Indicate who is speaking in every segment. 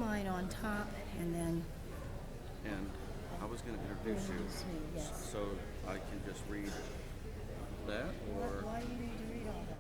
Speaker 1: line on top, and then
Speaker 2: And I was going to introduce you,
Speaker 1: introduce me, yes.
Speaker 2: so I can just read that, or
Speaker 1: Why do you need to read all that?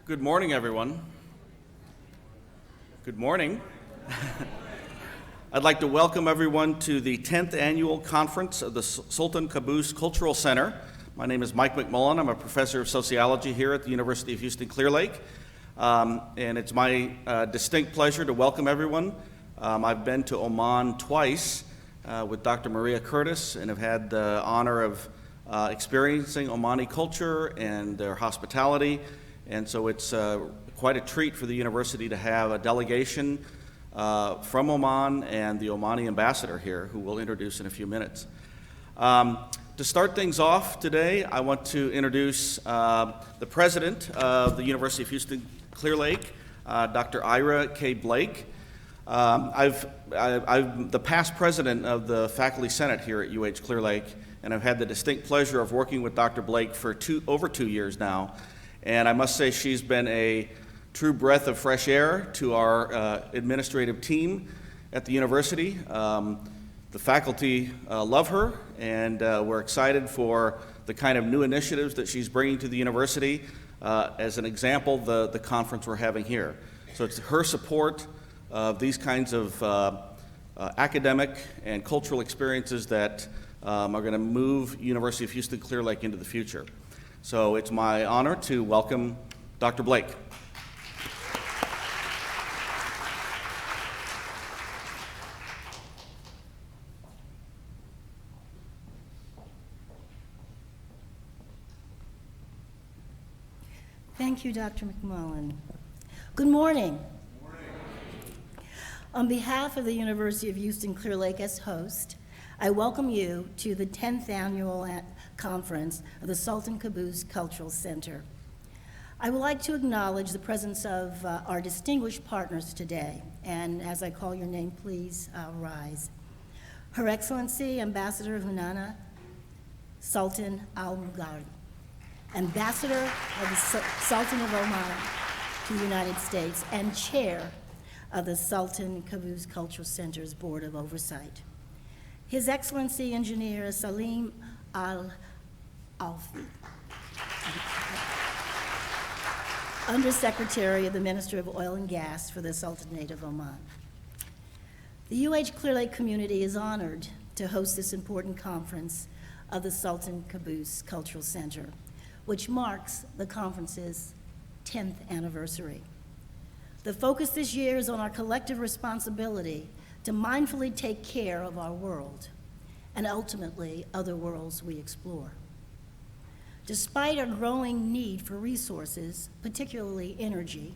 Speaker 2: Good morning, everyone. Good morning. I'd like to welcome everyone to the 10th Annual Conference of the Sultan Qaboos Cultural Center. My name is Mike McMullen. I'm a professor of sociology here at the University of Houston Clear Lake. And it's my distinct pleasure to welcome everyone. I've been to Oman twice with Dr. Maria Curtis and have had the honor of experiencing Omani culture and their hospitality. And so it's quite a treat for the university to have a delegation from Oman and the Omani ambassador here, who we'll introduce in a few minutes. To start things off today, I want to introduce the president of the University of Houston Clear Lake, Dr. Ira K. Bldg. I'm the past president of the Faculty Senate here at UH Clear Lake, and I've had the distinct pleasure of working with Dr. Bldg for over 2 years now. And I must say she's been a true breath of fresh air to our administrative team at the university. The faculty love her, and we're excited for the kind of new initiatives that she's bringing to the university. As an example, the conference we're having here. So it's her support of these kinds of academic and cultural experiences that are going to move University of Houston Clear Lake into the future. So it's my honor to welcome Dr. Bldg.
Speaker 1: Thank you, Dr. McMullen. Good morning.
Speaker 2: Good morning.
Speaker 1: On behalf of the University of Houston Clear Lake as host, I welcome you to the 10th Annual Conference of the Sultan Qaboos Cultural Center. I would like to acknowledge the presence of our distinguished partners today, and as I call your name, please rise. Her Excellency Ambassador Hunana Sultan Al-Mughari, Ambassador of the Sultan of Oman to the United States, and Chair of the Sultan Qaboos Cultural Center's Board of Oversight. His Excellency Engineer Salim Al-Alfi, Undersecretary of the Ministry of Oil and Gas for the Sultanate of Oman. The UH Clear Lake community is honored to host this important conference of the Sultan Qaboos Cultural Center, which marks the conference's 10th anniversary. The focus this year is on our collective responsibility to mindfully take care of our world and ultimately other worlds we explore. Despite our growing need for resources, particularly energy,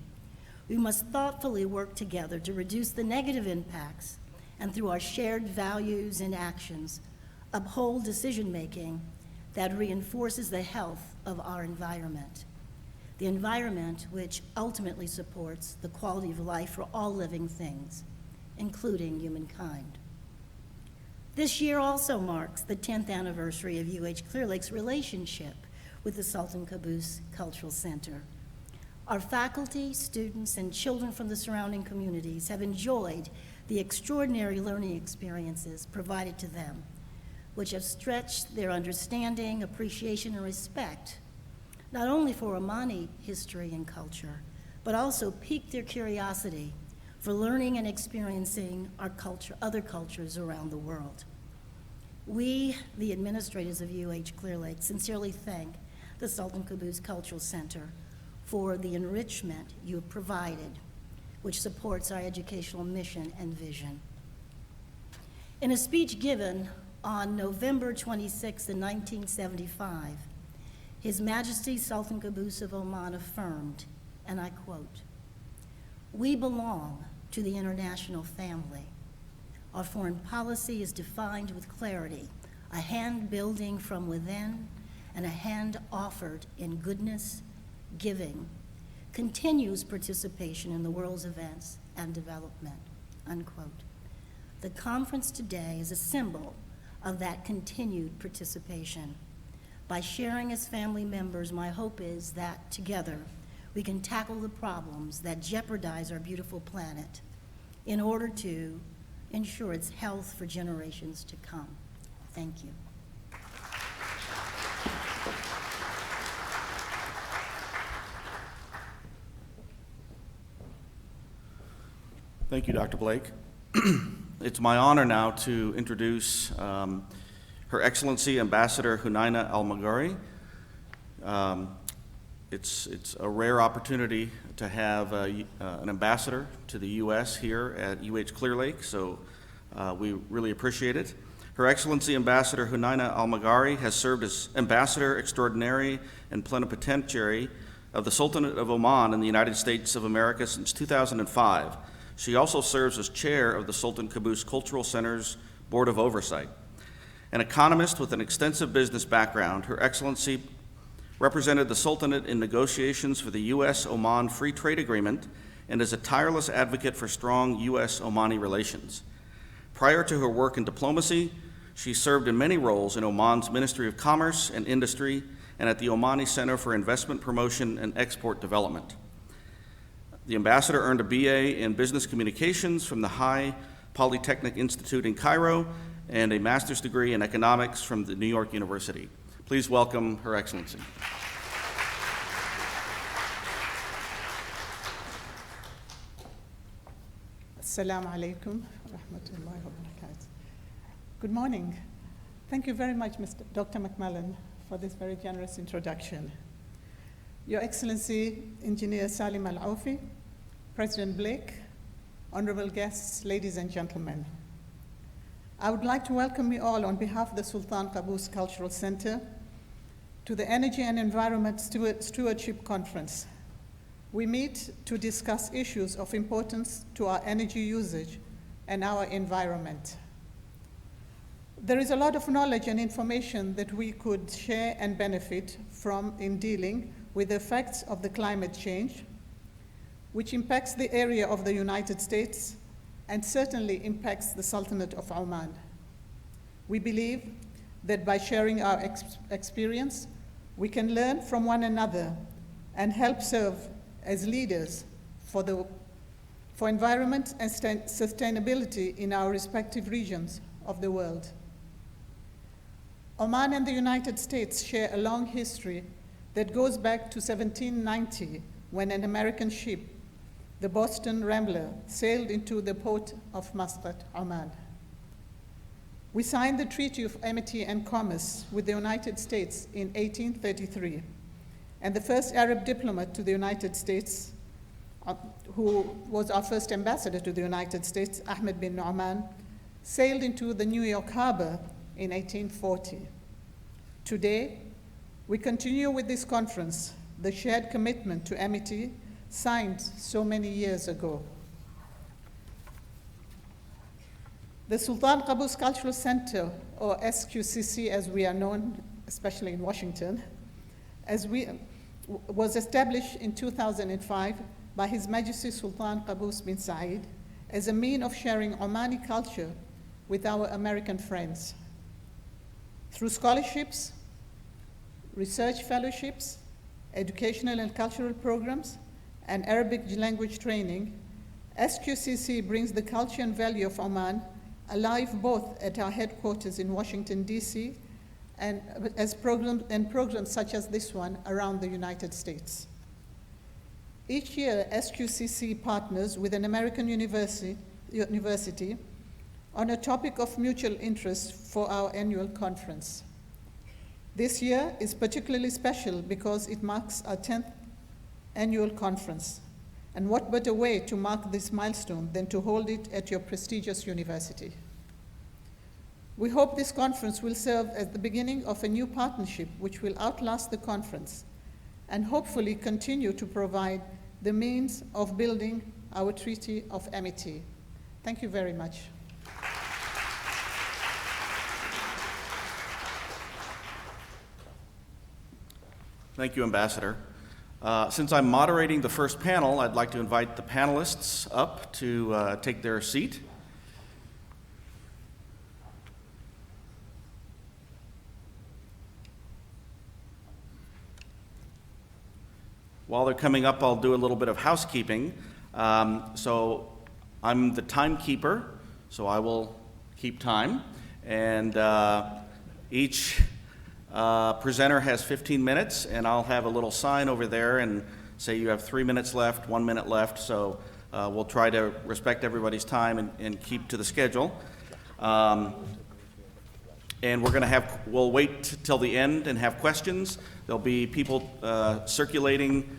Speaker 1: we must thoughtfully work together to reduce the negative impacts and through our shared values and actions, uphold decision-making that reinforces the health of our environment. The environment which ultimately supports the quality of life for all living things, including humankind. This year also marks the 10th anniversary of UH Clear Lake's relationship with the Sultan Qaboos Cultural Center. Our faculty, students, and children from the surrounding communities have enjoyed the extraordinary learning experiences provided to them, which have stretched their understanding, appreciation, and respect, not only for Omani history and culture, but also piqued their curiosity for learning and experiencing our culture, other cultures around the world. We, the administrators of UH Clear Lake, sincerely thank the Sultan Qaboos Cultural Center for the enrichment you have provided, which supports our educational mission and vision. In a speech given on November 26, 1975, His Majesty Sultan Qaboos of Oman affirmed, and I quote, "We belong to the international family. Our foreign policy is defined with clarity, a hand building from within and a hand offered in goodness, giving, continuous participation in the world's events and development," unquote. The conference today is a symbol of that continued participation. By sharing as family members, my hope is that together we can tackle the problems that jeopardize our beautiful planet in order to ensure its health for generations to come. Thank you.
Speaker 2: Thank you, Dr. Blake. It's my honor now to introduce Her Excellency Ambassador Hunaina Al-Maghari. It's a rare opportunity to have an ambassador to the U.S. here at UH Clear Lake, so we really appreciate it. Her Excellency Ambassador Hunaina Al-Maghari has served as Ambassador Extraordinary and Plenipotentiary of the Sultanate of Oman in the United States of America since 2005. She also serves as chair of the Sultan Qaboos Cultural Center's Board of Oversight. An economist with an extensive business background, Her Excellency represented the Sultanate in negotiations for the U.S.-Oman Free Trade Agreement and is a tireless advocate for strong U.S.-Omani relations. Prior to her work in diplomacy, she served in many roles in Oman's Ministry of Commerce and Industry and at the Omani Center for Investment Promotion and Export Development. The ambassador earned a BA in Business Communications from the High Polytechnic Institute in Cairo and a master's degree in economics from the New York University. Please welcome Her Excellency.
Speaker 3: Assalamu alaikum wa rahmatullahi wa barakatuh. Good morning. Thank you very much, Dr. McMillan, for this very generous introduction. Your Excellency, Engineer Salim Al-Aufi, President Blake, honorable guests, ladies and gentlemen. I would like to welcome you all on behalf of the Sultan Qaboos Cultural Center to the Energy and Environment Stewardship Conference. We meet to discuss issues of importance to our energy usage and our environment. There is a lot of knowledge and information that we could share and benefit from in dealing with the effects of the climate change, which impacts the area of the United States and certainly impacts the Sultanate of Oman. We believe that by sharing our experience, we can learn from one another and help serve as leaders for environment and sustainability in our respective regions of the world. Oman and the United States share a long history that goes back to 1790, when an American ship, the Boston Rambler, sailed into the port of Muscat, Oman. We signed the Treaty of Amity and Commerce with the United States in 1833, and the first Arab diplomat to the United States, who was our first ambassador to the United States, Ahmed bin Nu'man, sailed into the New York Harbor in 1840. Today, we continue with this conference, the shared commitment to amity signed so many years ago. The Sultan Qaboos Cultural Center, or SQCC as we are known, especially in Washington, was established in 2005 by His Majesty Sultan Qaboos bin Said as a means of sharing Omani culture with our American friends. Through scholarships, research fellowships, educational and cultural programs, and Arabic language training, SQCC brings the culture and value of Oman alive both at our headquarters in Washington, D.C., and as programs such as this one around the United States. Each year, SQCC partners with an American university on a topic of mutual interest for our annual conference. This year is particularly special because it marks our 10th annual conference. And what better way to mark this milestone than to hold it at your prestigious university? We hope this conference will serve as the beginning of a new partnership which will outlast the conference and hopefully continue to provide the means of building our Treaty of Amity. Thank you very much.
Speaker 2: Thank you, Ambassador. Since I'm moderating the first panel, I'd like to invite the panelists up to take their seat. While they're coming up, I'll do a little bit of housekeeping. So I'm the timekeeper, so I will keep time. And each presenter has 15 minutes, and I'll have a little sign over there and say you have 3 minutes left, 1 minute left. So we'll try to respect everybody's time and keep to the schedule. And we'll wait till the end and have questions. There'll be people circulating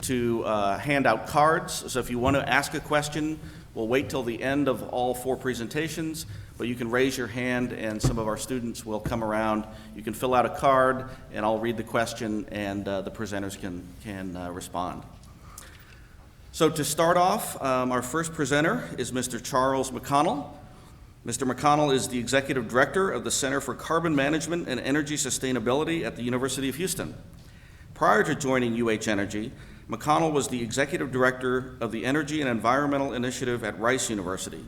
Speaker 2: to hand out cards. So if you want to ask a question, we'll wait till the end of all 4 presentations, but you can raise your hand and some of our students will come around. You can fill out a card and I'll read the question and the presenters can respond. So to start off, our first presenter is Mr. Charles McConnell. Mr. McConnell is the Executive Director of the Center for Carbon Management and Energy Sustainability at the University of Houston. Prior to joining UH Energy, McConnell was the Executive Director of the Energy and Environmental Initiative at Rice University.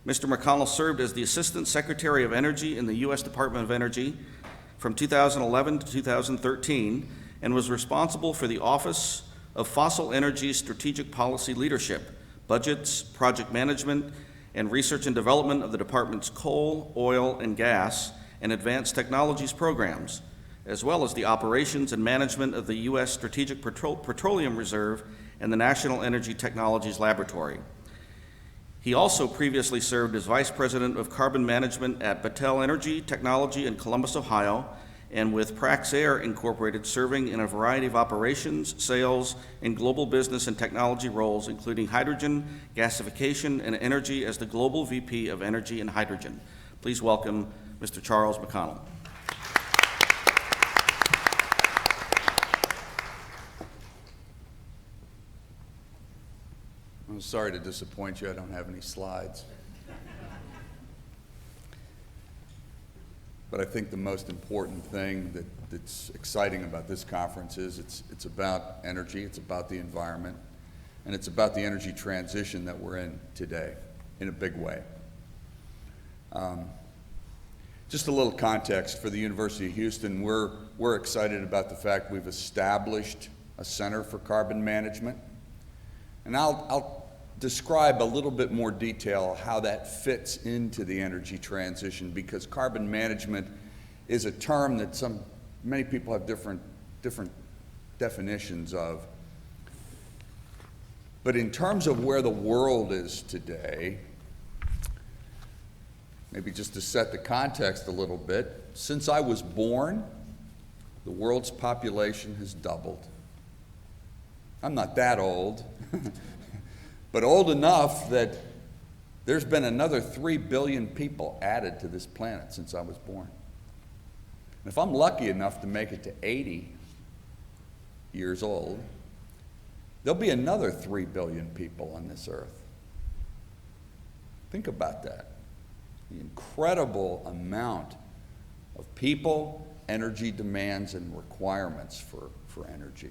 Speaker 2: Mr. McConnell served as the Assistant Secretary of Energy in the U.S. Department of Energy from 2011 to 2013 and was responsible for the Office of Fossil Energy Strategic Policy Leadership, budgets, project management, and research and development of the department's coal, oil, and gas and advanced technologies programs, as well as the operations and management of the U.S. Strategic Petroleum Reserve and the National Energy Technologies Laboratory. He also previously served as Vice President of Carbon Management at Battelle Energy Technology in Columbus, Ohio, and with Praxair Incorporated, serving in a variety of operations, sales, and global business and technology roles, including hydrogen, gasification, and energy as the Global VP of Energy and Hydrogen. Please welcome Mr. Charles McConnell.
Speaker 4: I'm sorry to disappoint you, I don't have any slides. But I think the most important thing that's exciting about this conference is it's about energy, it's about the environment, and it's about the energy transition that we're in today in a big way. Just a little context for the University of Houston, we're excited about the fact we've established a Center for Carbon Management. And I'll describe a little bit more detail how that fits into the energy transition, because carbon management is a term that many people have different definitions of. But in terms of where the world is today, maybe just to set the context a little bit, since I was born, the world's population has doubled. I'm not that old. But old enough that there's been another 3 billion people added to this planet since I was born. And if I'm lucky enough to make it to 80 years old, there'll be another 3 billion people on this earth. Think about that. The incredible amount of people, energy demands, and requirements for energy.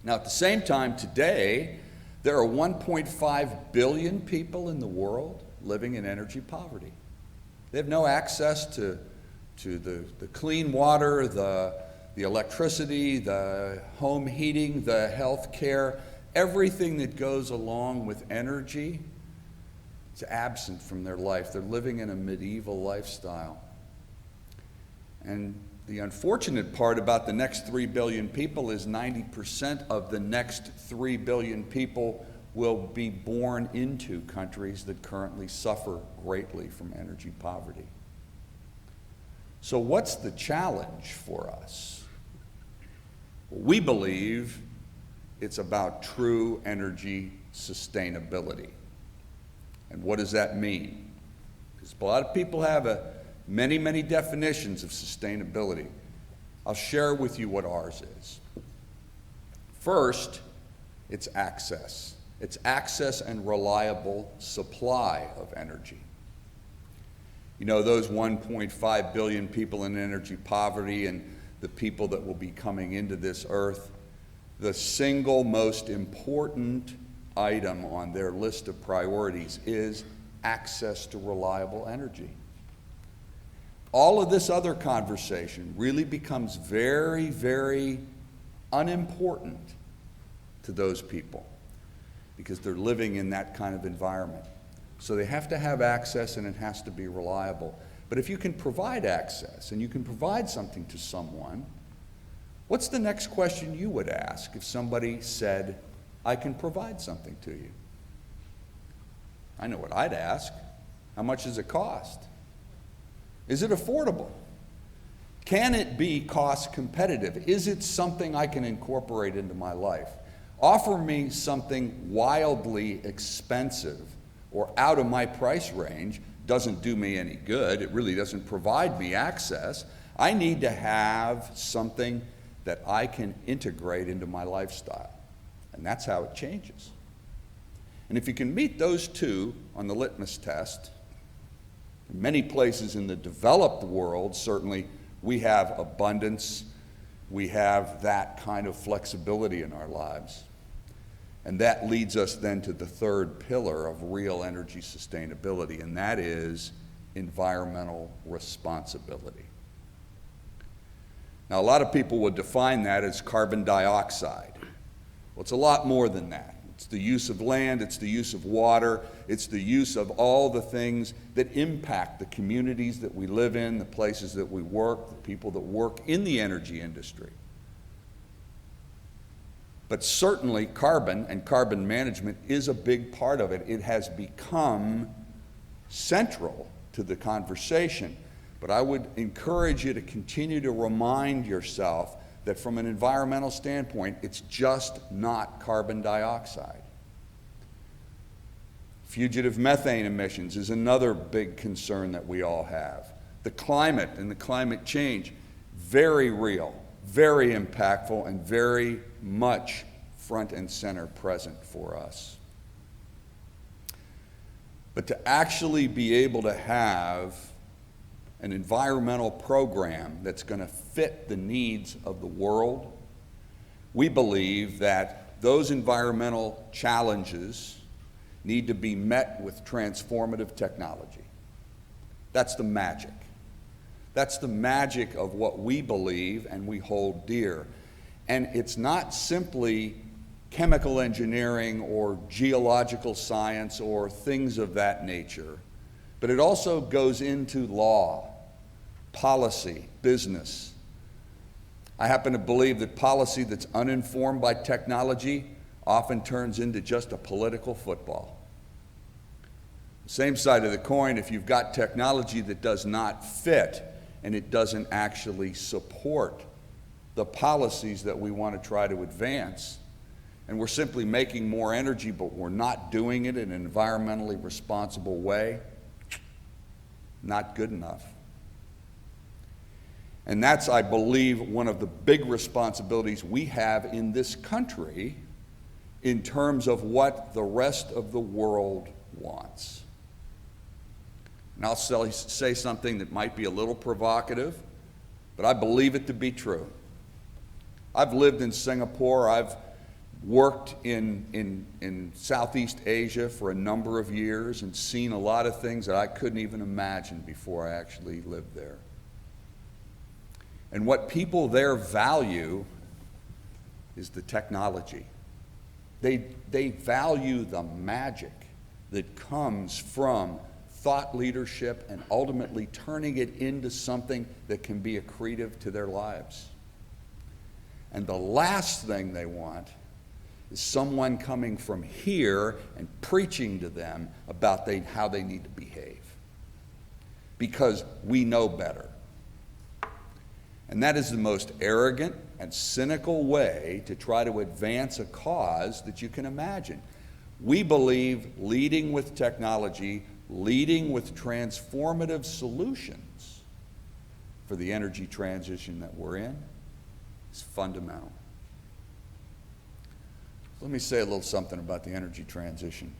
Speaker 4: Now, at the same time, today, there are 1.5 billion people in the world living in energy poverty. They have no access to the clean water, the electricity, the home heating, the health care, everything that goes along with energy is absent from their life. They're living in a medieval lifestyle. And the unfortunate part about the next 3 billion people is 90% of the next 3 billion people will be born into countries that currently suffer greatly from energy poverty. So what's the challenge for us? Well, we believe it's about true energy sustainability. And what does that mean? Because a lot of people have many, many definitions of sustainability. I'll share with you what ours is. First, it's access. It's access and reliable supply of energy. You know, those 1.5 billion people in energy poverty and the people that will be coming into this earth, the single most important item on their list of priorities is access to reliable energy. All of this other conversation really becomes very, very unimportant to those people because they're living in that kind of environment. So they have to have access and it has to be reliable. But if you can provide access and you can provide something to someone, what's the next question you would ask if somebody said, I can provide something to you. I know what I'd ask. How much does it cost? Is it affordable? Can it be cost competitive? Is it something I can incorporate into my life? Offer me something wildly expensive or out of my price range doesn't do me any good. It really doesn't provide me access. I need to have something that I can integrate into my lifestyle. And that's how it changes. And if you can meet those two on the litmus test, in many places in the developed world, certainly we have abundance, we have that kind of flexibility in our lives. And that leads us then to the third pillar of real energy sustainability, and that is environmental responsibility. Now, a lot of people would define that as carbon dioxide. Well, it's a lot more than that. It's the use of land, it's the use of water, it's the use of all the things that impact the communities that we live in, the places that we work, the people that work in the energy industry. But certainly carbon and carbon management is a big part of it. It has become central to the conversation. But I would encourage you to continue to remind yourself that from an environmental standpoint, it's just not carbon dioxide. Fugitive methane emissions is another big concern that we all have. The climate and the climate change, very real, very impactful, and very much front and center present for us. But to actually be able to have an environmental program that's going to fit the needs of the world, we believe that those environmental challenges need to be met with transformative technology. That's the magic. That's the magic of what we believe and we hold dear. And it's not simply chemical engineering or geological science or things of that nature, but it also goes into law, policy, business. I happen to believe that policy that's uninformed by technology often turns into just a political football. Same side of the coin, if you've got technology that does not fit and it doesn't actually support the policies that we want to try to advance, and we're simply making more energy, but we're not doing it in an environmentally responsible way, not good enough. And that's, I believe, one of the big responsibilities we have in this country in terms of what the rest of the world wants. And I'll say something that might be a little provocative, but I believe it to be true. I've lived in Singapore. I've worked in Southeast Asia for a number of years and seen a lot of things that I couldn't even imagine before I actually lived there. And what people there value is the technology. They value the magic that comes from thought leadership and ultimately turning it into something that can be accretive to their lives. And the last thing they want is someone coming from here and preaching to them about how they need to behave. Because we know better. And that is the most arrogant and cynical way to try to advance a cause that you can imagine. We believe leading with technology, leading with transformative solutions for the energy transition that we're in is fundamental. Let me say a little something about the energy transition.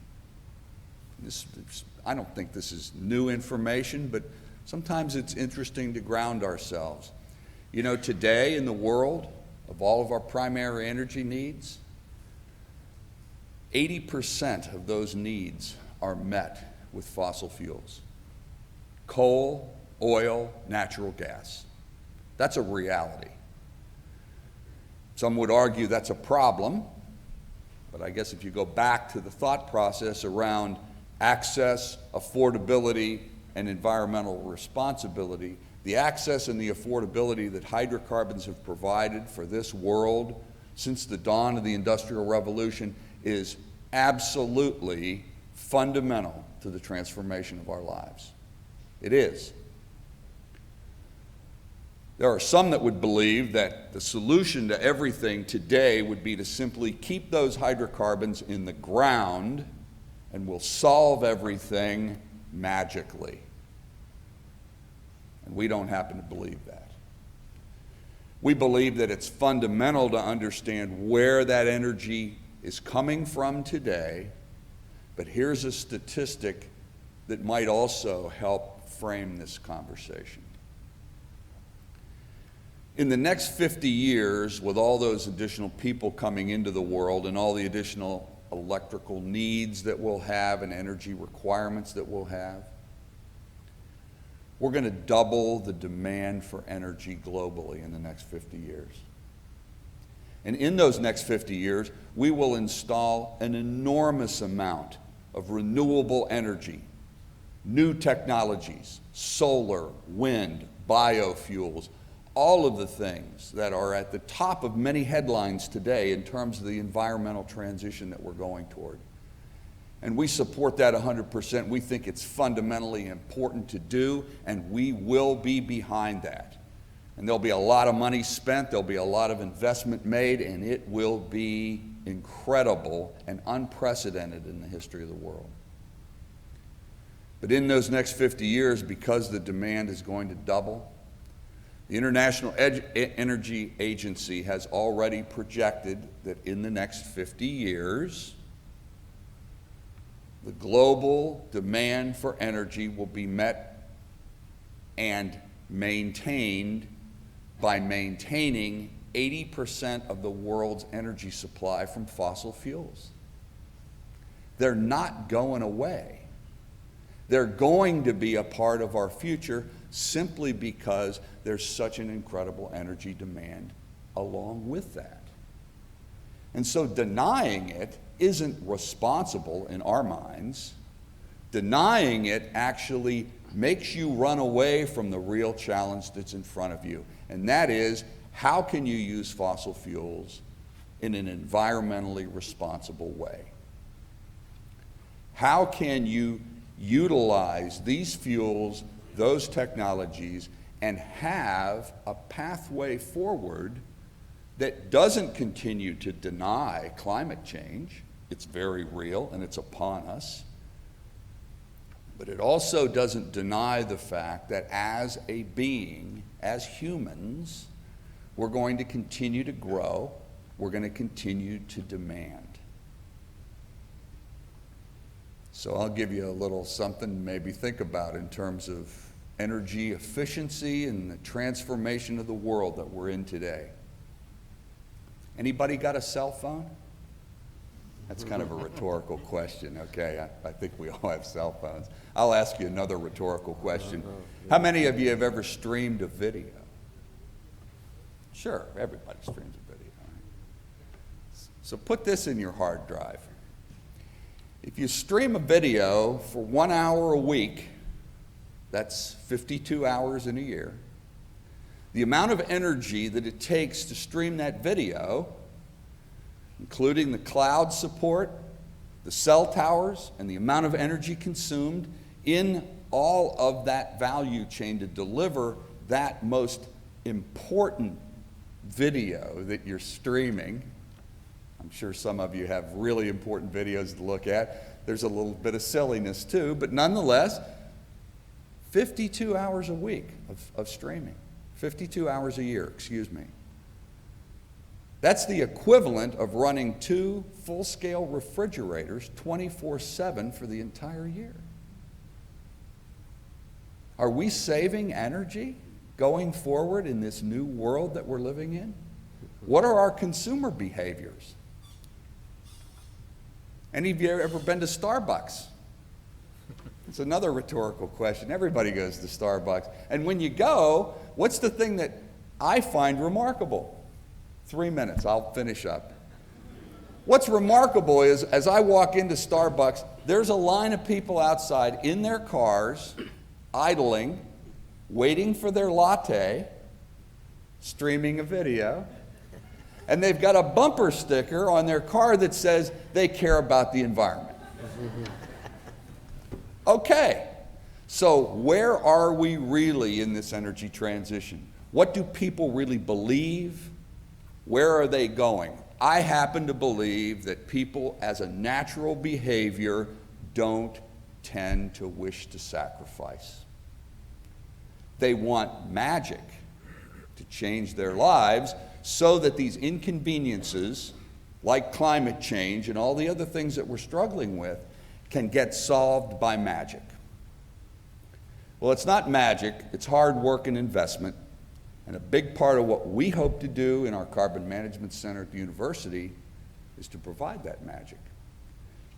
Speaker 4: I don't think this is new information, but sometimes it's interesting to ground ourselves. You know, today in the world, of all of our primary energy needs, 80% of those needs are met with fossil fuels. Coal, oil, natural gas. That's a reality. Some would argue that's a problem, but I guess if you go back to the thought process around access, affordability, and environmental responsibility, the access and the affordability that hydrocarbons have provided for this world since the dawn of the Industrial Revolution is absolutely fundamental to the transformation of our lives. It is. There are some that would believe that the solution to everything today would be to simply keep those hydrocarbons in the ground and we'll solve everything magically. And we don't happen to believe that. We believe that it's fundamental to understand where that energy is coming from today, but here's a statistic that might also help frame this conversation. In the next 50 years, with all those additional people coming into the world and all the additional electrical needs that we'll have and energy requirements that we'll have, we're going to double the demand for energy globally in the next 50 years. And in those next 50 years, we will install an enormous amount of renewable energy, new technologies, solar, wind, biofuels, all of the things that are at the top of many headlines today in terms of the environmental transition that we're going toward. And we support that 100%. We think it's fundamentally important to do, and we will be behind that. And there'll be a lot of money spent, there'll be a lot of investment made, and it will be incredible and unprecedented in the history of the world. But in those next 50 years, because the demand is going to double, the International Energy Agency has already projected that in the next 50 years, the global demand for energy will be met and maintained by maintaining 80% of the world's energy supply from fossil fuels. They're not going away. They're going to be a part of our future simply because there's such an incredible energy demand along with that. And so denying it isn't responsible in our minds. Denying it actually makes you run away from the real challenge that's in front of you. And that is, how can you use fossil fuels in an environmentally responsible way? How can you utilize these fuels, those technologies, and have a pathway forward that doesn't continue to deny climate change? It's very real and it's upon us. But it also doesn't deny the fact that as a being, as humans, we're going to continue to grow, we're going to continue to demand. So I'll give you a little something to maybe think about in terms of energy efficiency and the transformation of the world that we're in today. Anybody got a cell phone? That's kind of a rhetorical question, okay? I think we all have cell phones. I'll ask you another rhetorical question. How many of you have ever streamed a video? Sure, everybody streams a video. So put this in your hard drive. If you stream a video for 1 hour a week, that's 52 hours in a year. The amount of energy that it takes to stream that video, including the cloud support, the cell towers, and the amount of energy consumed in all of that value chain to deliver that most important video that you're streaming. I'm sure some of you have really important videos to look at. There's a little bit of silliness too, but nonetheless, 52 hours a week of streaming. 52 hours a year, excuse me. That's the equivalent of running 2 full-scale refrigerators 24/7 for the entire year. Are we saving energy going forward in this new world that we're living in? What are our consumer behaviors? Any of you ever been to Starbucks? It's another rhetorical question. Everybody goes to Starbucks. And when you go, what's the thing that I find remarkable? 3 minutes, I'll finish up. What's remarkable is, as I walk into Starbucks, there's a line of people outside in their cars, idling, waiting for their latte, streaming a video. and they've got a bumper sticker on their car that says they care about the environment. Okay, so where are we really in this energy transition? What do people really believe? Where are they going? I happen to believe that people, as a natural behavior, don't tend to wish to sacrifice. They want magic to change their lives so that these inconveniences, like climate change and all the other things that we're struggling with, can get solved by magic. Well, it's not magic, it's hard work and investment. And a big part of what we hope to do in our Carbon Management Center at the university is to provide that magic.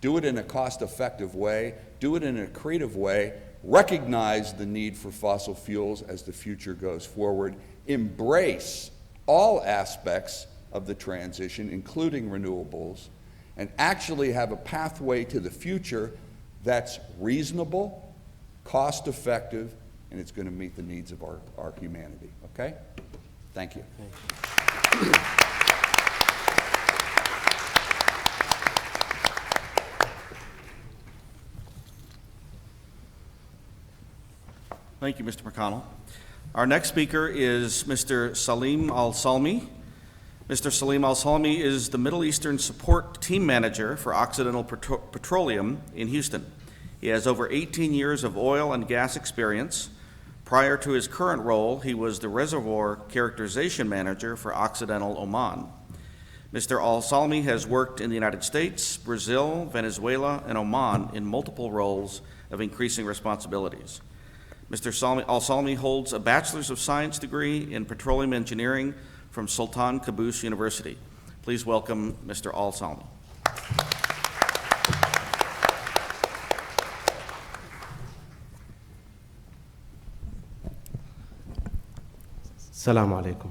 Speaker 4: Do it in a cost-effective way, do it in a creative way, recognize the need for fossil fuels as the future goes forward, embrace all aspects of the transition, including renewables, and actually have a pathway to the future that's reasonable, cost-effective, and it's going to meet the needs of our humanity. Okay? Thank you.
Speaker 2: Thank you, Mr. McConnell. Our next speaker is Mr. Salim Al-Salmi. Mr. Salim Al-Salmi is the Middle Eastern Support Team Manager for Occidental Petroleum in Houston. He has over 18 years of oil and gas experience. Prior to his current role, he was the Reservoir Characterization Manager for Occidental Oman. Mr. Al-Salmi has worked in the United States, Brazil, Venezuela, and Oman in multiple roles of increasing responsibilities. Mr. Al-Salmi holds a Bachelor's of Science degree in Petroleum Engineering from Sultan Qaboos University. Please welcome Mr. Al-Salmi.
Speaker 5: Assalamu alaikum.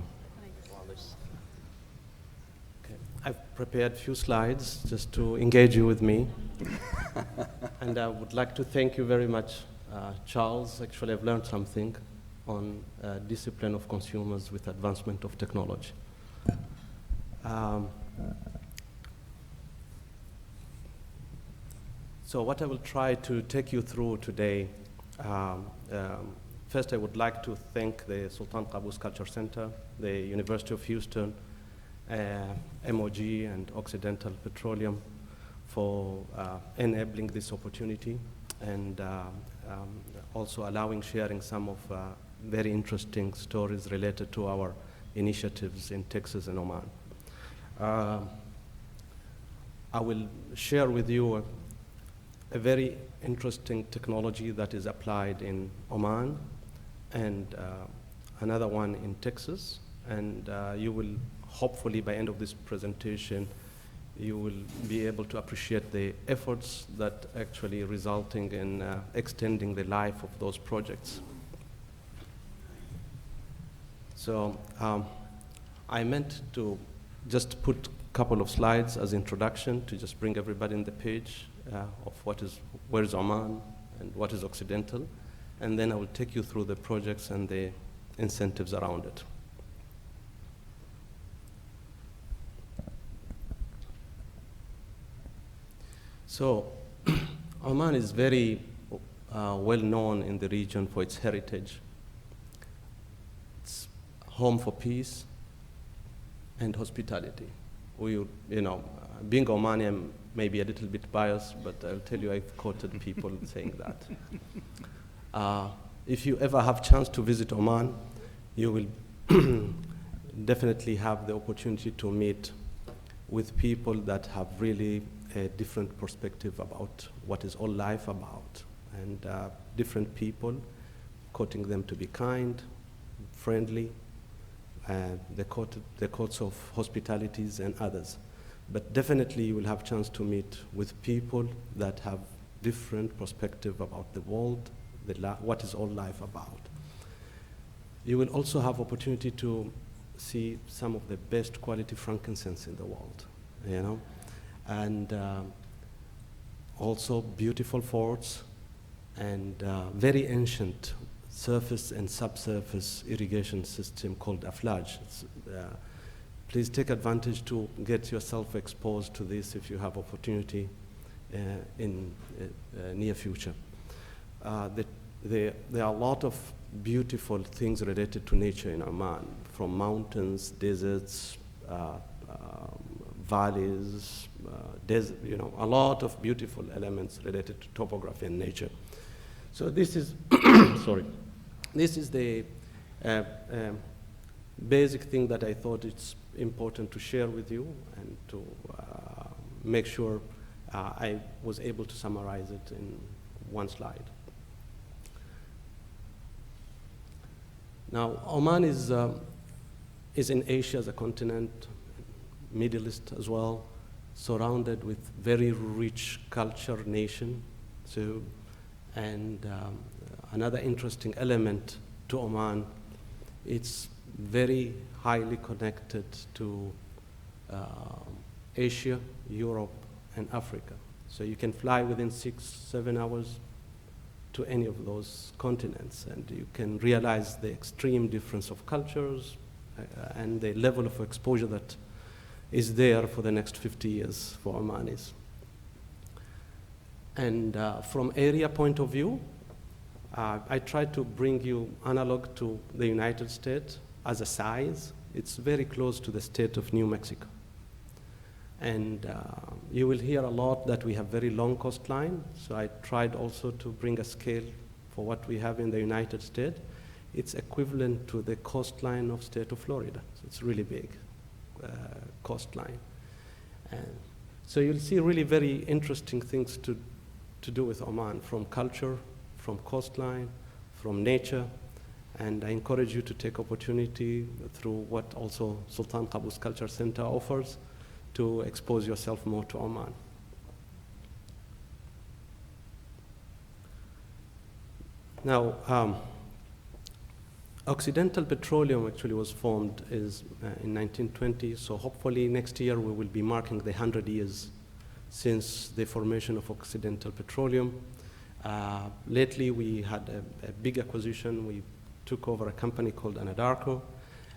Speaker 5: Okay. I've prepared a few slides just to engage you with me. And I would like to thank you very much, Charles. Actually, I've learned something on discipline of consumers with advancement of technology. So what I will try to take you through today, first I would like to thank the Sultan Qaboos Culture Center, the University of Houston, MOG and Occidental Petroleum for enabling this opportunity and also allowing sharing some of very interesting stories related to our initiatives in Texas and Oman. I will share with you a very interesting technology that is applied in Oman and another one in Texas. And you will hopefully by end of this presentation, you will be able to appreciate the efforts that actually resulting in extending the life of those projects. So I meant to just put a couple of slides as introduction to just bring everybody in the page of where is Oman and what is Occidental, and then I will take you through the projects and the incentives around it. So Oman is very well known in the region for its heritage. It's home for peace and hospitality. Being Omanian may be a little bit biased, but I'll tell you I've quoted people saying that. If you ever have chance to visit Oman, you will definitely have the opportunity to meet with people that have really a different perspective about what is all life about, and different people, quoting them to be kind, friendly, the quotes of hospitalities and others. But definitely you will have chance to meet with people that have different perspective about the world, what is all life about. You will also have opportunity to see some of the best quality frankincense in the world, and also beautiful forts and very ancient surface and subsurface irrigation system called Bldg. please take advantage to get yourself exposed to this if you have opportunity in near future. There are a lot of beautiful things related to nature in Oman, from mountains, deserts, valleys, desert, a lot of beautiful elements related to topography and nature. So this is, sorry, this is the basic thing that I thought it's important to share with you and to make sure I was able to summarize it in one slide. Now, Oman is in Asia as a continent, Middle East as well, surrounded with very rich culture nation. So, and another interesting element to Oman, it's very highly connected to Asia, Europe, and Africa. So you can fly within 6-7 hours to any of those continents, and you can realize the extreme difference of cultures and the level of exposure that is there for the next 50 years for Omanis. And from area point of view, I try to bring you analog to the United States as a size. It's very close to the state of New Mexico. And you will hear a lot that we have very long coastline, so I tried also to bring a scale for what we have in the United States. It's equivalent to the coastline of state of Florida, so it's really big coastline. And so you'll see really very interesting things to do with Oman, from culture, from coastline, from nature, and I encourage you to take opportunity through what also Sultan Qaboos Culture Center offers to expose yourself more to Oman. Now, Occidental Petroleum actually was formed in 1920, so hopefully next year we will be marking the 100 years since the formation of Occidental Petroleum. Lately we had a big acquisition. We took over a company called Anadarko,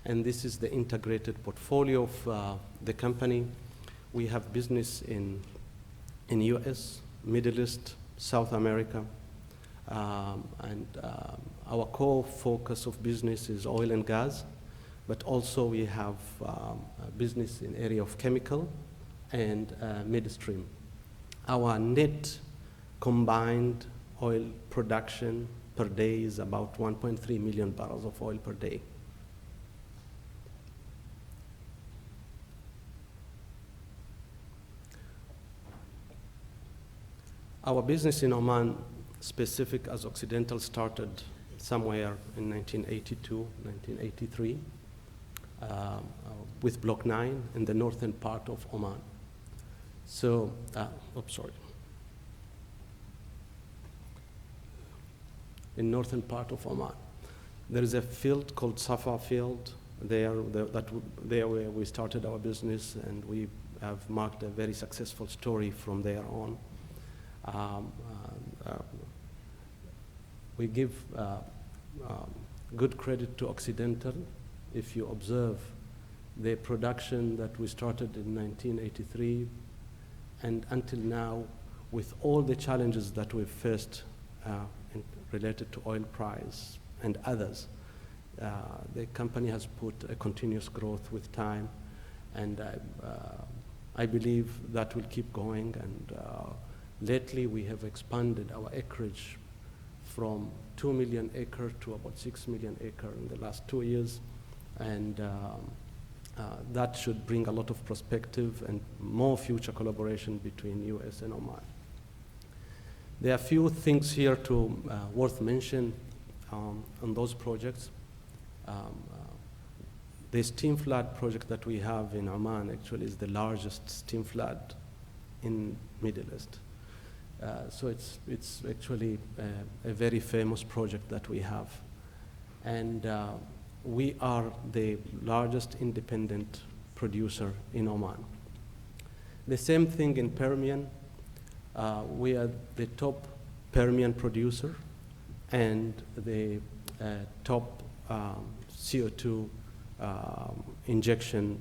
Speaker 5: and this is the integrated portfolio of the company. We have business in US, Middle East, South America, and our core focus of business is oil and gas, but also we have a business in area of chemical and midstream. Our net combined oil production per day is about 1.3 million barrels of oil per day. Our business in Oman, specific as Occidental, started somewhere in 1982, 1983, with Block 9 in the northern part of Oman. So, in northern part of Oman. There is a field called Safa Field there where we started our business, and we have marked a very successful story from there on. We give good credit to Occidental. If you observe the production that we started in 1983 and until now, with all the challenges that we've faced related to oil price and others, the company has put a continuous growth with time, and I believe that will keep going. And lately, we have expanded our acreage from 2 million acre to about 6 million acre in the last 2 years, and that should bring a lot of perspective and more future collaboration between US and Oman. There are a few things here to worth mention on those projects. The steam flood project that we have in Oman actually is the largest steam flood in Middle East. So it's actually a very famous project that we have. And we are the largest independent producer in Oman. The same thing in Permian. We are the top Permian producer and the top CO2 injection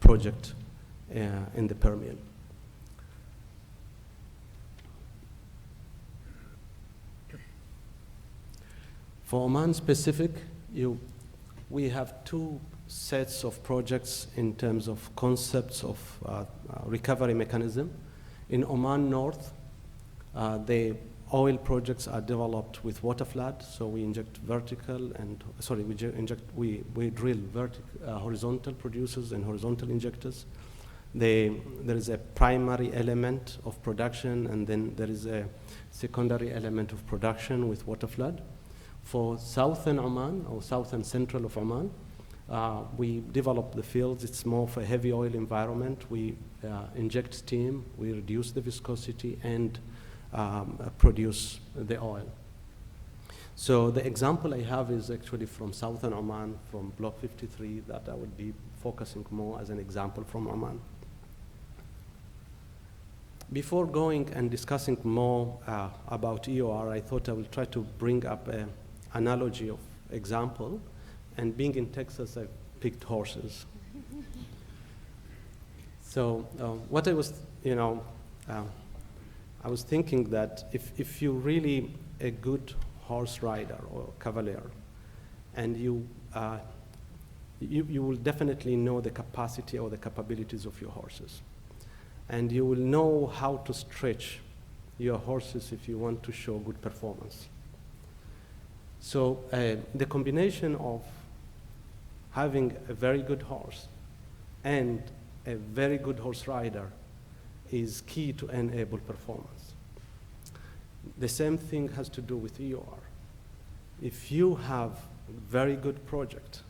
Speaker 5: project in the Permian. For Oman specific, we have two sets of projects in terms of concepts of recovery mechanism. In Oman North, the oil projects are developed with water flood, so we inject vertical and, we drill horizontal producers and horizontal injectors. There is a primary element of production, and then there is a secondary element of production with water flood. For southern Oman, or southern central of Oman, we develop the fields. It's more of a heavy oil environment. We inject steam, we reduce the viscosity, and produce the oil. So the example I have is actually from southern Oman, from Block 53, that I would be focusing more as an example from Oman. Before going and discussing more about EOR, I thought I will try to bring up an analogy of example. And being in Texas, I picked horses. So what I was, I was thinking that if you're really a good horse rider or cavalier, and you will definitely know the capacity or the capabilities of your horses. And you will know how to stretch your horses if you want to show good performance. So the combination of having a very good horse and a very good horse rider is key to enable performance. The same thing has to do with EOR. If you have a very good project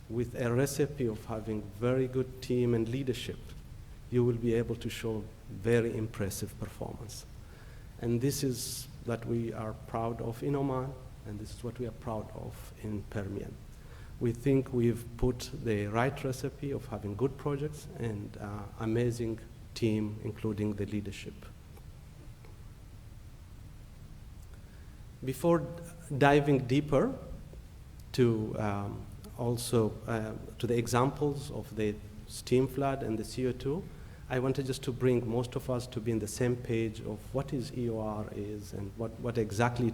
Speaker 5: with a recipe of having very good team and leadership, you will be able to show very impressive performance. And this is what we are proud of in Oman, and this is what we are proud of in Permian. We think we've put the right recipe of having good projects and amazing team, including the leadership. Before diving deeper to to the examples of the steam flood and the CO2, I wanted just to bring most of us to be on the same page of what is EOR is and what exactly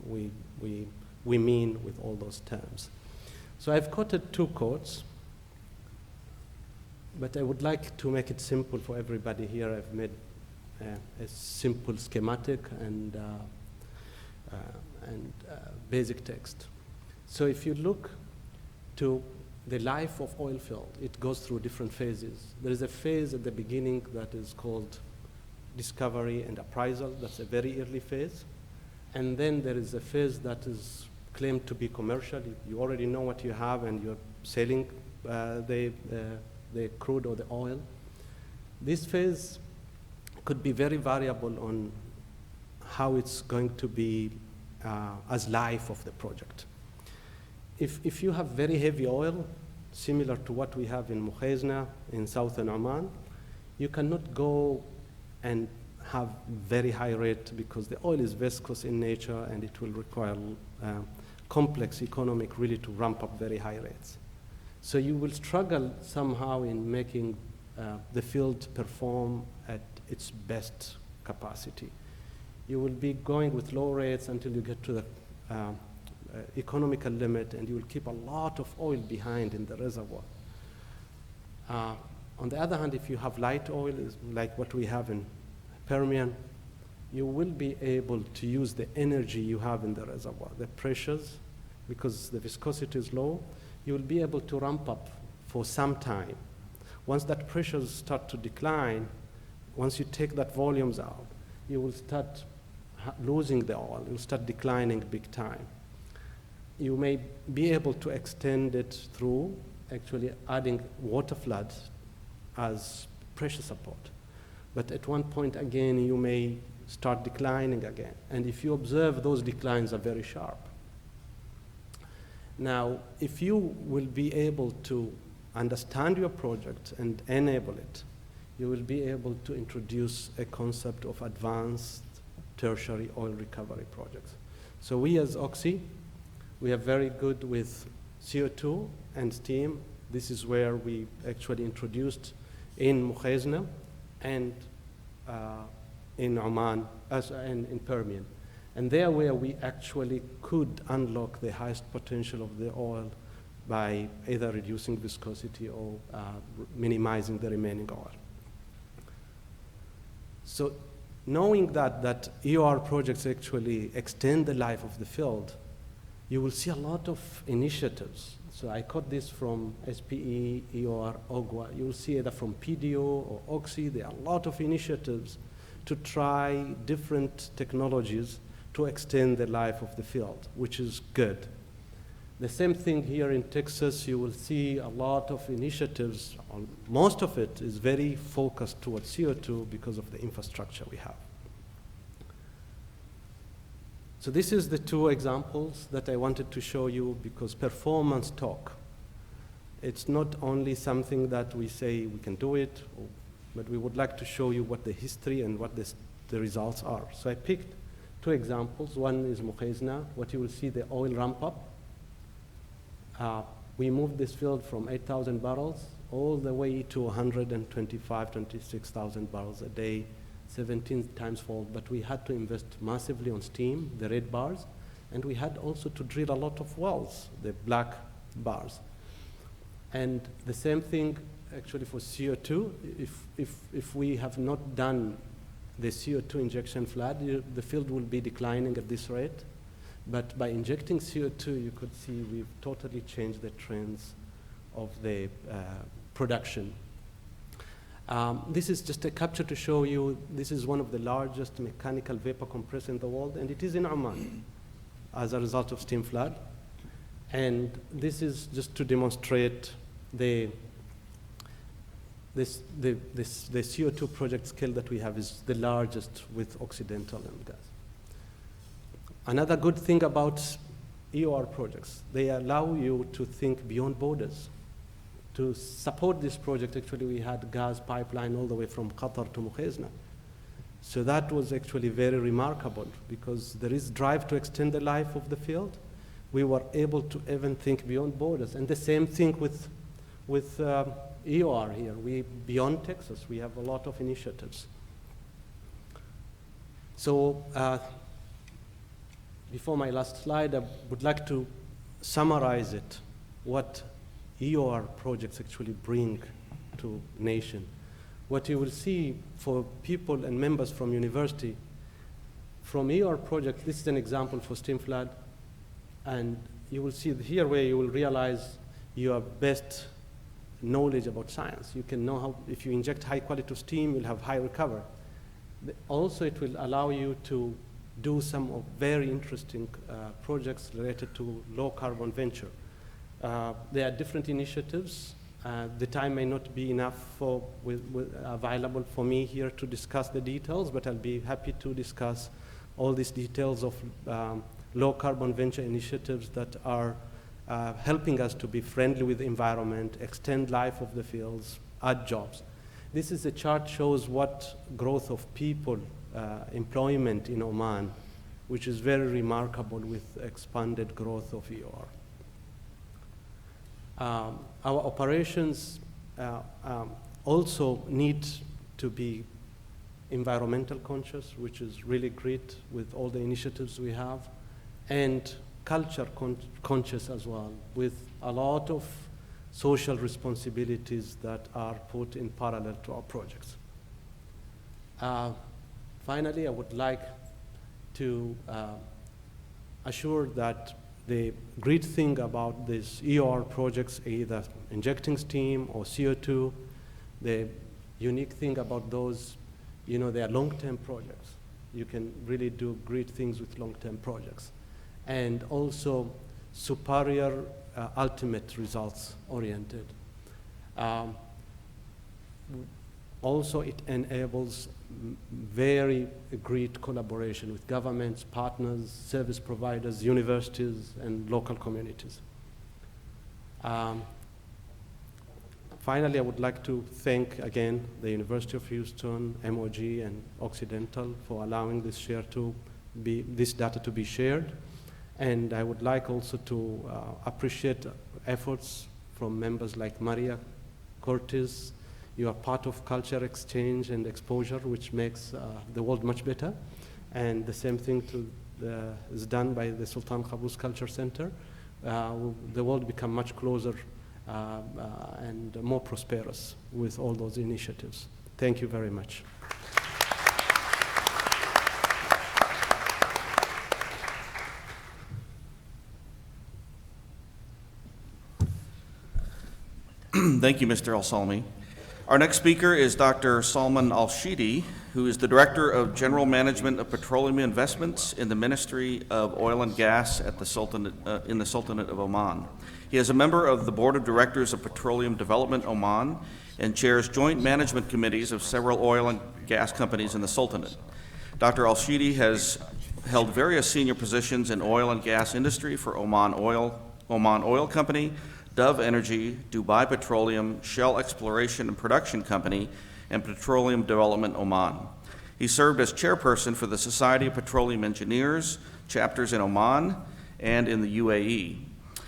Speaker 5: we mean with all those terms. So I've quoted two quotes, but I would like to make it simple for everybody here. I've made a simple schematic and basic text. So if you look to the life of oil field, it goes through different phases. There is a phase at the beginning that is called discovery and appraisal. That's a very early phase. And then there is a phase that is claimed to be commercial. You already know what you have and you're selling the crude or the oil. This phase could be very variable on how it's going to be as life of the project. If you have very heavy oil, similar to what we have in Mukhezna in southern Oman, you cannot go and have very high rate because the oil is viscous in nature and it will require complex economic really to ramp up very high rates. So you will struggle somehow in making the field perform at its best capacity. You will be going with low rates until you get to the economical limit, and you will keep a lot of oil behind in the reservoir. On the other hand, if you have light oil, like what we have in Permian, you will be able to use the energy you have in the reservoir, the pressures, because the viscosity is low, you will be able to ramp up for some time. Once that pressures start to decline, once you take that volumes out, you will start losing the oil, it will start declining big time. You may be able to extend it through actually adding water floods as pressure support. But at one point again, you may start declining again. And if you observe, those declines are very sharp. Now, if you will be able to understand your project and enable it, you will be able to introduce a concept of advanced tertiary oil recovery projects. So we as Oxy, we are very good with CO2 and steam. This is where we actually introduced in Mukhezna and in Oman, and in Permian. And there where we actually could unlock the highest potential of the oil by either reducing viscosity or minimizing the remaining oil. So knowing that EOR projects actually extend the life of the field, you will see a lot of initiatives. So I caught this from SPE, EOR, OGWA. You will see either from PDO or OXY. There are a lot of initiatives to try different technologies to extend the life of the field, which is good. The same thing here in Texas. You will see a lot of initiatives. Most of it is very focused towards CO2 because of the infrastructure we have. So this is the two examples that I wanted to show you, because performance talk, it's not only something that we say we can do it, but we would like to show you what the history and what the results are. So I picked two examples. One is Mukhezna, what you will see, the oil ramp up. We moved this field from 8,000 barrels all the way to 125, 26,000 barrels a day, 17 times fold, but we had to invest massively on steam, the red bars, and we had also to drill a lot of wells, the black bars. And the same thing actually for CO2. If we have not done the CO2 injection flood, the field will be declining at this rate. But by injecting CO2, you could see we've totally changed the trends of the production. This is just a capture to show you, this is one of the largest mechanical vapor compressors in the world, and it is in Oman as a result of steam flood. And this is just to demonstrate the CO2 project scale that we have is the largest with Occidental and gas. Another good thing about EOR projects, they allow you to think beyond borders. To support this project, actually, we had gas pipeline all the way from Qatar to Mukhezna. So that was actually very remarkable, because there is drive to extend the life of the field. We were able to even think beyond borders. And the same thing with EOR here. Beyond Texas, we have a lot of initiatives. So before my last slide, I would like to summarize it, what EOR projects actually bring to nation. What you will see for people and members from university, from EOR projects, this is an example for steam flood, and you will see here where you will realize your best knowledge about science. You can know how, if you inject high quality steam, you'll have high recovery. Also, it will allow you to do some of very interesting projects related to low carbon venture. There are different initiatives. The time may not be enough available for me here to discuss the details, but I'll be happy to discuss all these details of low carbon venture initiatives that are helping us to be friendly with the environment, extend life of the fields, add jobs. This is a chart shows what growth of people, employment in Oman, which is very remarkable with expanded growth of EOR. Our operations also need to be environmental conscious, which is really great with all the initiatives we have, and culture conscious as well, with a lot of social responsibilities that are put in parallel to our projects. Finally, I would like to assure that the great thing about these EOR projects, either injecting steam or CO2, the unique thing about those, they are long-term projects. You can really do great things with long-term projects. And also superior ultimate results oriented. Also, it enables very great collaboration with governments, partners, service providers, universities, and local communities. Finally, I would like to thank again the University of Houston, MOG, and Occidental for allowing this data to be shared. And I would like also to appreciate efforts from members like Maria Cortez. You are part of culture exchange and exposure, which makes the world much better. And the same thing is done by the Sultan Qaboos Culture Center. The world become much closer and more prosperous with all those initiatives. Thank you very much.
Speaker 2: Thank you, Mr. Al-Salmi. Our next speaker is Dr. Salman Al-Shidi, who is the Director of General Management of Petroleum Investments in the Ministry of Oil and Gas at the in the Sultanate of Oman. He is a member of the Board of Directors of Petroleum Development Oman and chairs joint management committees of several oil and gas companies in the Sultanate. Dr. Al-Shidi has held various senior positions in oil and gas industry for Oman Oil Company, Dove Energy, Dubai Petroleum, Shell Exploration and Production Company, and Petroleum Development Oman. He served as chairperson for the Society of Petroleum Engineers, chapters in Oman and in the UAE.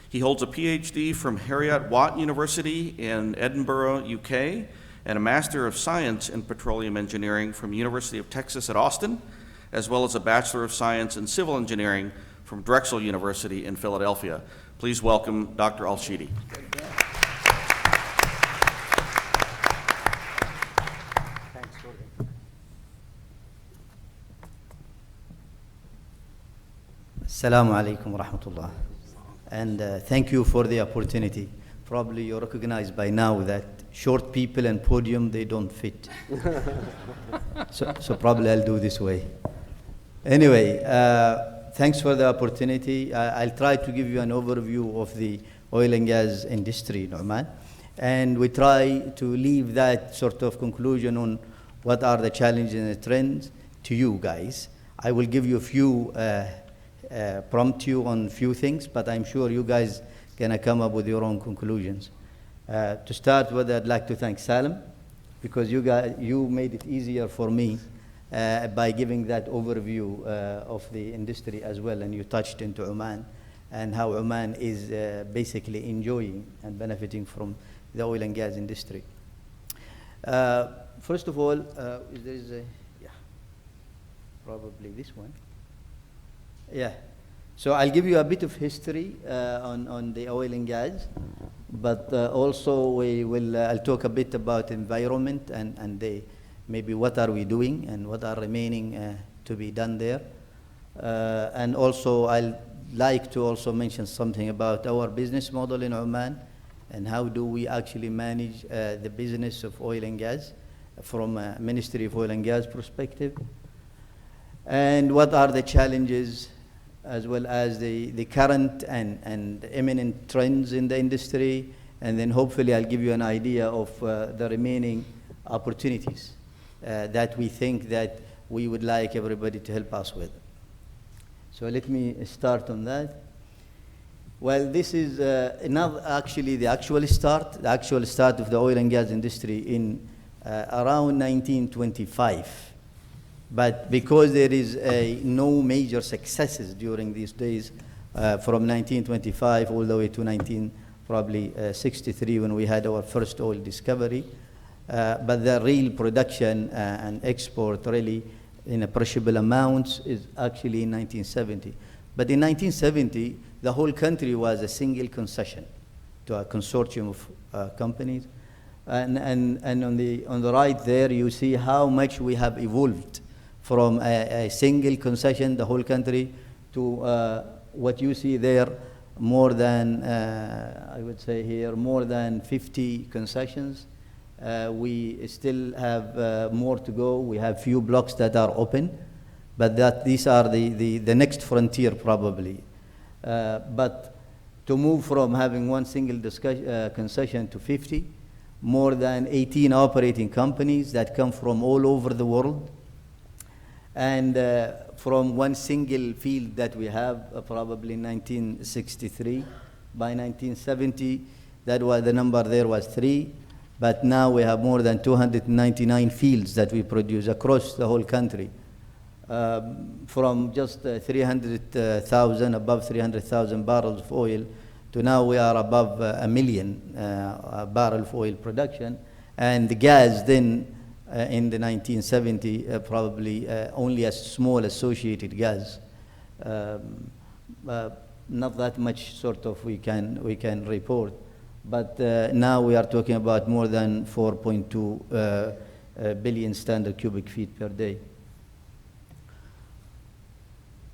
Speaker 2: He holds a PhD from Heriot-Watt University in Edinburgh, UK, and a Master of Science in Petroleum Engineering from University of Texas at Austin, as well as a Bachelor of Science in Civil Engineering from Drexel University in Philadelphia. Please welcome Dr. Al-Shidi.
Speaker 6: Assalamu alaikum wa rahmatullah. And thank you for the opportunity. Probably you recognize by now that short people and podium, they don't fit. so probably I'll do this way. Anyway, thanks for the opportunity. I'll try to give you an overview of the oil and gas industry in Oman. And we try to leave that sort of conclusion on what are the challenges and the trends to you guys. I will give you a few, prompt you on few things, but I'm sure you guys gonna come up with your own conclusions. To start with, I'd like to thank Salim, because you made it easier for me by giving that overview of the industry as well, and you touched into Oman and how Oman is basically enjoying and benefiting from the oil and gas industry. First of all, there is a, yeah, probably this one. Yeah, so I'll give you a bit of history on the oil and gas, but also I'll talk a bit about environment and maybe what are we doing and what are remaining to be done there. And also I'll like to also mention something about our business model in Oman and how do we actually manage the business of oil and gas from a Ministry of Oil and Gas perspective, and what are the challenges as well as the current and imminent trends in the industry, and then hopefully I'll give you an idea of the remaining opportunities that we think that we would like everybody to help us with. So let me start on that. Well, this is actually the actual start of the oil and gas industry in around 1925. But because there is no major successes during these days, from 1925 all the way to 1963 when we had our first oil discovery, but the real production and export really in appreciable amounts is actually in 1970. But in 1970, the whole country was a single concession to a consortium of companies. And on the right there, you see how much we have evolved from a single concession, the whole country, to what you see there, more than, I would say here, more than 50 concessions. We still have more to go. We have few blocks that are open, but these are the next frontier probably. But to move from having one single concession to 50, more than 18 operating companies that come from all over the world, and from one single field that we have, probably in 1963. By 1970, that was the number there was 3, but now we have more than 299 fields that we produce across the whole country. from just 300,000, above 300,000 barrels of oil, to now we are above a million barrel of oil production. And the gas then, in the 1970, probably only a small associated gas. Not that much sort of we can report. But now we are talking about more than 4.2 billion standard cubic feet per day.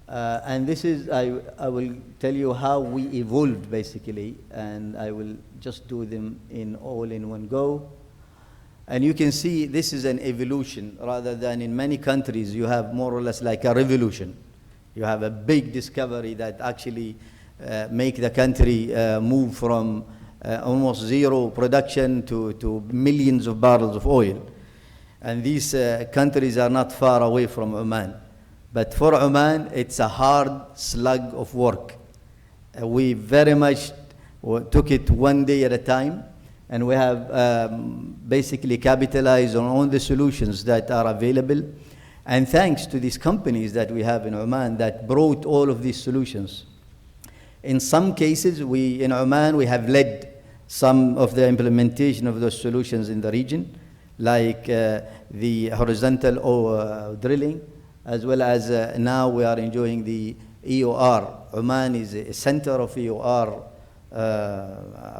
Speaker 6: And this is, I will tell you how we evolved basically, and I will just do them all in one go. And you can see this is an evolution rather than in many countries you have more or less like a revolution. You have a big discovery that actually make the country move from almost zero production to millions of barrels of oil. And these countries are not far away from Oman. But for Oman, it's a hard slug of work. We very much took it one day at a time, and we have basically capitalized on all the solutions that are available. And thanks to these companies that we have in Oman that brought all of these solutions. In some cases, in Oman, we have led some of the implementation of those solutions in the region, like the horizontal drilling, as well as now we are enjoying the EOR. Oman is a center of EOR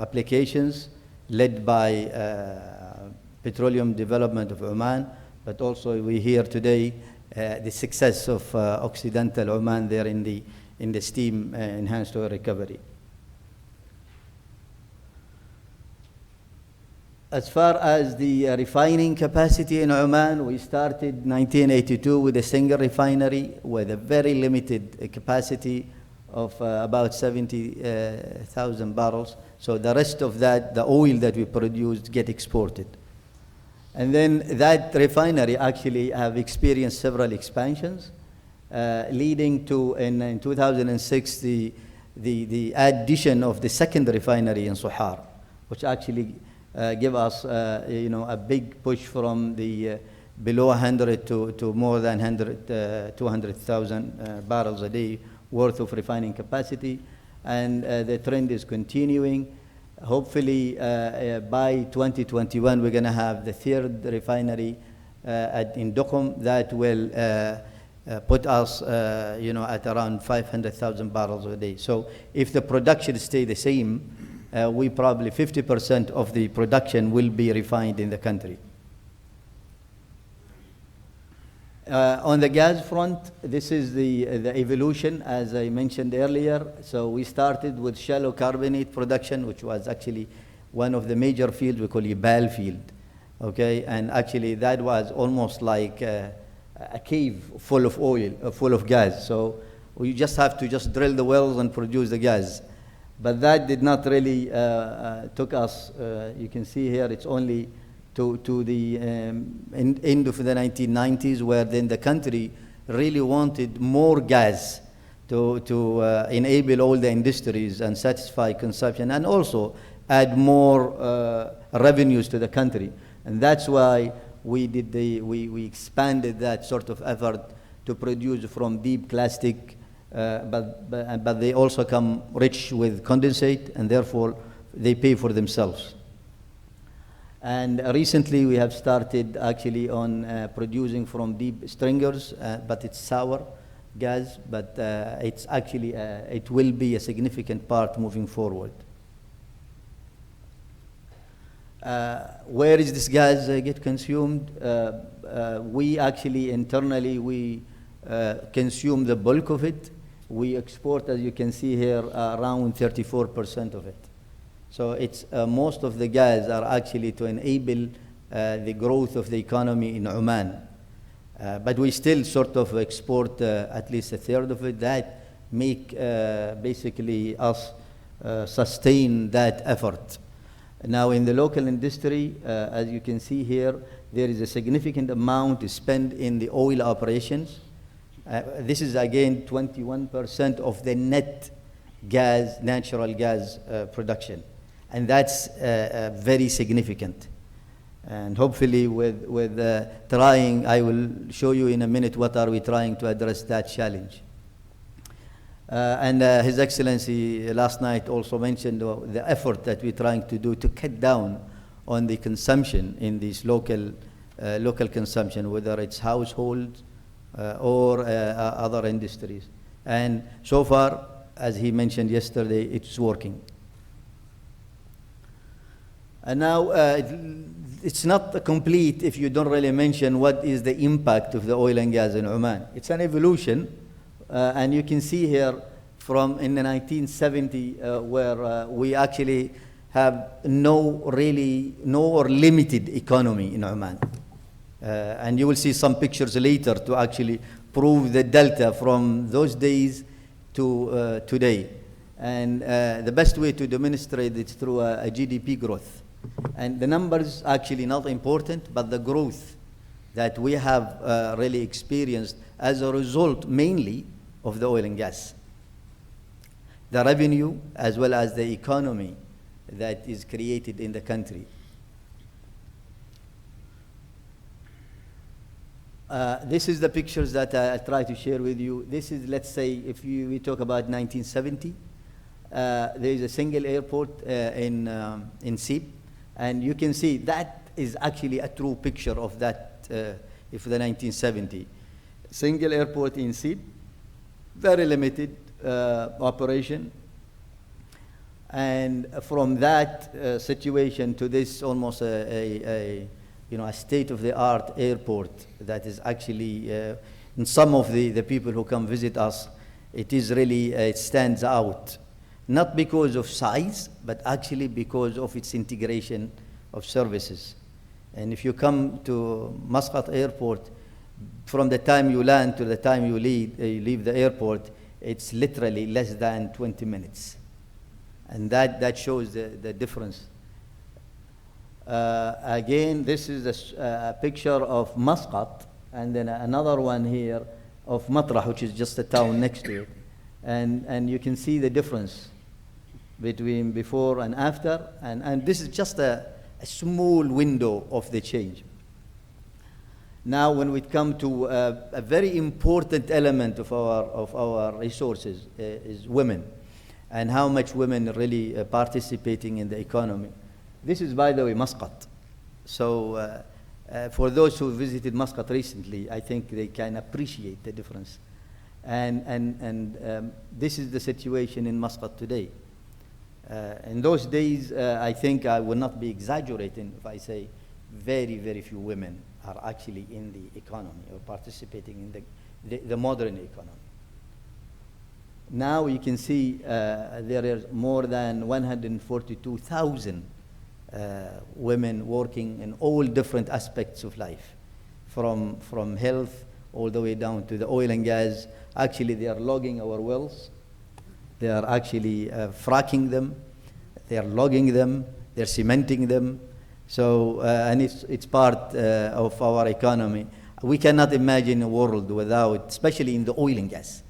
Speaker 6: applications led by Petroleum Development of Oman, but also we hear today the success of Occidental Oman there in the steam enhanced oil recovery. As far as the refining capacity in Oman, we started 1982 with a single refinery with a very limited capacity of about 70,000 barrels. So the rest of that, the oil that we produced, get exported. And then that refinery actually have experienced several expansions, leading to, in 2006, the addition of the second refinery in Sohar, which actually give us a big push from the below 100 to more than 200,000 barrels a day worth of refining capacity. And the trend is continuing. Hopefully by 2021 we're going to have the third refinery in Duqm that will put us at around 500,000 barrels a day. So if the production stay the same, we probably 50% of the production will be refined in the country. On the gas front, this is the evolution, as I mentioned earlier. So we started with shallow carbonate production, which was actually one of the major fields we call Bayou field. Okay, and actually that was almost like a cave full of oil, full of gas. So we just have to just drill the wells and produce the gas. But that did not really took us, you can see here, it's only to the end of the 1990s, where then the country really wanted more gas to enable all the industries and satisfy consumption, and also add more revenues to the country. And that's why we expanded that sort of effort to produce from deep plastic, but they also come rich with condensate, and therefore they pay for themselves. And recently we have started actually on producing from deep stringers, but it's sour gas, but it's actually, it will be a significant part moving forward. Where is this gas get consumed? We actually internally, we consume the bulk of it. We export, as you can see here, around 34% of it. So it's most of the gas are actually to enable the growth of the economy in Oman. But we still sort of export at least a third of it. That make basically us sustain that effort. Now in the local industry, as you can see here, there is a significant amount spent in the oil operations. This is again 21% of the net gas, natural gas production. And that's very significant. And hopefully with trying, I will show you in a minute what are we trying to address that challenge. And His Excellency last night also mentioned the effort that we're trying to do to cut down on the consumption in these local consumption, whether it's household or other industries. And so far, as he mentioned yesterday, it's working. And now, it's not complete if you don't really mention what is the impact of the oil and gas in Oman. It's an evolution, and you can see here from in the 1970 where we actually have no or limited economy in Oman. And you will see some pictures later to actually prove the delta from those days to today. And the best way to demonstrate it is through a GDP growth. And the numbers actually not important, but the growth that we have really experienced as a result mainly of the oil and gas. The revenue as well as the economy that is created in the country. This is the pictures that I try to share with you. This is, let's say, if we talk about 1970, there is a single airport in Sib, and you can see that is actually a true picture of that, if the 1970. Single airport in Sib, very limited operation. And from that situation to this almost a state-of-the-art airport that is actually, in some of the people who come visit us, it is really, it stands out. Not because of size, but actually because of its integration of services. And if you come to Muscat Airport, from the time you land to the time you leave the airport, it's literally less than 20 minutes. And that shows the difference. Again, this is a picture of Muscat, and then another one here of Matrah, which is just a town next to it. And you can see the difference between before and after, and this is just a small window of the change. Now, when we come to a very important element of our resources is women, and how much women really participating in the economy. This is, by the way, Muscat. So for those who visited Muscat recently, I think they can appreciate the difference. And this is the situation in Muscat today. In those days, I think I will not be exaggerating if I say very, very few women are actually in the economy or participating in the modern economy. Now you can see there are more than 142,000 women working in all different aspects of life, from health all the way down to the oil and gas. Actually, they are logging our wells. They are actually fracking them. They are logging them. They're cementing them. So, and it's part of our economy. We cannot imagine a world without, especially in the oil and gas,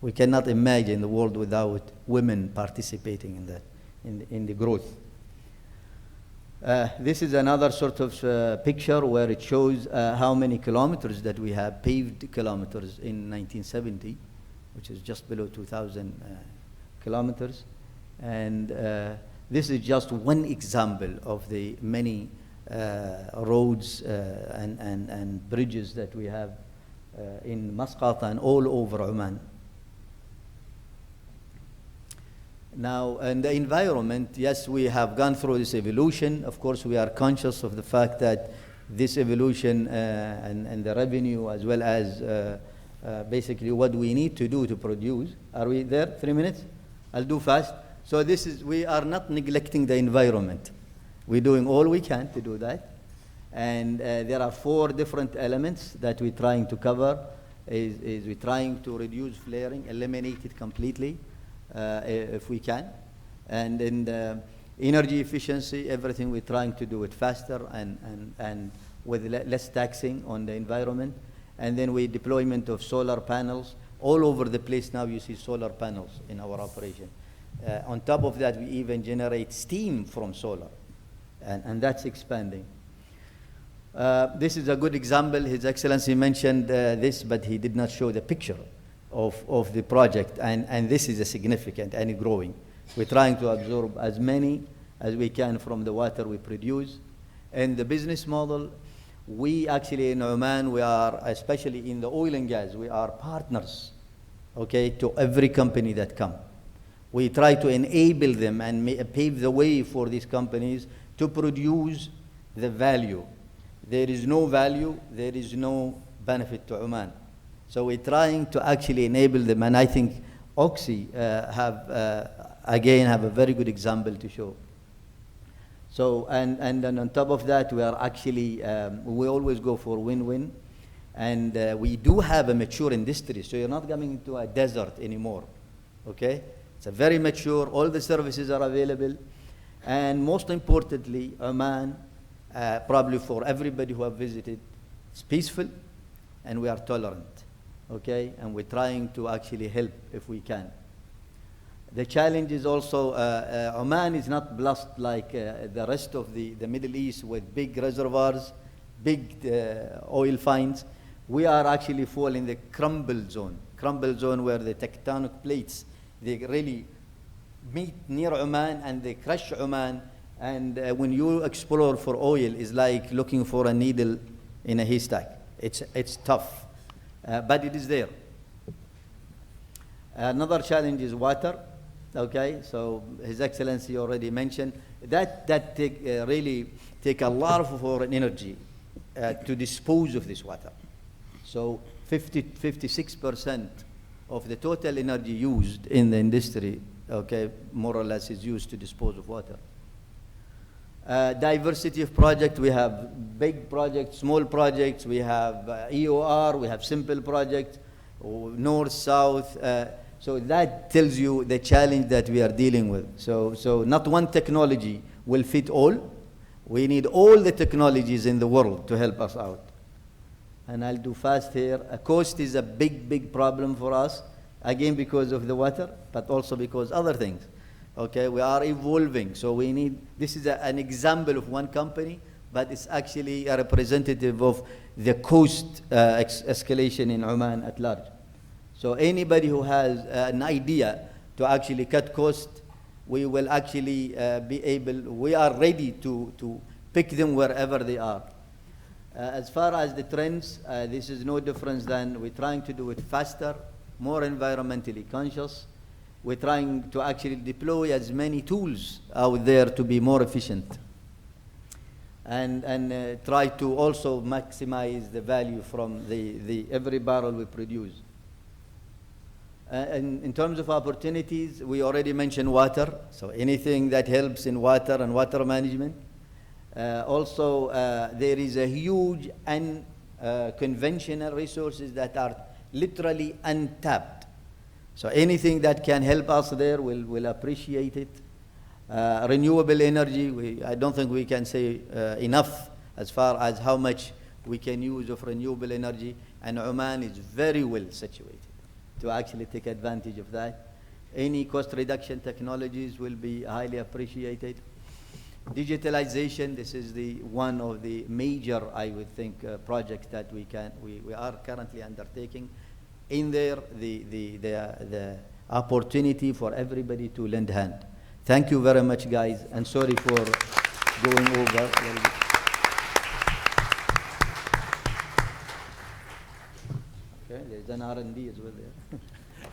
Speaker 6: we cannot imagine the world without women participating in the growth. This is another sort of picture where it shows how many kilometers that we have, paved kilometers in 1970, which is just below 2,000 kilometers. And this is just one example of the many roads and bridges that we have in Muscat and all over Oman. Now, in the environment, yes, we have gone through this evolution. Of course, we are conscious of the fact that this evolution and the revenue, as well as basically what we need to do to produce. Are we there? 3 minutes? I'll do fast. So this is, we are not neglecting the environment. We're doing all we can to do that. And there are 4 different elements that we're trying to cover. Is we're trying to reduce flaring, eliminate it completely. If we can. And in the energy efficiency, everything we're trying to do it faster and with less taxing on the environment. And then we deployment of solar panels. All over the place now you see solar panels in our operation. On top of that, we even generate steam from solar. And that's expanding. This is a good example. His Excellency mentioned this, but he did not show the picture of the project, and this is a significant and growing. We're trying to absorb as many as we can from the water we produce. And the business model, we actually in Oman, we are, especially in the oil and gas, we are partners, okay, to every company that come. We try to enable them and pave the way for these companies to produce the value. There is no value, there is no benefit to Oman. So we're trying to actually enable them, and I think Oxy again have a very good example to show. So, and then on top of that, we are actually, we always go for win-win, and we do have a mature industry, so you're not coming into a desert anymore, okay? It's a very mature, all the services are available, and most importantly, Oman, probably for everybody who have visited, it's peaceful, and we are tolerant, okay? And we're trying to actually help if we can. The challenge is also, Oman is not blessed like the rest of the Middle East with big reservoirs, big oil finds. We are actually fall in the crumble zone where the tectonic plates, they really meet near Oman and they crush Oman. And when you explore for oil, it's like looking for a needle in a haystack. It's tough, but it is there. Another challenge is water. Okay, so His Excellency already mentioned that really take a lot of foreign energy to dispose of this water. So 56% of the total energy used in the industry, okay, more or less is used to dispose of water. Diversity of project, we have big projects, small projects, we have EOR, we have simple projects, north, south. So that tells you the challenge that we are dealing with. So not one technology will fit all. We need all the technologies in the world to help us out. And I'll do fast here. Cost is a big problem for us, again because of the water, but also because other things. Okay, we are evolving, so we need, this is an example of one company, but it's actually a representative of the cost escalation in Oman at large. So anybody who has an idea to actually cut cost, we will actually be able, we are ready to pick them wherever they are. As far as the trends, this is no difference than we're trying to do it faster, more environmentally conscious. We're trying to actually deploy as many tools out there to be more efficient. And try to also maximize the value from the every barrel we produce. And in terms of opportunities, we already mentioned water, so anything that helps in water and water management. Also, there is a huge unconventional resources that are literally untapped. So anything that can help us there, we'll appreciate it. Renewable energy, I don't think we can say enough as far as how much we can use of renewable energy, and Oman is very well situated to actually take advantage of that. Any cost reduction technologies will be highly appreciated. Digitalization, this is one of the major, I would think, projects that we are currently undertaking. In there, the opportunity for everybody to lend hand. Thank you very much, guys, and sorry for going over. Okay, there's an R&D as well there.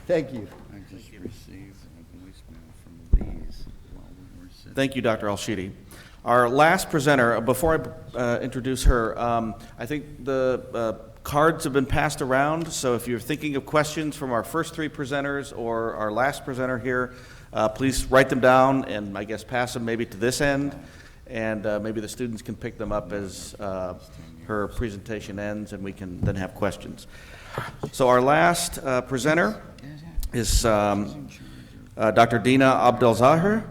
Speaker 6: Thank you.
Speaker 4: I just received a voicemail from Lee's while we were sitting.
Speaker 2: Thank you, Dr. Al-Shidi. Our last presenter, before I introduce her, I think the cards have been passed around, so if you're thinking of questions from our first three presenters or our last presenter here, please write them down and I guess pass them maybe to this end, and maybe the students can pick them up as her presentation ends and we can then have questions. So our last presenter is Dr. Dina Abdel-Zahir.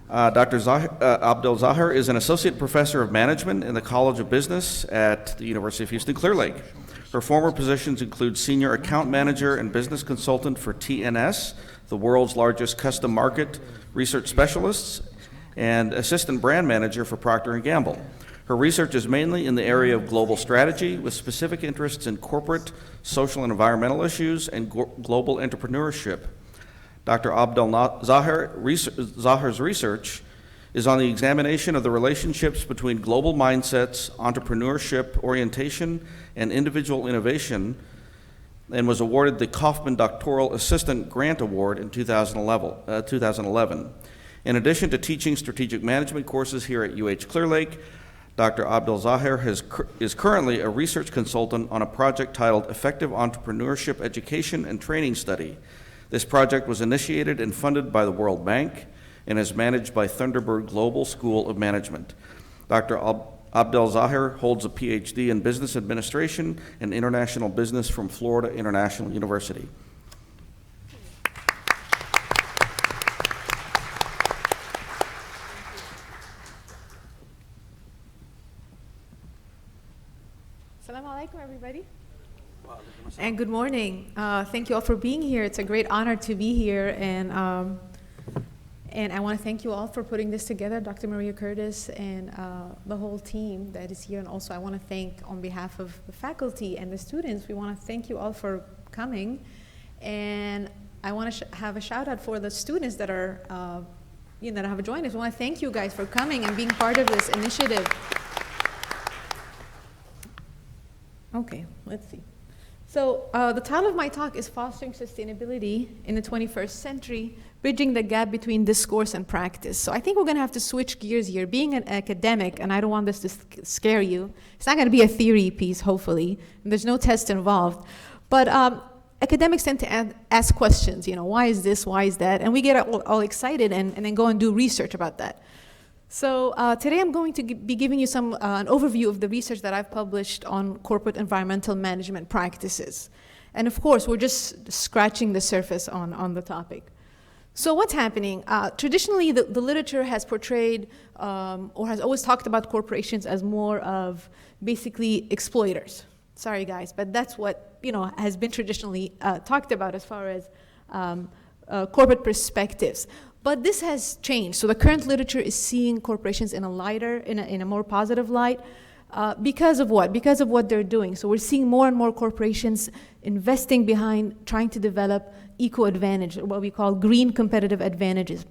Speaker 2: Dr. Abdel-Zahir is an associate professor of management in the College of Business at the University of Houston Clear Lake. Her former positions include senior account manager and business consultant for TNS, the world's largest custom market research specialists, and assistant brand manager for Procter & Gamble. Her research is mainly in the area of global strategy, with specific interests in corporate, social, and environmental issues and global entrepreneurship. Dr. Zaher's research is on the examination of the relationships between global mindsets, entrepreneurship, orientation, and individual innovation, and was awarded the Kaufman Doctoral Assistant Grant Award in 2011. In addition to teaching strategic management courses here at UH Clear Lake, Dr. Zaher is currently a research consultant on a project titled Effective Entrepreneurship Education and Training Study. This project was initiated and funded by the World Bank and is managed by Thunderbird Global School of Management. Dr. Zaher holds a PhD in Business Administration and International Business from Florida International University.
Speaker 7: Assalamu alaikum, everybody. And good morning. Thank you all for being here. It's a great honor to be here, and I want to thank you all for putting this together, Dr. Maria Curtis and the whole team that is here. And also I want to thank, on behalf of the faculty and the students, we want to thank you all for coming. And I want to have a shout out for the students that are, that have joined us. I want to thank you guys for coming and being part of this initiative. Okay, let's see. So the title of my talk is Fostering Sustainability in the 21st Century, Bridging the Gap Between Discourse and Practice. So I think we're going to have to switch gears here. Being an academic, and I don't want this to scare you, it's not going to be a theory piece, hopefully. And there's no test involved. But academics tend to ask questions, why is this, why is that? And we get all excited and then go and do research about that. So today I'm going to be giving you an overview of the research that I've published on corporate environmental management practices. And of course, we're just scratching the surface on the topic. So what's happening? Traditionally, the literature has portrayed or has always talked about corporations as more of basically exploiters. Sorry, guys, but that's what has been traditionally talked about as far as corporate perspectives. But this has changed. So the current literature is seeing corporations in a more positive light. Because of what? Because of what they're doing. So we're seeing more and more corporations investing behind trying to develop eco-advantage, what we call green competitive advantages.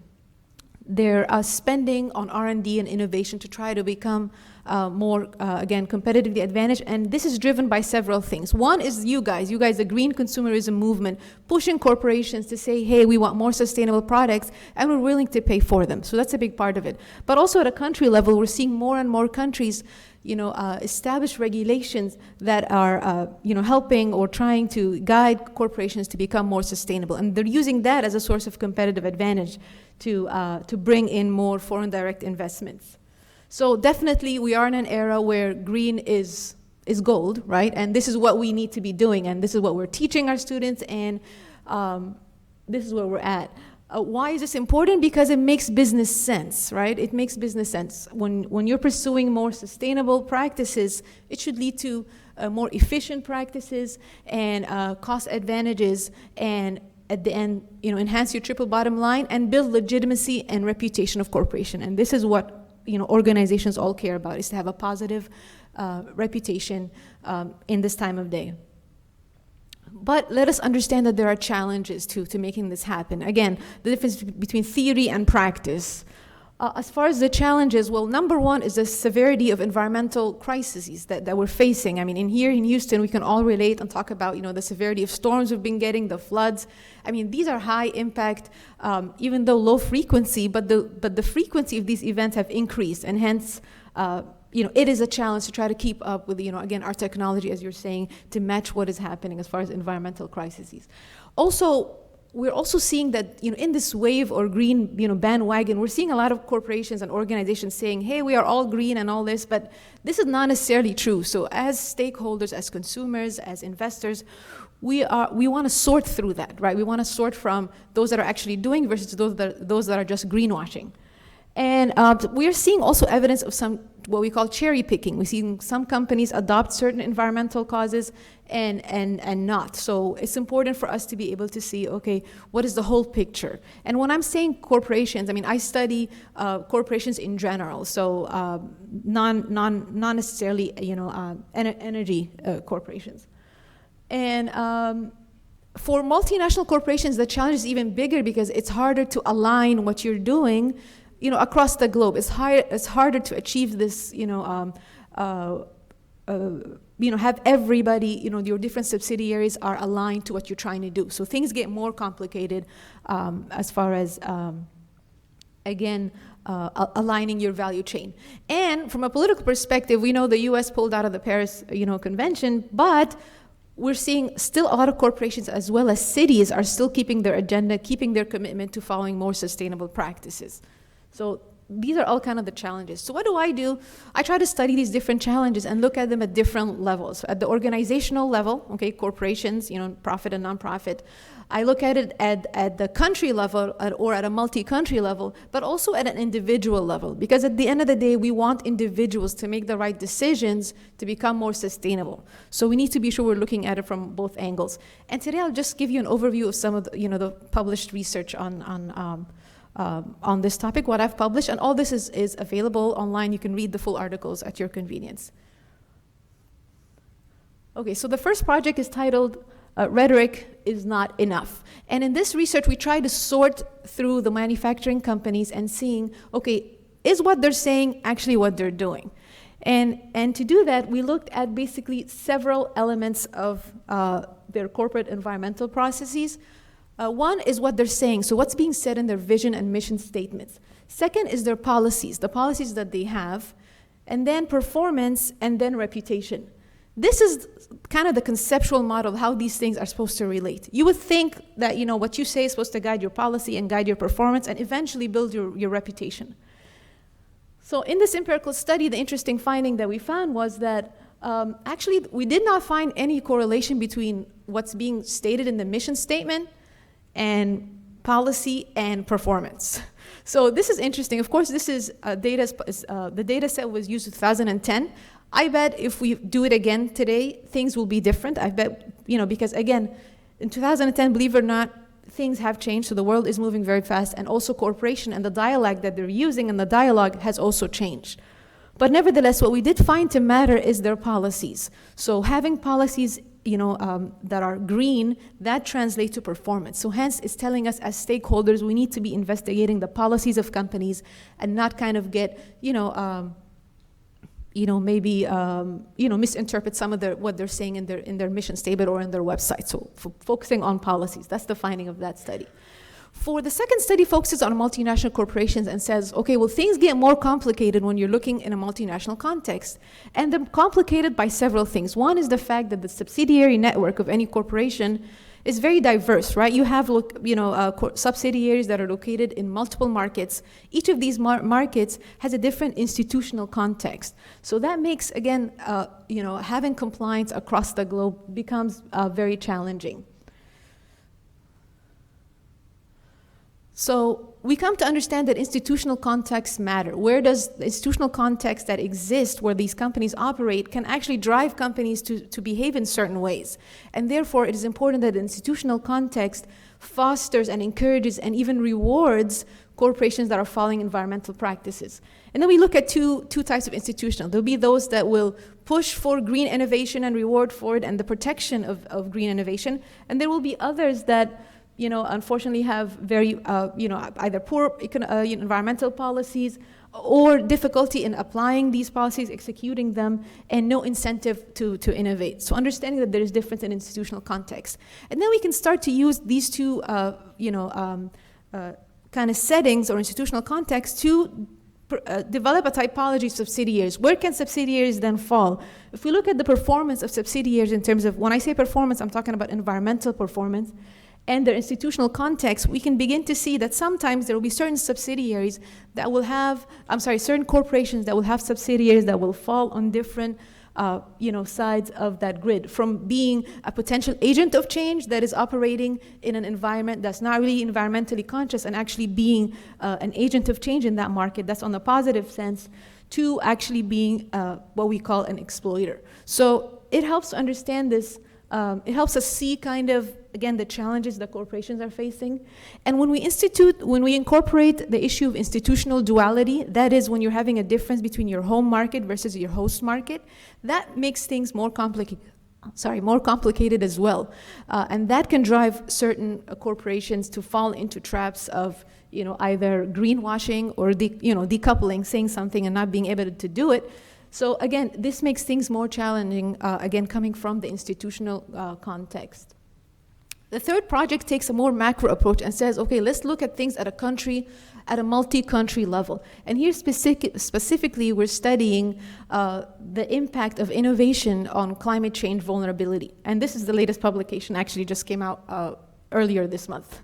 Speaker 7: They're spending on R&D and innovation to try to become more, again, competitively advantaged. And this is driven by several things. One is you guys, the green consumerism movement, pushing corporations to say, hey, we want more sustainable products, and we're willing to pay for them. So that's a big part of it. But also at a country level, we're seeing more and more countries establish regulations that are, helping or trying to guide corporations to become more sustainable. And they're using that as a source of competitive advantage to bring in more foreign direct investments. So definitely we are in an era where green is gold, right? And this is what we need to be doing, and this is what we're teaching our students, and this is where we're at. Why is this important? Because it makes business sense, right? It makes business sense. When you're pursuing more sustainable practices, it should lead to more efficient practices and cost advantages, and at the end, enhance your triple bottom line and build legitimacy and reputation of corporation. And this is what organizations all care about, is to have a positive reputation in this time of day. But let us understand that there are challenges to making this happen. Again, the difference between theory and practice. As far as the challenges, well, number one is the severity of environmental crises that we're facing. I mean, here in Houston, we can all relate and talk about, the severity of storms we've been getting, the floods. I mean, these are high impact, even though low frequency, but the frequency of these events have increased, and hence, it is a challenge to try to keep up with, again, our technology, as you're saying, to match what is happening as far as environmental crises. Also, we're also seeing that, in this wave or green, bandwagon, we're seeing a lot of corporations and organizations saying, hey, we are all green and all this, but this is not necessarily true. So as stakeholders, as consumers, as investors, we want to sort through that, right? We want to sort from those that are actually doing versus those that are just greenwashing. And we are seeing also evidence of some, what we call cherry picking. We're seeing some companies adopt certain environmental causes and not. So it's important for us to be able to see, okay, what is the whole picture? And when I'm saying corporations, I mean, I study corporations in general, so non necessarily, energy corporations. And for multinational corporations, the challenge is even bigger because it's harder to align what you're doing, across the globe. It's harder to achieve this, have everybody, your different subsidiaries are aligned to what you're trying to do. So things get more complicated as far as, aligning your value chain. And from a political perspective, we know the US pulled out of the Paris, Convention, but we're seeing still a lot of corporations as well as cities are still keeping their agenda, keeping their commitment to following more sustainable practices. So these are all kind of the challenges. So what do? I try to study these different challenges and look at them at different levels. At the organizational level, okay, corporations, profit and nonprofit. I look at it at the country level or at a multi-country level, but also at an individual level. Because at the end of the day, we want individuals to make the right decisions to become more sustainable. So we need to be sure we're looking at it from both angles. And today I'll just give you an overview of some of the, the published research on this topic, what I've published, and all this is available online. You can read the full articles at your convenience. Okay, so the first project is titled Rhetoric is Not Enough. And in this research, we try to sort through the manufacturing companies and seeing, okay, is what they're saying actually what they're doing? And to do that, we looked at basically several elements of their corporate environmental processes. One is what they're saying, so what's being said in their vision and mission statements. Second is their policies, the policies that they have, and then performance, and then reputation. This is kind of the conceptual model of how these things are supposed to relate. You would think that what you say is supposed to guide your policy and guide your performance and eventually build your reputation. So in this empirical study, the interesting finding that we found was that actually we did not find any correlation between what's being stated in the mission statement and policy and performance. So this is interesting. Of course, this is the data set was used in 2010. I bet if we do it again today, things will be different. I bet, because again, in 2010, believe it or not, things have changed. So the world is moving very fast, and also corporation and the dialogue that they're using and the dialogue has also changed. But nevertheless, what we did find to matter is their policies. So having policies that are green, that translates to performance. So hence, it's telling us as stakeholders, we need to be investigating the policies of companies and not kind of get, misinterpret some of what they're saying in their mission statement or in their website. So focusing on policies, that's the finding of that study. For the second study focuses on multinational corporations and says, okay, well, things get more complicated when you're looking in a multinational context. And they're complicated by several things. One is the fact that the subsidiary network of any corporation is very diverse, right? You have, subsidiaries that are located in multiple markets. Each of these markets has a different institutional context. So that makes, again, having compliance across the globe becomes very challenging. So we come to understand that institutional contexts matter. Where does the institutional context that exists where these companies operate can actually drive companies to behave in certain ways. And therefore, it is important that the institutional context fosters and encourages and even rewards corporations that are following environmental practices. And then we look at two types of institutional. There'll be those that will push for green innovation and reward for it and the protection of green innovation. And there will be others that unfortunately have very, either poor environmental policies or difficulty in applying these policies, executing them, and no incentive to innovate. So understanding that there is difference in institutional context. And then we can start to use these two, kind of settings or institutional context to develop a typology of subsidiaries. Where can subsidiaries then fall? If we look at the performance of subsidiaries in terms of, when I say performance, I'm talking about environmental performance, and their institutional context, we can begin to see that sometimes there will be certain subsidiaries that will have, certain corporations that will have subsidiaries that will fall on different sides of that grid, from being a potential agent of change that is operating in an environment that's not really environmentally conscious and actually being an agent of change in that market that's on the positive sense, to actually being what we call an exploiter. So it helps to understand this. It helps us see kind of, again, the challenges that corporations are facing. And when we incorporate the issue of institutional duality, that is when you're having a difference between your home market versus your host market, that makes things more complicated as well. And that can drive certain corporations to fall into traps of either greenwashing or decoupling, saying something and not being able to do it. So again, this makes things more challenging, again, coming from the institutional context. The third project takes a more macro approach and says, okay, let's look at things at a multi-country level. And here specifically, we're studying the impact of innovation on climate change vulnerability. And this is the latest publication, actually just came out earlier this month.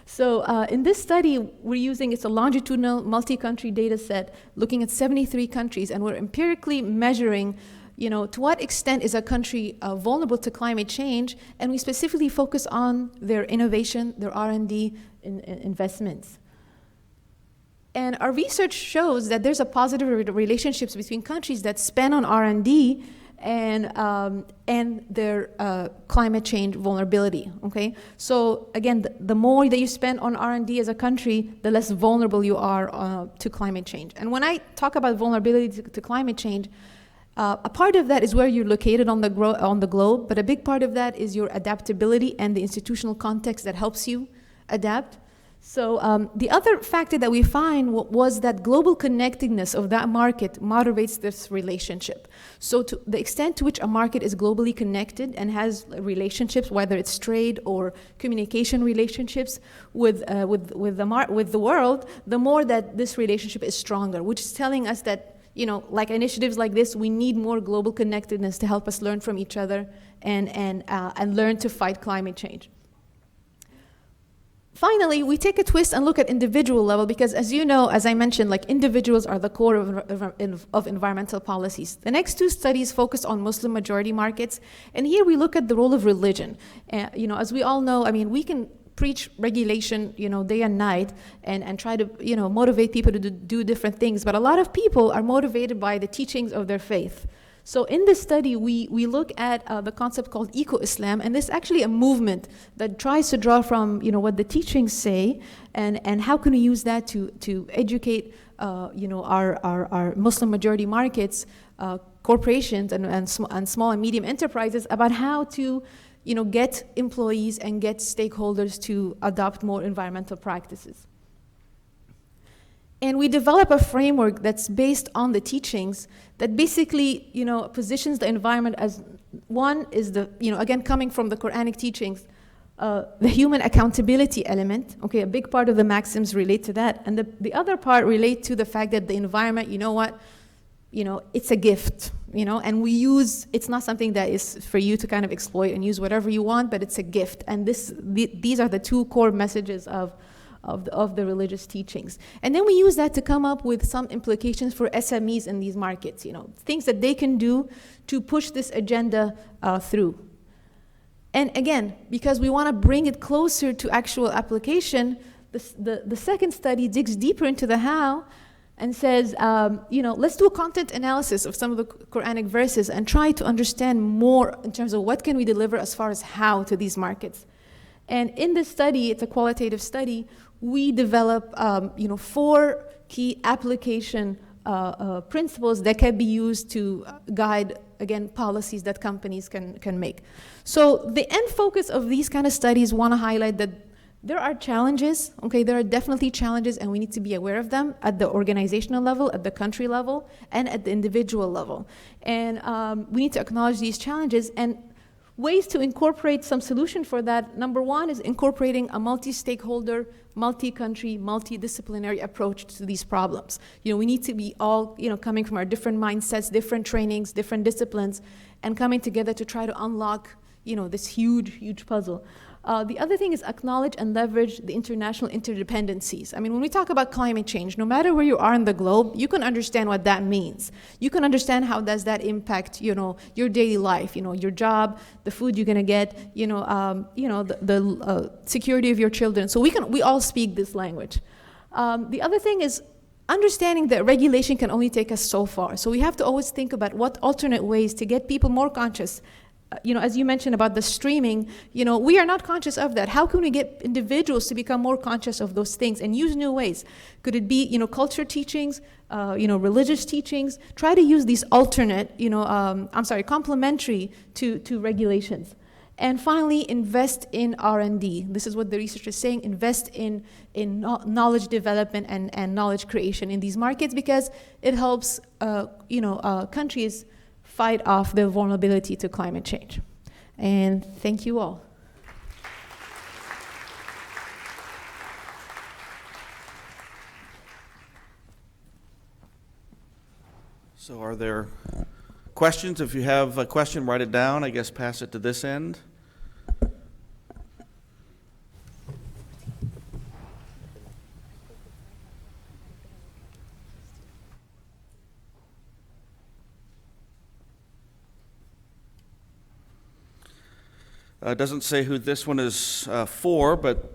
Speaker 7: So in this study, it's a longitudinal multi-country data set looking at 73 countries, and we're empirically measuring, to what extent is a country vulnerable to climate change, and we specifically focus on their innovation, their R&D investments. And our research shows that there's a positive relationships between countries that spend on R&D and their climate change vulnerability, okay? So again, the more that you spend on R&D as a country, the less vulnerable you are to climate change. And when I talk about vulnerability to climate change, a part of that is where you're located on the globe, but a big part of that is your adaptability and the institutional context that helps you adapt. So the other factor that we find was that global connectedness of that market moderates this relationship. So to the extent to which a market is globally connected and has relationships, whether it's trade or communication relationships with the world, the more that this relationship is stronger, which is telling us that, like initiatives like this, we need more global connectedness to help us learn from each other and learn to fight climate change. Finally, we take a twist and look at individual level because, as you know, as I mentioned, like individuals are the core of environmental policies. The next two studies focus on Muslim majority markets, and here we look at the role of religion. As we all know, we can preach regulation, day and night, and try to, motivate people to do different things, but a lot of people are motivated by the teachings of their faith. So in this study, we look at the concept called eco-Islam, and this is actually a movement that tries to draw from what the teachings say, and how can we use that to educate our Muslim majority markets, corporations and small and medium enterprises about how to get employees and get stakeholders to adopt more environmental practices. And we develop a framework that's based on the teachings that basically, positions the environment as one is again, coming from the Quranic teachings, the human accountability element. Okay, a big part of the maxims relate to that. And the other part relate to the fact that the environment, it's a gift, and it's not something that is for you to kind of exploit and use whatever you want, but it's a gift. And these are the two core messages of the religious teachings. And then we use that to come up with some implications for SMEs in these markets, things that they can do to push this agenda through. And again, because we want to bring it closer to actual application, the second study digs deeper into the how and says, let's do a content analysis of some of the Quranic verses and try to understand more in terms of what can we deliver as far as how to these markets. And in this study, it's a qualitative study, we develop 4 key application principles that can be used to guide, again, policies that companies can make. So the end focus of these kind of studies want to highlight that there are challenges, okay, there are definitely challenges and we need to be aware of them at the organizational level, at the country level, and at the individual level. And we need to acknowledge these challenges and ways to incorporate some solution for that. Number one is incorporating a multi-stakeholder, multi-country, multidisciplinary approach to these problems. We need to be all, coming from our different mindsets, different trainings, different disciplines, and coming together to try to unlock, this huge, huge puzzle. The other thing is acknowledge and leverage the international interdependencies. I mean, when we talk about climate change, no matter where you are in the globe, you can understand what that means. You can understand how does that impact, your daily life, your job, the food you're gonna get, the security of your children. So we all speak this language. The other thing is understanding that regulation can only take us so far. So we have to always think about what alternate ways to get people more conscious. As you mentioned about the streaming, we are not conscious of that. How can we get individuals to become more conscious of those things and use new ways? Could it be, culture teachings, religious teachings? Try to use these alternate, complementary to regulations. And finally, invest in R&D. This is what the research is saying, invest in knowledge development and knowledge creation in these markets, because it helps countries fight off the vulnerability to climate change. And thank you all.
Speaker 2: So are there questions? If you have a question, write it down. I guess pass it to this end. It doesn't say who this one is for, but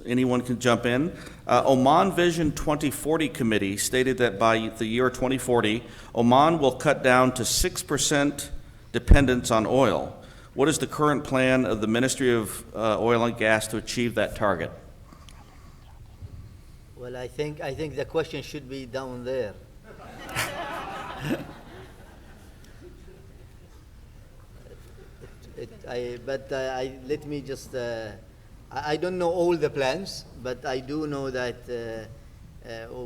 Speaker 2: anyone can jump in. Oman Vision 2040 Committee stated that by the year 2040, Oman will cut down to 6% dependence on oil. What is the current plan of the Ministry of Oil and Gas to achieve that target?
Speaker 6: Well, I think the question should be down there. Let me just, I don't know all the plans, but I do know that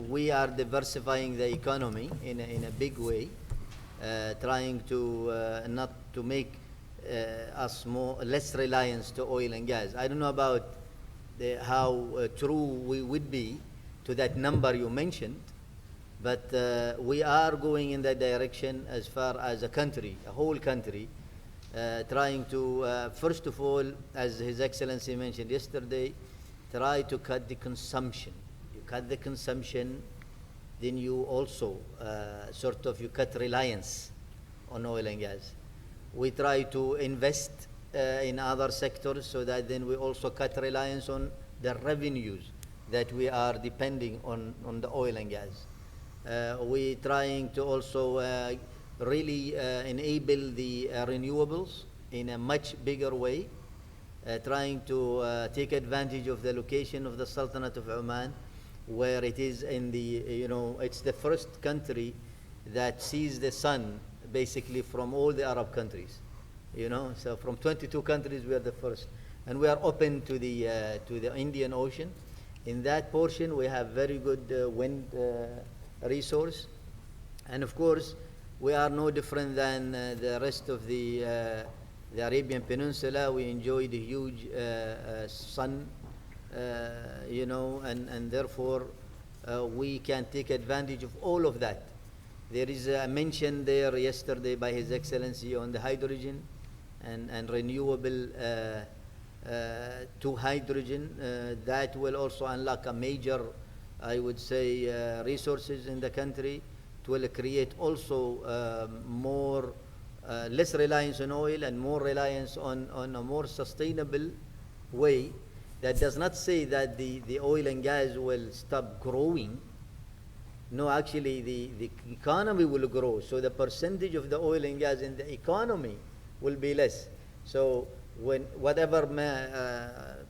Speaker 6: we are diversifying the economy in a big way, trying to not to make us less reliance to oil and gas. I don't know about how true we would be to that number you mentioned, but we are going in that direction as far as a country, a whole country, trying to, first of all, as His Excellency mentioned yesterday, try to cut the consumption. You cut the consumption, then you also you cut reliance on oil and gas. We try to invest in other sectors so that then we also cut reliance on the revenues that we are depending on the oil and gas. We trying to also really enable the renewables in a much bigger way, trying to take advantage of the location of the Sultanate of Oman, where it is in the, it's the first country that sees the sun basically from all the Arab countries. So from 22 countries, we are the first. And we are open to the Indian Ocean. In that portion, we have very good wind resource. And of course, we are no different than the rest of the Arabian Peninsula. We enjoy the huge sun, and therefore we can take advantage of all of that. There is a mention there yesterday by His Excellency on the hydrogen and renewable to hydrogen. That will also unlock a major, I would say, resources in the country. It will create also more, less reliance on oil and more reliance on a more sustainable way. That does not say that the oil and gas will stop growing. No, actually the economy will grow. So the percentage of the oil and gas in the economy will be less. So when whatever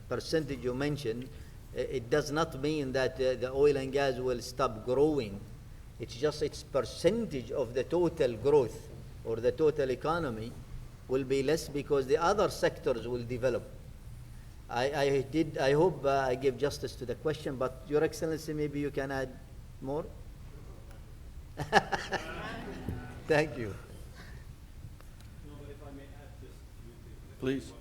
Speaker 6: percentage you mentioned, it does not mean that the oil and gas will stop growing. It's just its percentage of the total growth or the total economy will be less because the other sectors will develop. I hope I gave justice to the question, but Your Excellency, maybe you can add more? Thank you.
Speaker 2: Please.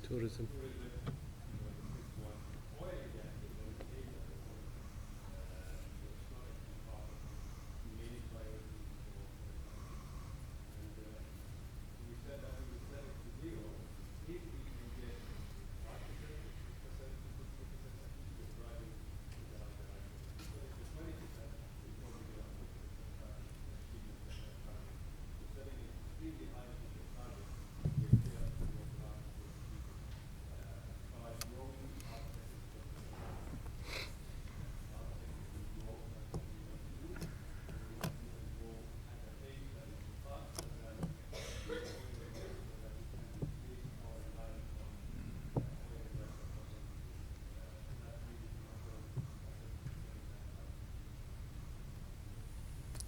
Speaker 5: Tourism.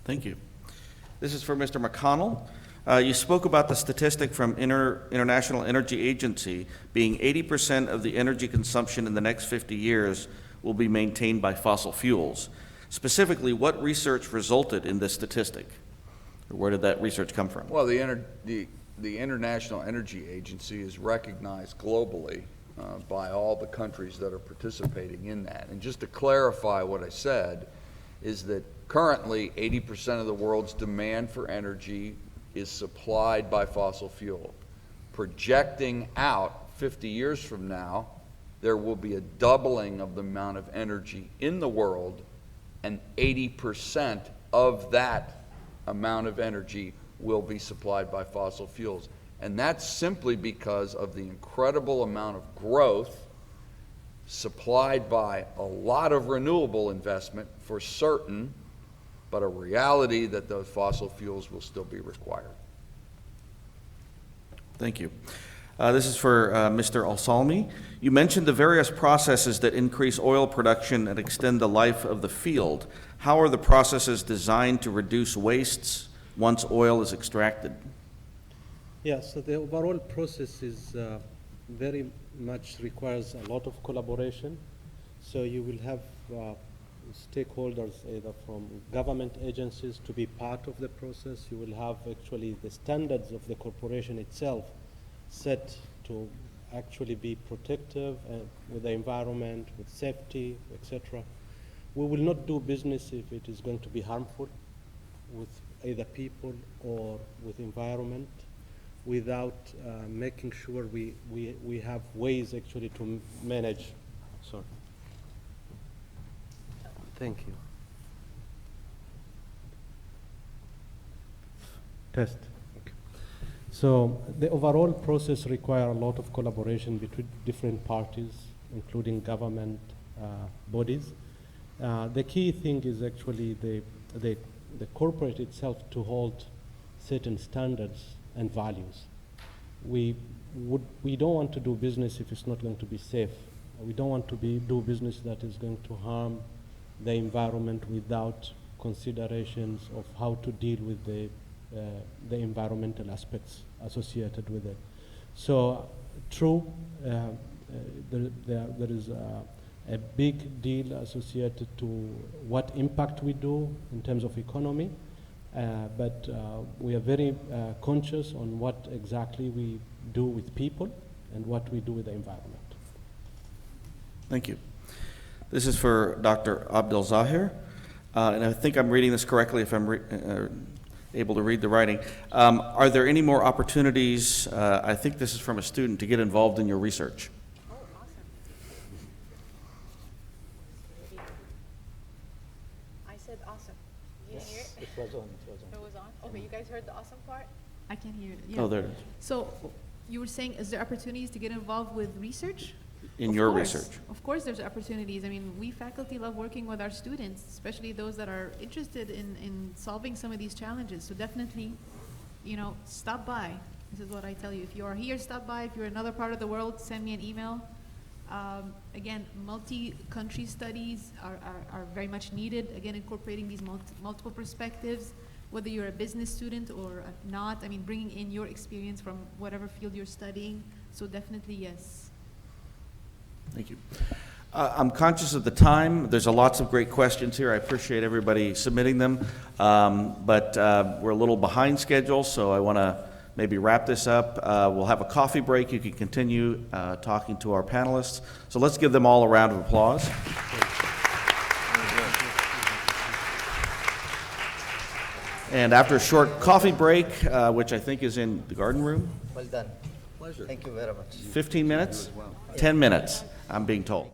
Speaker 2: Thank you. This is for Mr. McConnell. You spoke about the statistic from International Energy Agency being 80% of the energy consumption in the next 50 years will be maintained by fossil fuels. Specifically, what research resulted in this statistic? Or where did that research come from?
Speaker 4: Well, the International Energy Agency is recognized globally by all the countries that are participating in that. And just to clarify what I said, is that currently 80% of the world's demand for energy is supplied by fossil fuel. Projecting out 50 years from now, there will be a doubling of the amount of energy in the world, and 80% of that amount of energy will be supplied by fossil fuels. And that's simply because of the incredible amount of growth supplied by a lot of renewable investment for certain, but a reality that those fossil fuels will still be required.
Speaker 2: Thank you. This is for Mr. Al-Salmi. You mentioned the various processes that increase oil production and extend the life of the field. How are the processes designed to reduce wastes once oil is extracted?
Speaker 5: Yeah, so the overall process is very much requires a lot of collaboration. So you will have stakeholders either from government agencies to be part of the process. You will have actually the standards of the corporation itself set to actually be protective with the environment, with safety, etc. We will not do business if it is going to be harmful with either people or with environment, without making sure we have ways actually to manage. Sorry. Thank you. Test. Okay. So the overall process requires a lot of collaboration between different parties, including government bodies. The key thing is actually the corporate itself to hold certain standards and values. We don't want to do business if it's not going to be safe. We don't want to do business that is going to harm the environment without considerations of how to deal with the environmental aspects associated with it. So, true, there is a big deal associated to what impact we do in terms of economy, but we are very conscious on what exactly we do with people and what we do with the environment.
Speaker 2: Thank you. This is for Dr. Abdel Zahir, and I think I'm reading this correctly if I'm able to read the writing. Are there any more opportunities, I think this is from a student, to get involved in your research?
Speaker 7: Oh, awesome. I said awesome. You didn't hear it?
Speaker 6: It was on.
Speaker 7: It was on? Okay, you guys heard the awesome part? I can hear it. Yeah.
Speaker 2: Oh, there it is.
Speaker 7: So you were saying, is there opportunities to get involved with research?
Speaker 2: In
Speaker 7: Of
Speaker 2: your
Speaker 7: course.
Speaker 2: research?
Speaker 7: Of course there's opportunities. I mean, we faculty love working with our students, especially those that are interested in solving some of these challenges. So definitely, stop by. This is what I tell you. If you are here, stop by. If you're in another part of the world, send me an email. Again, multi-country studies are very much needed. Again, incorporating these multiple perspectives, whether you're a business student or not. I mean, bringing in your experience from whatever field you're studying. So definitely, yes.
Speaker 2: Thank you. I'm conscious of the time. There's lots of great questions here. I appreciate everybody submitting them, but we're a little behind schedule, so I want to maybe wrap this up. We'll have a coffee break. You can continue talking to our panelists. So let's give them all a round of applause. And after a short coffee break, which I think is in the garden room,
Speaker 6: Well done. Pleasure. Thank you very much.
Speaker 2: 15 minutes? 10 minutes, I'm being told.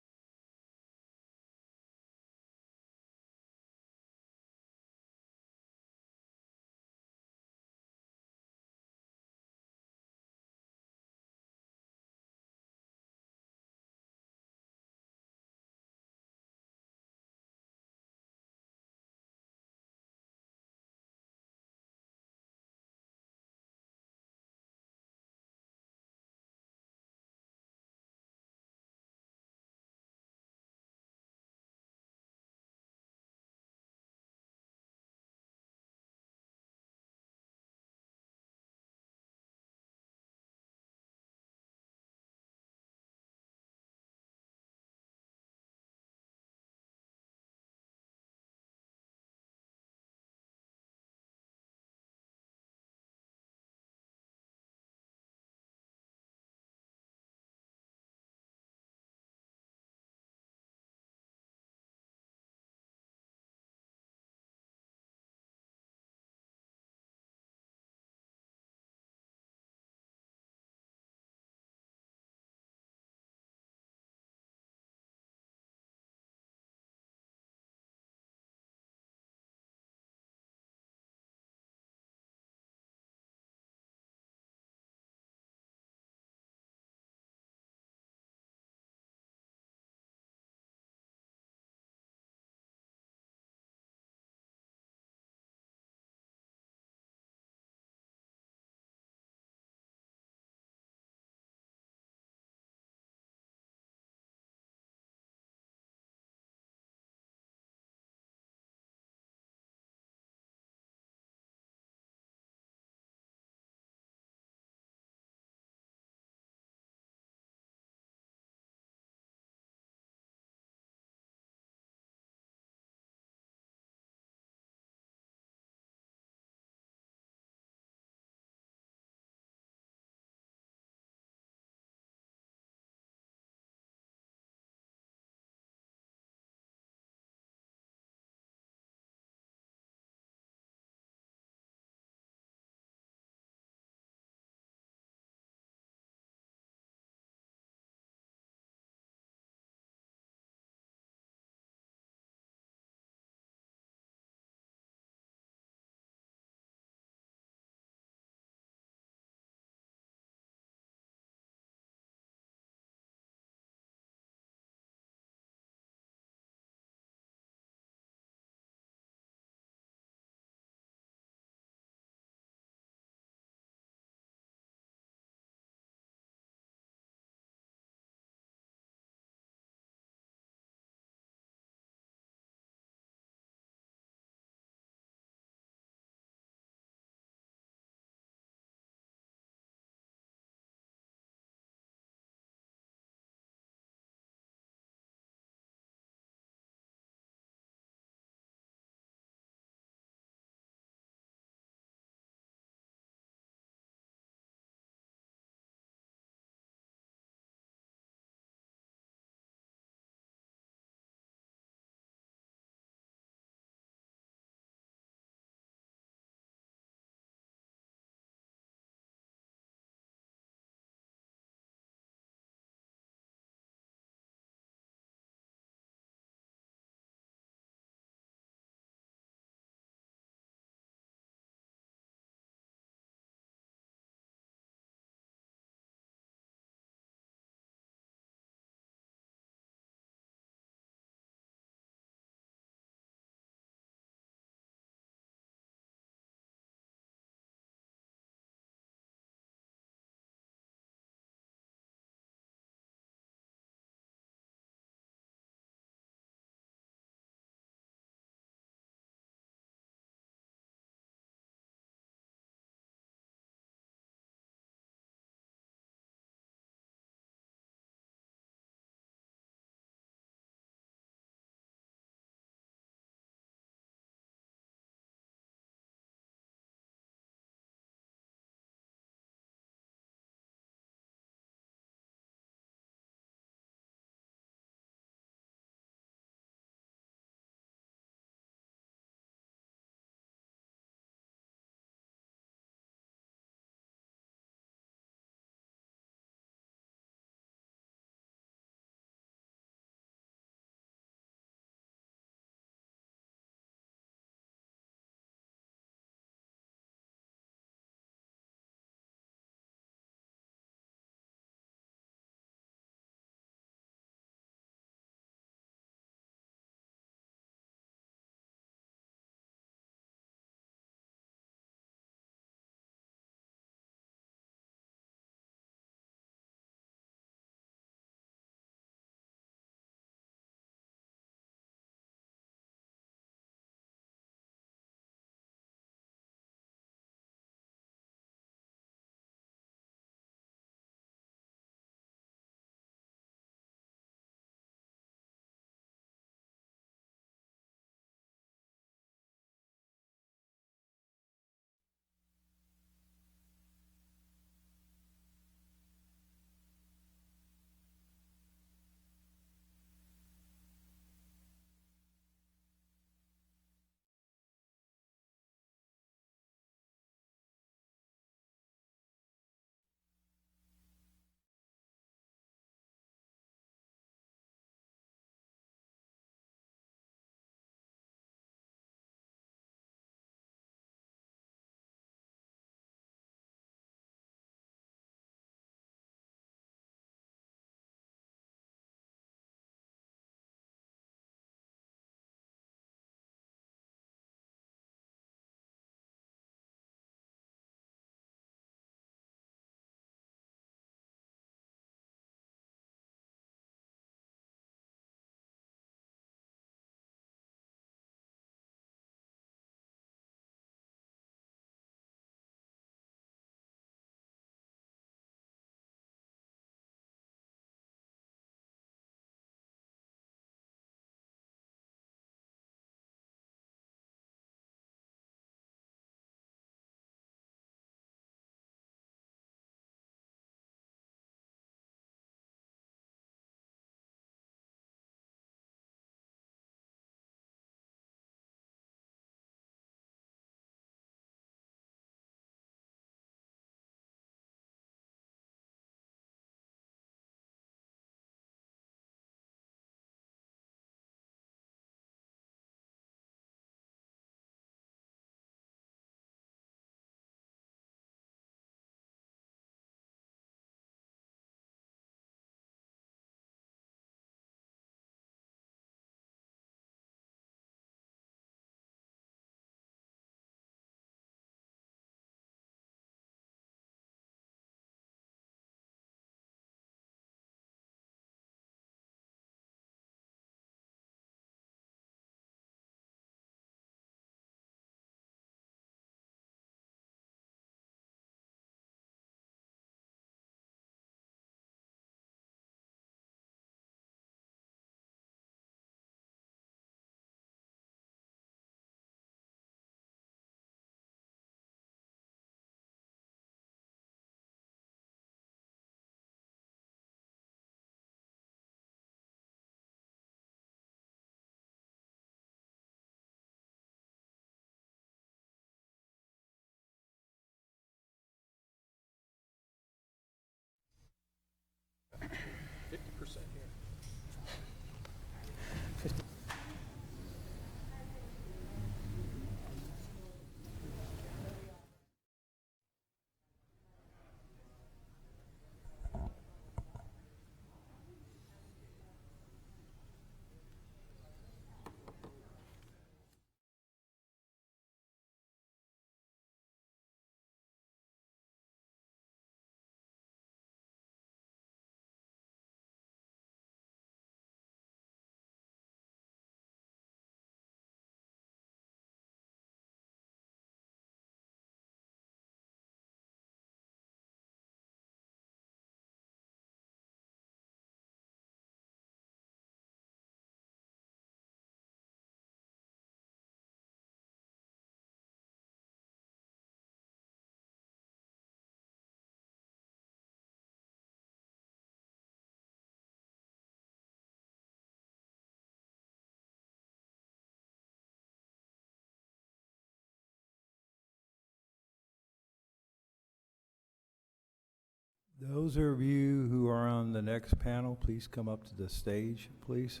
Speaker 8: Those of you who are on the next panel, please come up to the stage, please.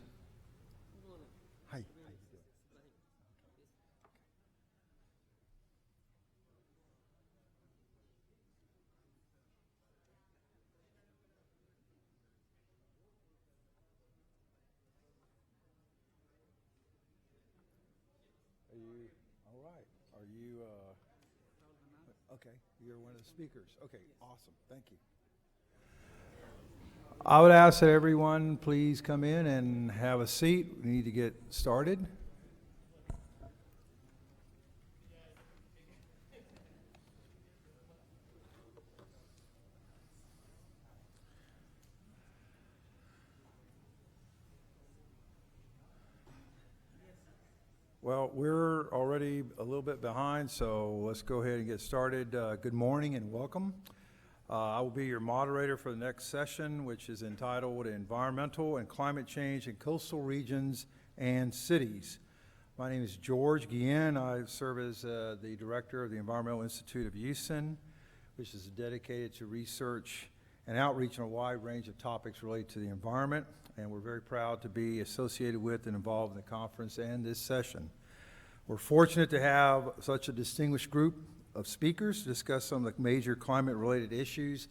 Speaker 8: Hi. Are you, all right, are you, okay, you're one of the speakers. Okay, awesome, thank you. I would ask that everyone please come in and have a seat. We need to get started. Well, we're already a little bit behind, so let's go ahead and get started. Good morning and welcome. I will be your moderator for the next session, which is entitled Environmental and Climate Change in Coastal Regions and Cities. My name is George Guillen. I serve as the director of the Environmental Institute of Houston, which is dedicated to research and outreach on a wide range of topics related to the environment, and we're very proud to be associated with and involved in the conference and this session. We're fortunate to have such a distinguished group of speakers to discuss some of the major climate-related issues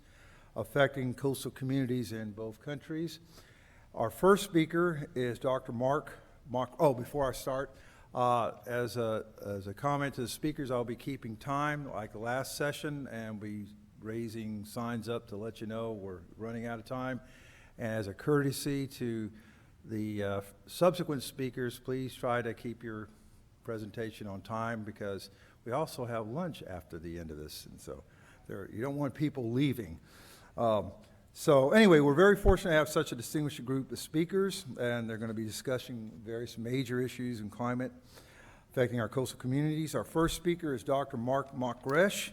Speaker 8: affecting coastal communities in both countries. Our first speaker is Dr. Before I start, as a comment to the speakers, I'll be keeping time like the last session and be raising signs up to let you know we're running out of time. And as a courtesy to the subsequent speakers, please try to keep your presentation on time because we also have lunch after the end of this, and so you don't want people leaving. So anyway, we're very fortunate to have such a distinguished group of speakers, and they're going to be discussing various major issues in climate affecting our coastal communities. Our first speaker is Dr. Mark Makresh.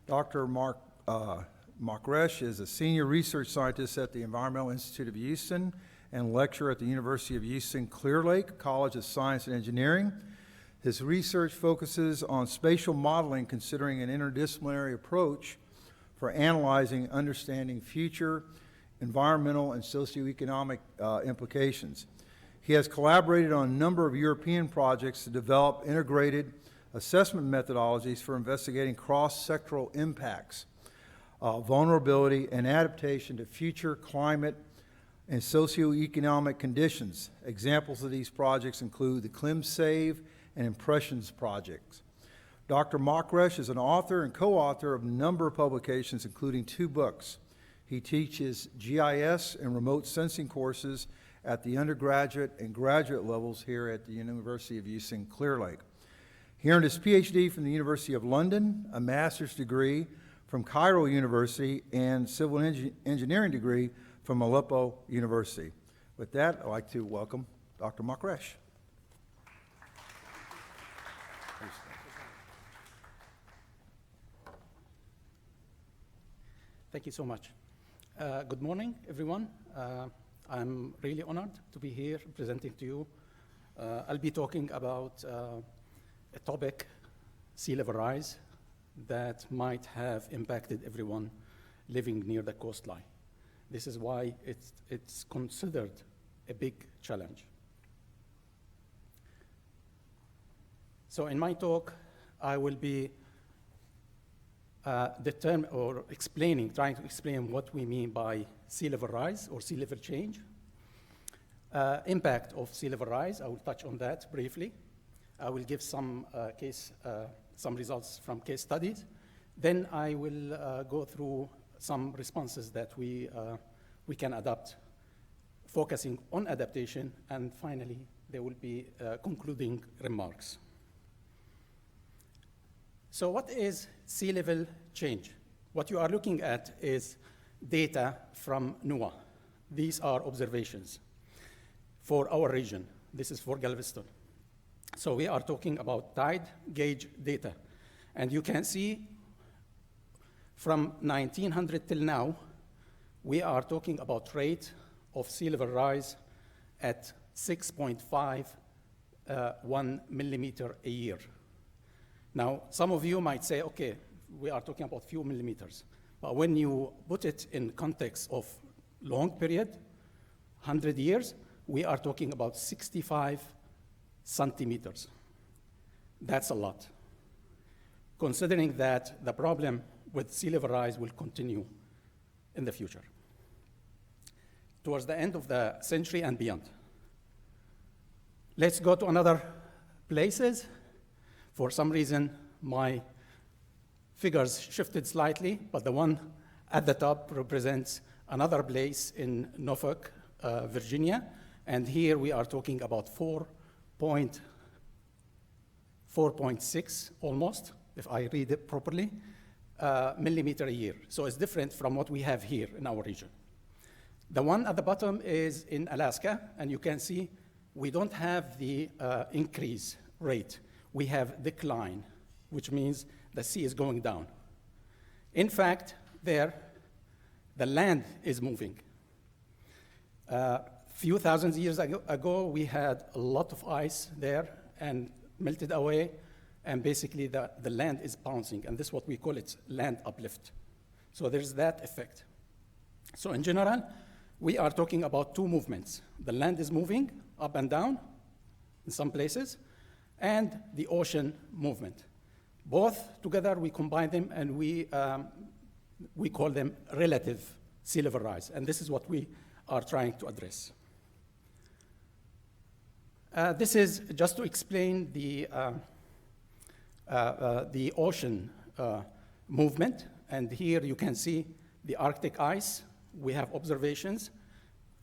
Speaker 8: Dr. Mark Makresh is a senior research scientist at the Environmental Institute of Houston and lecturer at the University of Houston Clear Lake College of Science and Engineering. His research focuses on spatial modeling, considering an interdisciplinary approach for analyzing and understanding future environmental and socioeconomic implications. He has collaborated on a number of European projects to develop integrated assessment methodologies for investigating cross-sectoral impacts, vulnerability, and adaptation to future climate and socioeconomic conditions. Examples of these projects include the ClimSave and Impressions projects. Dr. Makresh is an author and co-author of a number of publications, including 2 books. He teaches GIS and remote sensing courses at the undergraduate and graduate levels here at the University of Houston Clear Lake. He earned his PhD from the University of London, a master's degree from Cairo University, and civil engineering degree from Aleppo University. With that, I'd like to welcome Dr. Makresh.
Speaker 9: Thank you so much. Good morning, everyone. I'm really honored to be here presenting to you. I'll be talking about a topic, sea level rise, that might have impacted everyone living near the coastline. This is why it's considered a big challenge. So in my talk, I will be trying to explain what we mean by sea level rise or sea level change. Impact of sea level rise, I will touch on that briefly. I will give some results from case studies. Then I will go through some responses that we can adapt, focusing on adaptation, and finally, there will be concluding remarks. So what is sea level change? What you are looking at is data from NOAA. These are observations for our region. This is for Galveston. So we are talking about tide gauge data. And you can see from 1900 till now, we are talking about rate of sea level rise at 6.51 millimeter a year. Now, some of you might say, okay, we are talking about few millimeters. But when you put it in context of long period, 100 years, we are talking about 65 centimeters. That's a lot, considering that the problem with sea level rise will continue in the future, towards the end of the century and beyond. Let's go to another places. For some reason, my figures shifted slightly, but the one at the top represents another place in Norfolk, Virginia, and here we are talking about 4.6 almost, if I read it properly, millimeter a year. So it's different from what we have here in our region. The one at the bottom is in Alaska, and you can see we don't have the increase rate. We have decline, which means the sea is going down. In fact, there, the land is moving. Few thousand years ago, we had a lot of ice there and melted away, and basically the land is bouncing, and this is what we call it land uplift. So there's that effect. So in general, we are talking about two movements. The land is moving up and down in some places, and the ocean movement. Both together, we combine them, and we call them relative sea level rise, and this is what we are trying to address. This is just to explain the ocean movement, and here you can see the Arctic ice. We have observations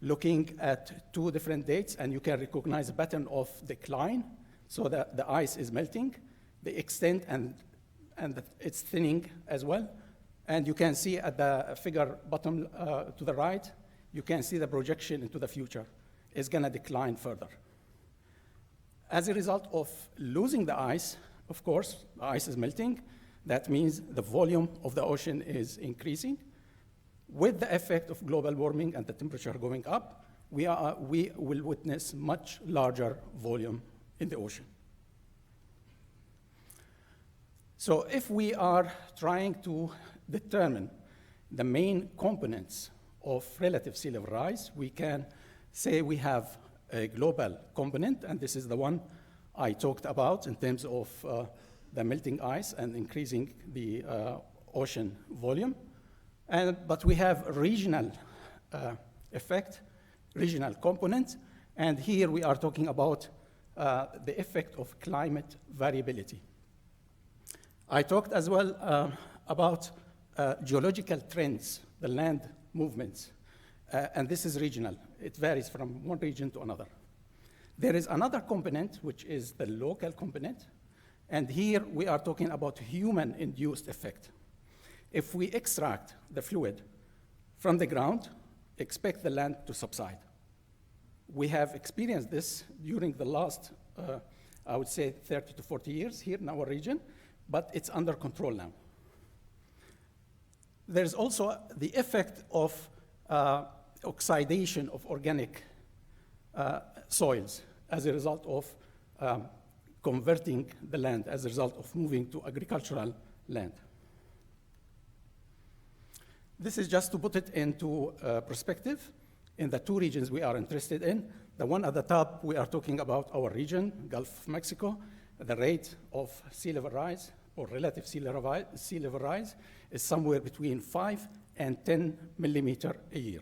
Speaker 9: looking at 2 different dates, and you can recognize a pattern of decline, so that the ice is melting, the extent, and it's thinning as well. And you can see at the figure bottom to the right, you can see the projection into the future is gonna decline further. As a result of losing the ice, of course, the ice is melting. That means the volume of the ocean is increasing. With the effect of global warming and the temperature going up, we will witness much larger volume in the ocean. So if we are trying to determine the main components of relative sea level rise, we can say we have a global component, and this is the one I talked about in terms of the melting ice and increasing the ocean volume. But we have regional effect, regional component, and here we are talking about the effect of climate variability. I talked as well about geological trends, the land movements, and this is regional. It varies from one region to another. There is another component, which is the local component, and here we are talking about human-induced effect. If we extract the fluid from the ground, expect the land to subside. We have experienced this during the last, I would say, 30 to 40 years here in our region, but it's under control now. There's also the effect of oxidation of organic soils as a result of converting the land, as a result of moving to agricultural land. This is just to put it into perspective in the 2 regions we are interested in. The one at the top, we are talking about our region, Gulf of Mexico. The rate of sea level rise, or relative sea level rise, is somewhere between 5 and 10 millimeter a year.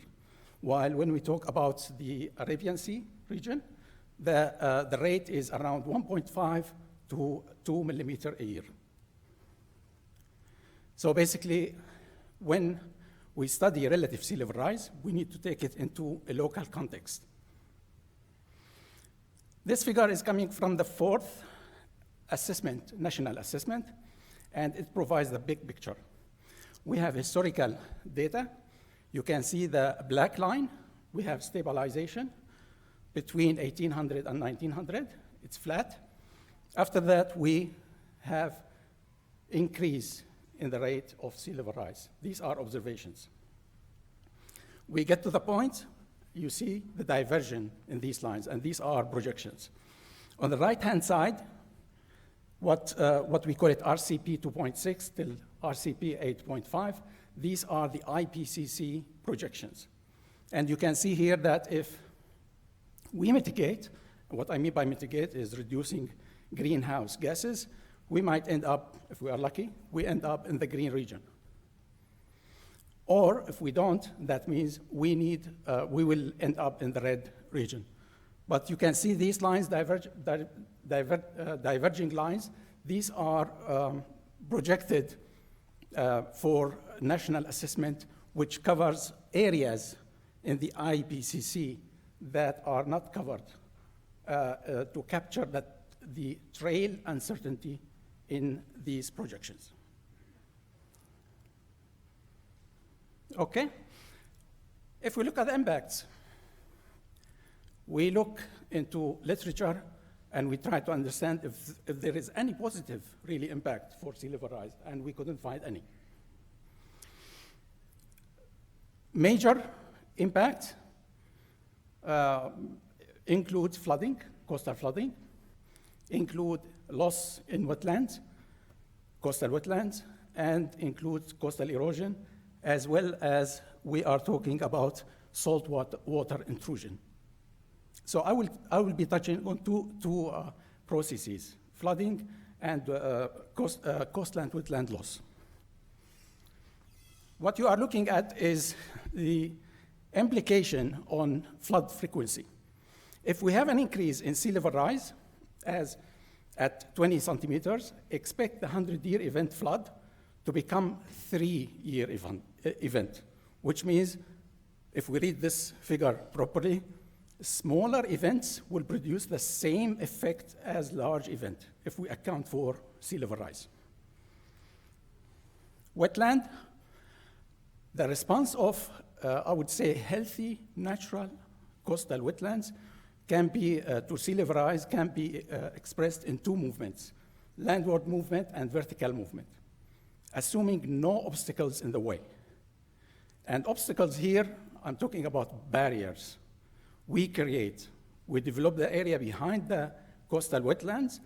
Speaker 9: While when we talk about the Arabian Sea region, the rate is around 1.5 to 2 millimeter a year. So basically, when we study relative sea level rise, we need to take it into a local context. This figure is coming from the 4th assessment, national assessment, and it provides the big picture. We have historical data. You can see the black line. We have stabilization between 1800 and 1900. It's flat. After that, we have increase in the rate of sea level rise. These are observations. We get to the point, you see the diversion in these lines, and these are projections. On the right-hand side, what we call it RCP 2.6 till RCP 8.5. These are the IPCC projections. And you can see here that if we mitigate, what I mean by mitigate is reducing greenhouse gases, we might end up, if we are lucky, we end up in the green region. Or if we don't, that means we will end up in the red region. But you can see these lines, diverging lines. These are projected for national assessment, which covers areas in the IPCC that are not covered to capture the trail uncertainty in these projections. Okay, if we look at the impacts, we look into literature and we try to understand if there is any positive really impact for sea level rise, and we couldn't find any. Major impact includes flooding, coastal flooding, include loss in wetlands, coastal wetlands, and includes coastal erosion, as well as we are talking about salt water intrusion. So I will be touching on two processes, flooding and coastland wetland loss. What you are looking at is the implication on flood frequency. If we have an increase in sea level rise, as at 20 centimeters, expect the 100-year event flood to become 3-year event, which means if we read this figure properly, smaller events will produce the same effect as large event if we account for sea level rise. Wetland, the response of, I would say, healthy, natural coastal wetlands can be, to sea level rise, can be expressed in two movements, landward movement and vertical movement, assuming no obstacles in the way. And obstacles here, I'm talking about barriers. We create, we develop the area behind the coastal wetlands,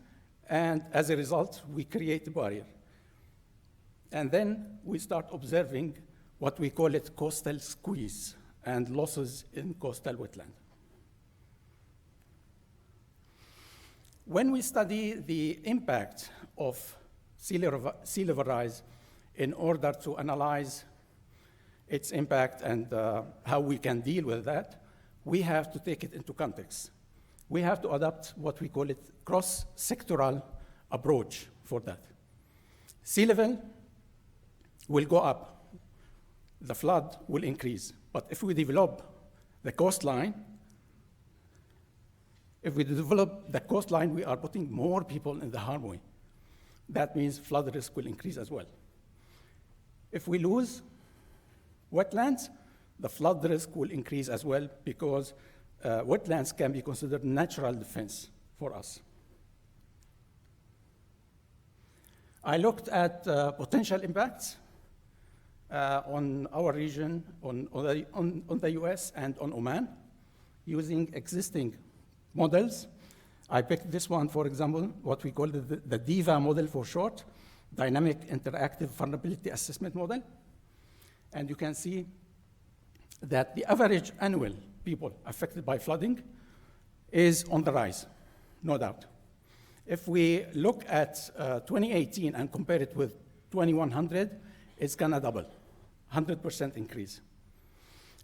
Speaker 9: and as a result, we create a barrier. And then we start observing what we call it coastal squeeze and losses in coastal wetland. When we study the impact of sea level rise in order to analyze its impact and how we can deal with that, we have to take it into context. We have to adopt what we call it cross-sectoral approach for that. Sea level will go up, the flood will increase. But if we develop the coastline, we are putting more people in the harmway. That means flood risk will increase as well. If we lose wetlands, the flood risk will increase as well because wetlands can be considered natural defense for us. I looked at potential impacts on our region, on the US and on Oman, using existing models. I picked this one, for example, what we call the DIVA model for short, Dynamic Interactive Vulnerability Assessment Model. And you can see that the average annual people affected by flooding is on the rise, no doubt. If we look at 2018 and compare it with 2100, it's gonna double, 100% increase.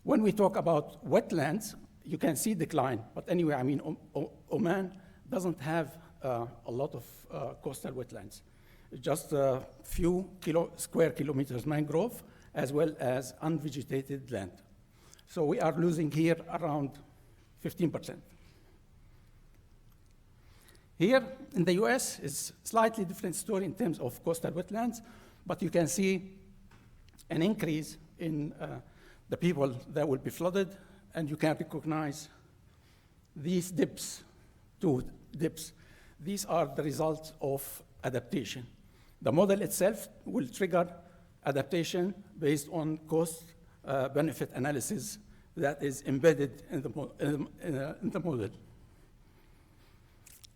Speaker 9: When we talk about wetlands, you can see decline, but anyway, I mean, Oman doesn't have a lot of coastal wetlands, just a few square kilometers mangrove, as well as unvegetated land. So we are losing here around 15%. Here in the US, it's slightly different story in terms of coastal wetlands, but you can see an increase in the people that will be flooded, and you can recognize these dips, two dips. These are the results of adaptation. The model itself will trigger adaptation based on cost-benefit analysis that is embedded in the model.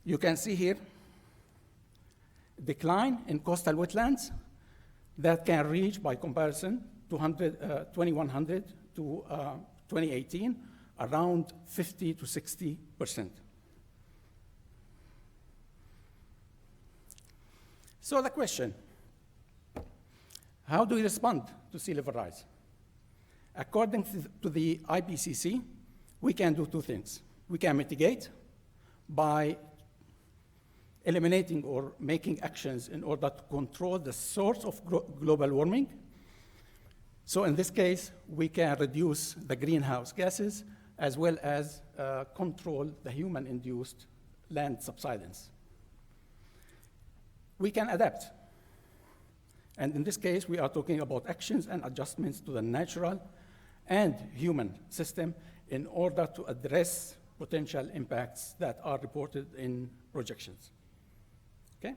Speaker 9: You can see here decline in coastal wetlands that can reach, by comparison, 2100 to 2018, around 50 to 60%. So the question, how do we respond to sea level rise? According to the IPCC, we can do two things. We can mitigate by eliminating or making actions in order to control the source of global warming. So in this case, we can reduce the greenhouse gases as well as control the human-induced land subsidence. We can adapt. And in this case, we are talking about actions and adjustments to the natural and human system in order to address potential impacts that are reported in projections. Okay?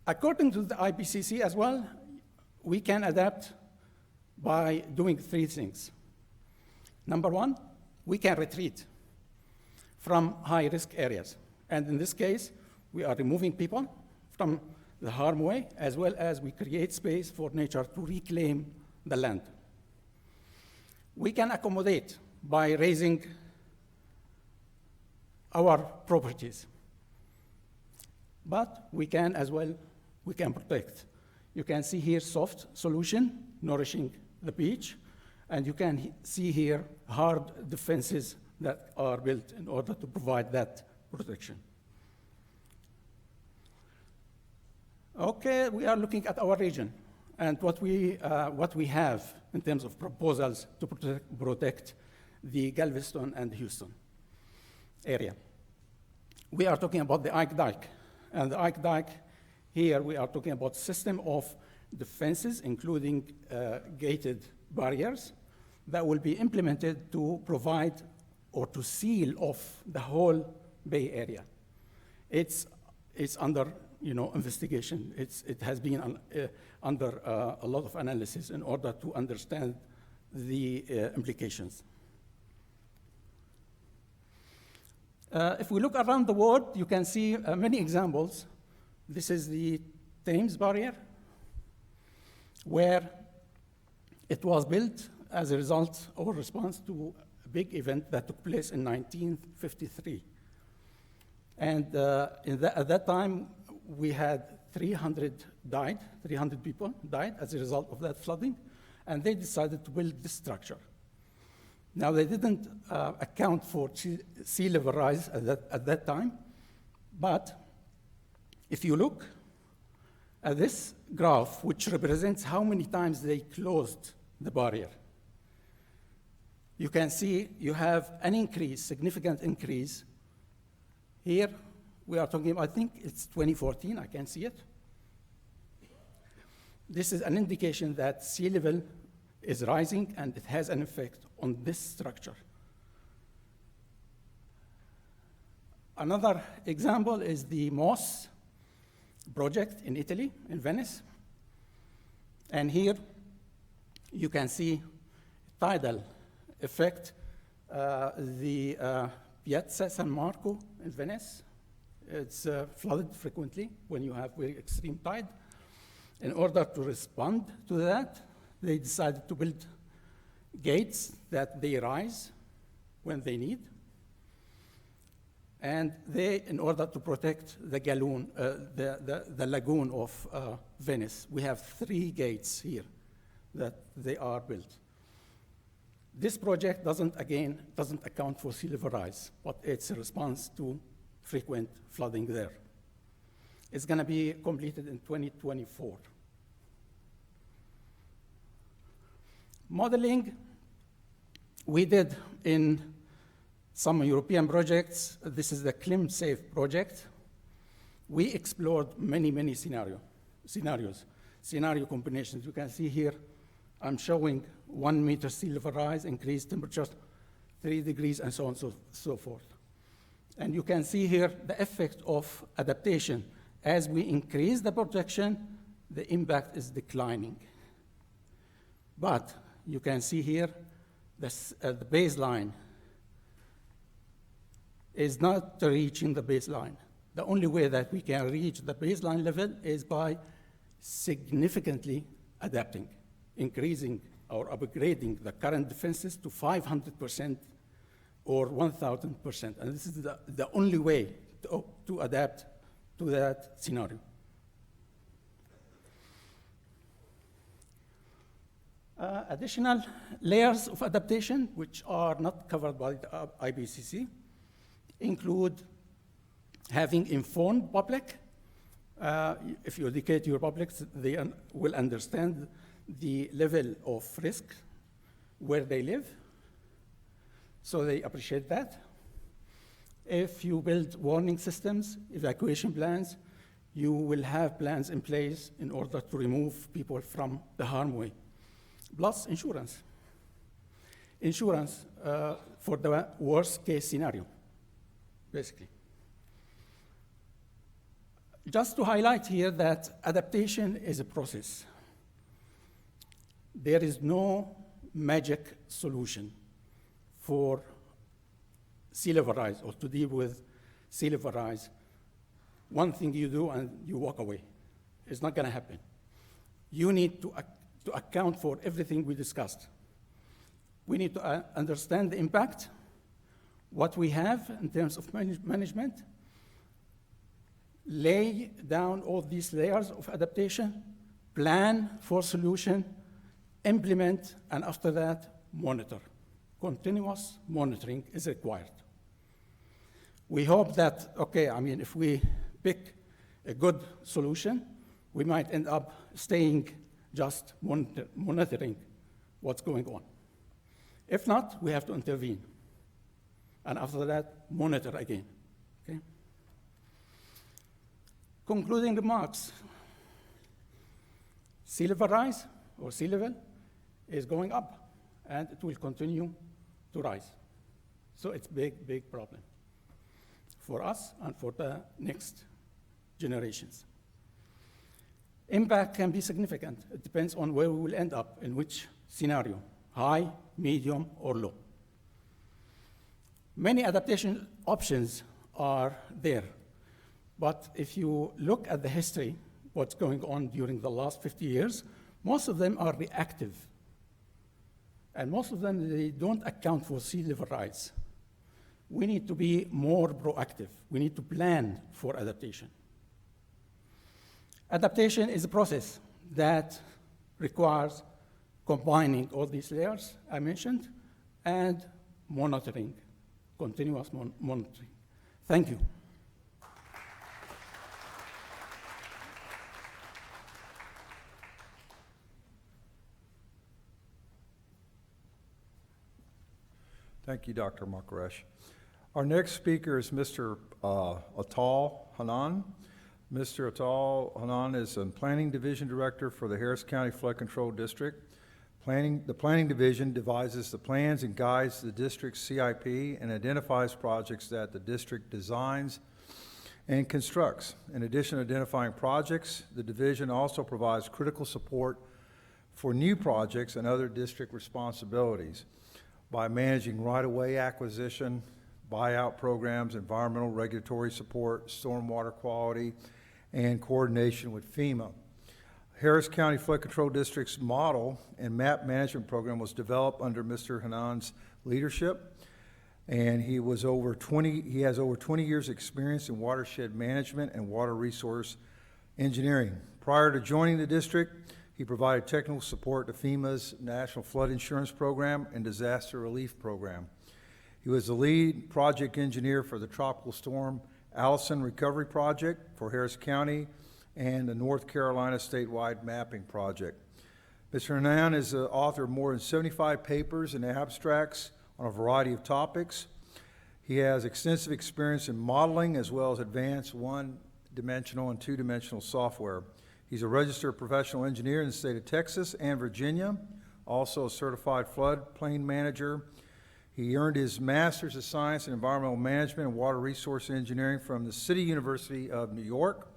Speaker 9: According to the IPCC as well, we can adapt by doing three things. Number one, we can retreat from high-risk areas. And in this case, we are removing people from the harm way, as well as we create space for nature to reclaim the land. We can accommodate by raising our properties. But we can as well, we can protect. You can see here soft solution, nourishing the beach, and you can see here hard defenses that are built in order to provide that protection. Okay, we are looking at our region and what we have in terms of proposals to protect the Galveston and Houston area. We are talking about the Ike Dike. And the Ike Dike, here we are talking about system of defenses, including gated barriers, that will be implemented to provide or to seal off the whole Bay Area. It's under investigation. It has been under a lot of analysis in order to understand the implications. If we look around the world, you can see many examples. This is the Thames Barrier, where it was built as a result or response to a big event that took place in 1953. And at that time, we had 300 people died as a result of that flooding, and they decided to build this structure. Now, they didn't account for sea level rise at that time, but if you look at this graph, which represents how many times they closed the barrier, you can see you have an increase, significant increase. Here, we are talking about, I think it's 2014, I can see it. This is an indication that sea level is rising and it has an effect on this structure. Another example is the MOS project in Italy, in Venice. And here you can see tidal effect. The Piazza San Marco in Venice, it's flooded frequently when you have very extreme tide. In order to respond to that, they decided to build gates that they rise when they need. And they, in order to protect the the lagoon of Venice, we have 3 gates here that they are built. This project doesn't account for sea level rise, but it's a response to frequent flooding there. It's going to be completed in 2024. Modeling, we did in some European projects. This is the ClimSafe project. We explored many scenarios, scenario combinations. You can see here, I'm showing 1 meter sea level rise, increased temperatures, 3 degrees, and so on and so forth. And you can see here the effect of adaptation. As we increase the protection, the impact is declining. But you can see here the baseline is not reaching the baseline. The only way that we can reach the baseline level is by significantly adapting, increasing or upgrading the current defenses to 500% or 1,000%. And this is the only way to adapt to that scenario. Additional layers of adaptation, which are not covered by the IPCC, include having informed public. If you educate your public, they will understand the level of risk where they live, so they appreciate that. If you build warning systems, evacuation plans, you will have plans in place in order to remove people from the harm way. Plus insurance. Insurance for the worst case scenario, basically. Just to highlight here that adaptation is a process. There is no magic solution for sea level rise or to deal with sea level rise. One thing you do and you walk away. It's not going to happen. You need to account for everything we discussed. We need to understand the impact, what we have in terms of management, lay down all these layers of adaptation, plan for solution, implement, and after that, monitor. Continuous monitoring is required. We hope that, if we pick a good solution, we might end up staying just monitoring what's going on. If not, we have to intervene. And after that, monitor again, okay? Concluding remarks. Sea level rise, or sea level, is going up, and it will continue to rise. So it's a big, big problem for us and for the next generations. Impact can be significant. It depends on where we will end up, in which scenario, high, medium, or low. Many adaptation options are there, but if you look at the history, what's going on during the last 50 years, most of them are reactive. And most of them, they don't account for sea level rise. We need to be more proactive. We need to plan for adaptation. Adaptation is a process that requires combining all these layers I mentioned and monitoring, continuous monitoring. Thank you.
Speaker 8: Thank you, Dr. Makresh. Our next speaker is Mr. Atal Hanan. Mr. Atal Hanan is a Planning Division Director for the Harris County Flood Control District. The Planning Division devises the plans and guides the district's CIP and identifies projects that the district designs and constructs. In addition to identifying projects, the division also provides critical support for new projects and other district responsibilities by managing right-of-way acquisition, buyout programs, environmental regulatory support, stormwater quality, and coordination with FEMA. Harris County Flood Control District's model and map management program was developed under Mr. Hanan's leadership, and he has over 20 years experience in watershed management and water resource engineering. Prior to joining the district, he provided technical support to FEMA's National Flood Insurance Program and Disaster Relief Program. He was the lead project engineer for the Tropical Storm Allison Recovery Project for Harris County and the North Carolina statewide mapping project. Mr. Hanan is the author of more than 75 papers and abstracts on a variety of topics. He has extensive experience in modeling as well as advanced one-dimensional and two-dimensional software. He's a registered professional engineer in the state of Texas and Virginia, also a certified floodplain manager. He earned his Master's of Science in Environmental Management and Water Resource Engineering from the City University of New York,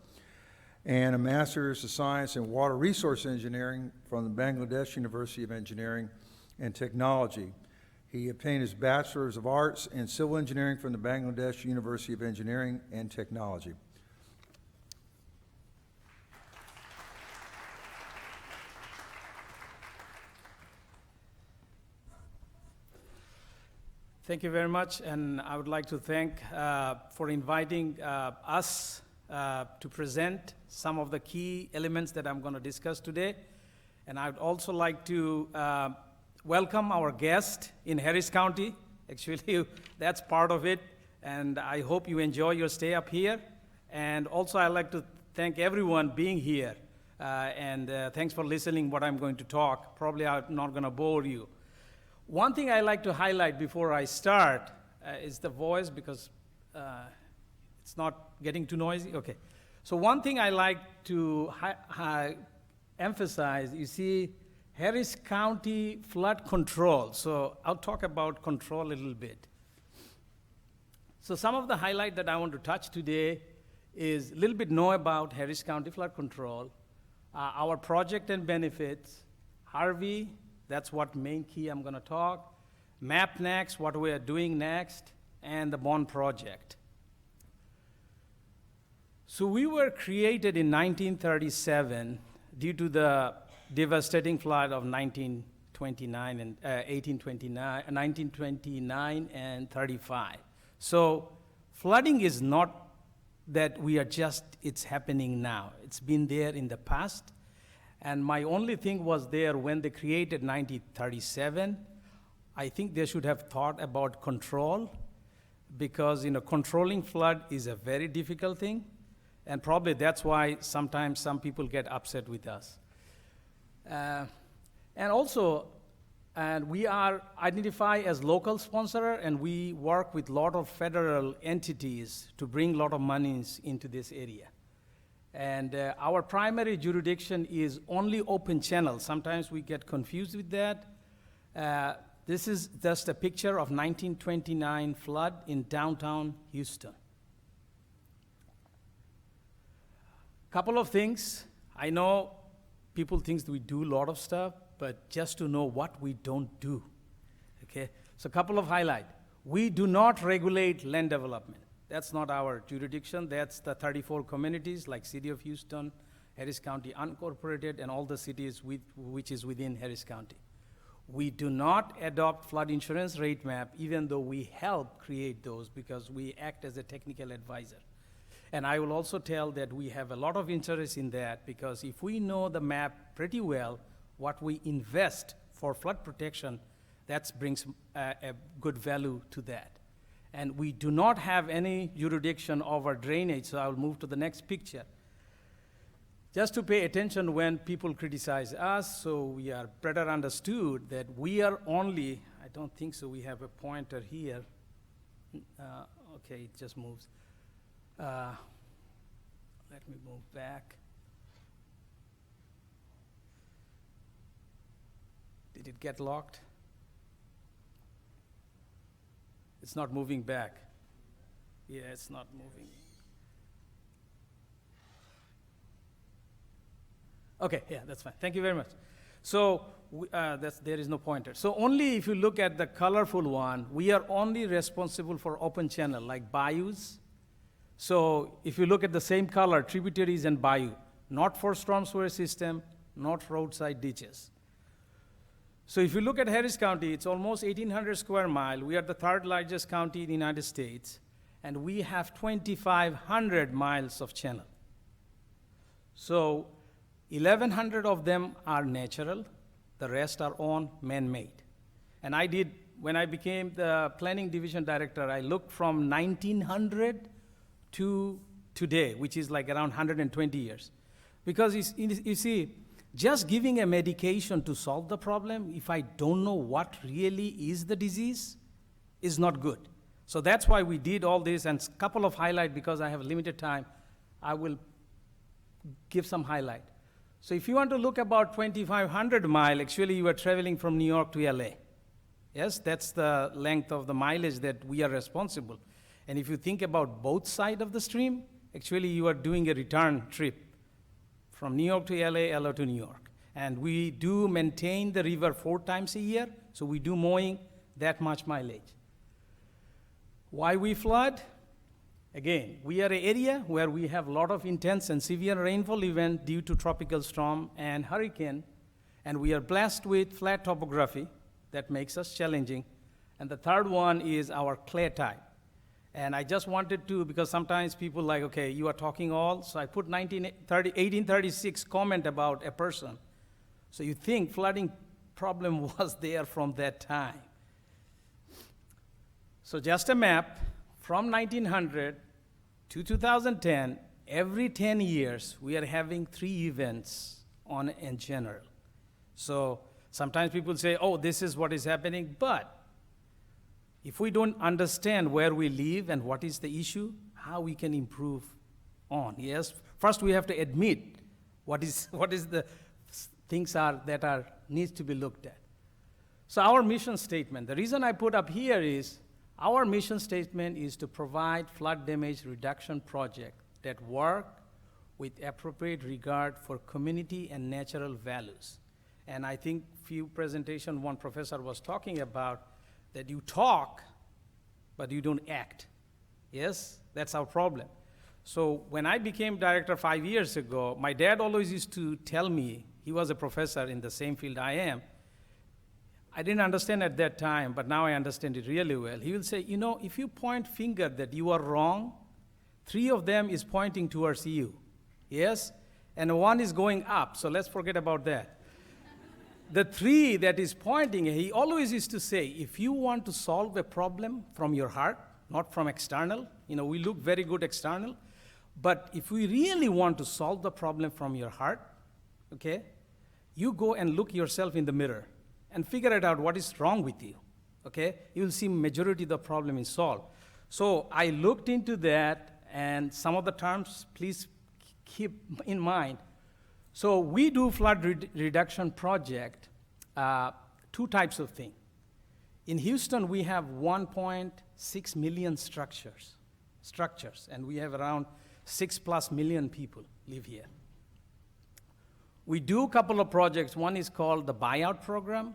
Speaker 8: and a Master's of Science in Water Resource Engineering from the Bangladesh University of Engineering and Technology. He obtained his Bachelor's of Arts in Civil Engineering from the Bangladesh University of Engineering and Technology.
Speaker 10: Thank you very much, and I would like to thank for inviting us to present some of the key elements that I'm going to discuss today. And I would also like to welcome our guest in Harris County. Actually, that's part of it, and I hope you enjoy your stay up here. And also, I'd like to thank everyone being here, and thanks for listening what I'm going to talk. Probably I'm not going to bore you. One thing I like to highlight before I start is the voice, because it's not getting too noisy. Okay. So one thing I like to emphasize, you see, Harris County flood control. So I'll talk about control a little bit. So some of the highlight that I want to touch today is a little bit know about Harris County flood control, our project and benefits, Harvey, that's what main key I'm gonna talk, map next, what we are doing next, and the bond project. So we were created in 1937 due to the devastating flood of 1929 and 1929 and 35. So flooding is not that we are just, it's happening now. It's been there in the past. And my only thing was there when they created 1937, I think they should have thought about control, because controlling flood is a very difficult thing. And probably that's why sometimes some people get upset with us. And also, we are identified as local sponsor, and we work with a lot of federal entities to bring a lot of monies into this area. And our primary jurisdiction is only open channel. Sometimes we get confused with that. This is just a picture of 1929 flood in downtown Houston. Couple of things. I know people think we do a lot of stuff, but just to know what we don't do, okay? So a couple of highlights. We do not regulate land development. That's not our jurisdiction. That's the 34 communities like City of Houston, Harris County Unincorporated, and all the cities which is within Harris County. We do not adopt flood insurance rate map, even though we help create those because we act as a technical advisor. And I will also tell that we have a lot of interest in that, because if we know the map pretty well, what we invest for flood protection, that brings a good value to that. And we do not have any jurisdiction over drainage, so I'll move to the next picture. Just to pay attention when people criticize us, so we are better understood that we are only, I don't think so, we have a pointer here. Okay, it just moves. Let me move back. Did it get locked? It's not moving back. Yeah, it's not moving. Okay, yeah, that's fine. Thank you very much. So there is no pointer. So only if you look at the colorful one, we are only responsible for open channel, like bayous. So if you look at the same color, tributaries and bayou, not for storm sewer system, not roadside ditches. So if you look at Harris County, it's almost 1,800 square miles. We are the third largest county in the United States, and we have 2,500 miles of channel. So 1,100 of them are natural. The rest are on man-made. And I did, when I became the planning division director, I looked from 1900 to today, which is like around 120 years. Because you see, just giving a medication to solve the problem, if I don't know what really is the disease, is not good. So that's why we did all this, and a couple of highlights, because I have limited time, I will give some highlight. So if you want to look about 2,500 miles, actually you are traveling from New York to LA. Yes, that's the length of the mileage that we are responsible. And if you think about both sides of the stream, actually you are doing a return trip from New York to LA, LA to New York. And we do maintain the river 4 times a year. So we do mowing that much mileage. Why we flood? Again, we are an area where we have a lot of intense and severe rainfall events due to tropical storm and hurricane, and we are blessed with flat topography that makes us challenging. And the third one is our clay type. And I just wanted to, because sometimes people like, okay, you are talking all, so I put 1836 comment about a person. So you think flooding problem was there from that time. So just a map, from 1900 to 2010, every 10 years, we are having 3 events on in general. So sometimes people say, oh, this is what is happening, but if we don't understand where we live and what is the issue, how we can improve on. Yes, first we have to admit what is the things are that are needs to be looked at. So our mission statement, the reason I put up here is our mission statement is to provide flood damage reduction project that work with appropriate regard for community and natural values. And I think few presentation, one professor was talking about that you talk, but you don't act. Yes, that's our problem. So when I became director 5 years ago, my dad always used to tell me, he was a professor in the same field I am. I didn't understand at that time, but now I understand it really well. He will say, you know, if you point finger that you are wrong, 3 of them is pointing towards you. Yes? And 1 is going up, so let's forget about that. The 3 that is pointing, he always used to say, if you want to solve a problem from your heart, not from external, you know, we look very good external, but if we really want to solve the problem from your heart, okay, you go and look yourself in the mirror and figure it out what is wrong with you, okay? You will see majority of the problem is solved. So I looked into that, and some of the terms, please keep in mind. So we do flood reduction project, 2 types of thing. In Houston, we have 1.6 million structures, and we have around 6+ million people live here. We do a couple of projects. One is called the buyout program.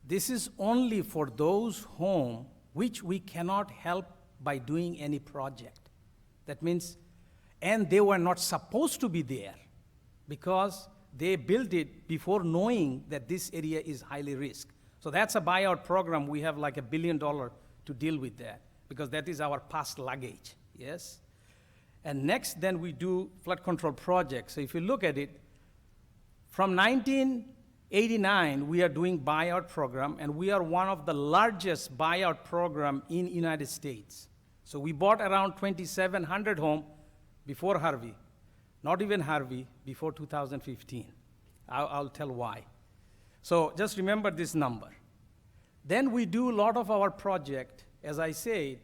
Speaker 10: This is only for those homes which we cannot help by doing any project. That means, and they were not supposed to be there, because they built it before knowing that this area is highly risk. So that's a buyout program. We have like $1 billion to deal with that, because that is our past luggage, yes? And next, then we do flood control projects. So if you look at it, from 1989, we are doing buyout program, and we are one of the largest buyout program in United States. So we bought around 2,700 homes before Harvey. Not even Harvey, before 2015. I'll tell why. So just remember this number. Then we do a lot of our project, as I said,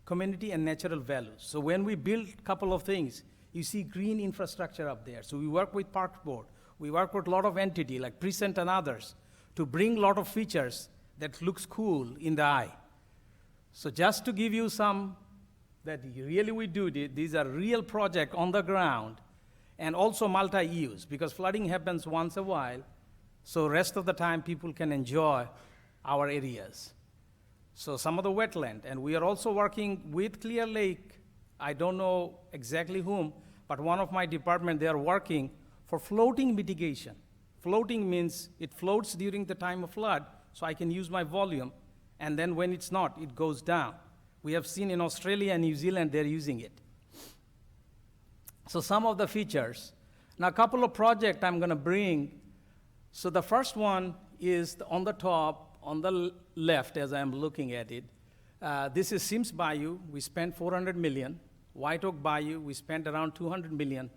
Speaker 10: community and natural values. So when we build a couple of things, you see green infrastructure up there. So we work with Park Board. We work with a lot of entities like Prescient and others to bring a lot of features that looks cool in the eye. So just to give you some that really we do, these are real projects on the ground, and also multi-use, because flooding happens once a while, so rest of the time people can enjoy our areas. So some of the wetland, and we are also working with Clear Lake. I don't know exactly whom, but one of my department, they are working for floating mitigation. Floating means it floats during the time of flood, so I can use my volume, and then when it's not, it goes down. We have seen in Australia and New Zealand, they're using it. So some of the features. Now, a couple of projects I'm going to bring. So the first one is on the top, on the left, as I'm looking at it. This is Sims Bayou. We spent $400 million. White Oak Bayou, we spent around $200 million.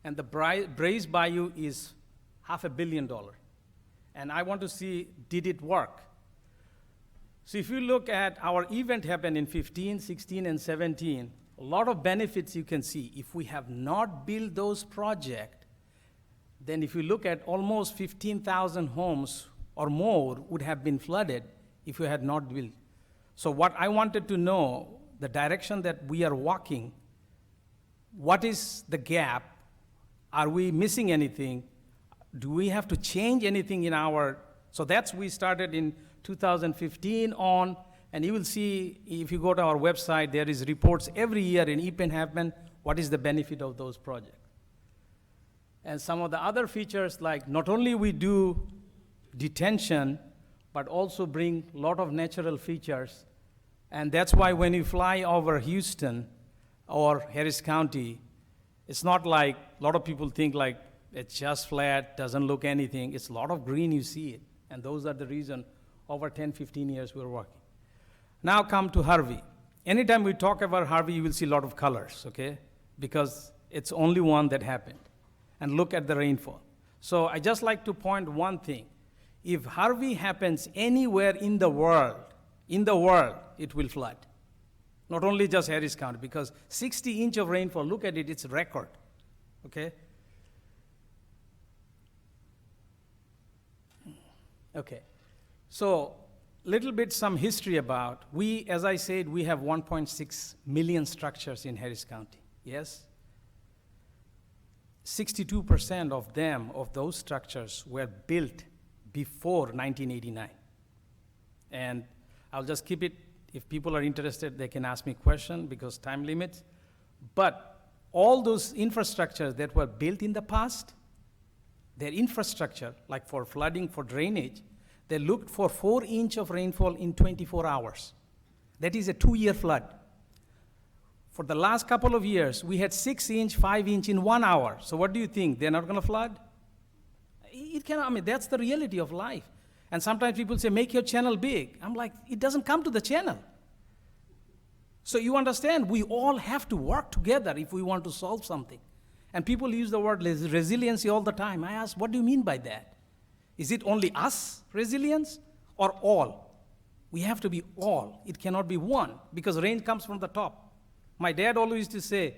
Speaker 10: And the Braze Bayou is $500 million. And I want to see, did it work? So if you look at our event happened in 15, 16, and 17, a lot of benefits you can see. If we have not built those projects, then if you look at almost 15,000 homes or more would have been flooded if we had not built. So what I wanted to know, the direction that we are walking, what is the gap? Are we missing anything? Do we have to change anything in our, so that's we started in 2015 on, and you will see, if you go to our website, there is reports every year in Epen what is the benefit of those projects. And some of the other features, like not only we do detention, but also bring a lot of natural features. And that's why when you fly over Houston or Harris County, it's not like a lot of people think like it's just flat, doesn't look anything. It's a lot of green, you see it. And those are the reason over 10, 15 years we're working. Now come to Harvey. Anytime we talk about Harvey, you will see a lot of colors, okay? Because it's only one that happened. And look at the rainfall. So I just like to point one thing. If Harvey happens anywhere in the world, it will flood. Not only just Harris County, because 60 inch of rainfall, look at it, it's a record, okay? Okay, so little bit some history about, as I said, we have 1.6 million structures in Harris County, yes? 62% of them, of those structures, were built before 1989. And I'll just keep it, if people are interested, they can ask me a question because time limits. But all those infrastructures that were built in the past, their infrastructure, like for flooding, for drainage, they looked for 4 inches of rainfall in 24 hours. That is a 2-year flood. For the last couple of years, we had 6 inch, 5 inch in 1 hour. So what do you think? They're not going to flood? It cannot, I mean, that's the reality of life. And sometimes people say, make your channel big. I'm like, it doesn't come to the channel. So you understand, we all have to work together if we want to solve something. And people use the word resiliency all the time. I ask, what do you mean by that? Is it only us, resilience, or all? We have to be all. It cannot be one, because rain comes from the top. My dad always used to say,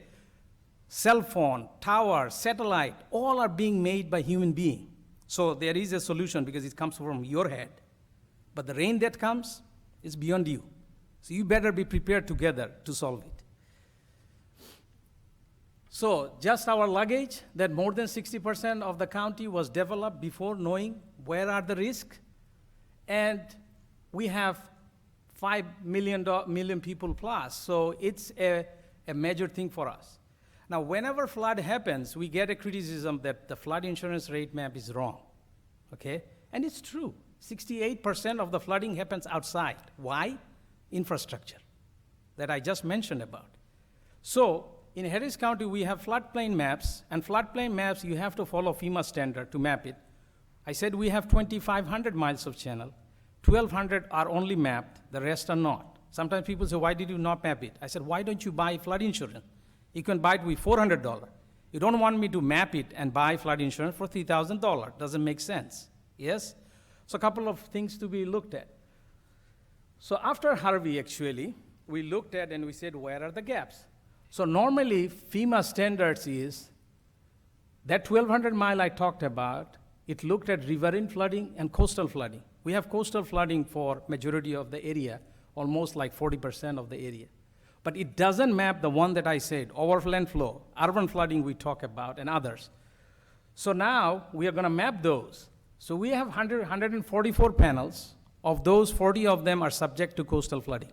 Speaker 10: cell phone, tower, satellite, all are being made by human being. So there is a solution because it comes from your head. But the rain that comes is beyond you. So you better be prepared together to solve it. So just our luggage, that more than 60% of the county was developed before knowing where are the risks. And we have 5 million people plus, so it's a major thing for us. Now, whenever flood happens, we get a criticism that the flood insurance rate map is wrong, okay? And it's true. 68% of the flooding happens outside. Why? Infrastructure that I just mentioned about. So in Harris County, we have floodplain maps, and floodplain maps, you have to follow FEMA standard to map it. I said we have 2,500 miles of channel. 1,200 are only mapped, the rest are not. Sometimes people say, why did you not map it? I said, why don't you buy flood insurance? You can buy it with $400. You don't want me to map it and buy flood insurance for $3,000. Doesn't make sense, yes? So a couple of things to be looked at. So after Harvey, actually, we looked at and we said, where are the gaps? So normally, FEMA standards is that 1,200 mile I talked about, it looked at riverine flooding and coastal flooding. We have coastal flooding for majority of the area, almost like 40% of the area. But it doesn't map the one that I said, overland flow, urban flooding we talk about, and others. So now we are going to map those. So we have 144 panels. Of those, 40 of them are subject to coastal flooding.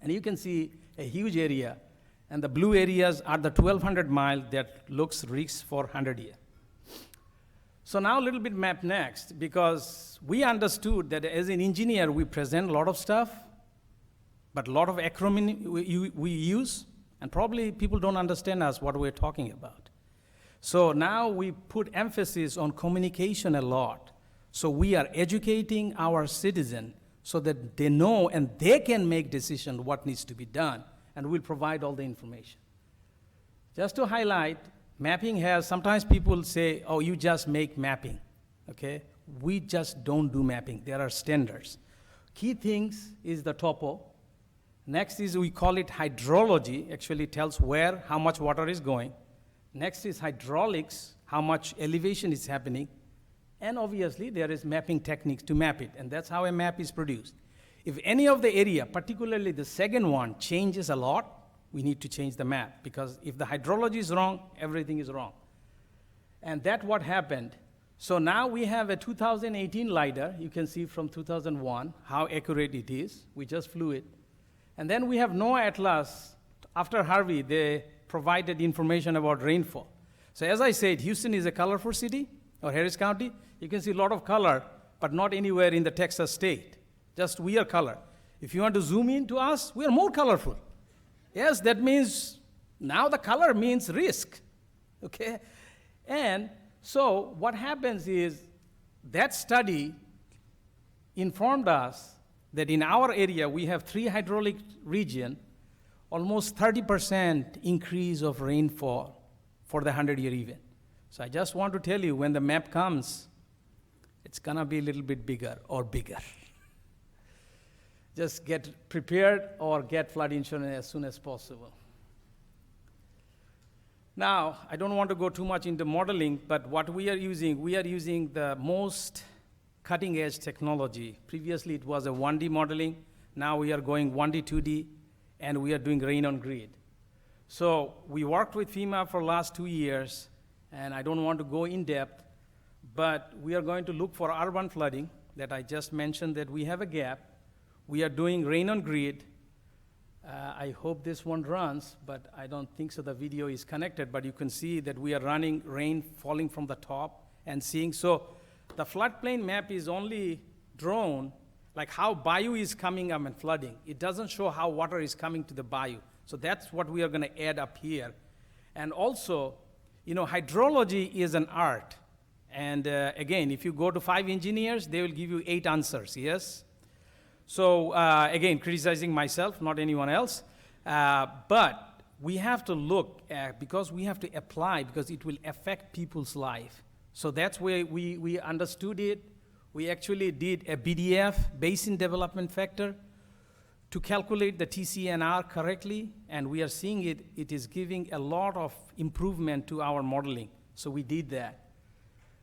Speaker 10: And you can see a huge area, and the blue areas are the 1,200 mile that looks risks for 100 years. So now a little bit map next, because we understood that as an engineer, we present a lot of stuff, but a lot of acronym we use, and probably people don't understand us what we're talking about. So now we put emphasis on communication a lot. So we are educating our citizen so that they know and they can make decision what needs to be done, and we'll provide all the information. Just to highlight, mapping has, sometimes people say, oh, you just make mapping, okay? We just don't do mapping. There are standards. Key things is the topo. Next is, we call it hydrology, actually tells where, how much water is going. Next is hydraulics, how much elevation is happening. And obviously, there is mapping techniques to map it, and that's how a map is produced. If any of the area, particularly the second one, changes a lot, we need to change the map, because if the hydrology is wrong, everything is wrong. And that's what happened. So now we have a 2018 LiDAR. You can see from 2001 how accurate it is. We just flew it. And then we have NOAA Atlas. After Harvey, they provided information about rainfall. So as I said, Houston is a colorful city, or Harris County. You can see a lot of color, but not anywhere in the Texas state. Just we are color. If you want to zoom in to us, we are more colorful. Yes, that means now the color means risk, okay? And so what happens is that study informed us that in our area, we have 3 hydraulic region, almost 30% increase of rainfall for the 100-year event. So I just want to tell you, when the map comes, it's gonna be a little bit bigger or bigger. Just get prepared or get flood insurance as soon as possible. Now, I don't want to go too much into modeling, but what we are using the most cutting edge technology. Previously, it was a 1D modeling. Now we are going 1D, 2D, and we are doing rain on grid. So we worked with FEMA for the last 2 years, and I don't want to go in depth, but we are going to look for urban flooding that I just mentioned that we have a gap. We are doing rain on grid. I hope this one runs, but I don't think so the video is connected, but you can see that we are running rain falling from the top and seeing. So the floodplain map is only drawn like how Bayou is coming up and flooding. It doesn't show how water is coming to the Bayou. So that's what we are gonna add up here. And also, hydrology is an art. And again, if you go to 5 engineers, they will give you 8 answers, yes? So again, criticizing myself, not anyone else. But we have to look at, because we have to apply, because it will affect people's life. So that's where we understood it. We actually did a BDF, Basin Development Factor, to calculate the TCNR correctly, and we are seeing it is giving a lot of improvement to our modeling. So we did that.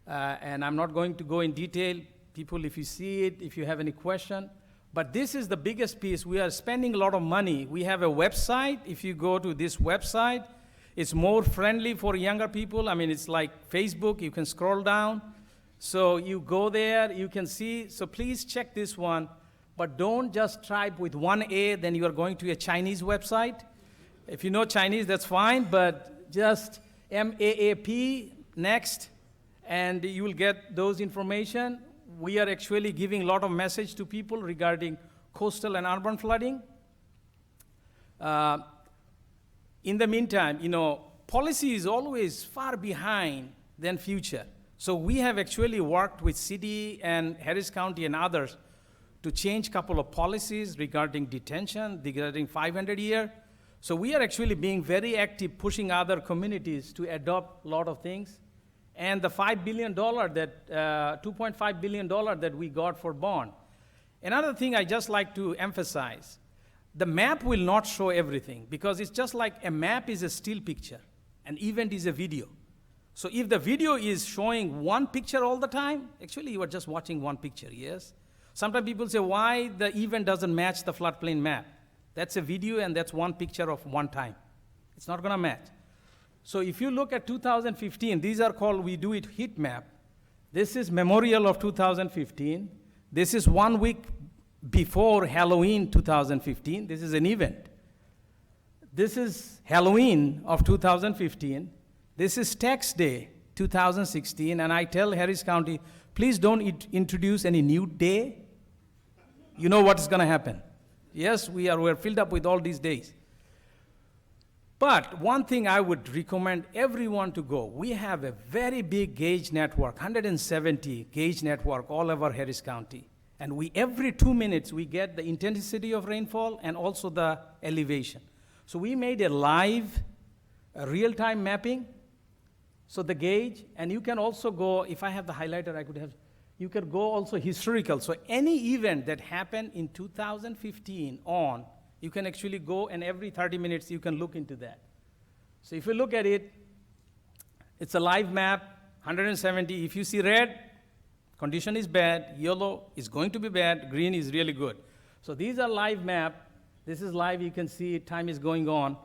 Speaker 10: And I'm not going to go in detail. People, if you see it, if you have any question, but this is the biggest piece. We are spending a lot of money. We have a website. If you go to this website, it's more friendly for younger people. I mean, it's like Facebook. You can scroll down. So you go there, you can see. So please check this one. But don't just type with one A, then you are going to a Chinese website. If you know Chinese, that's fine, but just MAAP, next, and you will get those information. We are actually giving a lot of message to people regarding coastal and urban flooding. In the meantime, policy is always far behind than future. So we have actually worked with city and Harris County and others to change a couple of policies regarding detention, regarding 500-year. So we are actually being very active, pushing other communities to adopt a lot of things. And the $5 billion $2.5 billion that we got for bond. Another thing I just like to emphasize, the map will not show everything, because it's just like a map is a still picture, an event is a video. So if the video is showing one picture all the time, actually you are just watching one picture, yes? Sometimes people say, why the event doesn't match the floodplain map? That's a video and that's one picture of one time. It's not gonna match. So if you look at 2015, these are called, we do it heat map. This is memorial of 2015. This is 1 week before Halloween 2015. This is an event. This is Halloween of 2015. This is Tax Day 2016, and I tell Harris County, please don't introduce any new day. You know what is gonna happen. Yes, we're filled up with all these days. But one thing I would recommend everyone to go, we have a very big gauge network, 170 gauge network all over Harris County. And every 2 minutes, we get the intensity of rainfall and also the elevation. So we made a live, real-time mapping. So the gauge, and you can also go, if I have the highlighter, I could have, you could go also historical. So any event that happened in 2015 on, you can actually go, and every 30 minutes you can look into that. So if you look at it, it's a live map, 170. If you see red, condition is bad. Yellow is going to be bad. Green is really good. So these are live map. This is live. You can see time is going on.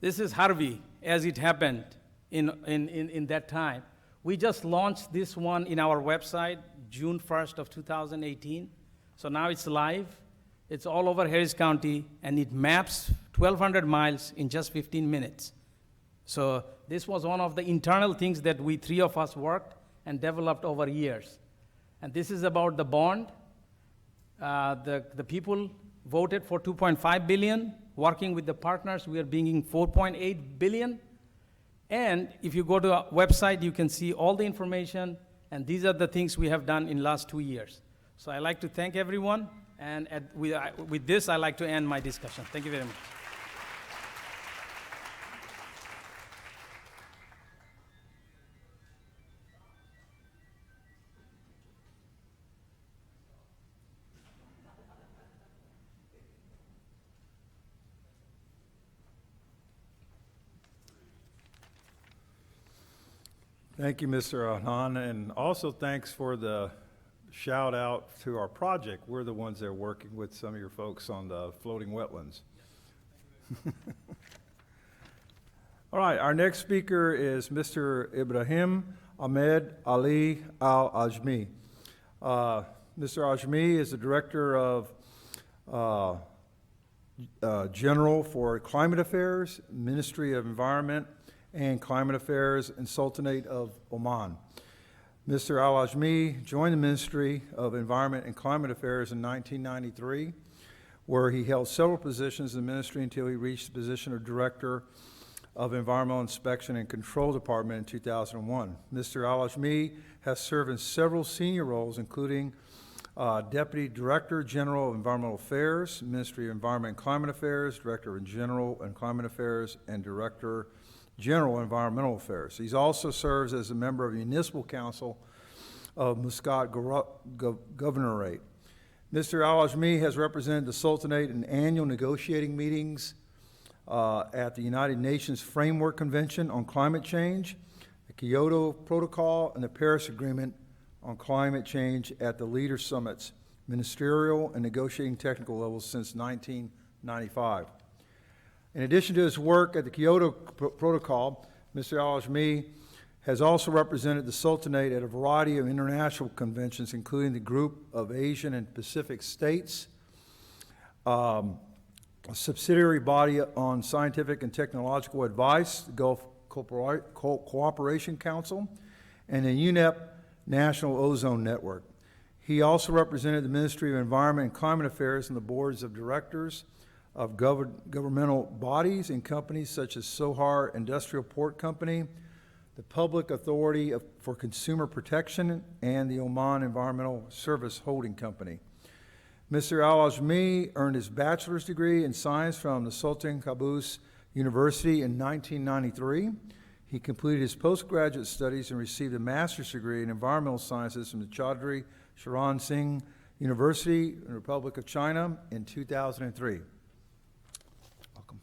Speaker 10: This is Harvey as it happened in that time. We just launched this one in our website, June 1st of 2018. So now it's live. It's all over Harris County, and it maps 1,200 miles in just 15 minutes. So this was one of the internal things that we three of us worked and developed over years. And this is about the bond. The people voted for $2.5 billion. Working with the partners, we are bringing $4.8 billion. And if you go to our website, you can see all the information, and these are the things we have done in last 2 years. So I'd like to thank everyone, and with this, I'd like to end my discussion. Thank you very much.
Speaker 8: Thank you, Mr. Adnan, and also thanks for the shout out to our project. We're the ones that are working with some of your folks on the floating wetlands. All right, our next speaker is Mr. Ibrahim Ahmed Ali Al-Ajmi. Mr. Ajmi is the Director of General for Climate Affairs, Ministry of Environment and Climate Affairs in Sultanate of Oman. Mr. Al-Ajmi joined the Ministry of Environment and Climate Affairs in 1993, where he held several positions in the ministry until he reached the position of Director of Environmental Inspection and Control Department in 2001. Mr. Al-Ajmi has served in several senior roles, including Deputy Director General of Environmental Affairs, Ministry of Environment and Climate Affairs, Director of General and Climate Affairs, and Director General Environmental Affairs. He also serves as a member of the Municipal Council of Muscat Governorate. Mr. Al-Ajmi has represented the Sultanate in annual negotiating meetings at the United Nations Framework Convention on Climate Change, the Kyoto Protocol, and the Paris Agreement on Climate Change at the Leader Summits, ministerial and negotiating technical levels since 1995. In addition to his work at the Kyoto Protocol, Mr. Al-Ajmi has also represented the Sultanate at a variety of international conventions, including the Group of Asian and Pacific States, a subsidiary body on scientific and technological advice, the Gulf Cooperation Council, and the UNEP National Ozone Network. He also represented the Ministry of Environment and Climate Affairs and the boards of directors of governmental bodies and companies such as Sohar Industrial Port Company, the Public Authority for Consumer Protection, and the Oman Environmental Service Holding Company. Mr. Al-Ajmi earned his bachelor's degree in science from the Sultan Qaboos University in 1993. He completed his postgraduate studies and received a master's degree in environmental sciences from the Chaudhry Charan Singh University in the Republic of China in 2003. Welcome.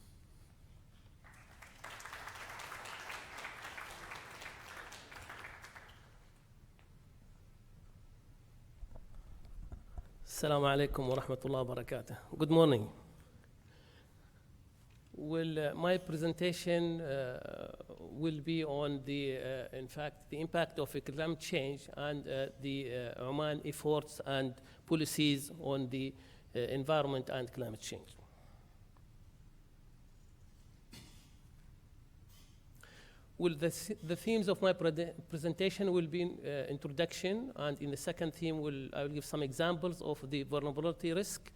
Speaker 11: Assalamu alaikum wa rahmatullahi wa barakatuh. Good morning. Well, my presentation will be on the, in fact, the impact of climate change and the Oman efforts and policies on the environment and climate change. Well, the themes of my presentation will be introduction, and in the second theme, I will give some examples of the vulnerability risk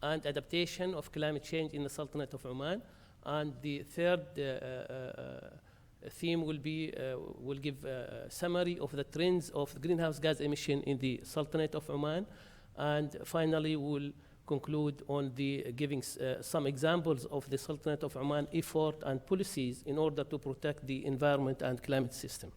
Speaker 11: and adaptation of climate change in the Sultanate of Oman. And the third theme will give a summary of the trends of greenhouse gas emission in the Sultanate of Oman. And finally, we'll conclude on the giving some examples of the Sultanate of Oman effort and policies in order to protect the environment and climate system.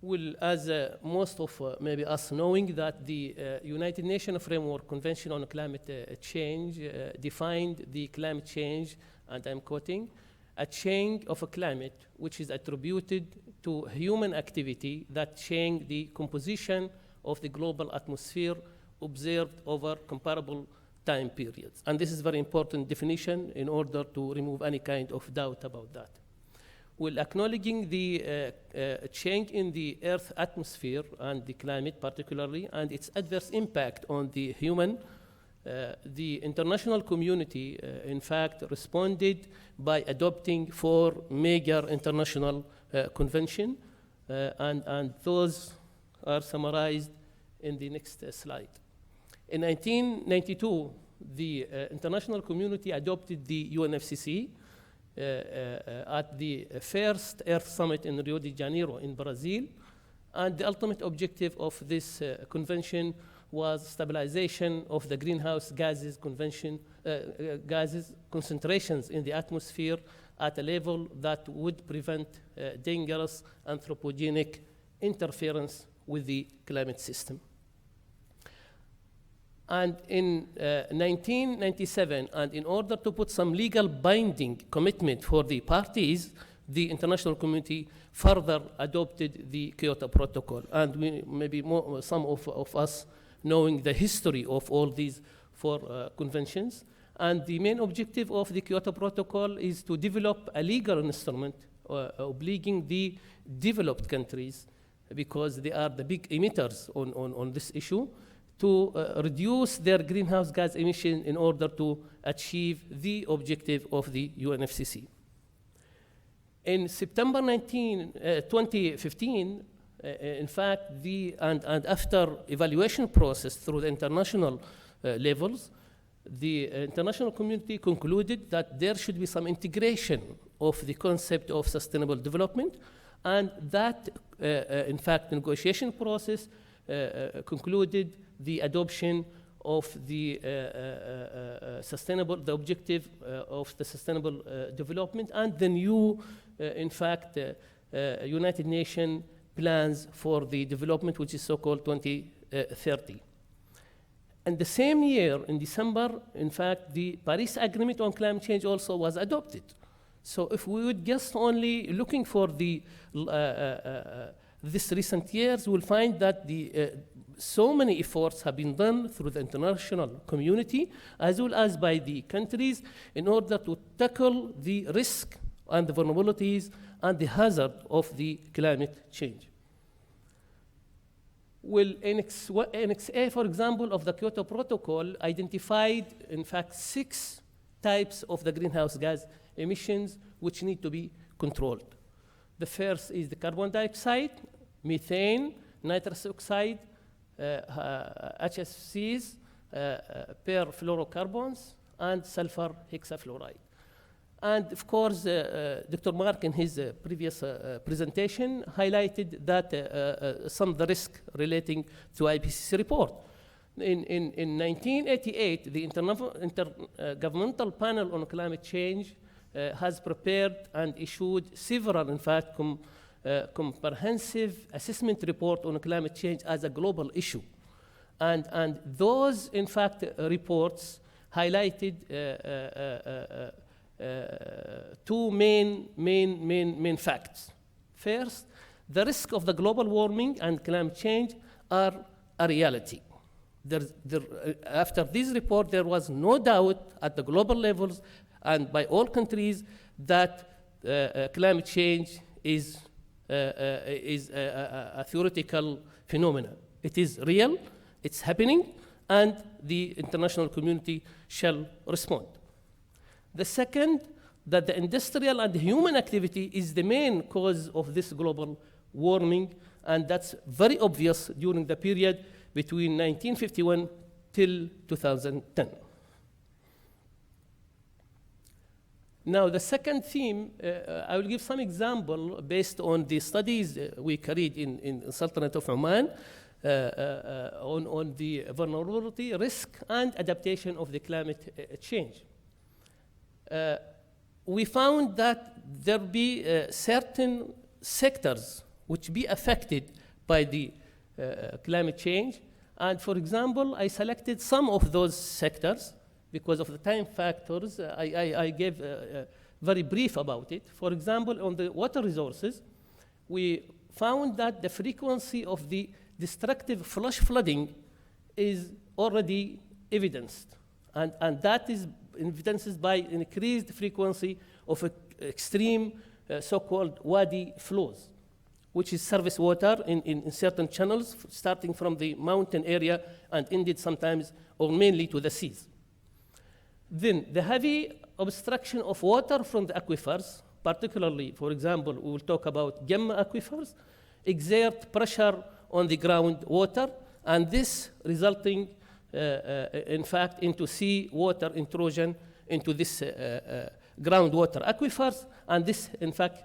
Speaker 11: Well, as most of maybe us knowing that the United Nations Framework Convention on Climate Change defined the climate change, and I'm quoting, a change of a climate which is attributed to human activity that change the composition of the global atmosphere observed over comparable time periods. And this is a very important definition in order to remove any kind of doubt about that. Well, acknowledging the change in the Earth atmosphere and the climate particularly, and its adverse impact on the human, the international community, in fact, responded by adopting 4 major international conventions, and those are summarized in the next slide. In 1992, the international community adopted the UNFCCC at the first Earth Summit in Rio de Janeiro in Brazil, and the ultimate objective of this convention was stabilization of the greenhouse gases concentrations in the atmosphere at a level that would prevent dangerous anthropogenic interference with the climate system. And in 1997, and in order to put some legal binding commitment for the parties, the international community further adopted the Kyoto Protocol. And we, maybe some of us knowing the history of all these 4 conventions. And the main objective of the Kyoto Protocol is to develop a legal instrument obligating the developed countries, because they are the big emitters on this issue, to reduce their greenhouse gas emission in order to achieve the objective of the UNFCCC. In September 2015, in fact, and after evaluation process through the international levels, the international community concluded that there should be some integration of the concept of sustainable development, and that, in fact, the negotiation process concluded the adoption of the objective of the sustainable development, and the new, in fact, United Nations plans for the development, which is so-called 2030. And the same year, in December, in fact, the Paris Agreement on Climate Change also was adopted. So if we would just only looking for the this recent years, we'll find that so many efforts have been done through the international community, as well as by the countries, in order to tackle the risk and the vulnerabilities and the hazard of the climate change. Well, NXA, for example, of the Kyoto Protocol identified, in fact, 6 types of the greenhouse gas emissions which need to be controlled. The first is the carbon dioxide, methane, nitrous oxide, HFCs, perfluorocarbons, and sulfur hexafluoride. And of course, Dr. Mark in his previous presentation highlighted that some of the risk relating to IPCC report. In 1988, the Intergovernmental Panel on Climate Change has prepared and issued several, in fact, comprehensive assessment report on climate change as a global issue. And those, in fact, reports highlighted 2 main facts. First, the risk of the global warming and climate change are a reality. After this report, there was no doubt at the global levels and by all countries that climate change is a theoretical phenomenon. It is real, it's happening, and the international community shall respond. The second, that the industrial and human activity is the main cause of this global warming, and that's very obvious during the period between 1951 till 2010. Now, the second theme, I will give some example based on the studies we carried in Sultanate of Oman on the vulnerability, risk, and adaptation of the climate change. We found that there be certain sectors which be affected by the climate change. And for example, I selected some of those sectors because of the time factors. I gave very brief about it. For example, on the water resources, we found that the frequency of the destructive flash flooding is already evidenced. And that is evidenced by increased frequency of extreme so-called wadi flows, which is surface water in certain channels, starting from the mountain area and ended sometimes or mainly to the seas. Then the heavy obstruction of water from the aquifers, particularly, for example, we will talk about Gemma aquifers, exert pressure on the groundwater, and this resulting, in fact, into sea water intrusion into this groundwater aquifers, and this, in fact,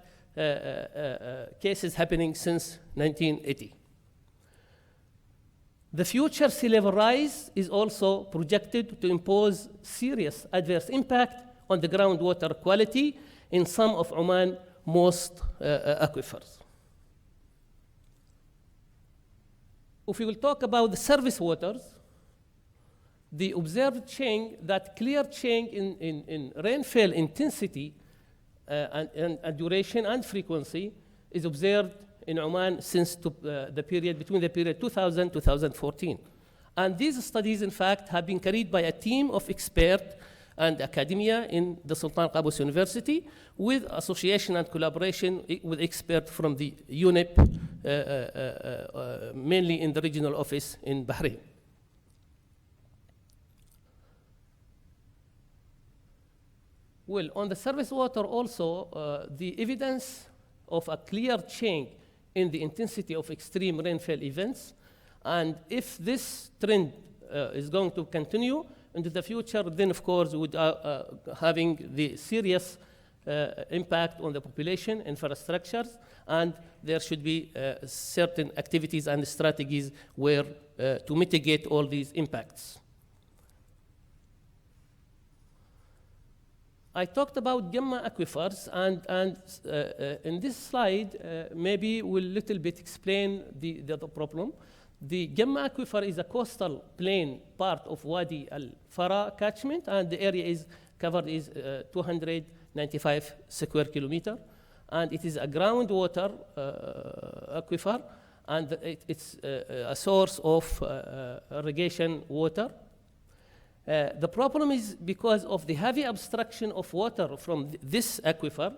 Speaker 11: cases happening since 1980. The future sea level rise is also projected to impose serious adverse impact on the groundwater quality in some of Oman's most aquifers. If we will talk about the surface waters, the observed change, that clear change in rainfall intensity and duration and frequency is observed in Oman since the period, between the period 2000-2014. And these studies, in fact, have been carried by a team of experts and academia in the Sultan Qaboos University with association and collaboration with experts from the UNEP, mainly in the regional office in Bahrain. Well, on the surface water also, the evidence of a clear change in the intensity of extreme rainfall events, and if this trend is going to continue into the future, then of course would having the serious impact on the population, infrastructures, and there should be certain activities and strategies where to mitigate all these impacts. I talked about Gemma aquifers, and in this slide, maybe we'll little bit explain the problem. The Gemma aquifer is a coastal plain part of Wadi al-Farah catchment, and the area is covered is 295 square kilometer, and it is a groundwater aquifer, and it's a source of irrigation water. The problem is because of the heavy obstruction of water from this aquifer,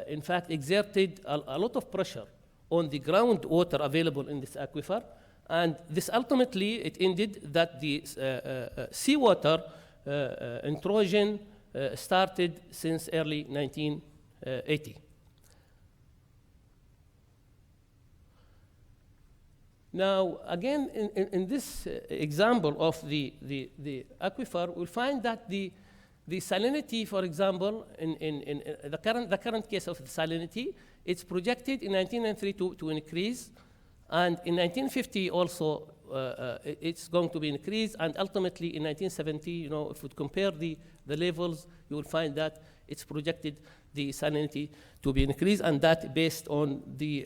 Speaker 11: in fact, exerted a lot of pressure on the groundwater available in this aquifer, and this ultimately, it ended that the seawater intrusion started since early 1980. Now, again, in this example of the aquifer, we'll find that the salinity, for example, in the current case of the salinity, it's projected in 1993 to increase, and in 1950 also it's going to be increased, and ultimately in 1970, you know, if we compare the levels, you will find that it's projected the salinity to be increased, and that based on the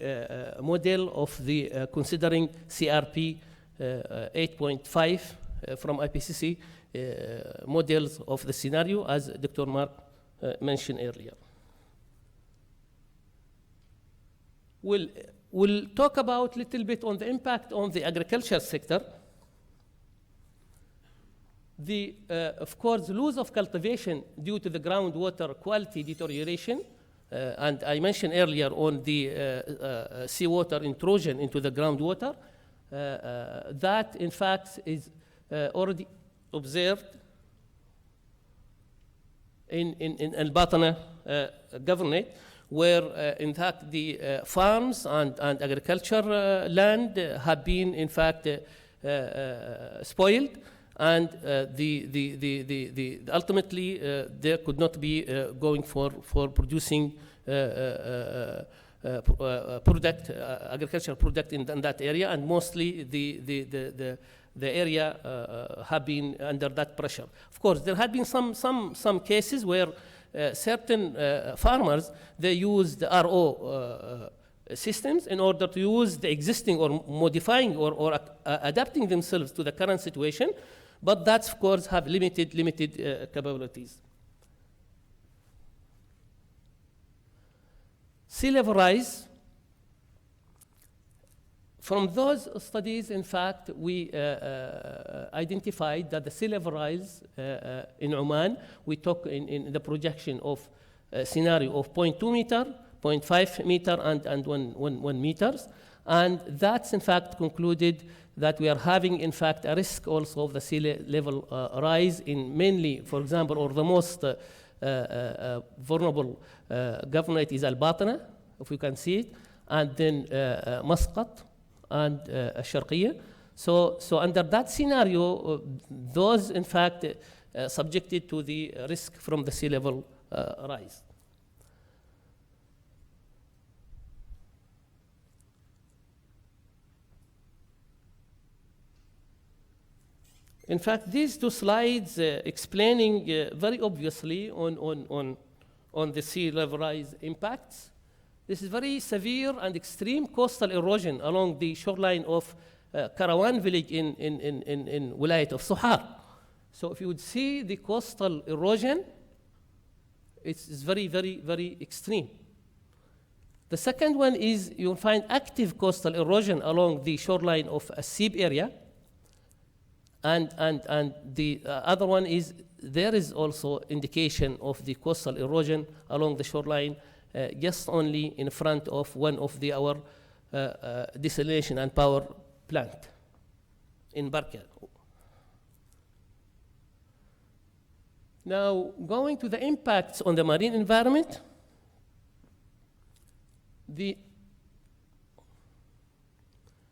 Speaker 11: model of the considering CRP 8.5 from IPCC models of the scenario, as Dr. Mark mentioned earlier. We'll talk about a little bit on the impact on the agriculture sector. Of course, loss of cultivation due to the groundwater quality deterioration, and I mentioned earlier on the seawater intrusion into the groundwater, that in fact is already observed in Al-Batana governorate, where in fact the farms and agriculture land have been in fact spoiled, and ultimately there could not be going for producing product, agricultural product in that area, and mostly the area have been under that pressure. Of course, there had been some cases where certain farmers, they used RO systems in order to use the existing or modifying or adapting themselves to the current situation, but that's of course have limited capabilities. Sea level rise. From those studies, in fact, we identified that the sea level rise in Oman, we took in the projection of a scenario of 0.2 meter 0.5 meter, and 1 meters. And that's in fact concluded that we are having in fact a risk also of the sea level rise in mainly, for example, or the most vulnerable governorate is Al-Batna, if you can see it, and then Muscat and Sharqiyya. So under that scenario, those in fact subjected to the risk from the sea level rise. In fact, these two slides explaining very obviously on the sea level rise impacts. This is very severe and extreme coastal erosion along the shoreline of Karawan village in Wilayat of Sohar. So if you would see the coastal erosion, it's very, very, very extreme. The second one is you'll find active coastal erosion along the shoreline of a Sib area. And the other one is there is also indication of the coastal erosion along the shoreline just only in front of one of our desalination and power plant in Barka. Now, going to the impacts on the marine environment, the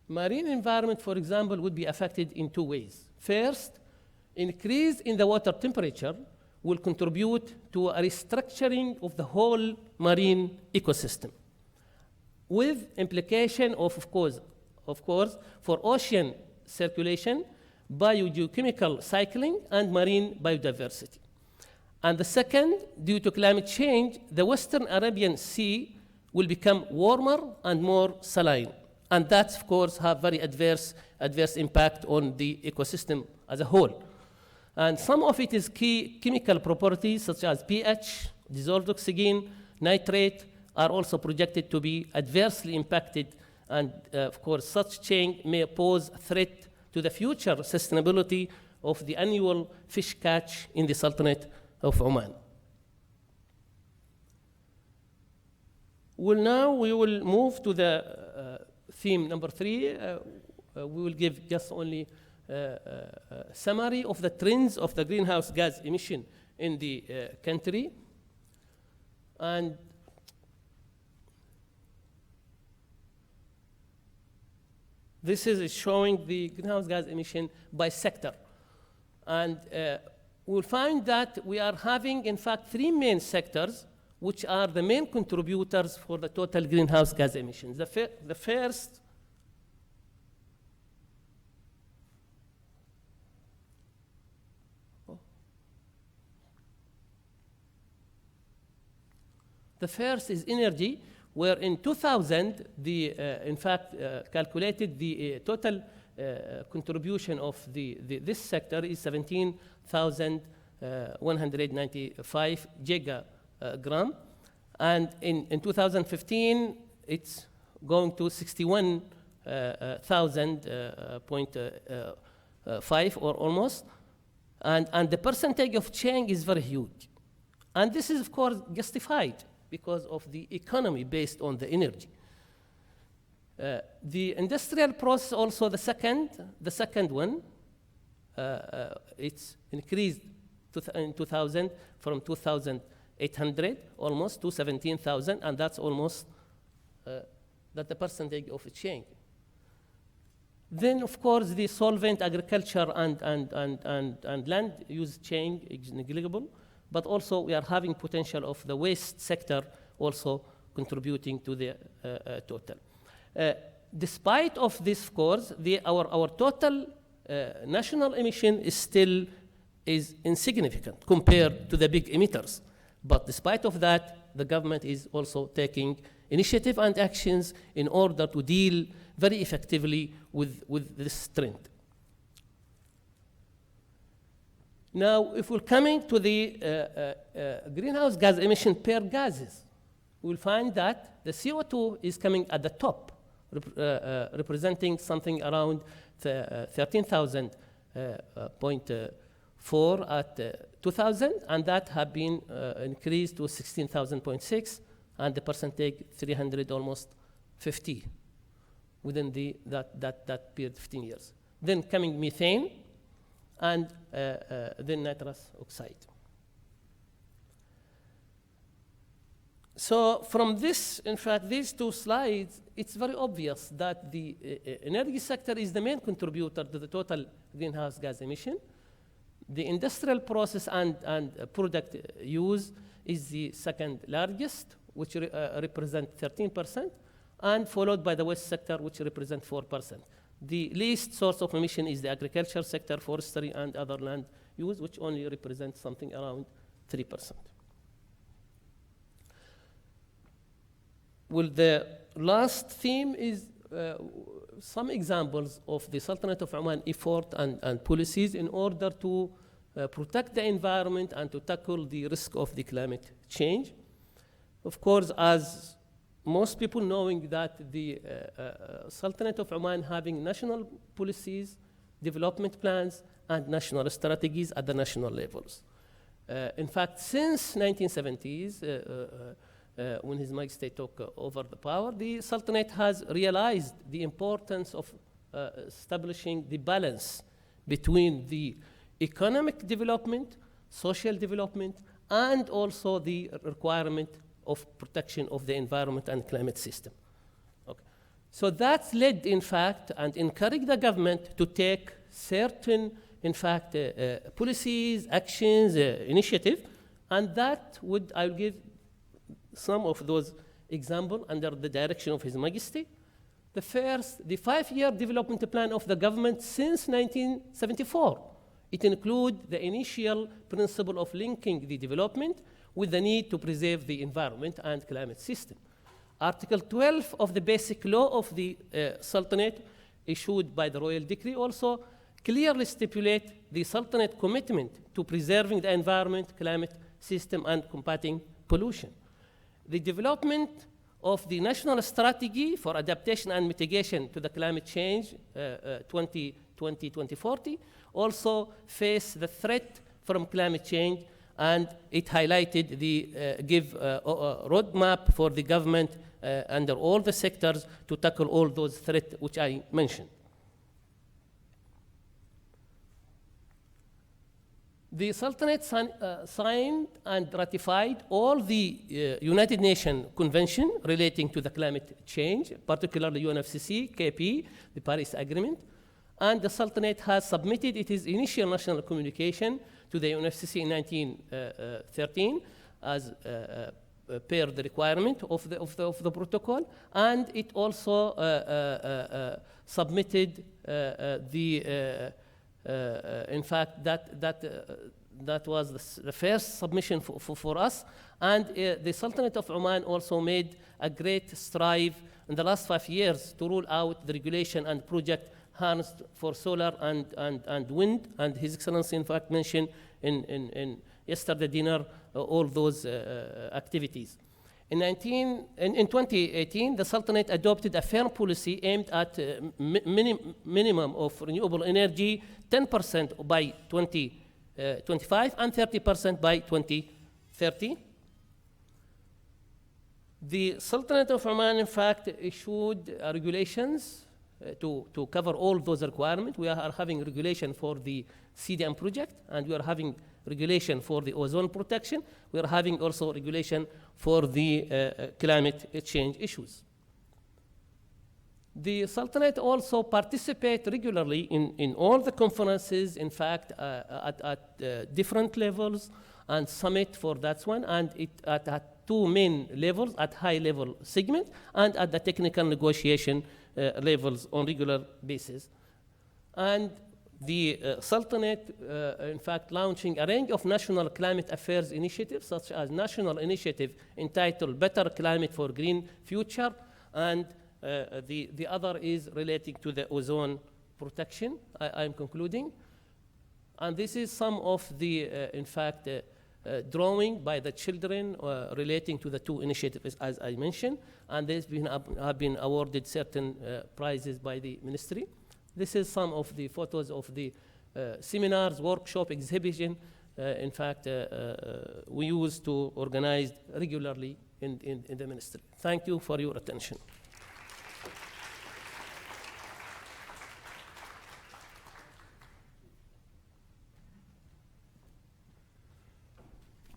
Speaker 11: marine environment, for example, would be affected in two ways. First, increase in the water temperature will contribute to a restructuring of the whole marine ecosystem, with implication of course, for ocean circulation, biogeochemical cycling, and marine biodiversity. And the second, due to climate change, the Western Arabian Sea will become warmer and more saline. And that, of course, have very adverse impact on the ecosystem as a whole. And some of it is key chemical properties, such as pH, dissolved oxygen, nitrate, are also projected to be adversely impacted. And of course, such change may pose a threat to the future sustainability of the annual fish catch in the Sultanate of Oman. We will move to the theme number 3. We will give just only a summary of the trends of the greenhouse gas emission in the country. And this is showing the greenhouse gas emission by sector. And we'll find that we are having, in fact, 3 main sectors which are the main contributors for the total greenhouse gas emissions. The first is energy, where in 2000, calculated the total contribution of this sector is 17,195 gigagram. And in 2015, it's going to 61,000.5 or almost. And the percentage of change is very huge. And this is, of course, justified because of the economy based on the energy. The industrial process, also the second one, it's increased in 2000 from 2,800 almost to 17,000, and that's almost that the percentage of change. Then, of course, the solvent agriculture and land use change is negligible, but also we are having potential of the waste sector also contributing to the total. Despite of this, of course, our total national emission is still insignificant compared to the big emitters. But despite of that, the government is also taking initiative and actions in order to deal very effectively with this trend. Now, if we're coming to the greenhouse gas emission per gases, we'll find that the CO2 is coming at the top, representing something around 13,000.4 at 2000, and that have been increased to 16,000.6 and the percentage 300 almost 50 within that period, 15 years. Then coming methane, and then nitrous oxide. So from this, in fact, these two slides, it's very obvious that the energy sector is the main contributor to the total greenhouse gas emission. The industrial process and product use is the second largest, which represent 13%, and followed by the waste sector, which represent 4%. The least source of emission is the agriculture sector, forestry, and other land use, which only represents something around 3%. Well, the last theme is some examples of the Sultanate of Oman effort and policies in order to protect the environment and to tackle the risk of the climate change. Of course, as most people knowing that the Sultanate of Oman having national policies, development plans, and national strategies at the national levels. In fact, since 1970s, when His Majesty took over the power, the Sultanate has realized the importance of establishing the balance between the economic development, social development, and also the requirement of protection of the environment and climate system. Okay. So that's led, in fact, and encouraged the government to take certain, in fact, policies, actions, initiatives, and that would, I'll give some of those examples under the direction of His Majesty. The first, the 5-year development plan of the government since 1974. It includes the initial principle of linking the development with the need to preserve the environment and climate system. Article 12 of the Basic Law of the Sultanate, issued by the Royal Decree, also clearly stipulate the Sultanate commitment to preserving the environment, climate system, and combating pollution. The development of the National Strategy for Adaptation and Mitigation to the Climate Change 2020-2040 also face the threat from climate change, and it highlighted the give roadmap for the government under all the sectors to tackle all those threats which I mentioned. The Sultanate signed and ratified all the United Nations Convention relating to the climate change, particularly UNFCCC, KP, the Paris Agreement, and the Sultanate has submitted its initial national communication to the UNFCCC in 1913 as per the requirement of the protocol, and it also submitted in fact, that was the first submission for us. And the Sultanate of Oman also made a great strive in the last 5 years to rule out the regulation and project harnessed for solar and wind. And His Excellency, in fact, mentioned in yesterday dinner all those activities. In 2018, the Sultanate adopted a firm policy aimed at minimum of renewable energy, 10% by 2025 and 30% by 2030. The Sultanate of Oman, in fact, issued regulations to cover all those requirements. We are having regulation for the CDM project, and we are having regulation for the ozone protection. We are having also regulation for the climate change issues. The Sultanate also participate regularly in all the conferences, in fact, at different levels, and summit for that one, and it at 2 main levels, at high level segment and at the technical negotiation levels on regular basis. And the Sultanate, in fact, launching a range of national climate affairs initiatives, such as national initiative entitled Better Climate for Green Future, and the other is relating to the ozone protection. I'm concluding. And this is some of the, in fact, drawing by the children relating to the 2 initiatives, as I mentioned, and these have been awarded certain prizes by the ministry. This is some of the photos of the seminars, workshop, exhibition, in fact, we used to organize regularly in the ministry. Thank you for your attention.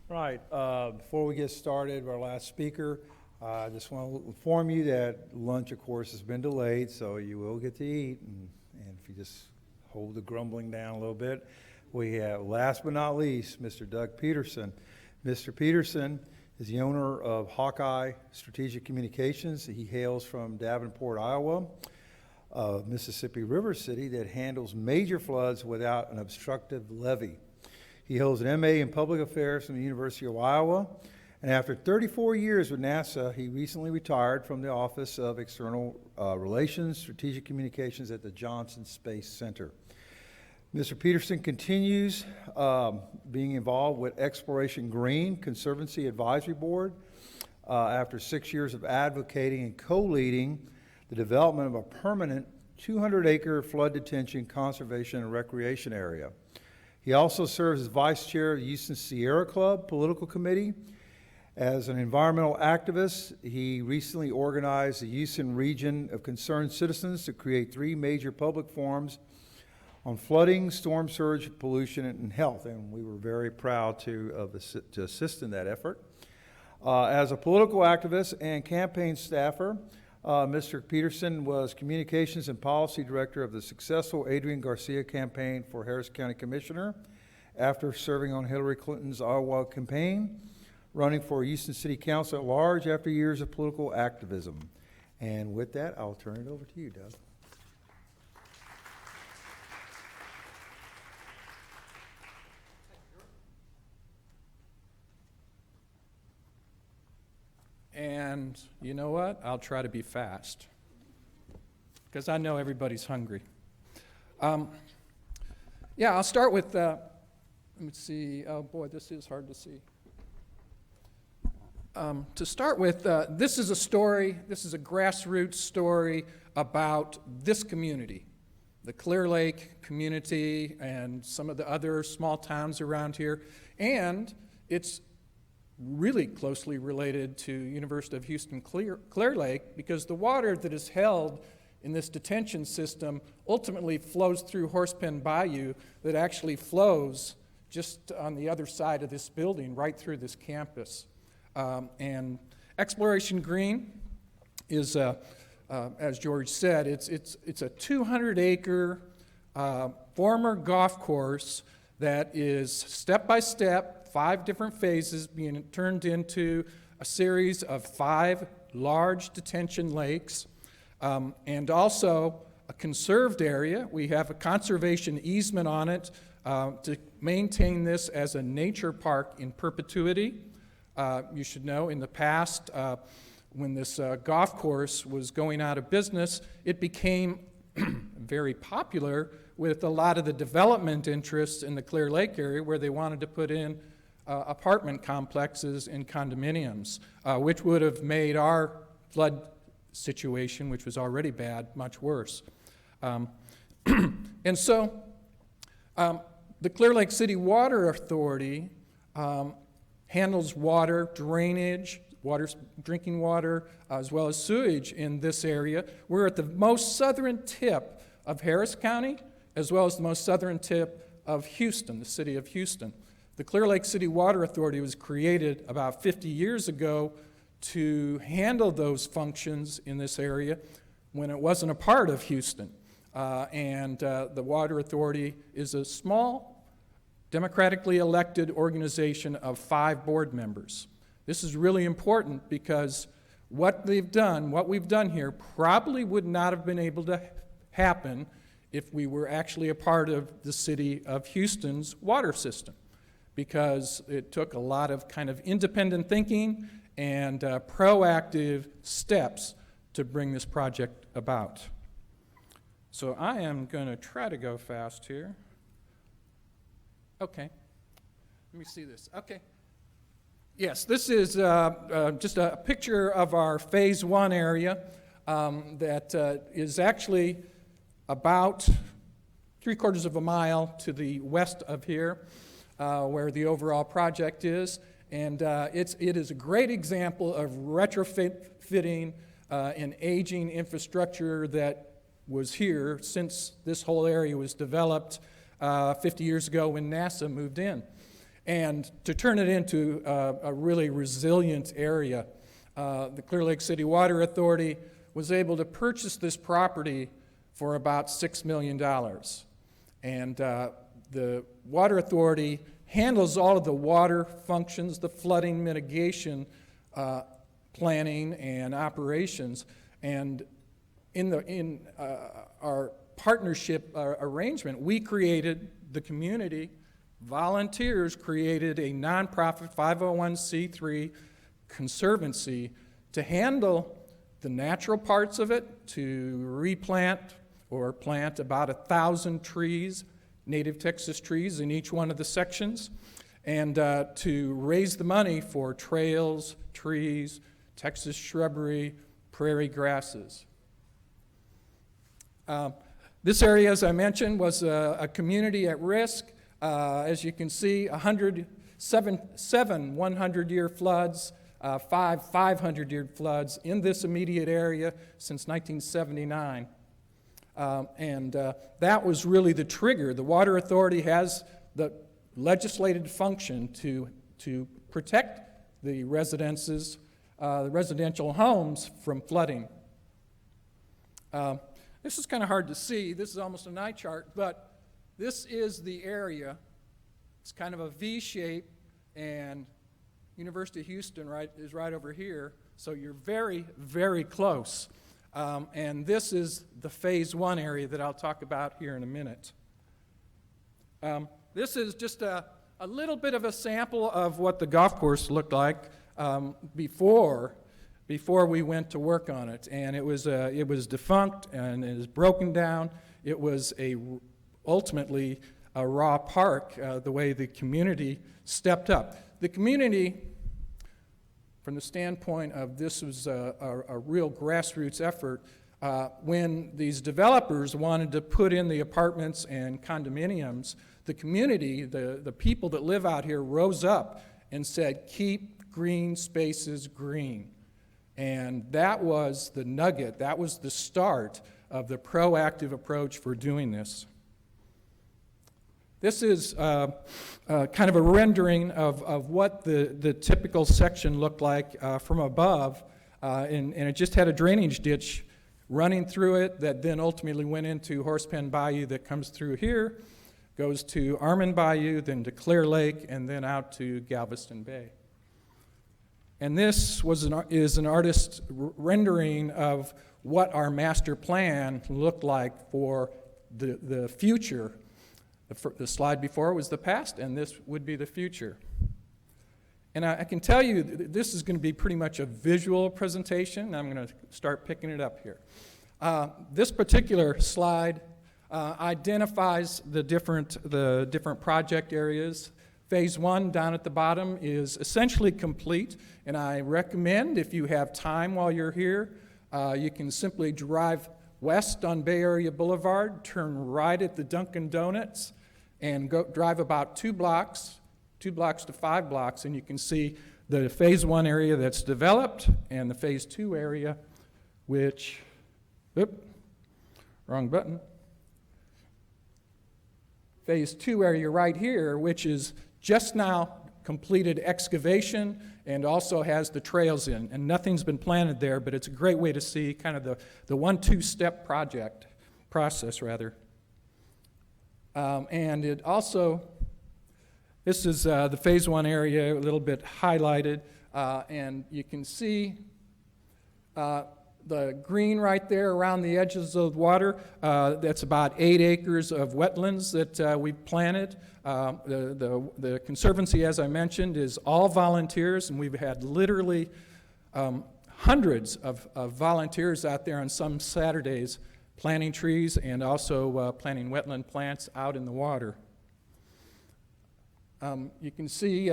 Speaker 8: Right, before we get started, our last speaker, I just want to inform you that lunch, of course, has been delayed, so you will get to eat, and if you just hold the grumbling down a little bit. We have, last but not least, Mr. Doug Peterson. Mr. Peterson is the owner of Hawkeye Strategic Communications. He hails from Davenport, Iowa, Mississippi River City that handles major floods without an obstructive levee. He holds an MA in Public Affairs from the University of Iowa, and after 34 years with NASA, he recently retired from the Office of External Relations, Strategic Communications at the Johnson Space Center. Mr. Peterson continues being involved with Exploration Green Conservancy Advisory Board after 6 years of advocating and co-leading the development of a permanent 200-acre flood detention, conservation, and recreation area. He also serves as vice chair of the Houston Sierra Club Political Committee. As an environmental activist, he recently organized the Houston Region of Concerned Citizens to create 3 major public forums on flooding, storm surge, pollution, and health, and we were very proud to assist in that effort. As a political activist and campaign staffer, Mr. Peterson was Communications and Policy Director of the successful Adrian Garcia campaign for Harris County Commissioner after serving on Hillary Clinton's Iowa campaign, running for Houston City Council at large after years of political activism. And with that, I'll turn it over to you, Doug.
Speaker 12: And you know what? I'll try to be fast because I know everybody's hungry. Yeah, I'll start with, let me see, oh boy, this is hard to see. To start with, this is a story, this is a grassroots story about this community, the Clear Lake community and some of the other small towns around here, and it's really closely related to University of Houston Clear Lake because the water that is held in this detention system ultimately flows through Horsepen Bayou that actually flows just on the other side of this building right through this campus. And Exploration Green is, as George said, it's a 200-acre former golf course that is step-by-step, 5 different phases being turned into a series of 5 large detention lakes, and also a conserved area. We have a conservation easement on it to maintain this as a nature park in perpetuity. You should know in the past, when this golf course was going out of business, it became very popular with a lot of the development interests in the Clear Lake area where they wanted to put in apartment complexes and condominiums, which would have made our flood situation, which was already bad, much worse. And so the Clear Lake City Water Authority handles water, drainage, drinking water, as well as sewage in this area. We're at the most southern tip of Harris County, as well as the most southern tip of Houston, the city of Houston. The Clear Lake City Water Authority was created about 50 years ago to handle those functions in this area when it wasn't a part of Houston. The Water Authority is a small, democratically elected organization of 5 board members. This is really important because what we've done here probably would not have been able to happen if we were actually a part of the city of Houston's water system, because it took a lot of kind of independent thinking and proactive steps to bring this project about. So I am going to try to go fast here. Okay. Let me see this. Okay. Yes, this is just a picture of our Phase 1 area that is actually about 3/4 of a mile to the west of here, where the overall project is. And it is a great example of retrofitting an aging infrastructure that was here since this whole area was developed 50 years ago when NASA moved in. And to turn it into a really resilient area, the Clear Lake City Water Authority was able to purchase this property for about $6 million. And the Water Authority handles all of the water functions, the flooding mitigation planning and operations. And in our partnership arrangement, we created the community. Volunteers created a nonprofit 501c3 conservancy to handle the natural parts of it, to replant or plant about 1,000 trees, native Texas trees in each one of the sections, and to raise the money for trails, trees, Texas shrubbery, prairie grasses. This area, as I mentioned, was a community at risk. As you can see, 7 100-year floods, 5 500-year floods in this immediate area since 1979. That was really the trigger. The Water Authority has the legislated function to protect the residences, the residential homes from flooding. This is kind of hard to see. This is almost an eye chart, but this is the area. It's kind of a V shape, and University of Houston is right over here, so you're very, very close. And this is the Phase 1 area that I'll talk about here in a minute. This is just a little bit of a sample of what the golf course looked like before we went to work on it. And it was defunct and it was broken down. It was ultimately a raw park, the way the community stepped up. The community, from the standpoint of this was a real grassroots effort, when these developers wanted to put in the apartments and condominiums, the community, the people that live out here rose up and said, keep green spaces green. And that was the nugget, that was the start of the proactive approach for doing this. This is kind of a rendering of what the typical section looked like from above, and it just had a drainage ditch running through it that then ultimately went into Horsepen Bayou that comes through here, goes to Armand Bayou, then to Clear Lake, and then out to Galveston Bay. And this is an artist's rendering of what our master plan looked like for the future. The slide before was the past, and this would be the future. And I can tell you this is going to be pretty much a visual presentation. I'm going to start picking it up here. This particular slide identifies the different project areas. Phase 1 down at the bottom is essentially complete, and I recommend if you have time while you're here, you can simply drive west on Bay Area Boulevard, turn right at the Dunkin' Donuts, and drive about 2 blocks to 5 blocks, and you can see the Phase 1 area that's developed and the Phase 2 area, which, wrong button. Phase 2 area right here, which is just now completed excavation and also has the trails in, and nothing's been planted there, but it's a great way to see kind of the 1-2-step process. And it also, this is the Phase 1 area, a little bit highlighted, and you can see the green right there around the edges of the water. That's about 8 acres of wetlands that we've planted. The Conservancy, as I mentioned, is all volunteers, and we've had literally hundreds of volunteers out there on some Saturdays planting trees and also planting wetland plants out in the water. You can see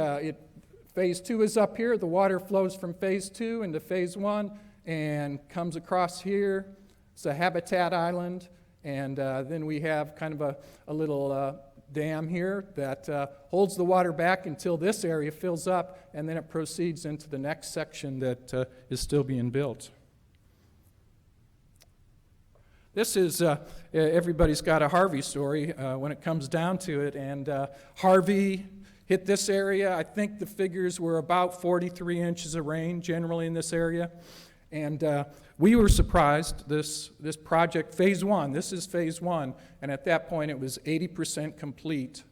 Speaker 12: Phase 2 is up here. The water flows from Phase 2 into Phase 1 and comes across here. It's a habitat island, and then we have kind of a little dam here that holds the water back until this area fills up, and then it proceeds into the next section that is still being built. This is, everybody's got a Harvey story when it comes down to it, and Harvey hit this area. I think the figures were about 43 inches of rain generally in this area, and we were surprised. This project, phase one, this is phase one, and at that point it was 80% complete,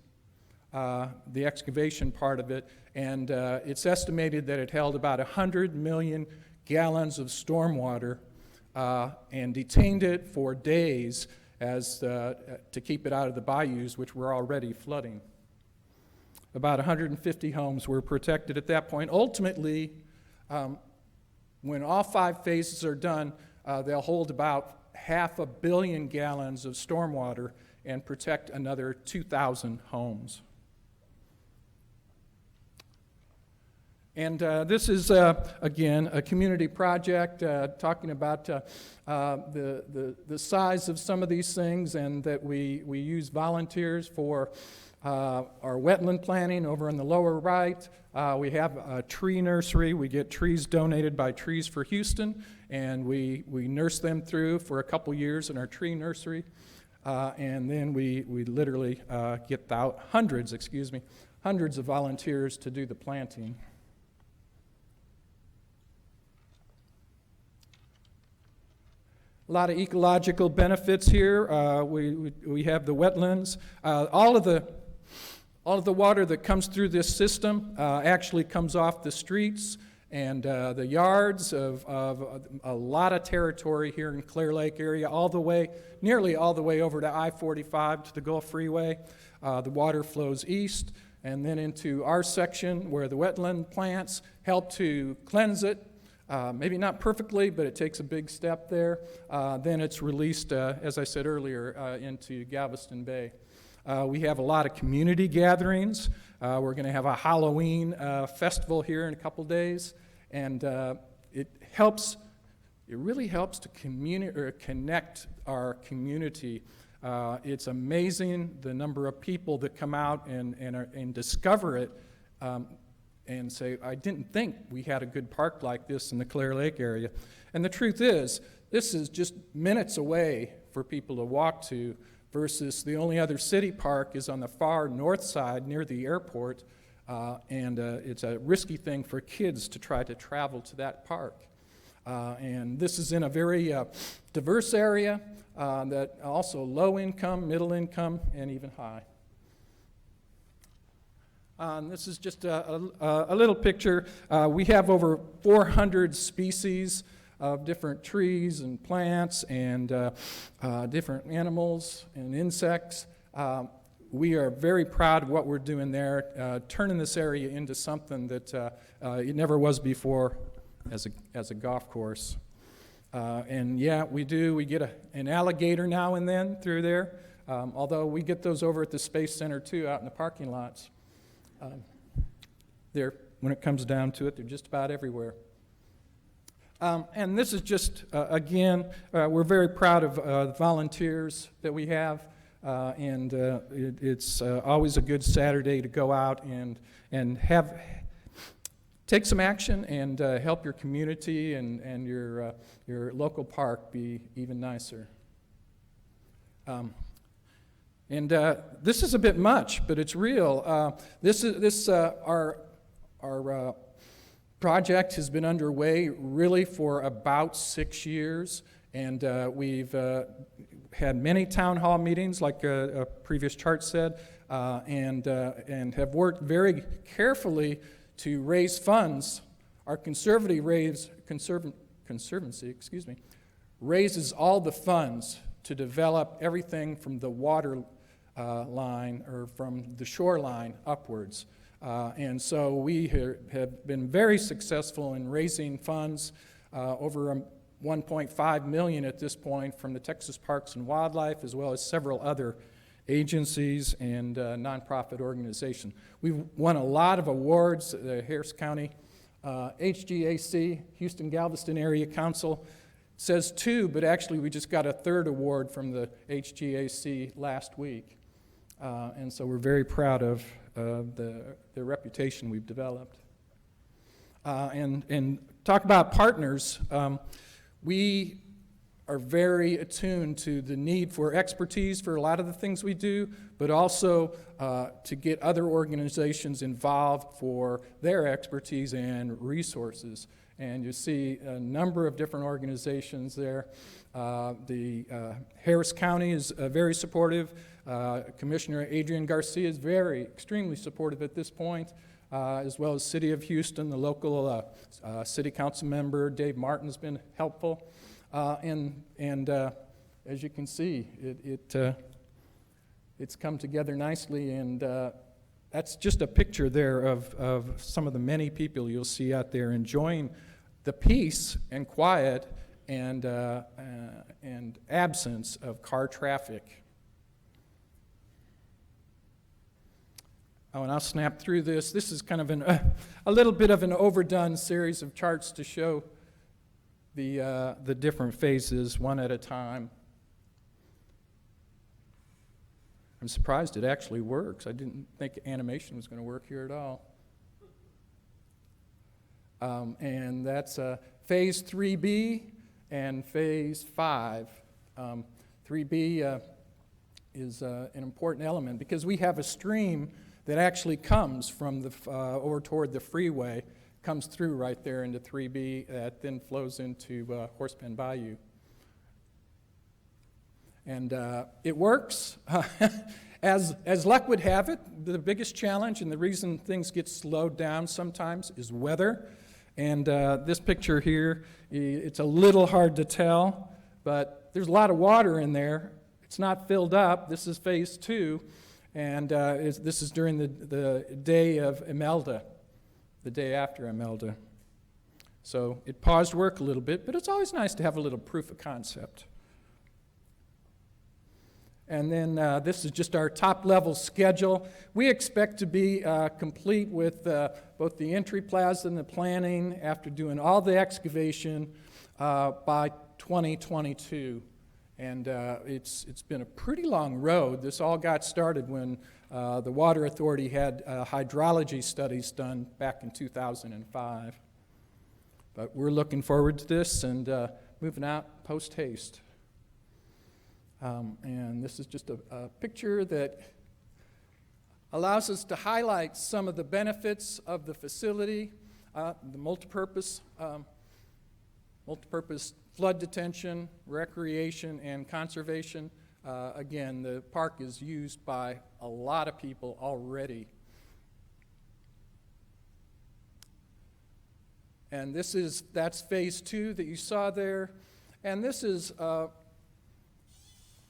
Speaker 12: the excavation part of it, and it's estimated that it held about 100 million gallons of stormwater and detained it for days as to keep it out of the bayous, which were already flooding. About 150 homes were protected at that point. Ultimately, when all 5 phases are done, they'll hold about 500 million gallons of stormwater and protect another 2,000 homes. And this is, again, a community project talking about the size of some of these things, and that we use volunteers for our wetland planting over in the lower right. We have a tree nursery. We get trees donated by Trees for Houston, and we nurse them through for a couple years in our tree nursery. And then we literally get hundreds of volunteers to do the planting. A lot of ecological benefits here. We have the wetlands. All of the water that comes through this system actually comes off the streets and the yards of a lot of territory here in Clear Lake area, nearly all the way over to I-45 to the Gulf Freeway. The water flows east and then into our section where the wetland plants help to cleanse it. Maybe not perfectly, but it takes a big step there. Then it's released, as I said earlier, into Galveston Bay. We have a lot of community gatherings. We're going to have a Halloween festival here in a couple days, and it really helps to connect our community. It's amazing the number of people that come out and discover it. And say, I didn't think we had a good park like this in the Clear Lake area. And the truth is, this is just minutes away for people to walk to, versus the only other city park is on the far north side near the airport, and it's a risky thing for kids to try to travel to that park. And this is in a very diverse area that also low income, middle income, and even high. This is just a little picture. We have over 400 species of different trees and plants and different animals and insects. We are very proud of what we're doing there, turning this area into something that it never was before as a golf course. And yeah, we get an alligator now and then through there, although we get those over at the Space Center too, out in the parking lots. When it comes down to it, they're just about everywhere. And this is just, again, we're very proud of the volunteers that we have, and it's always a good Saturday to go out and take some action and help your community and your local park be even nicer. And this is a bit much, but it's real. Our project has been underway really for about 6 years, and we've had many town hall meetings, like a previous chart said, and have worked very carefully to raise funds. Our Conservancy raises all the funds to develop everything from the water line or from the shoreline upwards. And so we have been very successful in raising funds, over $1.5 million at this point from the Texas Parks and Wildlife, as well as several other agencies and nonprofit organizations. We've won a lot of awards, the Harris County HGAC, Houston Galveston Area Council, says 2, but actually we just got a 3rd award from the HGAC last week. And so we're very proud of the reputation we've developed. And talk about partners, we are very attuned to the need for expertise for a lot of the things we do, but also to get other organizations involved for their expertise and resources. And you see a number of different organizations there. The Harris County is very supportive. Commissioner Adrian Garcia is extremely supportive at this point, as well as City of Houston. The local city council member, Dave Martin, has been helpful. And as you can see, it's come together nicely, and that's just a picture there of some of the many people you'll see out there enjoying the peace and quiet and absence of car traffic. Oh, and I'll snap through this. This is kind of a little bit of an overdone series of charts to show the different phases one at a time. I'm surprised it actually works. I didn't think animation was going to work here at all. And that's phase 3B and phase 5. 3B is an important element because we have a stream that actually comes from over toward the freeway, comes through right there into 3B, that then flows into Horsepen Bayou. And it works. As luck would have it, the biggest challenge and the reason things get slowed down sometimes is weather. And this picture here, it's a little hard to tell, but there's a lot of water in there. It's not filled up. This is phase 2, and this is during the day of Imelda, the day after Imelda. So it paused work a little bit, but it's always nice to have a little proof of concept. And then this is just our top-level schedule. We expect to be complete with both the entry plaza and the planning after doing all the excavation by 2022. And it's been a pretty long road. This all got started when the Water Authority had hydrology studies done back in 2005. But we're looking forward to this and moving out post-haste. And this is just a picture that allows us to highlight some of the benefits of the facility, the multipurpose flood detention, recreation, and conservation. Again, the park is used by a lot of people already. And that's phase 2 that you saw there. And this is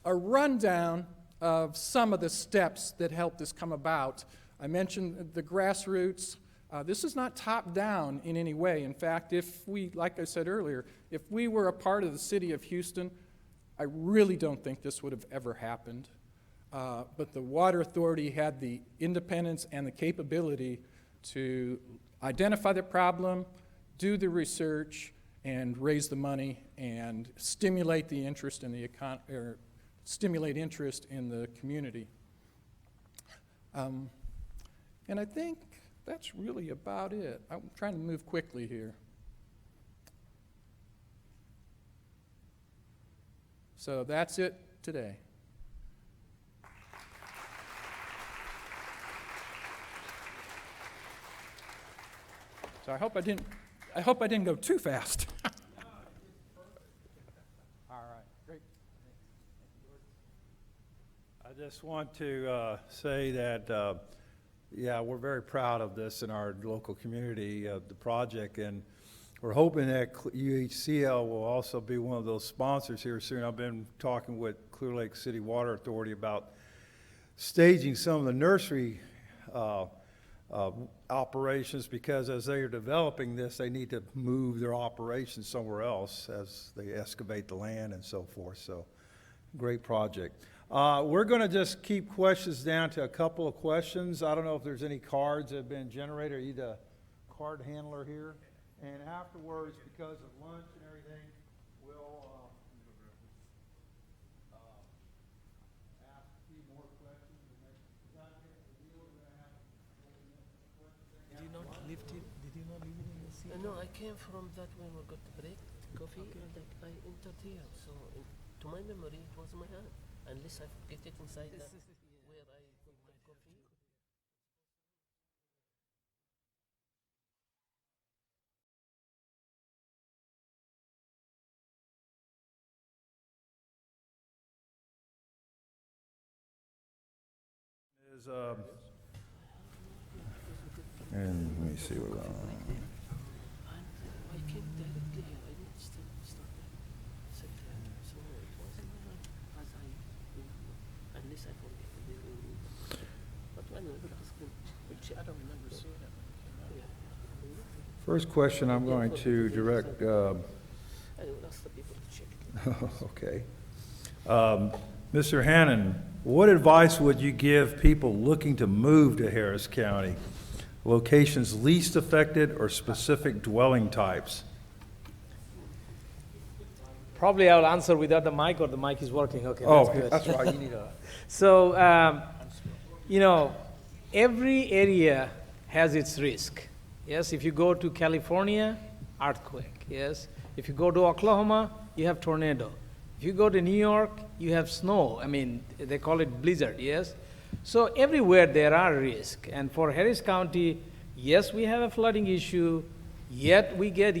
Speaker 12: a rundown of some of the steps that helped this come about. I mentioned the grassroots. This is not top-down in any way. In fact, like I said earlier, if we were a part of the city of Houston, I really don't think this would have ever happened. But the Water Authority had the independence and the capability to identify the problem, do the research, and raise the money and stimulate the interest in the stimulate interest in the community. And I think that's really about it. I'm trying to move quickly here. So that's it today. So I hope I didn't go too fast.
Speaker 8: I just want to say that, yeah, we're very proud of this in our local community, the project, and we're hoping that UHCL will also be one of those sponsors here soon. I've been talking with Clear Lake City Water Authority about staging some of the nursery operations, because as they are developing this, they need to move their operations somewhere else as they excavate the land and so forth. So, great project. We're going to just keep questions down to a couple of questions. I don't know if there's any cards that have been generated. Are you the card handler here? And afterwards, because of lunch and everything, we'll ask a few more questions and make
Speaker 10: left it? Did you not leave it in the seat?
Speaker 11: No, I came from that when we got the break, coffee, and I entered here. So to my memory, it was my hand. Unless I forget it inside that where I got my coffee.
Speaker 8: Is, and let me see what.
Speaker 11: I came directly here. I didn't stop there. Sit there. So it wasn't as I remember. Unless I forget it. But when we would ask them, I don't remember seeing it.
Speaker 8: First question I'm going to direct.
Speaker 11: I will ask the people to check it.
Speaker 8: Okay. Mr. Hannon, what advice would you give people looking to move to Harris County? Locations least affected or specific dwelling types?
Speaker 10: Probably I'll answer without the mic, or the mic is working. Okay,
Speaker 8: Oh,
Speaker 10: that's good.
Speaker 8: that's right. You need a.
Speaker 10: So, you know, every area has its risk. Yes, if you go to California, earthquake. Yes, if you go to Oklahoma, you have tornado. If you go to New York, you have snow. I mean, they call it blizzard. Yes, so everywhere there are risks. And for Harris County, yes, we have a flooding issue. Yet we get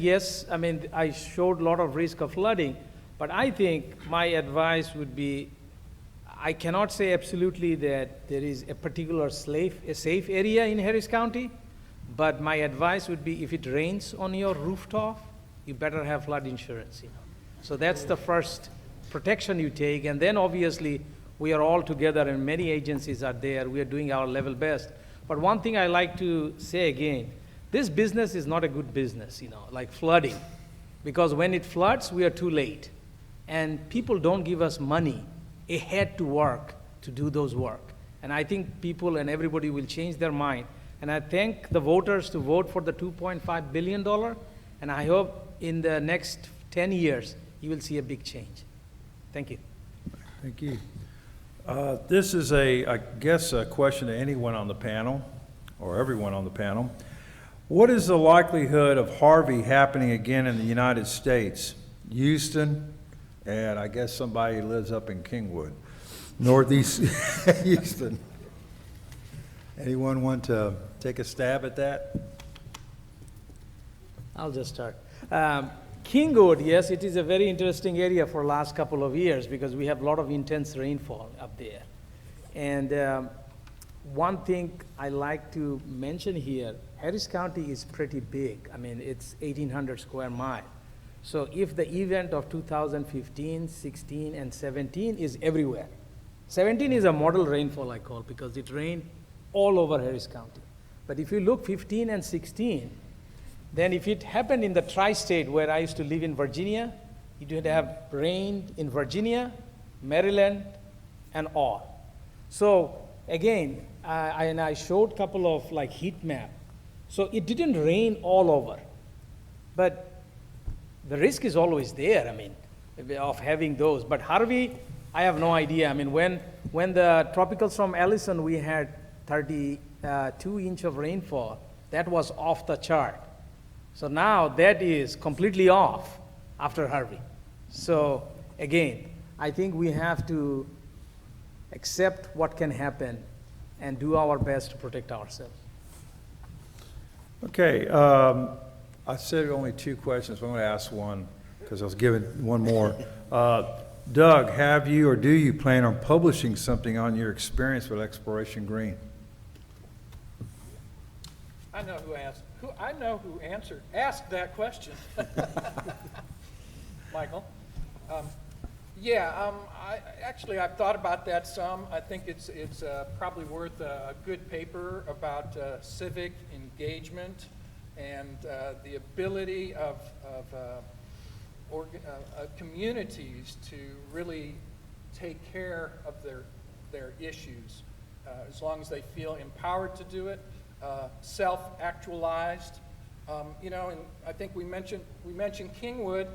Speaker 10: I mean, I showed a lot of risk of flooding, but I think my advice would be, I cannot say absolutely that there is a particular safe area in Harris County, but my advice would be if it rains on your rooftop, you better have flood insurance. You know? So that's the first protection you take, and then obviously we are all together and many agencies are there. We are doing our level best. But one thing I like to say again, this business is not a good business, you know, like flooding, because when it floods, we are too late. And people don't give us money ahead to work, to do those work. And I think people and everybody will change their mind. And I thank the voters to vote for the $2.5 billion, and I hope in the next 10 years, you will see a big change. Thank you.
Speaker 8: Thank you. This is I guess, a question to anyone on the panel, or everyone on the panel. What is the likelihood of Harvey happening again in the United States? Houston, and I guess somebody lives up in Kingwood, Northeast Houston. Anyone want to take a stab at that?
Speaker 10: I'll just start. Kingwood, yes, it is a very interesting area for the last couple of years because we have a lot of intense rainfall up there. And one thing I like to mention here, Harris County is pretty big. I mean, it's 1,800 square miles. So if the event of 2015, 16, and 17 is everywhere. 17 is a model rainfall, I call, because it rained all over Harris County. But if you look 15 and 16, then if it happened in the tri-state where I used to live in Virginia, it would have rained in Virginia, Maryland, and all. So again, I showed a couple of like heat map. So it didn't rain all over, but the risk is always there, I mean, of having those. But Harvey, I have no idea. I mean, when the tropical storm Allison, we had 32 inch of rainfall, that was off the chart. So now that is completely off after Harvey. So again, I think we have to accept what can happen and do our best to protect ourselves.
Speaker 8: Okay, I said only two questions, but I'm going to ask one because I was given one more. Doug, have you or do you plan on publishing something on your experience with Exploration Green?
Speaker 12: I know who asked. I know who asked that question. Michael. I've thought about that some. I think it's probably worth a good paper about civic engagement and the ability of communities to really take care of their issues as long as they feel empowered to do it. Self-actualized, and I think we mentioned Kingwood,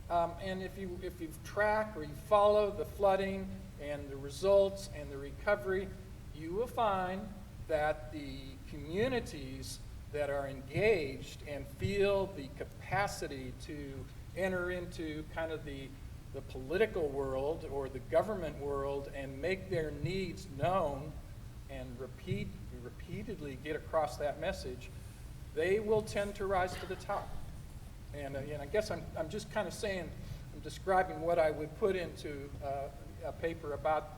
Speaker 12: and if you track or you follow the flooding and the results and the recovery, you will find that the communities that are engaged and feel the capacity to enter into kind of the political world or the government world and make their needs known and repeatedly get across that message, they will tend to rise to the top. And I guess I'm just kind of saying, I'm describing what I would put into a paper about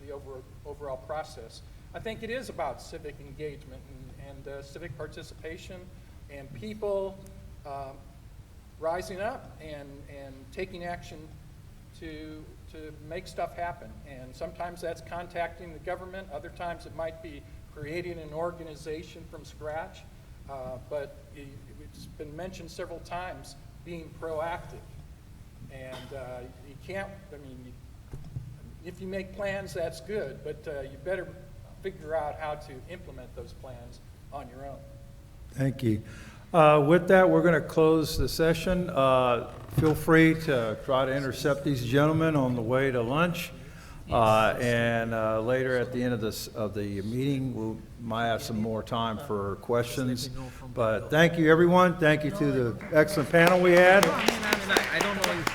Speaker 12: the overall process. I think it is about civic engagement and civic participation and people rising up and taking action to make stuff happen. And sometimes that's contacting the government, other times it might be creating an organization from scratch, but it's been mentioned several times, being proactive. And you can't, I mean, if you make plans, that's good, but you better figure out how to implement those plans on your own.
Speaker 8: Thank you. With that, we're going to close the session. Feel free to try to intercept these gentlemen on the way to lunch. And later at the end of the meeting, we might have some more time for questions. But thank you, everyone. Thank you to the excellent panel we had.
Speaker 10: I don't know if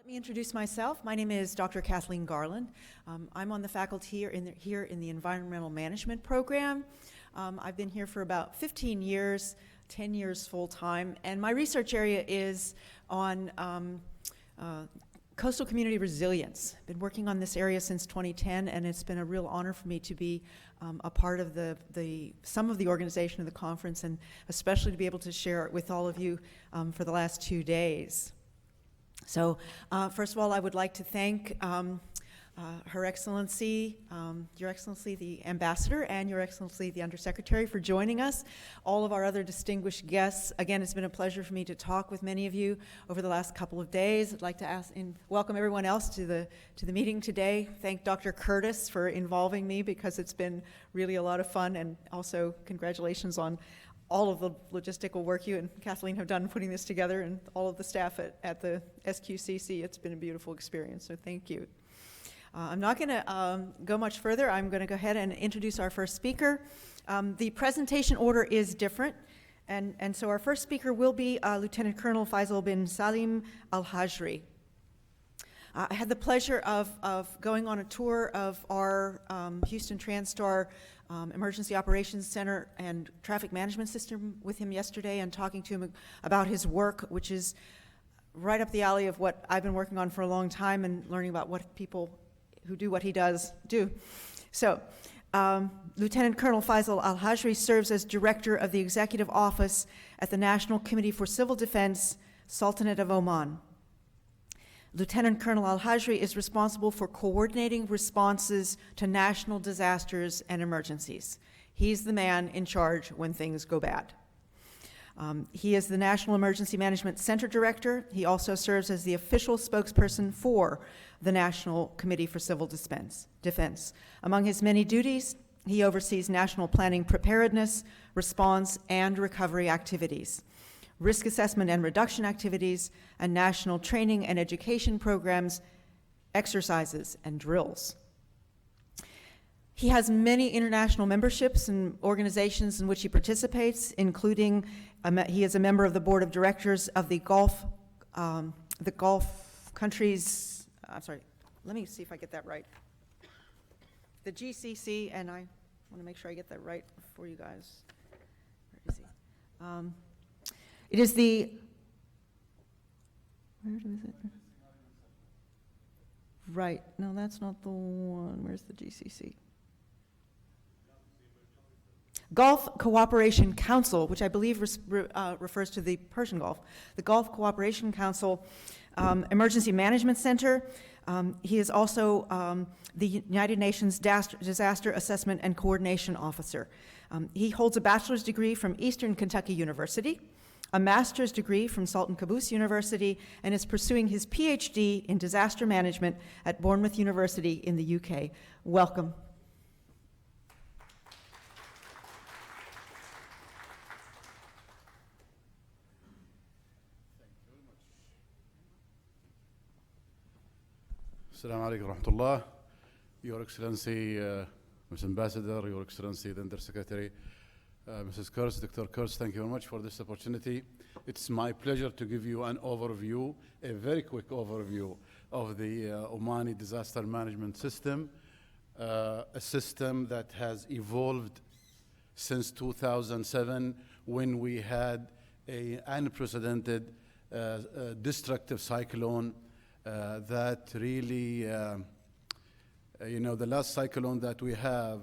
Speaker 13: Let me introduce myself. My name is Dr. Kathleen Garland. I'm on the faculty here in the Environmental Management Program. I've been here for about 15 years, 10 years full-time, and my research area is on coastal community resilience. I've been working on this area since 2010, and it's been a real honor for me to be a part of some of the organization of the conference, and especially to be able to share it with all of you for the last 2 days. So first of all, I would like to thank Her Excellency, Your Excellency the Ambassador, and Your Excellency the Undersecretary for joining us, all of our other distinguished guests. Again, it's been a pleasure for me to talk with many of you over the last couple of days. I'd like to ask and welcome everyone else to the meeting today. Thank Dr. Curtis for involving me, because it's been really a lot of fun, and also congratulations on all of the logistical work you and Kathleen have done putting this together, and all of the staff at the SQCC. It's been a beautiful experience, so thank you. I'm not going to go much further. I'm going to go ahead and introduce our first speaker. The presentation order is different, and so our first speaker will be Lieutenant Colonel Faisal bin Salim Al-Hajri. I had the pleasure of going on a tour of our Houston TranStar Emergency Operations Center and traffic management system with him yesterday, and talking to him about his work, which is right up the alley of what I've been working on for a long time, and learning about what people who do what he does do. So, Lieutenant Colonel Faisal Al-Hajri serves as Director of the Executive Office at the National Committee for Civil Defense, Sultanate of Oman. Lieutenant Colonel Al-Hajri is responsible for coordinating responses to national disasters and emergencies. He's the man in charge when things go bad. He is the National Emergency Management Center Director. He also serves as the official spokesperson for the National Committee for Civil Defense. Among his many duties, he oversees national planning preparedness, response, and recovery activities, risk assessment and reduction activities, and national training and education programs, exercises, and drills. He has many international memberships and organizations in which he participates, including he is a member of the board of directors of the Gulf countries. I'm sorry, let me see if I get that right. The GCC, and I want to make sure I get that right for you guys. Where is he? It is the, where is it? Right, no, that's not the one. Where's the GCC? Gulf Cooperation Council, which I believe refers to the Persian Gulf. The Gulf Cooperation Council Emergency Management Center. He is also the United Nations Disaster Assessment and Coordination Officer. He holds a bachelor's degree from Eastern Kentucky University, a master's degree from Sultan Qaboos University, and is pursuing his PhD in disaster management at Bournemouth University in the UK. Welcome.
Speaker 14: Assalamu alaikum wa rahmatullah. Your Excellency, Mr. Ambassador, Your Excellency, the Undersecretary, Mrs. Kurz, Dr. Kurz, thank you very much for this opportunity. It's my pleasure to give you an overview, a very quick overview of the Omani disaster management system, a system that has evolved since 2007 when we had an unprecedented destructive cyclone that really, the last cyclone that we have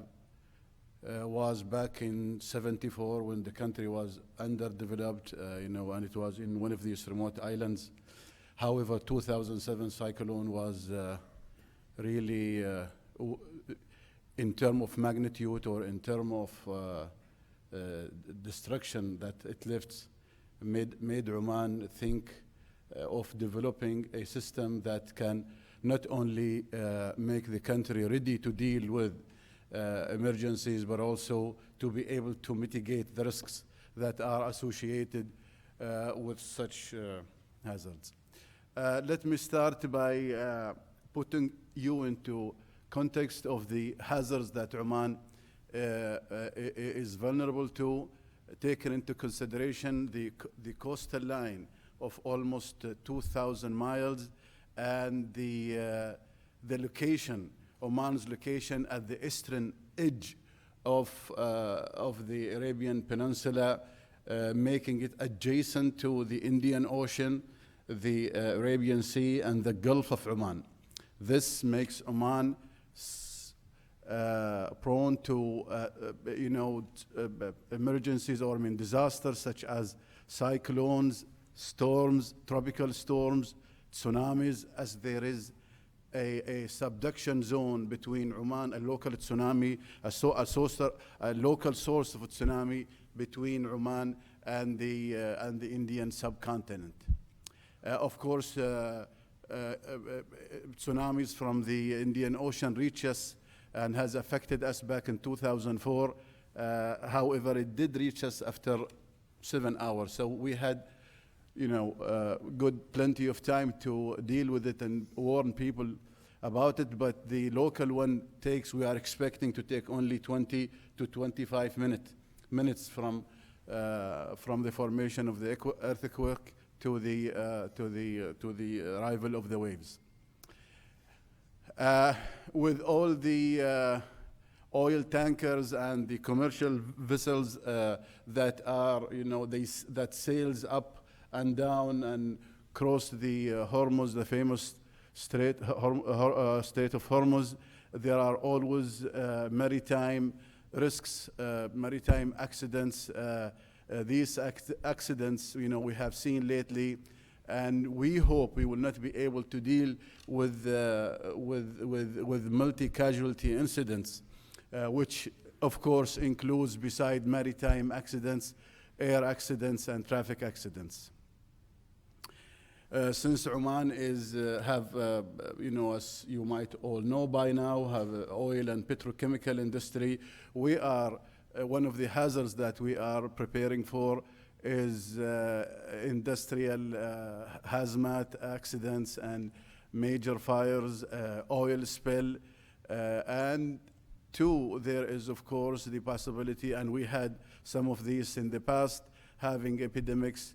Speaker 14: was back in '74 when the country was underdeveloped, and it was in one of these remote islands. However, 2007 cyclone was really, in terms of magnitude or in terms of destruction that it left, made Oman think of developing a system that can not only make the country ready to deal with emergencies, but also to be able to mitigate the risks that are associated with such hazards. Let me start by putting you into context of the hazards that Oman is vulnerable to, taking into consideration the coastal line of almost 2,000 miles and the location, Oman's location at the eastern edge of the Arabian Peninsula, making it adjacent to the Indian Ocean, the Arabian Sea, and the Gulf of Oman. This makes Oman prone to emergencies or disasters such as cyclones, storms, tropical storms, tsunamis, as there is a subduction zone between Oman, a local tsunami, a local source of a tsunami between Oman and the Indian subcontinent. Of course, tsunamis from the Indian Ocean reach us and has affected us back in 2004. However, it did reach us after 7 hours. So we had, plenty of time to deal with it and warn people about it. But the local one we are expecting to take only 20 to 25 minutes from the formation of the earthquake to the arrival of the waves. With all the oil tankers and the commercial vessels that are, that sails up and down and cross the Hormuz, the famous Strait of Hormuz, there are always maritime risks, maritime accidents. These accidents, we have seen lately, and we hope we will not be able to deal with multi-casualty incidents, which of course includes, beside maritime accidents, air accidents and traffic accidents. Since Oman as you might all know by now, have an oil and petrochemical industry, we are one of the hazards that we are preparing for is industrial hazmat accidents and major fires, oil spill, and two, there is of course the possibility, and we had some of these in the past, having epidemics,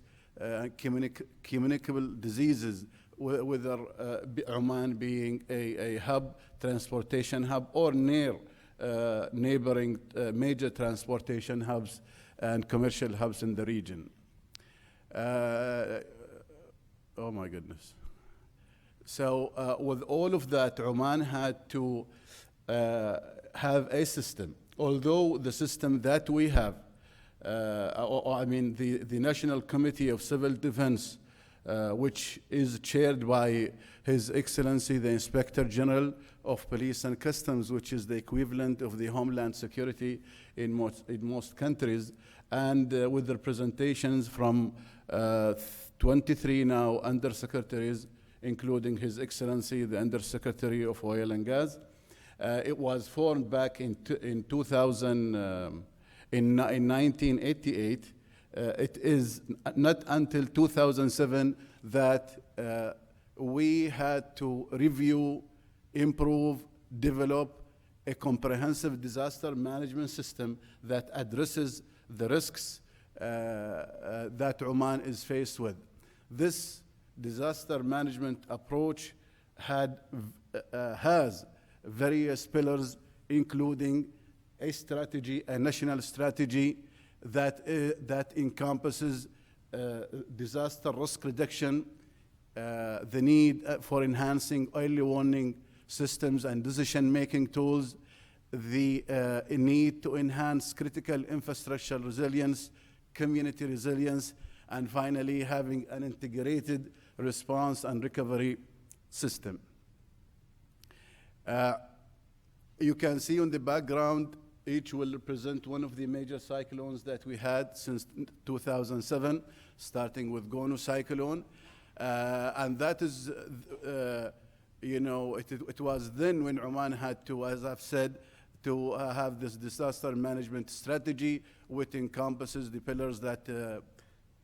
Speaker 14: communicable diseases, whether Oman being a hub, transportation hub, or near neighboring major transportation hubs and commercial hubs in the region. Oh my goodness. So with all of that, Oman had to have a system. Although the system that we have, the National Committee of Civil Defense, which is chaired by His Excellency the Inspector General of Police and Customs, which is the equivalent of the Homeland Security in most countries, and with representations from 23 now undersecretaries, including His Excellency the Undersecretary of Oil and Gas. It was formed back in 1988. It is not until 2007 that we had to review, improve, develop a comprehensive disaster management system that addresses the risks that Oman is faced with. This disaster management approach has various pillars, including a strategy, a national strategy that encompasses disaster risk reduction, the need for enhancing early warning systems and decision-making tools, the need to enhance critical infrastructure resilience, community resilience, and finally having an integrated response and recovery system. You can see on the background, each will represent one of the major cyclones that we had since 2007, starting with Gonu cyclone. And that is, it was then when Oman had to, as I've said, to have this disaster management strategy, which encompasses the pillars that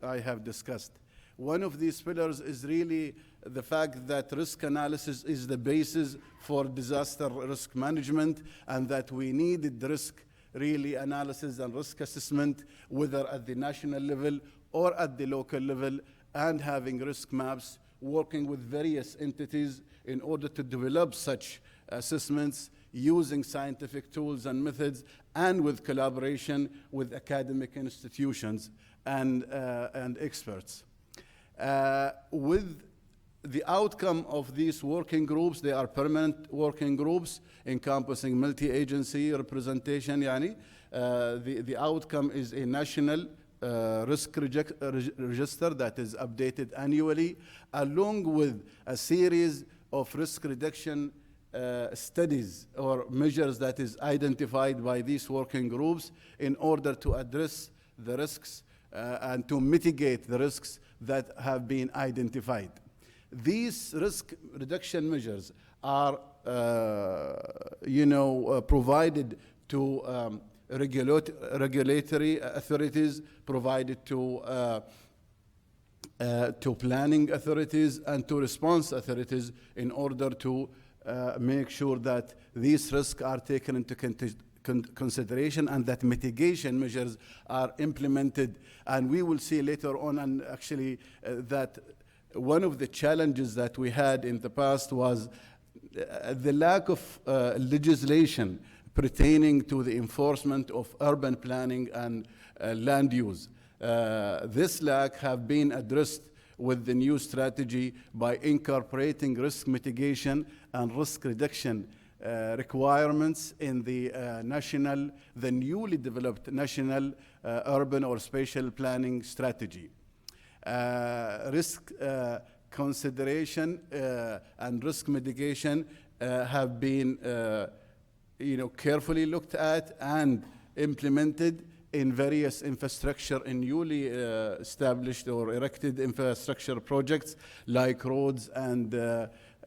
Speaker 14: I have discussed. One of these pillars is really the fact that risk analysis is the basis for disaster risk management, and that we needed risk really analysis and risk assessment, whether at the national level or at the local level, and having risk maps working with various entities in order to develop such assessments using scientific tools and methods, and with collaboration with academic institutions and experts. With the outcome of these working groups, they are permanent working groups encompassing multi-agency representation. The outcome is a national risk register that is updated annually, along with a series of risk reduction studies or measures that is identified by these working groups in order to address the risks and to mitigate the risks that have been identified. These risk reduction measures are provided to regulatory authorities, provided to planning authorities and to response authorities in order to make sure that these risks are taken into consideration and that mitigation measures are implemented. And we will see later on, and actually, that one of the challenges that we had in the past was the lack of legislation pertaining to the enforcement of urban planning and land use. This lack have been addressed with the new strategy by incorporating risk mitigation and risk reduction requirements in the newly developed national urban or spatial planning strategy. Risk consideration and risk mitigation have been carefully looked at and implemented in various infrastructure in newly established or erected infrastructure projects like roads and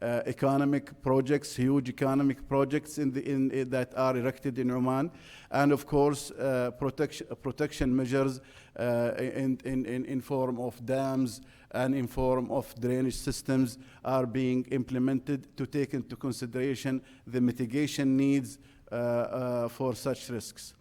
Speaker 14: economic projects, huge economic projects that are erected in Oman, and of course protection measures in form of dams and in form of drainage systems are being implemented to take into consideration the mitigation needs for such risks.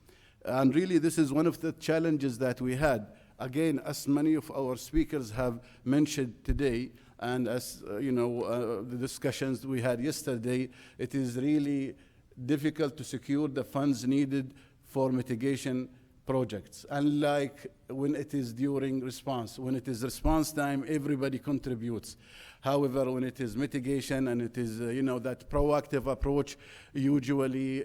Speaker 14: And really, this is one of the challenges that we had. Again, as many of our speakers have mentioned today, and as the discussions we had yesterday, it is really difficult to secure the funds needed for mitigation projects. Unlike when it is during response. When it is response time, everybody contributes. However, when it is mitigation and it is that proactive approach, usually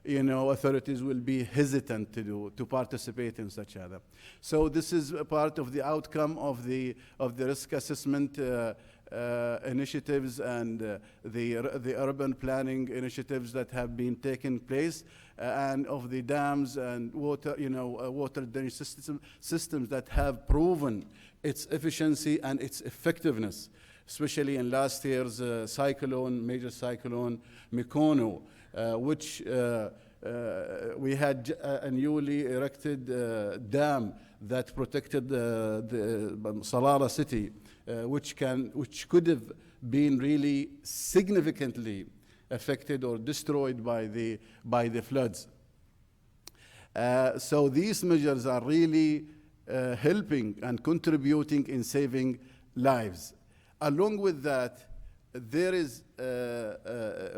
Speaker 14: authorities will be hesitant to participate in such other. So this is a part of the outcome of the risk assessment initiatives and the urban planning initiatives that have been taken place, and of the dams and water drainage systems that have proven its efficiency and its effectiveness, especially in last year's major cyclone Mikono, which we had a newly erected dam that protected the Salalah city, which could have been really significantly affected or destroyed by the floods. So these measures are really helping and contributing in saving lives. Along with that, there is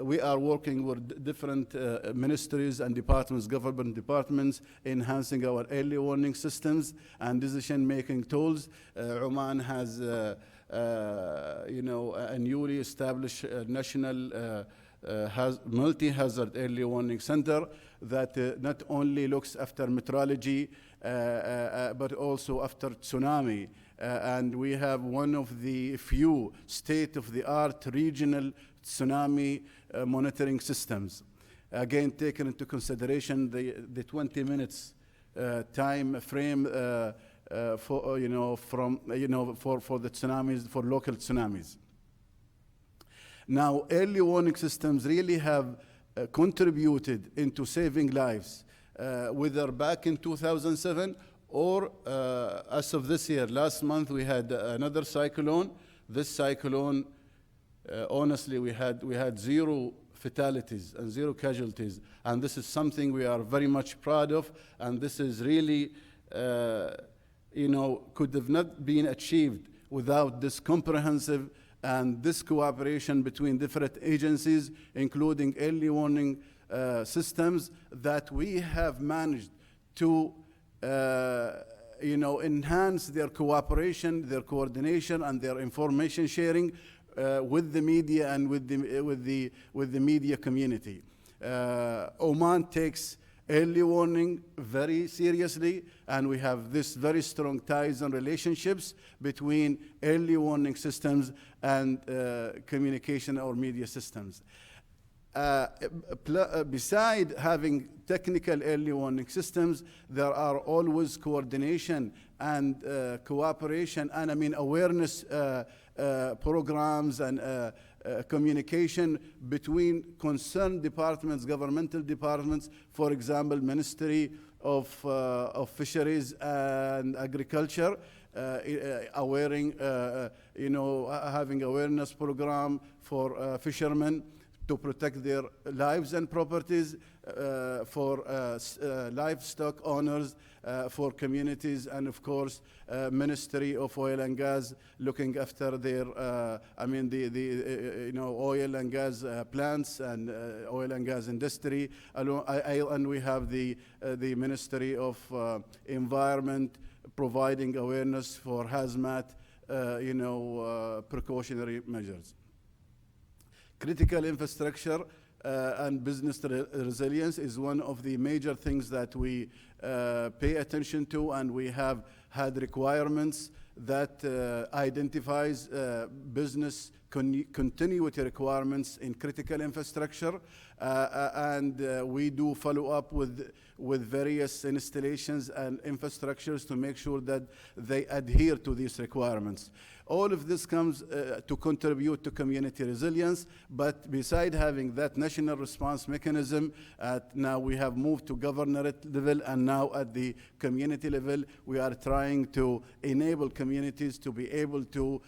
Speaker 14: we are working with different ministries and departments, government departments, enhancing our early warning systems and decision-making tools. Oman has a newly established national multi-hazard early warning center that not only looks after meteorology but also after tsunami. And we have one of the few state-of-the-art regional tsunami monitoring systems. Again, taking into consideration the 20 minutes time frame for the tsunamis, for local tsunamis. Now, early warning systems really have contributed into saving lives, whether back in 2007 or as of this year. Last month we had another cyclone. This cyclone, honestly, we had 0 fatalities and 0 casualties, and this is something we are very much proud of, and this is really could have not been achieved without this comprehensive and this cooperation between different agencies, including early warning systems, that we have managed to enhance their cooperation, their coordination, and their information sharing with the media and with the media community. Oman takes early warning very seriously, and we have this very strong ties and relationships between early warning systems and communication or media systems. Beside having technical early warning systems, there are always coordination and cooperation and awareness programs and communication between concerned departments, governmental departments, for example, Ministry of Fisheries and Agriculture, having awareness program for fishermen to protect their lives and properties, for livestock owners, for communities, and of course, Ministry of Oil and Gas looking after their, oil and gas plants and oil and gas industry. And we have the Ministry of Environment providing awareness for hazmat, precautionary measures. Critical infrastructure and business resilience is one of the major things that we pay attention to, and we have had requirements that identifies business continuity requirements in critical infrastructure, and we do follow up with various installations and infrastructures to make sure that they adhere to these requirements. All of this comes to contribute to community resilience, but beside having that national response mechanism, now we have moved to governorate level, and now at the community level, we are trying to enable communities to be able to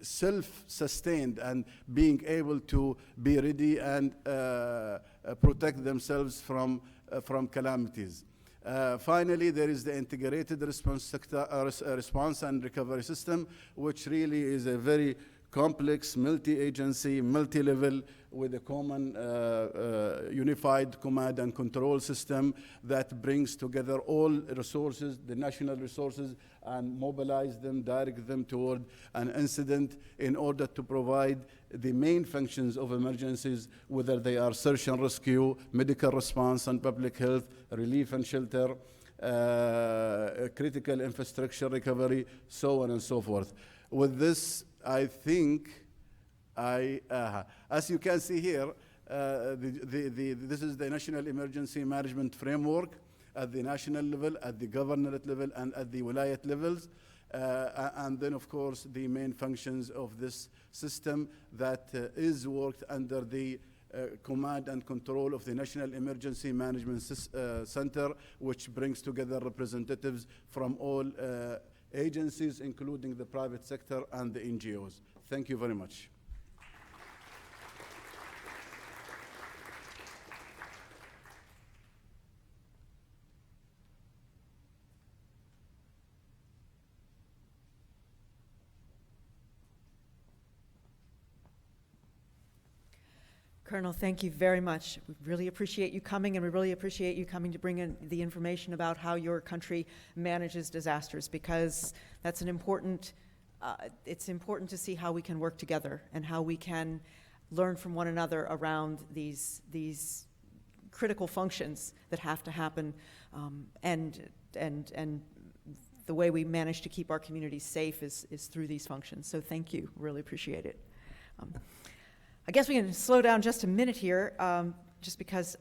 Speaker 14: self-sustained and being able to be ready and protect themselves from calamities. Finally, there is the integrated response and recovery system, which really is a very complex, multi-agency, multi-level, with a common unified command and control system that brings together all resources, the national resources, and mobilize them, direct them toward an incident in order to provide the main functions of emergencies, whether they are search and rescue, medical response and public health, relief and shelter, critical infrastructure recovery, so on and so forth. With this, I think as you can see here, this is the National Emergency Management Framework at the national level, at the governorate level, and at the wilayat levels. And then, of course, the main functions of this system that is worked under the command and control of the National Emergency Management Center, which brings together representatives from all agencies, including the private sector and the NGOs. Thank you very much.
Speaker 13: Colonel, thank you very much. We really appreciate you coming, and we really appreciate you coming to bring in the information about how your country manages disasters, because that's an important, it's important to see how we can work together and how we can learn from one another around these critical functions that have to happen, and the way we manage to keep our communities safe is through these functions. So thank you, really appreciate it. I guess we can slow down just a minute here, just because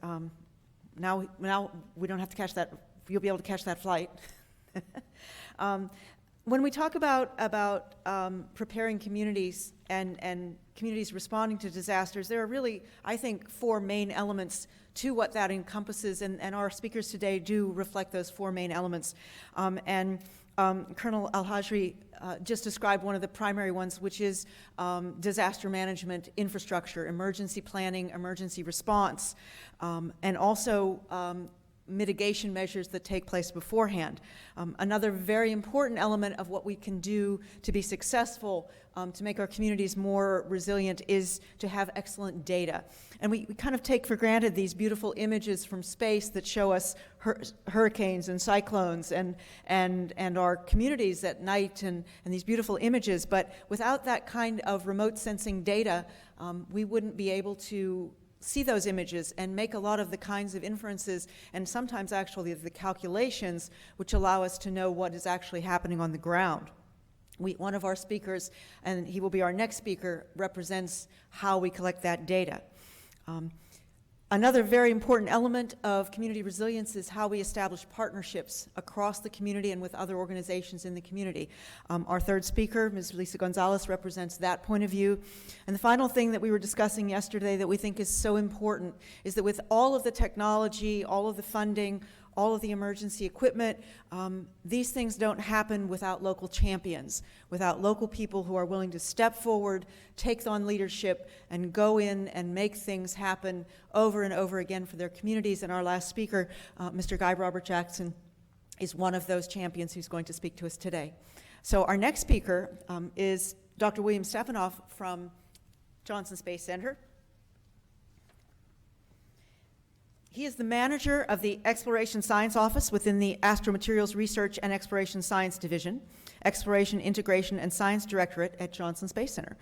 Speaker 13: now we don't have to catch that, you'll be able to catch that flight. When we talk about preparing communities and communities responding to disasters, there are really, I think, four main elements to what that encompasses, and our speakers today do reflect those four main elements. Colonel Al-Hajri just described one of the primary ones, which is disaster management infrastructure, emergency planning, emergency response, and also mitigation measures that take place beforehand. Another very important element of what we can do to be successful, to make our communities more resilient, is to have excellent data. And we kind of take for granted these beautiful images from space that show us hurricanes and cyclones and our communities at night and these beautiful images. But without that kind of remote sensing data, we wouldn't be able to see those images and make a lot of the kinds of inferences and sometimes actually the calculations which allow us to know what is actually happening on the ground. One of our speakers, and he will be our next speaker, represents how we collect that data. Another very important element of community resilience is how we establish partnerships across the community and with other organizations in the community. Our third speaker, Ms. Lisa Gonzalez, represents that point of view. And the final thing that we were discussing yesterday that we think is so important is that with all of the technology, all of the funding, all of the emergency equipment, these things don't happen without local champions, without local people who are willing to step forward, take on leadership, and go in and make things happen over and over again for their communities. And our last speaker, Mr. Guy Robert Jackson, is one of those champions who's going to speak to us today. So our next speaker is Dr. William Stefanoff from Johnson Space Center. He is the manager of the Exploration Science Office within the Astromaterials Research and Exploration Science Division, Exploration, Integration, and Science Directorate at Johnson Space Center.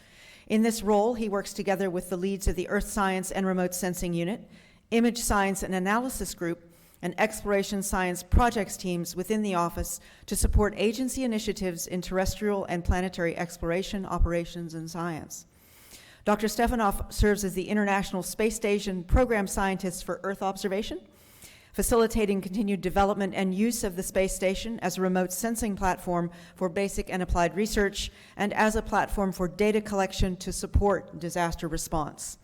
Speaker 13: In this role, he works together with the leads of the Earth Science and Remote Sensing Unit, Image Science and Analysis Group, and Exploration Science Projects teams within the office to support agency initiatives in terrestrial and planetary exploration, operations, and science. Dr. Stefanoff serves as the International Space Station Program Scientist for Earth Observation, facilitating continued development and use of the space station as a remote sensing platform for basic and applied research, and as a platform for data collection to support disaster response.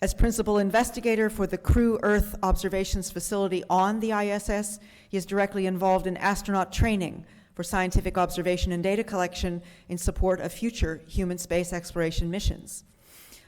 Speaker 13: As principal investigator for the Crew Earth Observations Facility on the ISS, he is directly involved in astronaut training for scientific observation and data collection in support of future human space exploration missions.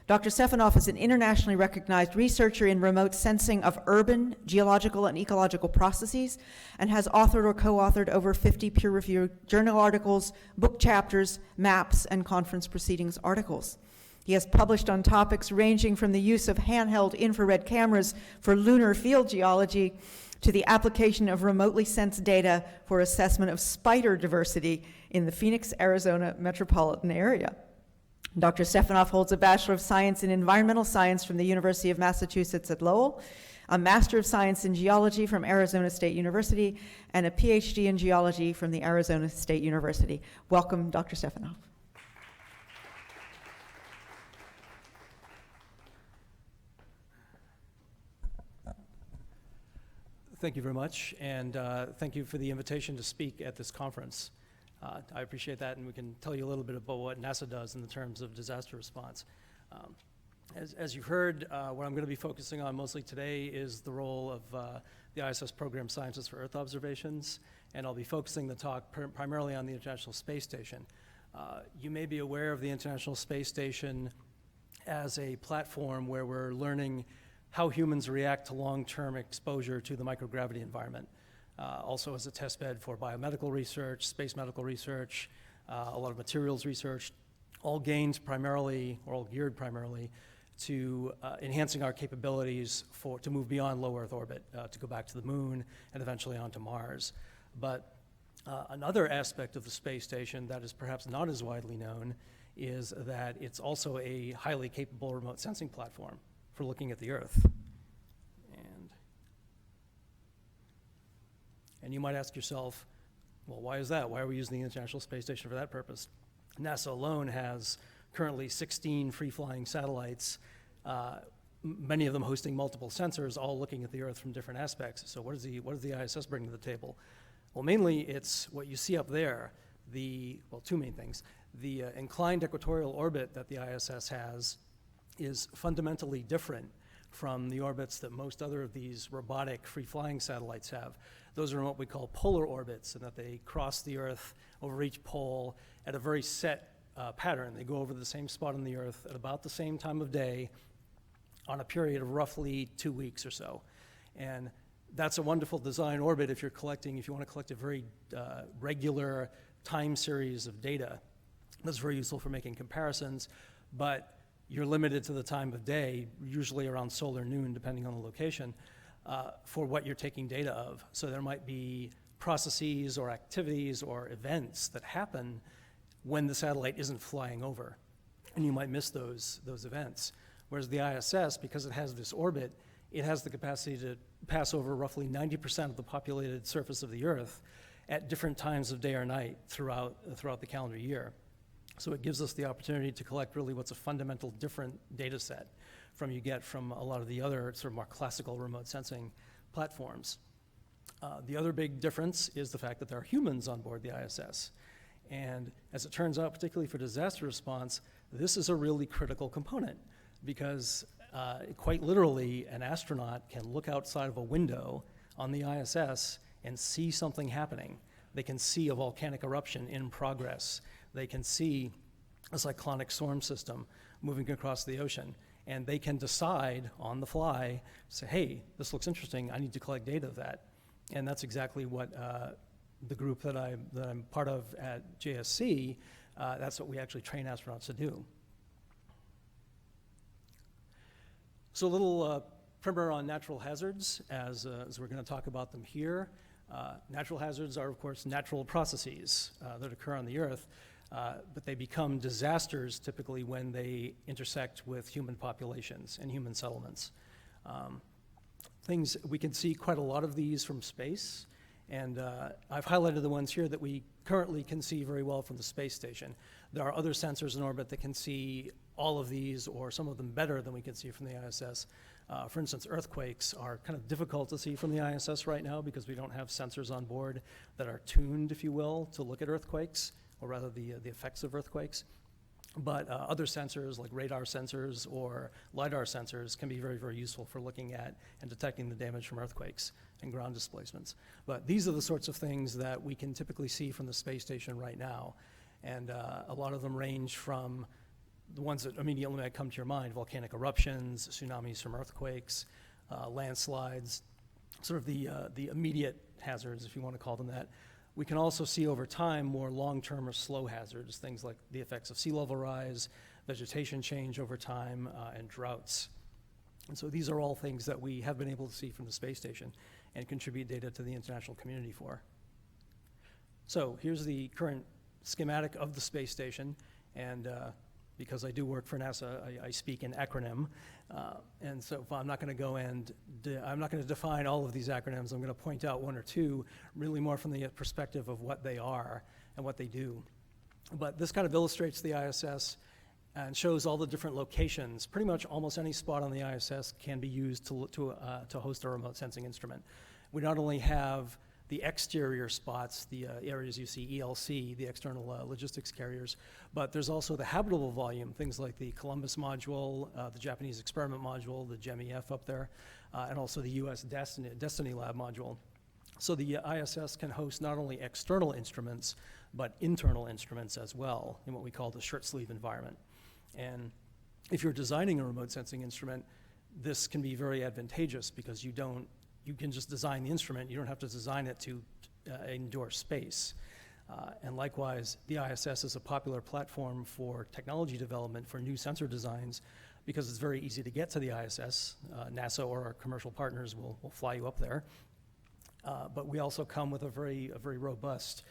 Speaker 13: Dr. Stefanoff is an internationally recognized researcher in remote sensing of urban, geological, and ecological processes, and has authored or co-authored over 50 peer-reviewed journal articles, book chapters, maps, and conference proceedings articles. He has published on topics ranging from the use of handheld infrared cameras for lunar field geology to the application of remotely sensed data for assessment of spider diversity in the Phoenix, Arizona metropolitan area. Dr. Stefanoff holds a Bachelor of Science in Environmental Science from the University of Massachusetts at Lowell, a Master of Science in Geology from Arizona State University, and a PhD in Geology from the Arizona State University. Welcome, Dr. Stefanoff.
Speaker 15: Thank you very much, and thank you for the invitation to speak at this conference. I appreciate that, and we can tell you a little bit about what NASA does in the terms of disaster response. As you've heard, what I'm going to be focusing on mostly today is the role of the ISS Program Scientists for Earth Observations, and I'll be focusing the talk primarily on the International Space Station. You may be aware of the International Space Station as a platform where we're learning how humans react to long-term exposure to the microgravity environment. Also as a test bed for biomedical research, space medical research, a lot of materials research, all gained primarily, or all geared primarily, to enhancing our capabilities to move beyond low Earth orbit, to go back to the moon and eventually onto Mars. But another aspect of the space station that is perhaps not as widely known is that it's also a highly capable remote sensing platform for looking at the Earth. And you might ask yourself, well, why is that? Why are we using the International Space Station for that purpose? NASA alone has currently 16 free-flying satellites, many of them hosting multiple sensors, all looking at the Earth from different aspects. So what does the ISS bring to the table? Well, mainly it's what you see up there, two main things. The inclined equatorial orbit that the ISS has is fundamentally different from the orbits that most other of these robotic free-flying satellites have. Those are in what we call polar orbits, and that they cross the Earth over each pole at a very set pattern. They go over the same spot on the Earth at about the same time of day on a period of roughly 2 weeks or so. And that's a wonderful design orbit if you want to collect a very regular time series of data. That's very useful for making comparisons, but you're limited to the time of day, usually around solar noon, depending on the location, for what you're taking data of. So there might be processes or activities or events that happen when the satellite isn't flying over, and you might miss those events. Whereas the ISS, because it has this orbit, it has the capacity to pass over roughly 90% of the populated surface of the Earth at different times of day or night throughout the calendar year. So it gives us the opportunity to collect really what's a fundamental different data set from you get from a lot of the other sort of more classical remote sensing platforms. The other big difference is the fact that there are humans on board the ISS. And as it turns out, particularly for disaster response, this is a really critical component because quite literally, an astronaut can look outside of a window on the ISS and see something happening. They can see a volcanic eruption in progress. They can see a cyclonic storm system moving across the ocean. And they can decide on the fly, say, hey, this looks interesting, I need to collect data of that. And that's exactly what the group that I'm part of at JSC, that's what we actually train astronauts to do. So a little primer on natural hazards, as we're going to talk about them here. Natural hazards are, of course, natural processes that occur on the Earth, but they become disasters typically when they intersect with human populations and human settlements. We can see quite a lot of these from space, and I've highlighted the ones here that we currently can see very well from the space station. There are other sensors in orbit that can see all of these, or some of them better than we can see from the ISS. For instance, earthquakes are kind of difficult to see from the ISS right now because we don't have sensors on board that are tuned, if you will, to look at earthquakes, or rather the effects of earthquakes. But other sensors, like radar sensors or LiDAR sensors, can be very, very useful for looking at and detecting the damage from earthquakes and ground displacements. But these are the sorts of things that we can typically see from the space station right now. And a lot of them range from the ones that immediately might come to your mind: volcanic eruptions, tsunamis from earthquakes, landslides, sort of the immediate hazards, if you want to call them that. We can also see over time more long-term or slow hazards, things like the effects of sea level rise, vegetation change over time, and droughts. And so these are all things that we have been able to see from the space station and contribute data to the international community for. So here's the current schematic of the space station, and because I do work for NASA, I speak in acronym, and so I'm not going to go and I'm not going to define all of these acronyms. I'm going to point out one or two, really more from the perspective of what they are and what they do. But this kind of illustrates the ISS and shows all the different locations. Pretty much almost any spot on the ISS can be used to host a remote sensing instrument. We not only have the exterior spots, the areas you see, ELC, the external logistics carriers, but there's also the habitable volume, things like the Columbus module, the Japanese experiment module, the GEM-EF up there, and also the US Destiny Lab module. So the ISS can host not only external instruments, but internal instruments as well in what we call the shirt sleeve environment. And if you're designing a remote sensing instrument, this can be very advantageous because you can just design the instrument. You don't have to design it to endure space. And likewise, the ISS is a popular platform for technology development for new sensor designs because it's very easy to get to the ISS. NASA or our commercial partners will fly you up there. But we also come with a very robust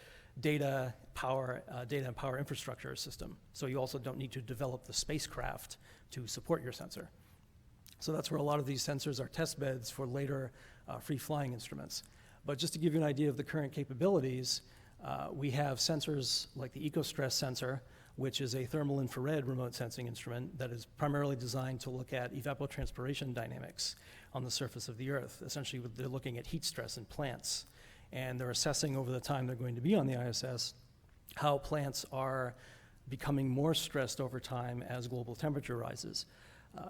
Speaker 15: data and power infrastructure system. So you also don't need to develop the spacecraft to support your sensor. So that's where a lot of these sensors are test beds for later free-flying instruments. But just to give you an idea of the current capabilities, we have sensors like the EcoStress sensor, which is a thermal infrared remote sensing instrument that is primarily designed to look at evapotranspiration dynamics on the surface of the Earth. Essentially, they're looking at heat stress in plants, and they're assessing over the time they're going to be on the ISS how plants are becoming more stressed over time as global temperature rises.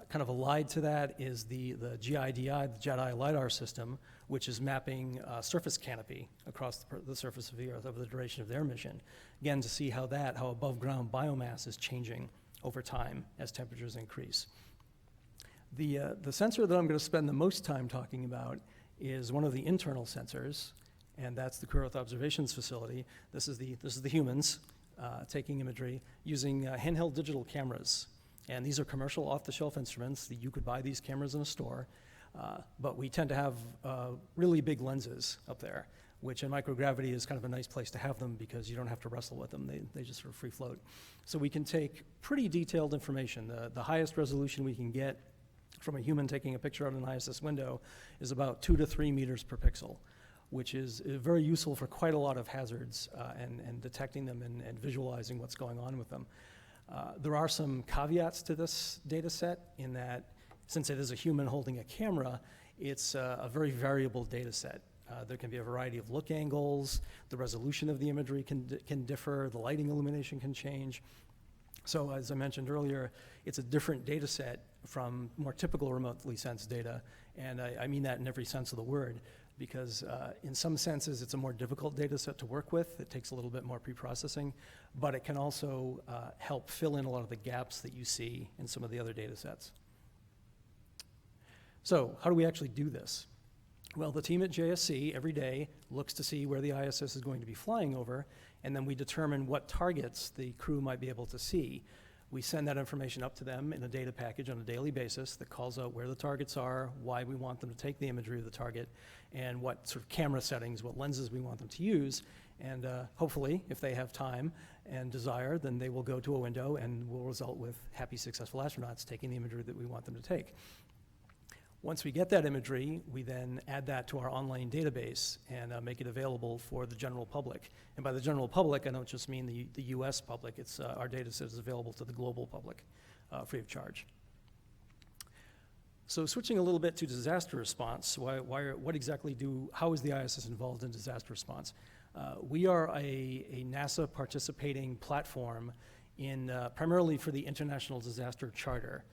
Speaker 15: Kind of allied to that is the GIDI, the JEDI LiDAR system, which is mapping surface canopy across the surface of the Earth over the duration of their mission. Again, to see how above ground biomass is changing over time as temperatures increase. The sensor that I'm going to spend the most time talking about is one of the internal sensors, and that's the Crew Earth Observations Facility. This is the humans taking imagery using handheld digital cameras. And these are commercial off-the-shelf instruments. You could buy these cameras in a store, but we tend to have really big lenses up there, which in microgravity is kind of a nice place to have them because you don't have to wrestle with them. They just sort of free float. So we can take pretty detailed information. The highest resolution we can get from a human taking a picture out of an ISS window is about 2 to 3 meters per pixel, which is very useful for quite a lot of hazards and detecting them and visualizing what's going on with them. There are some caveats to this data set in that since it is a human holding a camera, it's a very variable data set. There can be a variety of look angles, the resolution of the imagery can differ, the lighting illumination can change. So as I mentioned earlier, it's a different data set from more typical remotely sensed data, and I mean that in every sense of the word, because in some senses it's a more difficult data set to work with. It takes a little bit more pre-processing, but it can also help fill in a lot of the gaps that you see in some of the other data sets. So how do we actually do this? Well, the team at JSC every day looks to see where the ISS is going to be flying over, and then we determine what targets the crew might be able to see. We send that information up to them in a data package on a daily basis that calls out where the targets are, why we want them to take the imagery of the target, and what sort of camera settings, what lenses we want them to use. And hopefully, if they have time and desire, then they will go to a window and will result with happy, successful astronauts taking the imagery that we want them to take. Once we get that imagery, we then add that to our online database and make it available for the general public. And by the general public, I don't just mean the US public. It's our data set is available to the global public free of charge. So switching a little bit to disaster response, how is the ISS involved in disaster response? We are a NASA participating platform in primarily for the International Disaster Charter.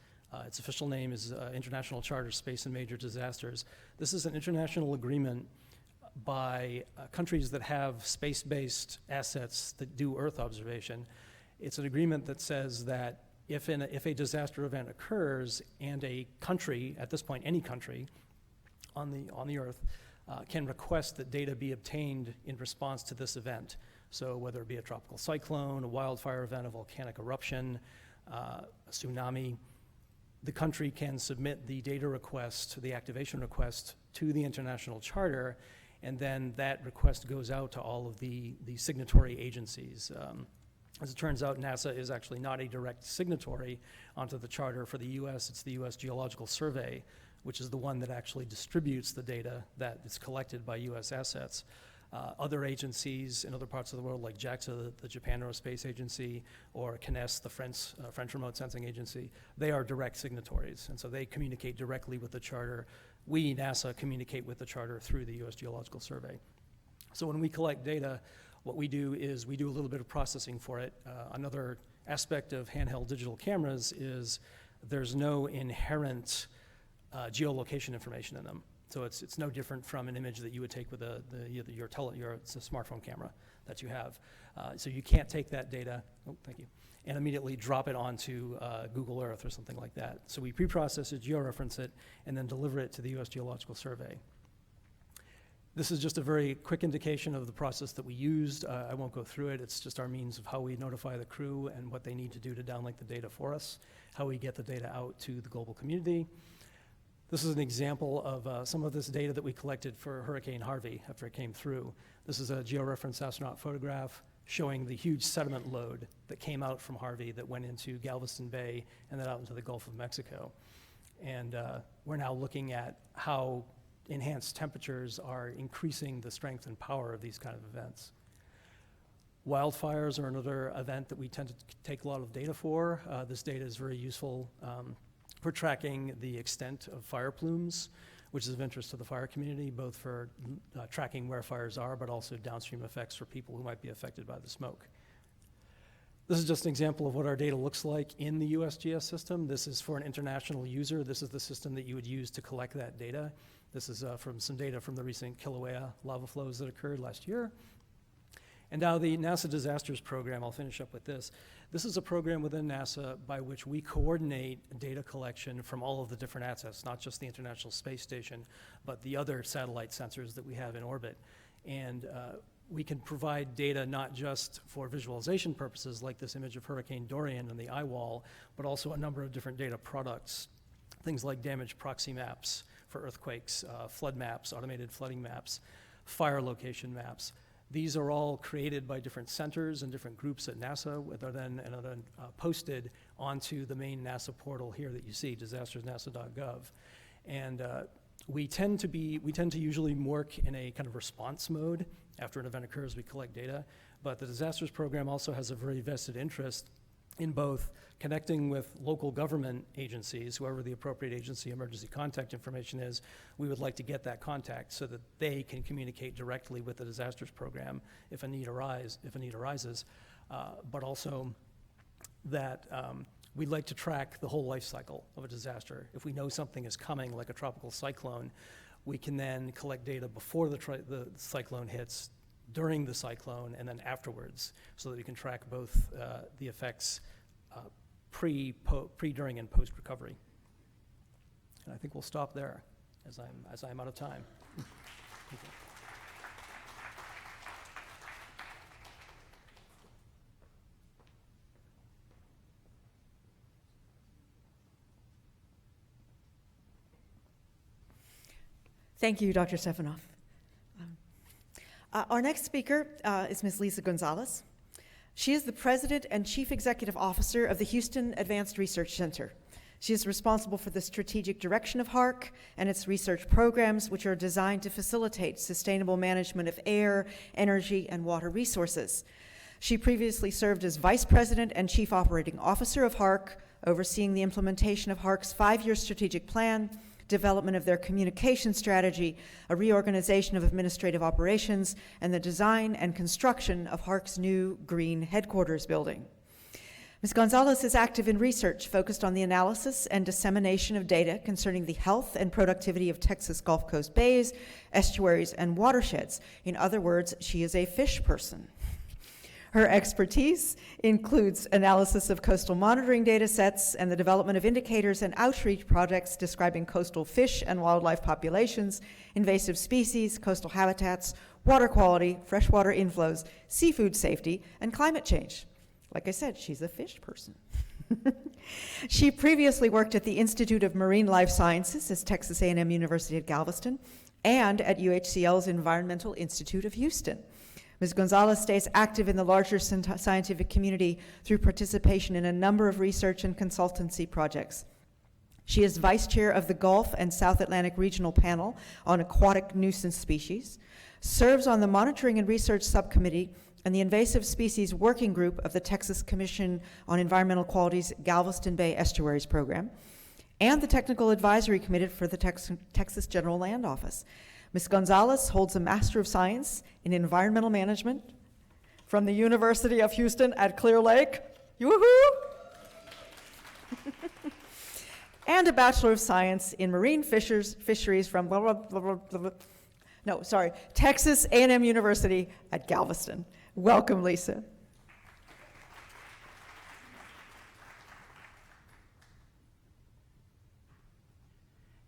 Speaker 15: Its official name is International Charter Space and Major Disasters. This is an international agreement by countries that have space-based assets that do Earth observation. It's an agreement that says that if a disaster event occurs and a country, at this point any country on the Earth, can request that data be obtained in response to this event. So whether it be a tropical cyclone, a wildfire event, a volcanic eruption, a tsunami, the country can submit the data request, the activation request to the International Charter, and then that request goes out to all of the signatory agencies. As it turns out, NASA is actually not a direct signatory onto the charter. For the US, it's the US Geological Survey, which is the one that actually distributes the data that is collected by US assets. Other agencies in other parts of the world, like JAXA, the Japan Aerospace Agency, or CNES, the French Remote Sensing Agency, they are direct signatories, and so they communicate directly with the charter. We, NASA, communicate with the charter through the US Geological Survey. So when we collect data, what we do is we do a little bit of processing for it. Another aspect of handheld digital cameras is there's no inherent geolocation information in them. So it's no different from an image that you would take with your smartphone camera that you have. So you can't take that data, and immediately drop it onto Google Earth or something like that. So we pre-process it, georeference it, and then deliver it to the US Geological Survey. This is just a very quick indication of the process that we used. I won't go through it. It's just our means of how we notify the crew and what they need to do to downlink the data for us, how we get the data out to the global community. This is an example of some of this data that we collected for Hurricane Harvey after it came through. This is a georeferenced astronaut photograph showing the huge sediment load that came out from Harvey that went into Galveston Bay and then out into the Gulf of Mexico. And we're now looking at how enhanced temperatures are increasing the strength and power of these kind of events. Wildfires are another event that we tend to take a lot of data for. This data is very useful for tracking the extent of fire plumes, which is of interest to the fire community, both for tracking where fires are, but also downstream effects for people who might be affected by the smoke. This is just an example of what our data looks like in the USGS system. This is for an international user. This is the system that you would use to collect that data. This is from some data from the recent Kilauea lava flows that occurred last year. And now the NASA Disasters Program, I'll finish up with this. This is a program within NASA by which we coordinate data collection from all of the different assets, not just the International Space Station, but the other satellite sensors that we have in orbit. And we can provide data not just for visualization purposes, like this image of Hurricane Dorian on the eye wall, but also a number of different data products, things like damage proxy maps for earthquakes, flood maps, automated flooding maps, fire location maps. These are all created by different centers and different groups at NASA, that are then posted onto the main NASA portal here that you see, disastersnasa.gov. And we tend to usually work in a kind of response mode. After an event occurs, we collect data. But the Disasters Program also has a very vested interest in both connecting with local government agencies, whoever the appropriate agency emergency contact information is. We would like to get that contact so that they can communicate directly with the Disasters Program if a need arises, but also that we'd like to track the whole life cycle of a disaster. If we know something is coming, like a tropical cyclone, we can then collect data before the cyclone hits, during the cyclone, and then afterwards, so that we can track both the effects pre, during, and post-recovery. And I think we'll stop there, as I'm out of time.
Speaker 13: Thank you, Dr. Stefanoff. Our next speaker is Ms. Lisa Gonzalez. She is the President and Chief Executive Officer of the Houston Advanced Research Center. She is responsible for the strategic direction of HARC and its research programs, which are designed to facilitate sustainable management of air, energy, and water resources. She previously served as Vice President and Chief Operating Officer of HARC, overseeing the implementation of HARC's 5-year strategic plan, development of their communication strategy, a reorganization of administrative operations, and the design and construction of HARC's new green headquarters building. Ms. Gonzalez is active in research focused on the analysis and dissemination of data concerning the health and productivity of Texas Gulf Coast bays, estuaries, and watersheds. In other words, she is a fish person. Her expertise includes analysis of coastal monitoring data sets and the development of indicators and outreach projects describing coastal fish and wildlife populations, invasive species, coastal habitats, water quality, freshwater inflows, seafood safety, and climate change. Like I said, she's a fish person. She previously worked at the Institute of Marine Life Sciences at Texas A&M University at Galveston and at UHCL's Environmental Institute of Houston. Ms. Gonzalez stays active in the larger scientific community through participation in a number of research and consultancy projects. She is vice chair of the Gulf and South Atlantic Regional Panel on Aquatic Nuisance Species, serves on the Monitoring and Research Subcommittee and the Invasive Species Working Group of the Texas Commission on Environmental Quality's Galveston Bay Estuaries Program, and the Technical Advisory Committee for the Texas General Land Office. Ms. Gonzalez holds a Master of Science in Environmental Management from the University of Houston at Clear Lake, yoo-hoo! And a Bachelor of Science in Marine Fisheries from Texas A&M University at Galveston. Welcome, Lisa.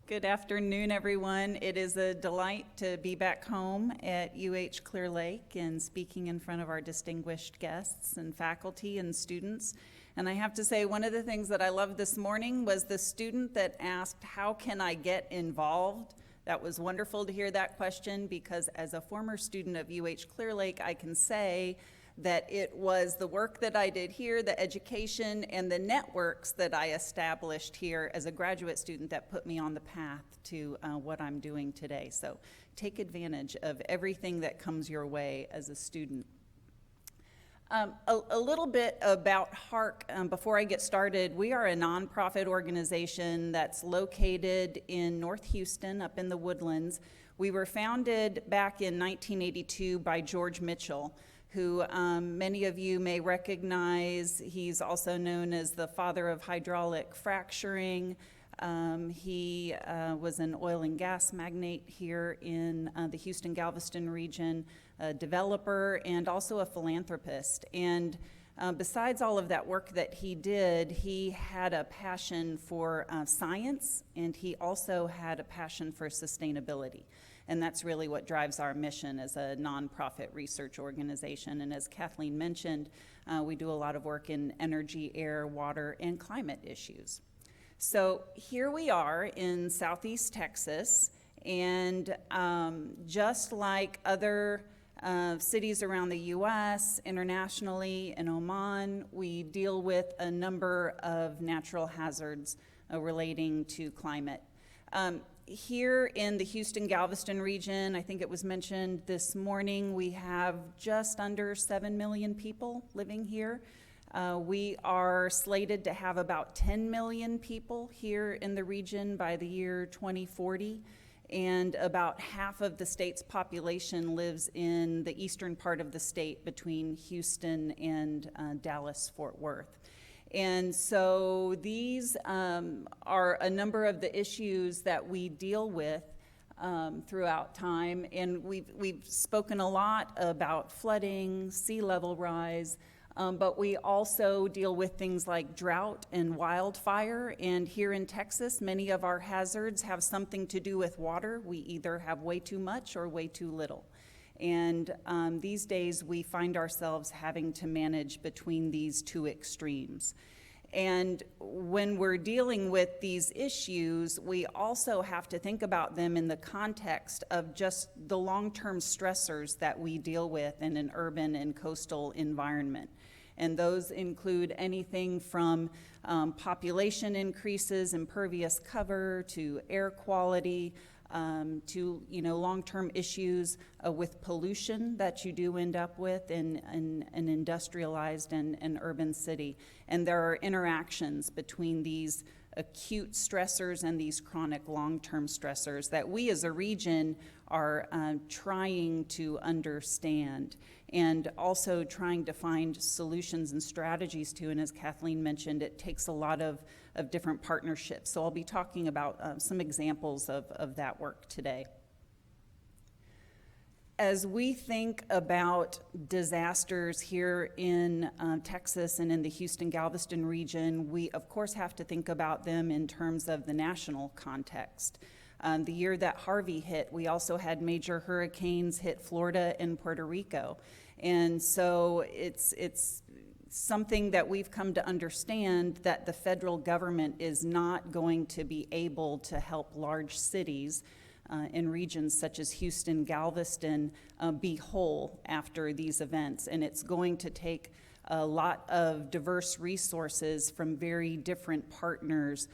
Speaker 16: Good afternoon, everyone. It is a delight to be back home at UH Clear Lake and speaking in front of our distinguished guests and faculty and students. And I have to say, one of the things that I loved this morning was the student that asked, how can I get involved? That was wonderful to hear that question, because as a former student of UH Clear Lake, I can say that it was the work that I did here, the education, and the networks that I established here as a graduate student that put me on the path to what I'm doing today. So take advantage of everything that comes your way as a student. A little bit about HARC before I get started. We are a nonprofit organization that's located in North Houston, up in the Woodlands. We were founded back in 1982 by George Mitchell, who many of you may recognize. He's also known as the father of hydraulic fracturing. He was an oil and gas magnate here in the Houston-Galveston region, a developer, and also a philanthropist. And besides all of that work that he did, he had a passion for science, and he also had a passion for sustainability. And that's really what drives our mission as a nonprofit research organization. And as Kathleen mentioned, we do a lot of work in energy, air, water, and climate issues. So here we are in Southeast Texas, and just like other cities around the U.S., internationally, in Oman, we deal with a number of natural hazards relating to climate. Here in the Houston-Galveston region, I think it was mentioned this morning, we have just under 7 million people living here. We are slated to have about 10 million people here in the region by the year 2040, and about half of the state's population lives in the eastern part of the state between Houston and Dallas-Fort Worth. And so these are a number of the issues that we deal with throughout time, and we've spoken a lot about flooding, sea level rise, but we also deal with things like drought and wildfire. And here in Texas, many of our hazards have something to do with water. We either have way too much or way too little. And these days, we find ourselves having to manage between these two extremes. And when we're dealing with these issues, we also have to think about them in the context of just the long-term stressors that we deal with in an urban and coastal environment. And those include anything from population increases, impervious cover, to air quality, to long-term issues with pollution that you do end up with in an industrialized and urban city. And there are interactions between these acute stressors and these chronic long-term stressors that we as a region are trying to understand, and also trying to find solutions and strategies to. And as Kathleen mentioned, it takes a lot of different partnerships. So I'll be talking about some examples of that work today. As we think about disasters here in Texas and in the Houston-Galveston region, we of course have to think about them in terms of the national context. The year that Harvey hit, we also had major hurricanes hit Florida and Puerto Rico. And so it's something that we've come to understand, that the federal government is not going to be able to help large cities in regions such as Houston, Galveston, be whole after these events. And it's going to take a lot of diverse resources from very different partners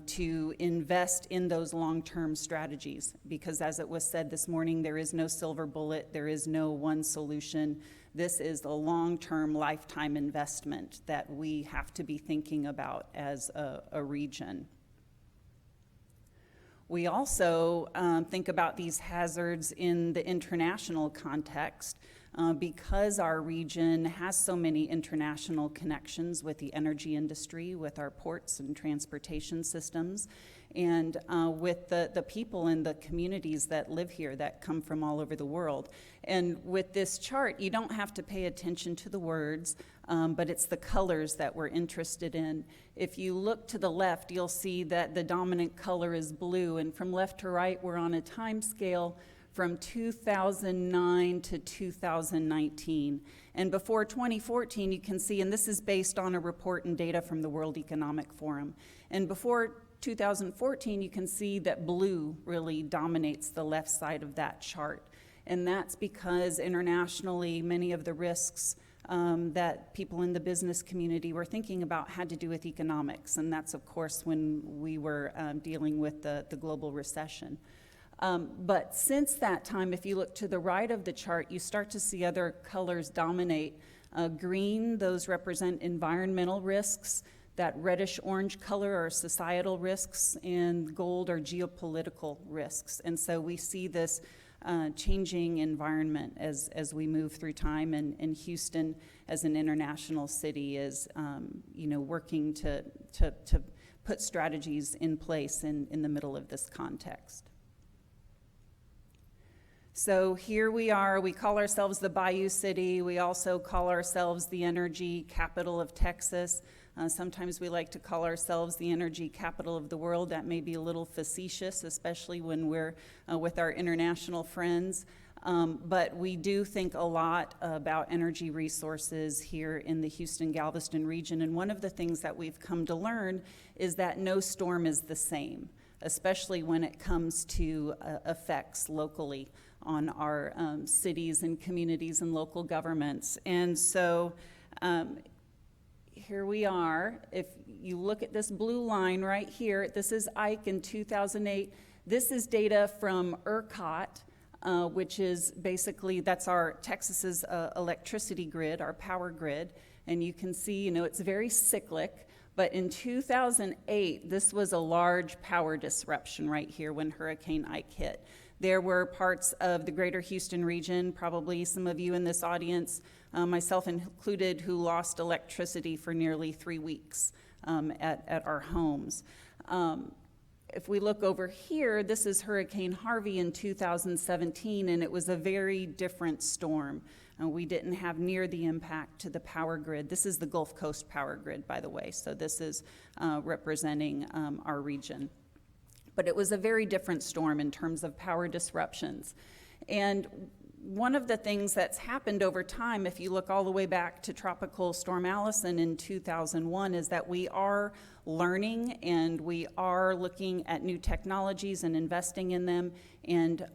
Speaker 16: to invest in those long-term strategies. Because as it was said this morning, there is no silver bullet, there is no one solution. This is a long-term, lifetime investment that we have to be thinking about as a region. We also think about these hazards in the international context because our region has so many international connections with the energy industry, with our ports and transportation systems, and with the people and the communities that live here that come from all over the world. And with this chart, you don't have to pay attention to the words, but it's the colors that we're interested in. If you look to the left, you'll see that the dominant color is blue, and from left to right, we're on a time scale from 2009 to 2019. And before 2014, you can see, and this is based on a report and data from the World Economic Forum, and before 2014, you can see that blue really dominates the left side of that chart. And that's because internationally, many of the risks that people in the business community were thinking about had to do with economics. And that's, of course, when we were dealing with the global recession. But since that time, if you look to the right of the chart, you start to see other colors dominate. Green, those represent environmental risks. That reddish-orange color are societal risks, and gold are geopolitical risks. And so we see this changing environment as we move through time, and Houston, as an international city, is working to put strategies in place in the middle of this context. So here we are, we call ourselves the Bayou City. We also call ourselves the energy capital of Texas. Sometimes we like to call ourselves the energy capital of the world. That may be a little facetious, especially when we're with our international friends. But we do think a lot about energy resources here in the Houston-Galveston region. And one of the things that we've come to learn is that no storm is the same, especially when it comes to effects locally on our cities and communities and local governments. And so here we are. If you look at this blue line right here, this is Ike in 2008. This is data from ERCOT, which is basically, that's our Texas's electricity grid, our power grid. And you can see, you know, it's very cyclic. But in 2008, this was a large power disruption right here when Hurricane Ike hit. There were parts of the greater Houston region, probably some of you in this audience, myself included, who lost electricity for nearly 3 weeks at our homes. If we look over here, this is Hurricane Harvey in 2017, and it was a very different storm. We didn't have near the impact to the power grid. This is the Gulf Coast power grid, by the way, so this is representing our region. But it was a very different storm in terms of power disruptions. And one of the things that's happened over time, if you look all the way back to Tropical Storm Allison in 2001, is that we are learning and we are looking at new technologies and investing in them and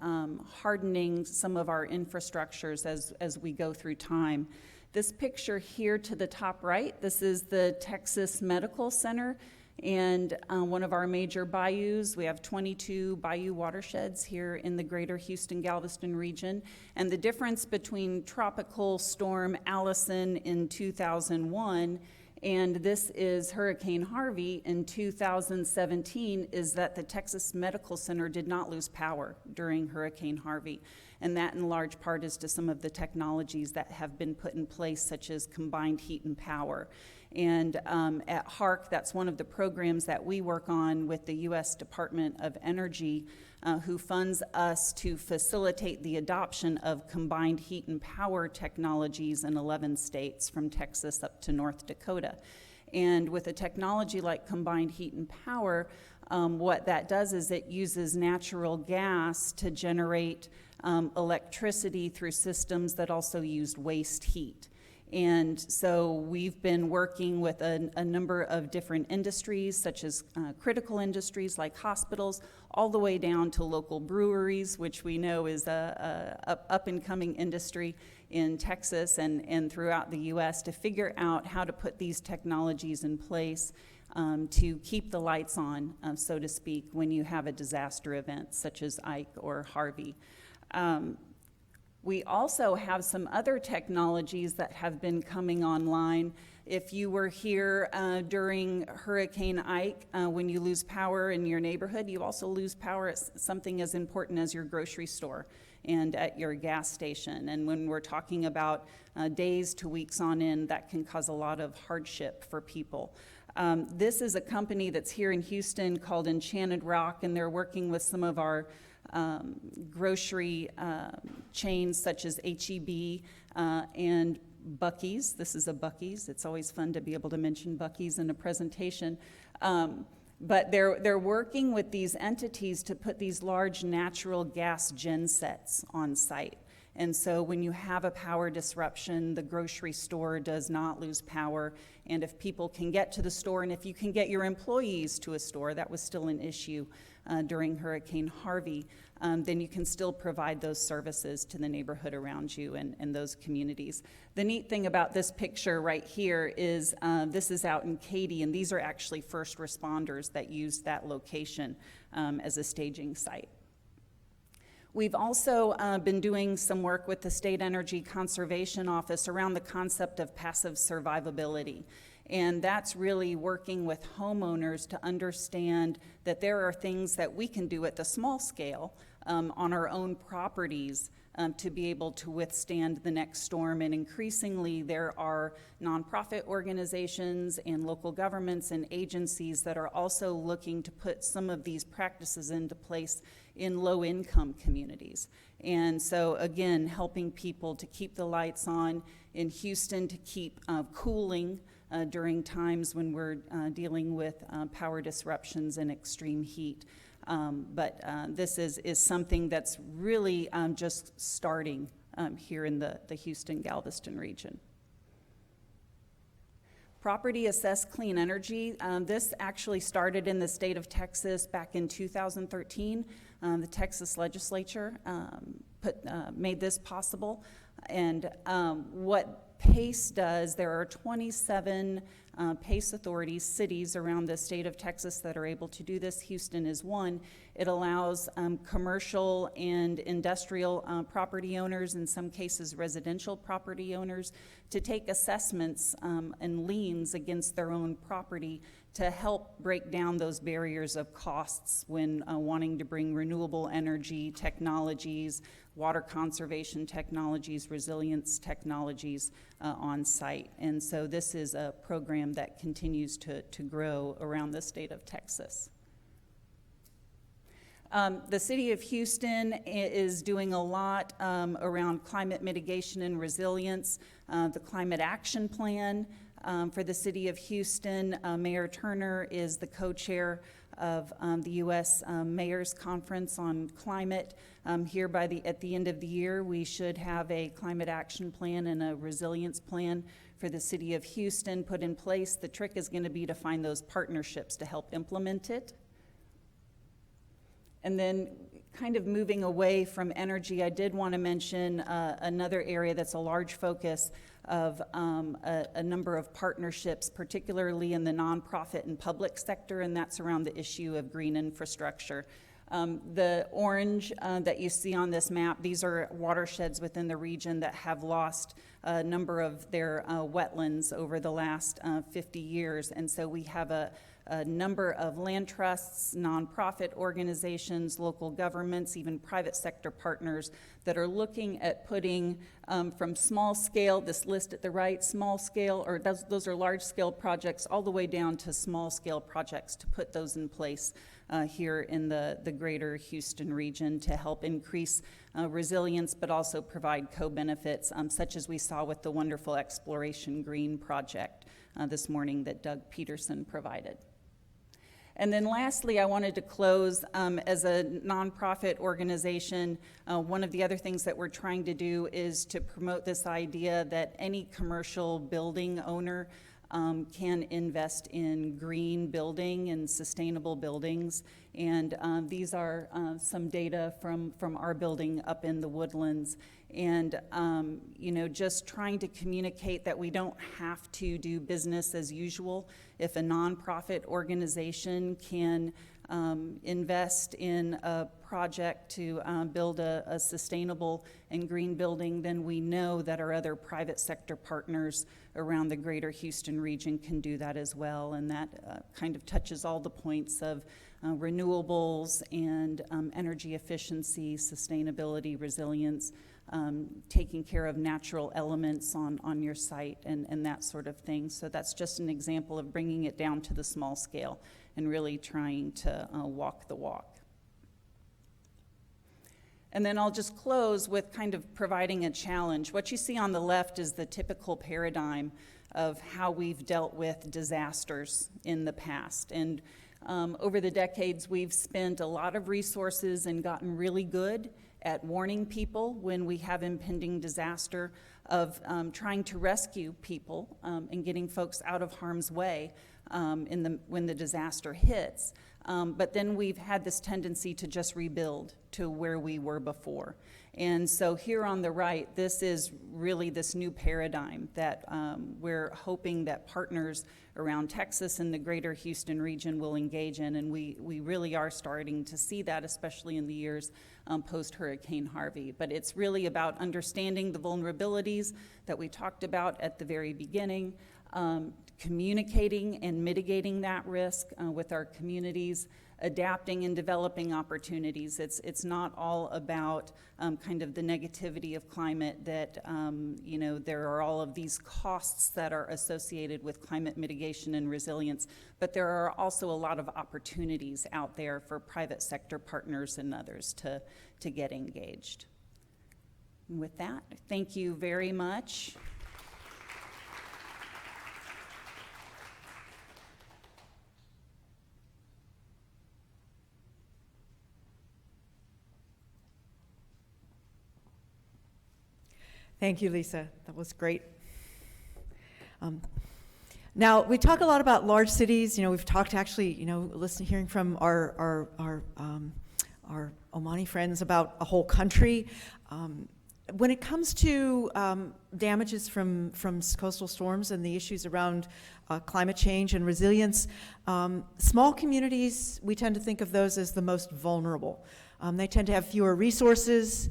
Speaker 16: hardening some of our infrastructures as we go through time. This picture here to the top right, this is the Texas Medical Center and one of our major bayous. We have 22 bayou watersheds here in the greater Houston-Galveston region. And the difference between Tropical Storm Allison in 2001 and this is Hurricane Harvey in 2017 is that the Texas Medical Center did not lose power during Hurricane Harvey. And that in large part is to some of the technologies that have been put in place, such as combined heat and power. And at HARC, that's one of the programs that we work on with the U.S. Department of Energy, who funds us to facilitate the adoption of combined heat and power technologies in 11 states, from Texas up to North Dakota. And with a technology like combined heat and power, what that does is it uses natural gas to generate electricity through systems that also use waste heat. And so we've been working with a number of different industries, such as critical industries like hospitals, all the way down to local breweries, which we know is a up-and-coming industry in Texas and throughout the U.S., to figure out how to put these technologies in place to keep the lights on, so to speak, when you have a disaster event such as Ike or Harvey. We also have some other technologies that have been coming online. If you were here during Hurricane Ike, when you lose power in your neighborhood, you also lose power at something as important as your grocery store and at your gas station. And when we're talking about days to weeks on end, that can cause a lot of hardship for people. This is a company that's here in Houston called Enchanted Rock, and they're working with some of our grocery chains such as H-E-B and Buc-ee's. This is a Buc-ee's. It's always fun to be able to mention Buc-ee's in a presentation. But they're working with these entities to put these large natural gas gensets on site. And so when you have a power disruption, the grocery store does not lose power. And if people can get to the store, and if you can get your employees to a store, that was still an issue during Hurricane Harvey, then you can still provide those services to the neighborhood around you and those communities. The neat thing about this picture right here is this is out in Katy, and these are actually first responders that used that location as a staging site. We've also been doing some work with the State Energy Conservation Office around the concept of passive survivability. And that's really working with homeowners to understand that there are things that we can do at the small scale on our own properties to be able to withstand the next storm. And increasingly, there are nonprofit organizations and local governments and agencies that are also looking to put some of these practices into place in low-income communities. And so, again, helping people to keep the lights on in Houston, to keep cooling during times when we're dealing with power disruptions and extreme heat. But this is something that's really just starting here in the Houston-Galveston region. Property assessed clean energy. This actually started in the state of Texas back in 2013. The Texas legislature made this possible. And what PACE does, there are 27 PACE authorities, cities around the state of Texas that are able to do this. Houston is one. It allows commercial and industrial property owners, in some cases residential property owners, to take assessments and liens against their own property to help break down those barriers of costs when wanting to bring renewable energy technologies, water conservation technologies, resilience technologies on site. And so this is a program that continues to grow around the state of Texas. The city of Houston is doing a lot around climate mitigation and resilience. The Climate Action Plan for the city of Houston, Mayor Turner is the co-chair of the U.S. Mayor's Conference on Climate. Here at the end of the year, we should have a climate action plan and a resilience plan for the city of Houston put in place. The trick is going to be to find those partnerships to help implement it. And then kind of moving away from energy, I did want to mention another area that's a large focus of a number of partnerships, particularly in the nonprofit and public sector, and that's around the issue of green infrastructure. The orange that you see on this map, these are watersheds within the region that have lost a number of their wetlands over the last 50 years. And so we have a number of land trusts, nonprofit organizations, local governments, even private sector partners that are looking at putting from small scale, this list at the right, small scale, or those are large scale projects, all the way down to small scale projects to put those in place here in the greater Houston region to help increase resilience, but also provide co-benefits, such as we saw with the wonderful Exploration Green project this morning that Doug Peterson provided. And then lastly, I wanted to close as a nonprofit organization. One of the other things that we're trying to do is to promote this idea that any commercial building owner can invest in green building and sustainable buildings. And these are some data from our building up in the Woodlands. And, just trying to communicate that we don't have to do business as usual. If a nonprofit organization can invest in a project to build a sustainable and green building, then we know that our other private sector partners around the greater Houston region can do that as well. And that kind of touches all the points of renewables and energy efficiency, sustainability, resilience, taking care of natural elements on your site and that sort of thing. So that's just an example of bringing it down to the small scale and really trying to walk the walk. And then I'll just close with kind of providing a challenge. What you see on the left is the typical paradigm of how we've dealt with disasters in the past. And over the decades, we've spent a lot of resources and gotten really good at warning people when we have impending disaster, of trying to rescue people and getting folks out of harm's way when the disaster hits. But then we've had this tendency to just rebuild to where we were before. And so here on the right, this is really this new paradigm that we're hoping that partners around Texas and the greater Houston region will engage in. And we really are starting to see that, especially in the years post-Hurricane Harvey. But it's really about understanding the vulnerabilities that we talked about at the very beginning, communicating and mitigating that risk with our communities, adapting and developing opportunities. It's not all about kind of the negativity of climate that, you know, there are all of these costs that are associated with climate mitigation and resilience, but there are also a lot of opportunities out there for private sector partners and others to get engaged. And with that, thank you very much.
Speaker 13: Thank you, Lisa. That was great. Now, we talk a lot about large cities. You know, we've talked actually, you know, hearing from our Omani friends about a whole country. When it comes to damages from coastal storms and the issues around climate change and resilience, small communities, we tend to think of those as the most vulnerable. They tend to have fewer resources.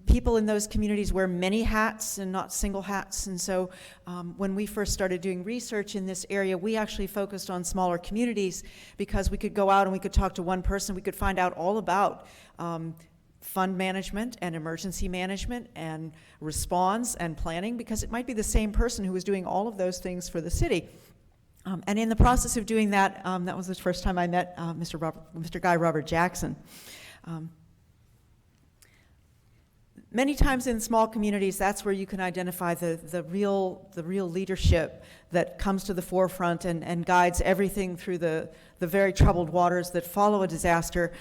Speaker 13: People in those communities wear many hats and not single hats, and so when we first started doing research in this area, we actually focused on smaller communities because we could go out and we could talk to one person, we could find out all about fund management and emergency management and response and planning, because it might be the same person who was doing all of those things for the city. And in the process of doing that, that was the first time I met Mr. Guy Robert Jackson. Many times in small communities, that's where you can identify the real leadership that comes to the forefront and guides everything through the very troubled waters that follow a disaster.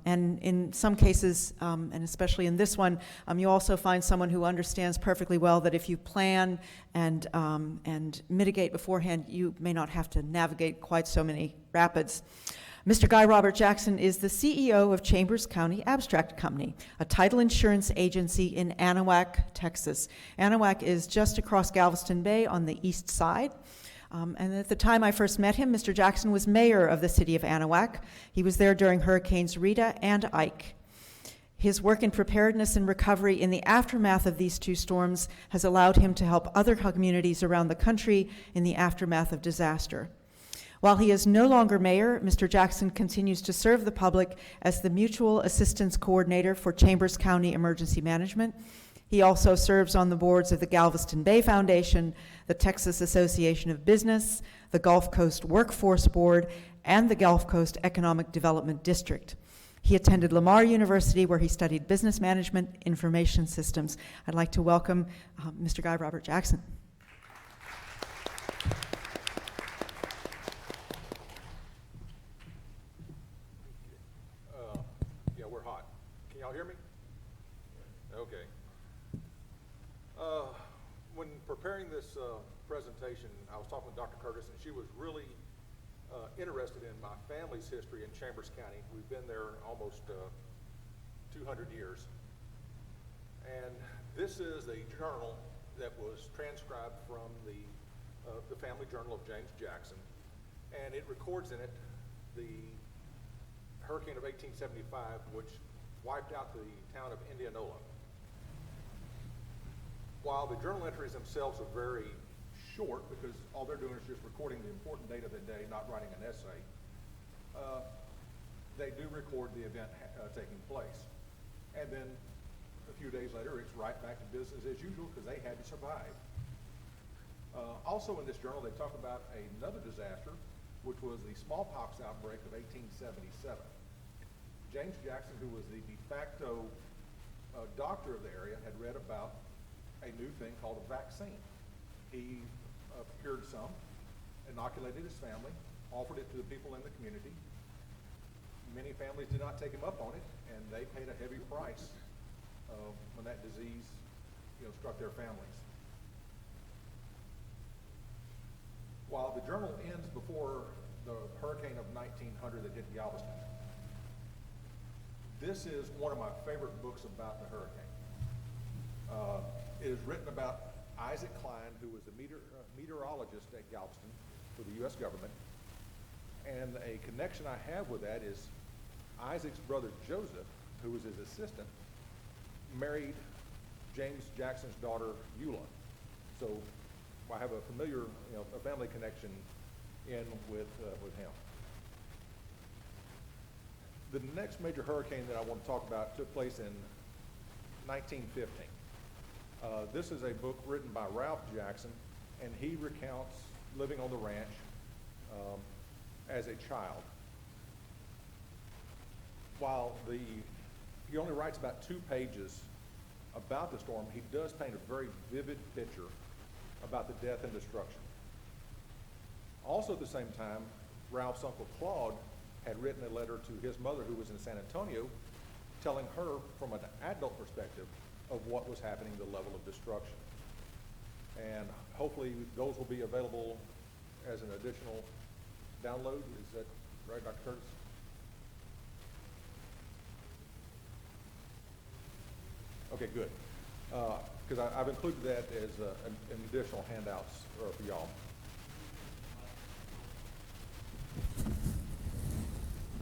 Speaker 13: And in some cases, and especially in this one, you also find someone who understands perfectly well that if you plan and mitigate beforehand, you may not have to navigate quite so many rapids. Mr. Guy Robert Jackson is the CEO of Chambers County Abstract Company, a title insurance agency in Anahuac, Texas. Anahuac is just across Galveston Bay on the east side. And at the time I first met him, Mr. Jackson was mayor of the city of Anahuac. He was there during Hurricanes Rita and Ike. His work in preparedness and recovery in the aftermath of these two storms has allowed him to help other communities around the country in the aftermath of disaster. While he is no longer mayor, Mr. Jackson continues to serve the public as the Mutual Assistance Coordinator for Chambers County Emergency Management. He also serves on the boards of the Galveston Bay Foundation, the Texas Association of Business, the Gulf Coast Workforce Board, and the Gulf Coast Economic Development District. He attended Lamar University, where he studied business management, information systems. I'd like to welcome Mr. Guy Robert Jackson.
Speaker 8: Hear me? Okay. When preparing this presentation, I was talking with Dr. Curtis, and she was really interested in my family's history in Chambers County. We've been there almost 200 years. And this is a journal that was transcribed from the family journal of James Jackson. And it records in it the hurricane of 1875, which wiped out the town of Indianola. While the journal entries themselves are very short, because all they're doing is just recording the important date of the day, not writing an essay, they do record the event taking place. And then a few days later, it's right back to business as usual, because they had to survive. Also in this journal, they talk about another disaster, which was the smallpox outbreak of 1877. James Jackson, who was the de facto doctor of the area, had read about a new thing called a vaccine. He procured some, inoculated his family, offered it to the people in the community. Many families did not take him up on it, and they paid a heavy price when that disease, struck their families. While the journal ends before the hurricane of 1900 that hit Galveston, this is one of my favorite books about the hurricane. It is written about Isaac Klein, who was a meteorologist at Galveston for the U.S. government. And a connection I have with that is Isaac's brother Joseph, who was his assistant, married James Jackson's daughter, Eula. So I have a familiar, a family connection in with him. The next major hurricane that I want to talk about took place in 1915. This is a book written by Ralph Jackson, and he recounts living on the ranch as a child. While he only writes about 2 pages about the storm, he does paint a very vivid picture about the death and destruction. Also at the same time, Ralph's uncle Claude had written a letter to his mother, who was in San Antonio, telling her from an adult perspective of what was happening, the level of destruction. And hopefully those will be available as an additional download. Is that right, Dr. Curtis? Okay, good. Because I've included that as an additional handouts for y'all.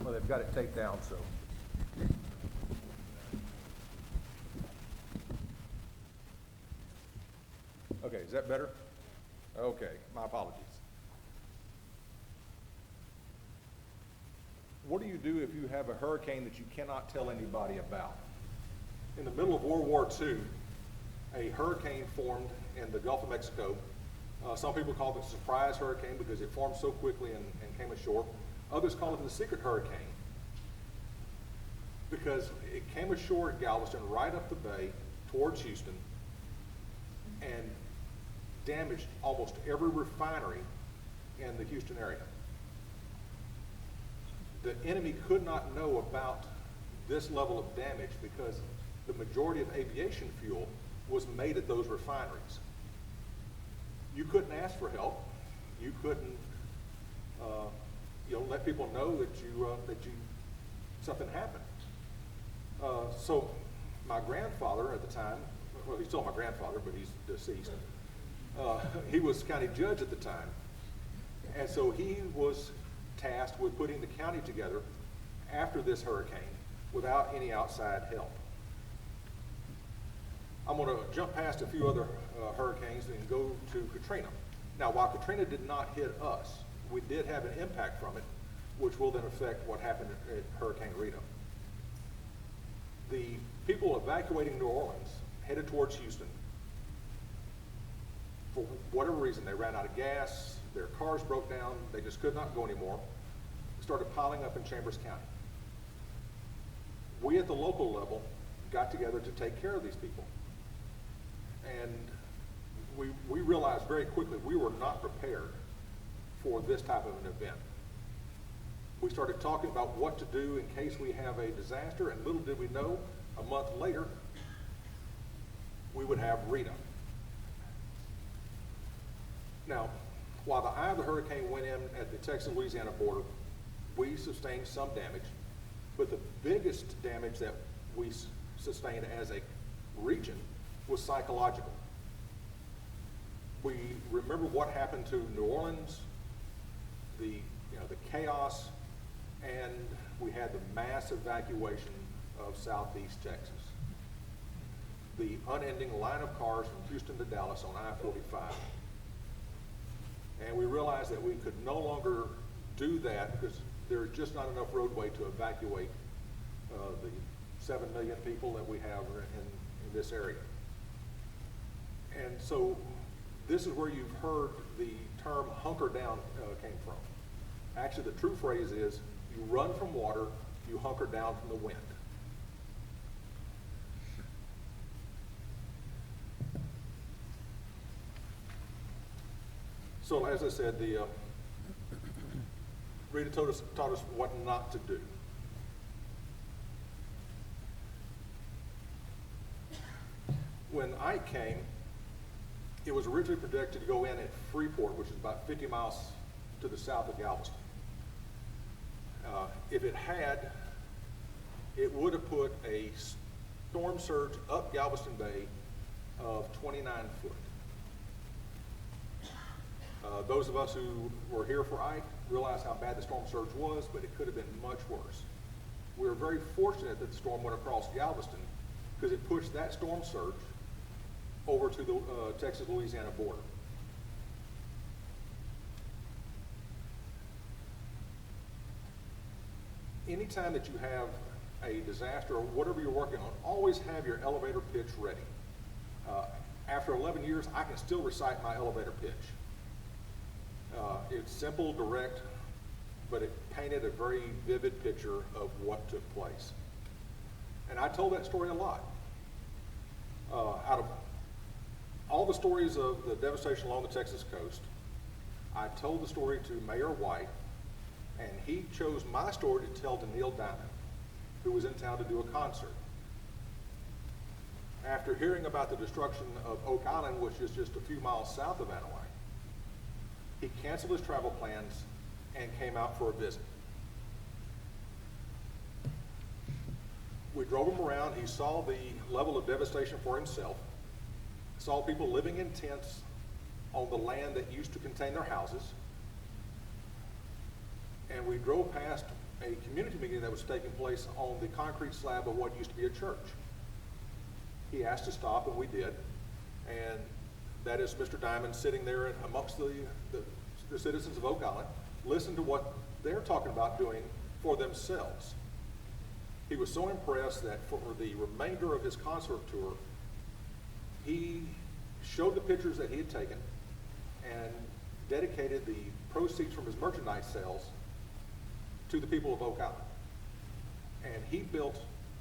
Speaker 8: Well, they've got it taped down, so. Okay, is that better? Okay, my apologies. What do you do if you have a hurricane that you cannot tell anybody about? In the middle of World War II, a hurricane formed in the Gulf of Mexico. Some people call it a surprise hurricane because it formed so quickly and came ashore. Others call it the secret hurricane because it came ashore at Galveston right up the bay towards Houston and damaged almost every refinery in the Houston area. The enemy could not know about this level of damage because the majority of aviation fuel was made at those refineries. You couldn't ask for help. You couldn't, let people know that something happened. So my grandfather at the time, well, he's still my grandfather, but he's deceased. He was county judge at the time, and so he was tasked with putting the county together after this hurricane without any outside help. I'm going to jump past a few other hurricanes and go to Katrina. Now, while Katrina did not hit us, we did have an impact from it, which will then affect what happened at Hurricane Rita. The people evacuating New Orleans headed towards Houston. For whatever reason, they ran out of gas, their cars broke down, they just could not go anymore. Started piling up in Chambers County. We at the local level got together to take care of these people. And we realized very quickly we were not prepared for this type of an event. We started talking about what to do in case we have a disaster, and little did we know, a month later, we would have Rita. Now, while the eye of the hurricane went in at the Texas-Louisiana border, we sustained some damage, but the biggest damage that we sustained as a region was psychological. We remember what happened to New Orleans, the chaos, and we had the mass evacuation of Southeast Texas. The unending line of cars from Houston to Dallas on I-45. And we realized that we could no longer do that because there's just not enough roadway to evacuate the 7 million people that we have in this area. And so this is where you've heard the term hunker down came from. Actually, the true phrase is you run from water, you hunker down from the wind. So as I said, the Rita taught us what not to do. When Ike came, it was originally projected to go in at Freeport, which is about 50 miles to the south of Galveston. If it had, it would have put a storm surge up Galveston Bay of 29 foot. Those of us who were here for Ike realize how bad the storm surge was, but it could have been much worse. We were very fortunate that the storm went across Galveston because it pushed that storm surge over to the Texas-Louisiana border.
Speaker 17: anytime that you have a disaster or whatever you're working on, always have your elevator pitch ready. After 11 years, I can still recite my elevator pitch. It's simple, direct, but it painted a very vivid picture of what took place. And I told that story a lot. Out of all the stories of the devastation along the Texas coast, I told the story to Mayor White, and he chose my story to tell to Neil Diamond, who was in town to do a concert. After hearing about the destruction of Oak Island, which is just a few miles south of Anawai, he canceled his travel plans and came out for a visit. We drove him around. He saw the level of devastation for himself, saw people living in tents on the land that used to contain their houses, and we drove past a community meeting that was taking place on the concrete slab of what used to be a church. He asked to stop, and we did, and that is Mr. Diamond sitting there amongst the citizens of Oak Island, listen to what they're talking about doing for themselves. He was so impressed that for the remainder of his concert tour, he showed the pictures that he had taken and dedicated the proceeds from his merchandise sales to the people of Oak Island. And he built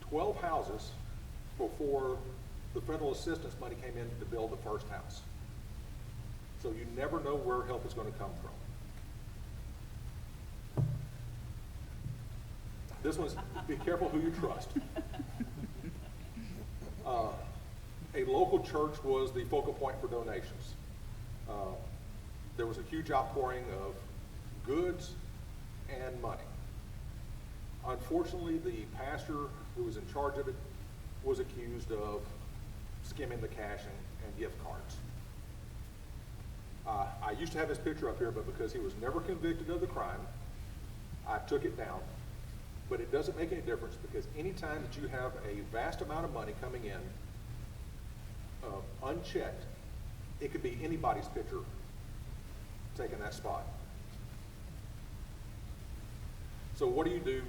Speaker 17: 12 houses before the federal assistance money came in to build the first house. So you never know where help is going to come from. This one's, be careful who you trust. A local church was the focal point for donations. There was a huge outpouring of goods and money. Unfortunately, the pastor who was in charge of it was accused of skimming the cash and gift cards. I used to have his picture up here, but because he was never convicted of the crime, I took it down. But it doesn't make any difference, because anytime that you have a vast amount of money coming in unchecked, it could be anybody's picture taking that spot. So what do?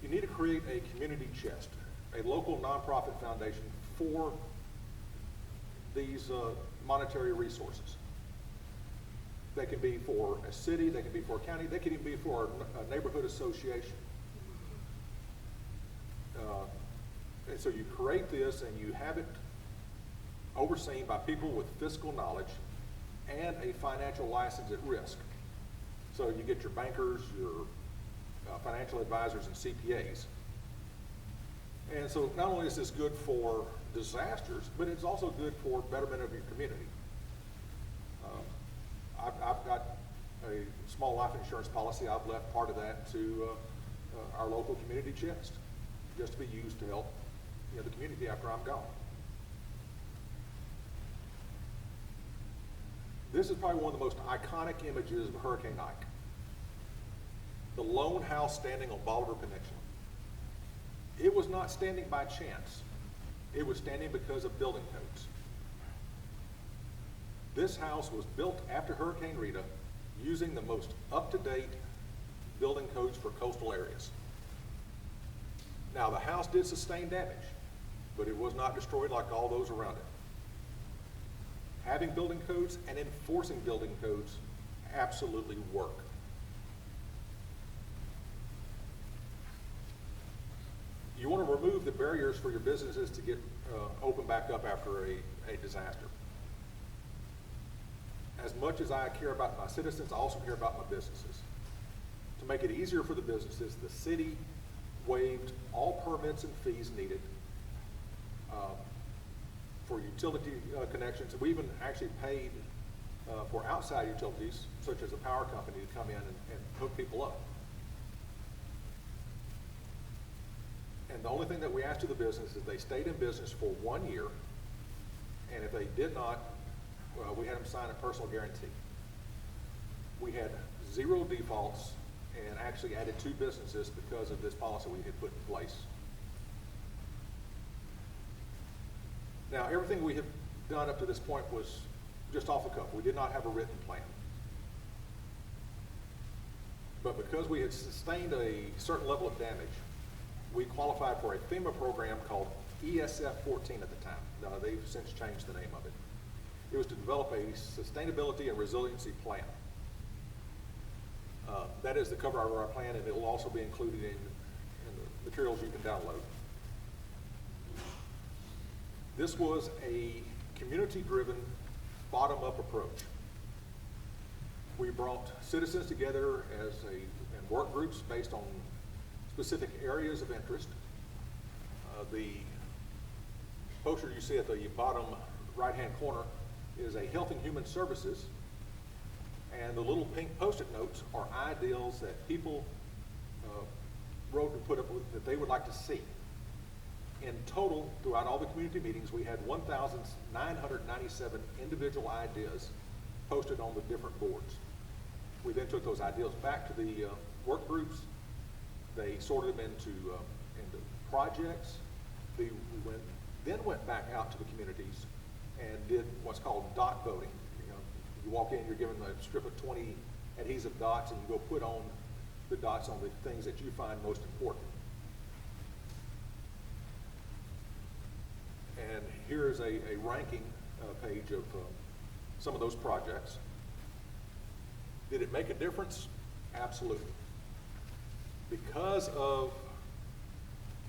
Speaker 17: You need to create a community chest, a local nonprofit foundation for these monetary resources. They can be for a city, they can be for a county, they can even be for a neighborhood association. And so you create this and you have it overseen by people with fiscal knowledge and a financial license at risk. So you get your bankers, your financial advisors, and CPAs. And so not only is this good for disasters, but it's also good for betterment of your community. I've got a small life insurance policy. I've left part of that to our local community chest, just to be used to help the community after I'm gone. This is probably one of the most iconic images of Hurricane Ike. The lone house standing on Bldg Peninsula. It was not standing by chance. It was standing because of building codes. This house was built after Hurricane Rita using the most up-to-date building codes for coastal areas. Now, the house did sustain damage, but it was not destroyed like all those around it. Having building codes and enforcing building codes absolutely work. You want to remove the barriers for your businesses to get open back up after a disaster. As much as I care about my citizens, I also care about my businesses. To make it easier for the businesses, the city waived all permits and fees needed for utility connections. We even actually paid for outside utilities, such as a power company, to come in and hook people up. And the only thing that we asked of the business is they stayed in business for 1 year, and if they did not, we had them sign a personal guarantee. We had 0 defaults and actually added 2 businesses because of this policy we had put in place. Now, everything we have done up to this point was just off the cuff. We did not have a written plan. But because we had sustained a certain level of damage, we qualified for a FEMA program called ESF-14 at the time. They've since changed the name of it. It was to develop a sustainability and resiliency plan. That is the cover of our plan, and it will also be included in the materials you can download. This was a community-driven, bottom-up approach. We brought citizens together in work groups based on specific areas of interest. The poster you see at the bottom right-hand corner is a Health and Human Services, and the little pink Post-it notes are ideals that people wrote and put up that they would like to see. In total, throughout all the community meetings, we had 1,997 individual ideas posted on the different boards. We then took those ideas back to the work groups. They sorted them into projects. We then went back out to the communities and did what's called dot voting. You walk in, you're given a strip of 20 adhesive dots, and you go put on the dots on the things that you find most important. And here's a ranking page of some of those projects. Did it make a difference? Absolutely. Because of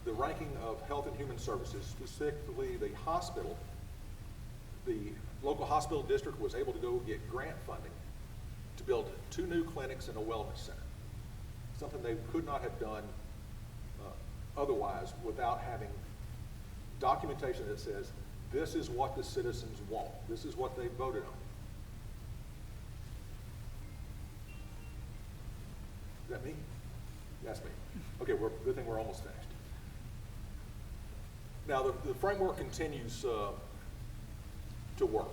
Speaker 17: the ranking of Health and Human Services, specifically the hospital, the local hospital district was able to go get grant funding to build 2 new clinics and a wellness center, something they could not have done otherwise without having documentation that says this is what the citizens want, this is what they voted on. Is that me? That's me. Okay, good thing we're almost finished. Now the framework continues to work.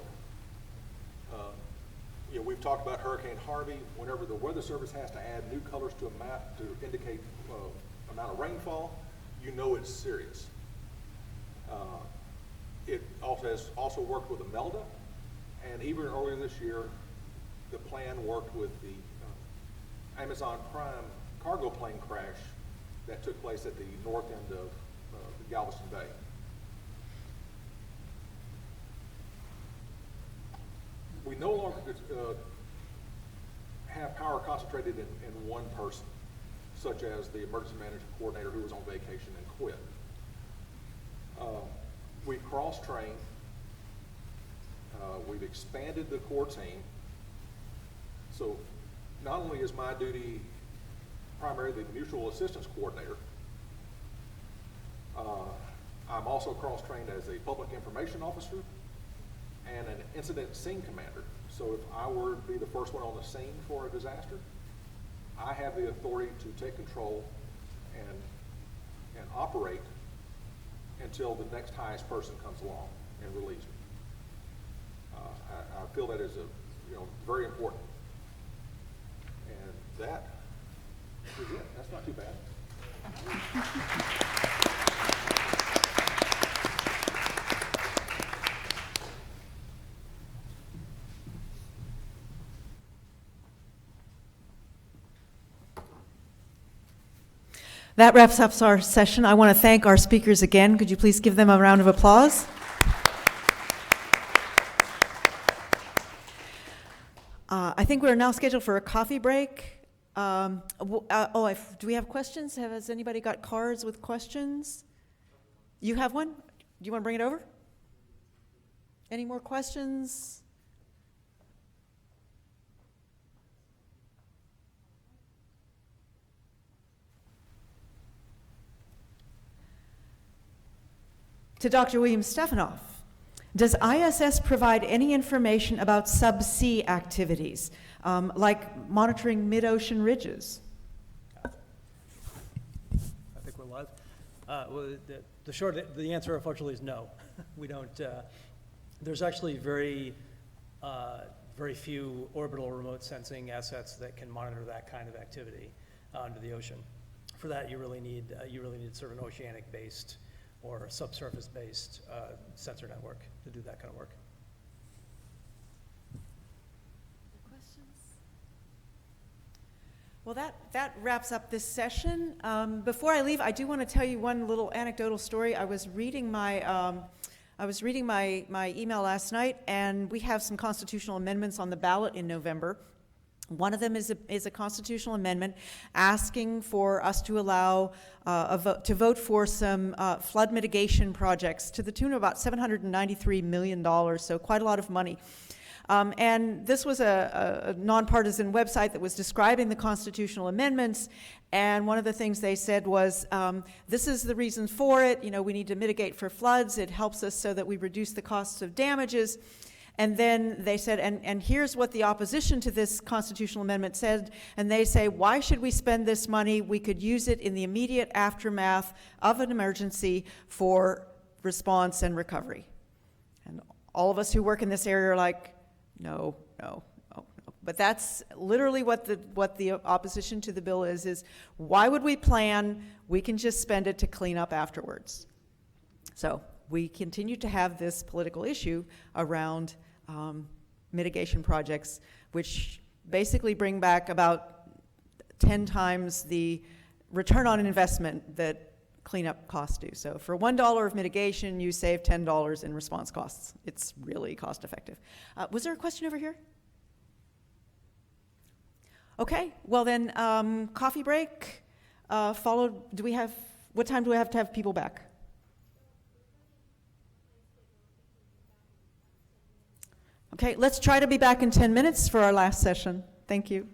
Speaker 17: We've talked about Hurricane Harvey. Whenever the Weather Service has to add new colors to a map to indicate amount of rainfall, you know it's serious. It has also worked with Imelda, and even earlier this year, the plan worked with the Amazon Prime cargo plane crash that took place at the north end of Galveston Bay. We no longer have power concentrated in one person, such as the emergency management coordinator who was on vacation and quit. We've cross-trained. We've expanded the core team. So not only is my duty primarily the mutual assistance coordinator, I'm also cross-trained as a public information officer and an incident scene commander. So if I were to be the first one on the scene for a disaster, I have the authority to take control and operate until the next highest person comes along and relieves me. I feel that is very important. And that is it. That's not too bad.
Speaker 13: That wraps up our session. I want to thank our speakers again. Could you please give them a round of applause? I think we're now scheduled for a coffee break. Do we have questions? Has anybody got cards with questions? You have one? Do you want to bring it over? Any more questions? To Dr. William Stefanoff, does ISS provide any information about subsea activities, like monitoring mid-ocean ridges?
Speaker 15: I think we're live. Well, the answer, unfortunately, is no. We don't. There's actually very few orbital remote sensing assets that can monitor that kind of activity under the ocean. For that, you really need sort of an oceanic-based or a subsurface-based sensor network to do that kind of work.
Speaker 13: Well, that wraps up this session. Before I leave, I do want to tell you one little anecdotal story. I was reading my email last night, and we have some constitutional amendments on the ballot in November. One of them is a constitutional amendment asking for us to allow to vote for some flood mitigation projects to the tune of about $793 million, so quite a lot of money. And this was a nonpartisan website that was describing the constitutional amendments, and one of the things they said was, this is the reason for it, you know, we need to mitigate for floods, it helps us so that we reduce the costs of damages. And then they said, and here's what the opposition to this constitutional amendment said, and they say, why should we spend this money? We could use it in the immediate aftermath of an emergency for response and recovery. And all of us who work in this area are like, no. But that's literally what the opposition to the bill is why would we plan? We can just spend it to clean up afterwards. So we continue to have this political issue around mitigation projects, which basically bring back about 10 times the return on investment that cleanup costs do. So for $1 of mitigation, you save $10 in response costs. It's really cost effective. Was there a question over here? Okay, well then, coffee break, followed, what time do we have to have people back? Okay, let's try to be back in 10 minutes for our last session. Thank you.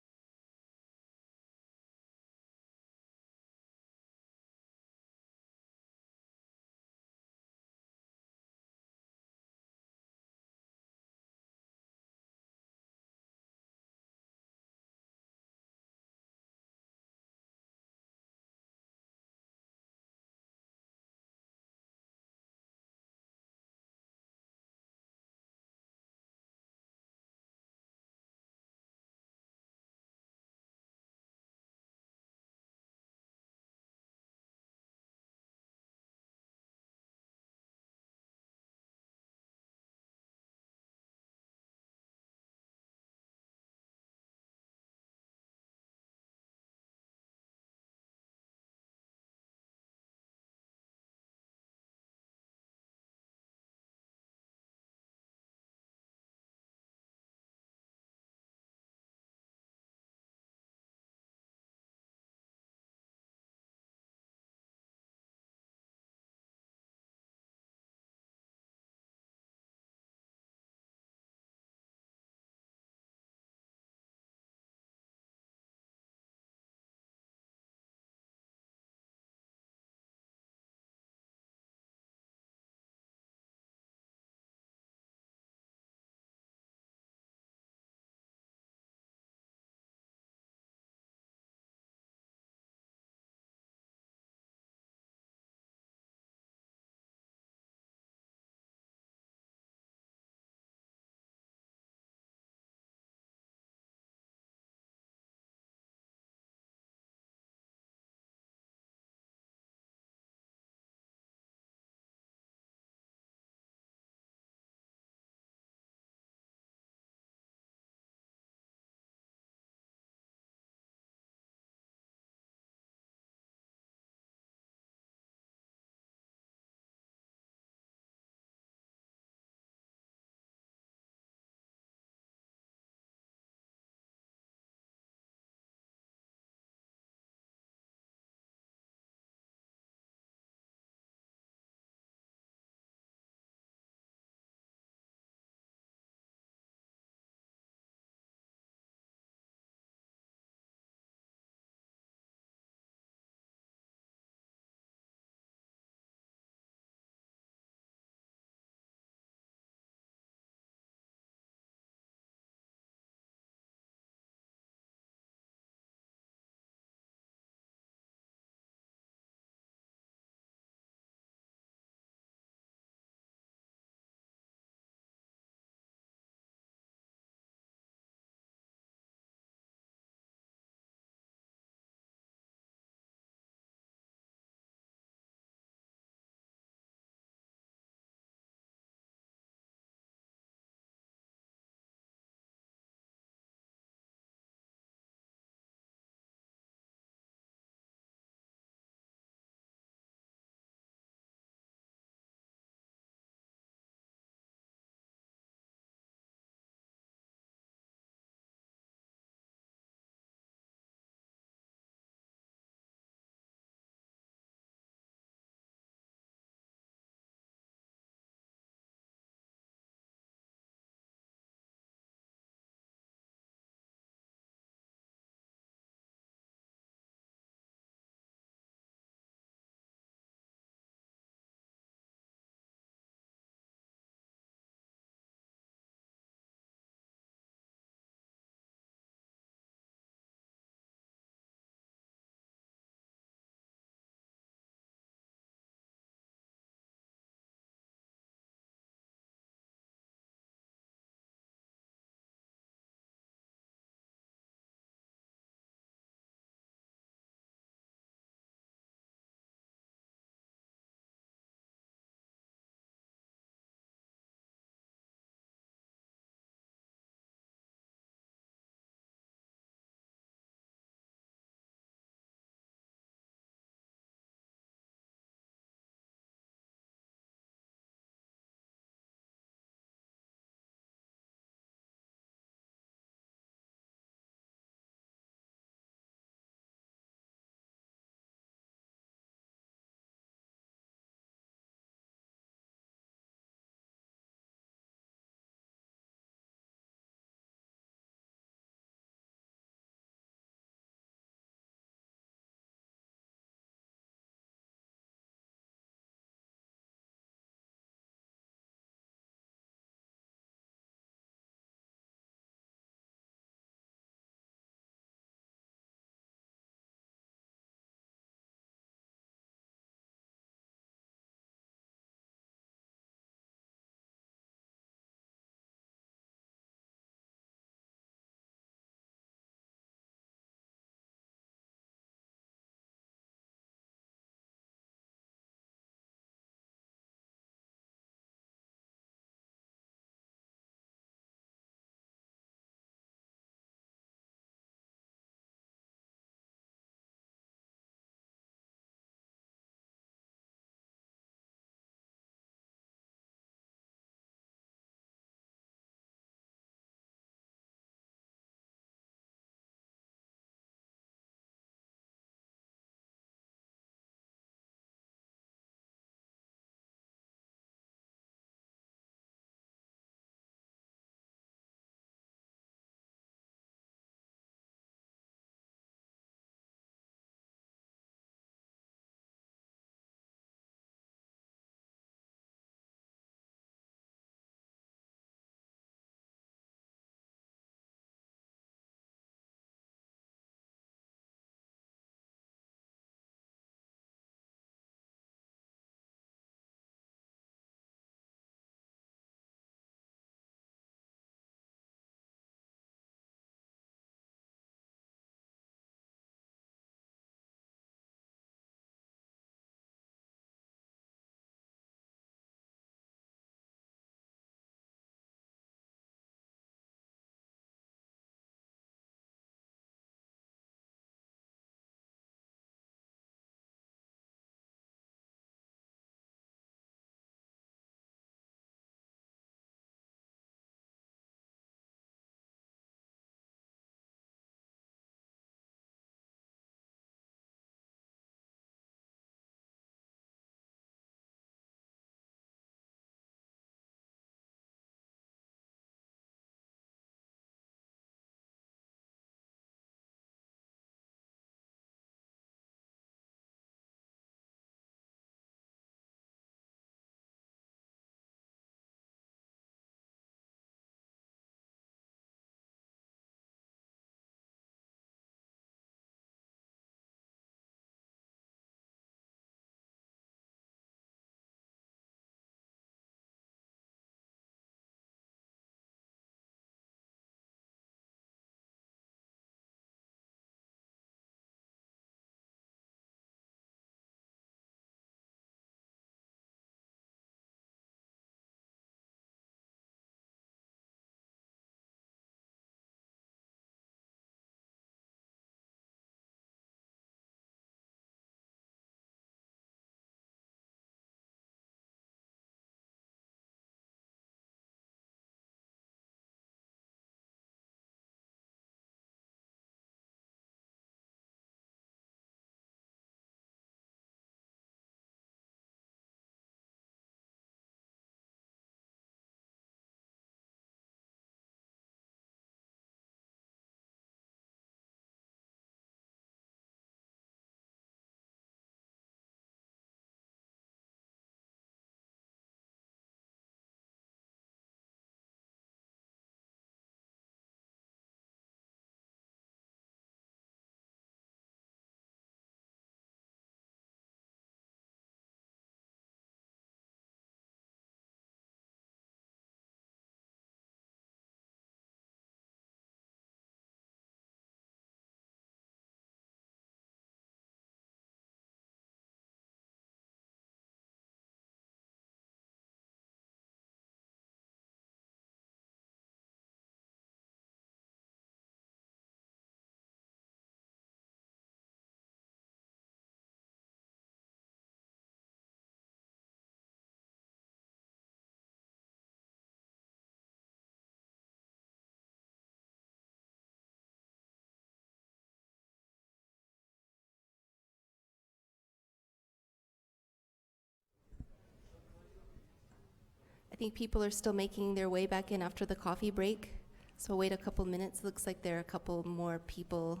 Speaker 18: think people are still making their way back in after the coffee break, so wait a couple minutes. Looks like there are a couple more people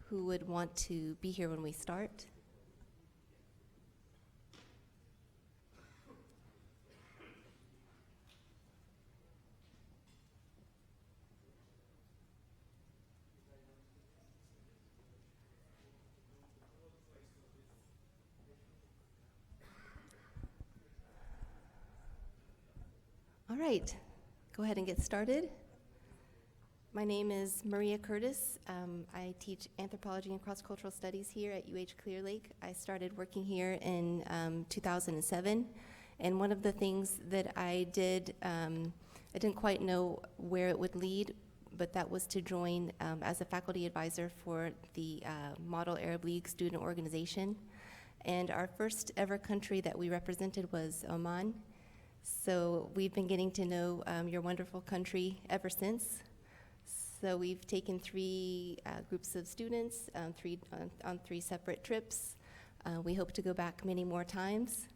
Speaker 18: who would want to be here when we start. All right, go ahead and get started. My name is Maria Curtis. I teach anthropology and cross-cultural studies here at UH Clear Lake. I started working here in 2007, and one of the things that I did, I didn't quite know where it would lead, but that was to join as a faculty advisor for the Model Arab League student organization. And our first ever country that we represented was Oman. So we've been getting to know your wonderful country ever since. So we've taken three groups of students on three separate trips. We hope to go back many more times.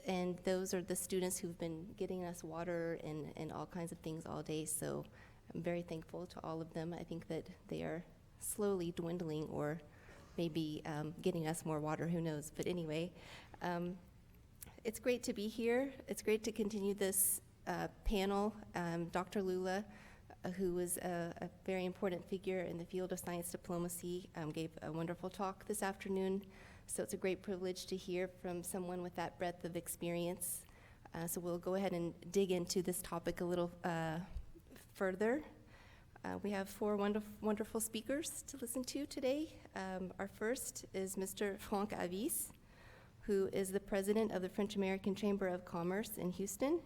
Speaker 18: And those are the students who've been getting us water and all kinds of things all day. So I'm very thankful to all of them. I think that they are slowly dwindling, or maybe getting us more water, who knows. But anyway, it's great to be here. It's great to continue this panel. Dr. Lula, who was a very important figure in the field of science diplomacy, gave a wonderful talk this afternoon. So it's a great privilege to hear from someone with that breadth of experience. So we'll go ahead and dig into this topic a little further. We have four wonderful speakers to listen to today. Our first is Mr. Franck Avis, who is the president of the French-American Chamber of Commerce in Houston.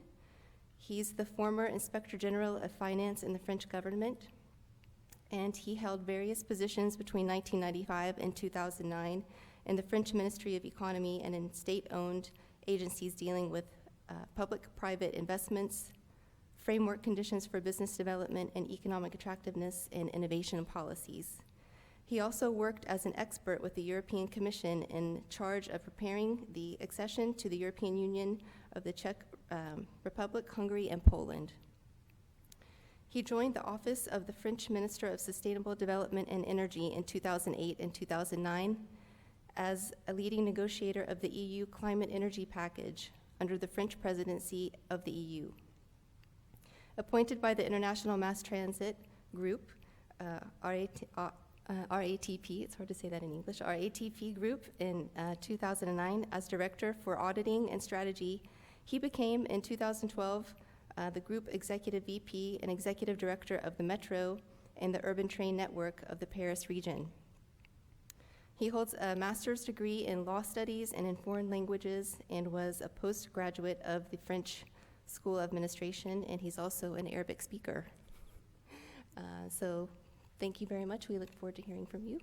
Speaker 18: He's the former Inspector General of Finance in the French government, and he held various positions between 1995 and 2009 in the French Ministry of Economy and in state-owned agencies dealing with public-private investments, framework conditions for business development and economic attractiveness, and innovation policies. He also worked as an expert with the European Commission in charge of preparing the accession to the European Union of the Czech Republic, Hungary, and Poland. He joined the office of the French Minister of Sustainable Development and Energy in 2008 and 2009 as a leading negotiator of the EU Climate Energy Package under the French presidency of the EU. Appointed by the International Mass Transit Group, RATP, it's hard to say that in English, RATP Group in 2009 as Director for Auditing and Strategy, he became, in 2012, the Group Executive VP and Executive Director of the Metro and the Urban Train Network of the Paris region. He holds a master's degree in law studies and in foreign languages and was a postgraduate of the French School of Administration, and he's also an Arabic speaker. So thank you very much. We look forward to hearing from you.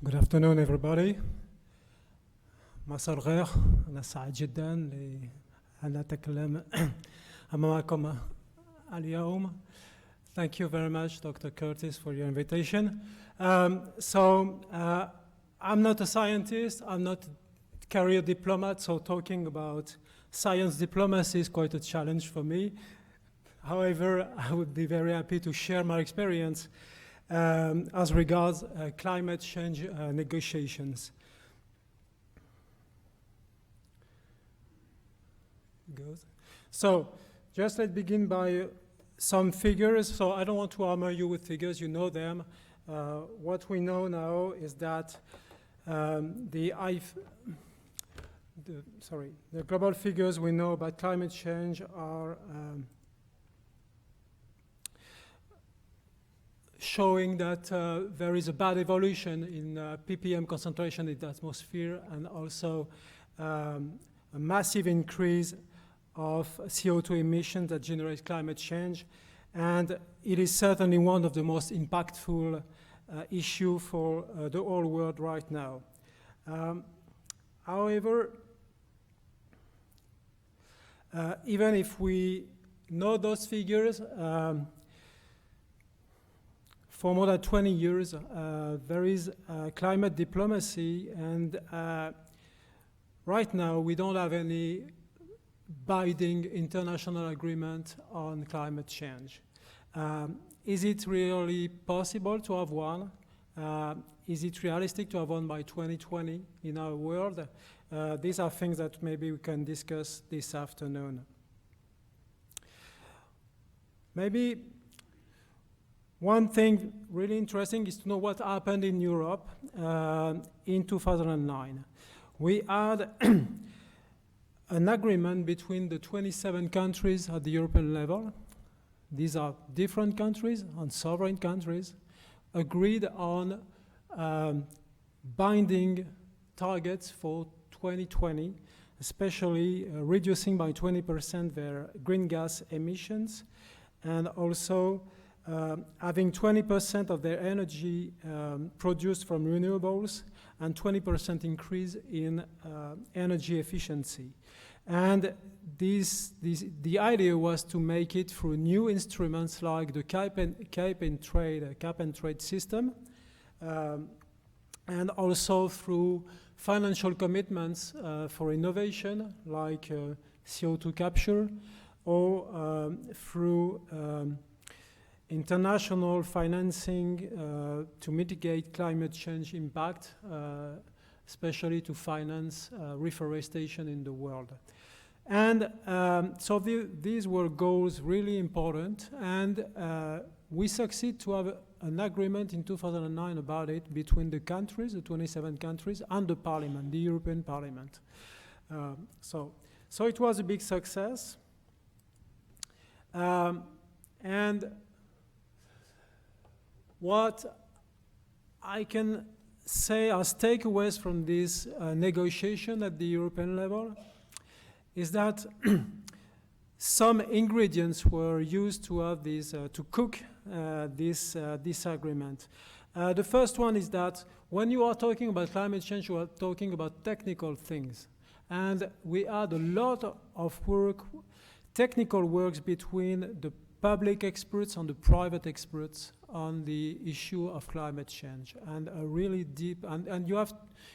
Speaker 19: Good afternoon, everybody. مساء الخير. أنا سعيد جدا لأن أتكلم أمامكم اليوم. Thank you very much, Dr. Curtis, for your invitation. I'm not a scientist. I'm not a career diplomat, so talking about science diplomacy is quite a challenge for me. However, I would be very happy to share my experience as regards climate change negotiations. Good. So, just let's begin by some figures. So I don't want to hammer you with figures, you know them. What we know now is that the global figures we know about climate change are showing that there is a bad evolution in ppm concentration in the atmosphere, and also a massive increase of CO2 emissions that generate climate change. And it is certainly one of the most impactful issues for the whole world right now. However, even if we know those figures, for more than 20 years, there is climate diplomacy, and right now we don't have any binding international agreement on climate change. Is it really possible to have one? Is it realistic to have one by 2020 in our world? These are things that maybe we can discuss this afternoon. Maybe one thing really interesting is to know what happened in Europe in 2009. We had an agreement between the 27 countries at the European level. These are different countries and sovereign countries agreed on binding targets for 2020, especially reducing by 20% their green gas emissions, and also having 20% of their energy produced from renewables and 20% increase in energy efficiency. And the idea was to make it through new instruments like the cap and trade system, and also through financial commitments for innovation like CO2 capture, or through international financing to mitigate climate change impact, especially to finance reforestation in the world. And so these were goals really important, and we succeed to have an agreement in 2009 about it between the countries, the 27 countries, and the Parliament, the European Parliament. So it was a big success. And what I can say as takeaways from this negotiation at the European level is that some ingredients were used to have this, to cook this agreement. The first one is that when you are talking about climate change, you are talking about technical things. And we had a lot of work, technical works between the public experts and the private experts on the issue of climate change, and a really deep, and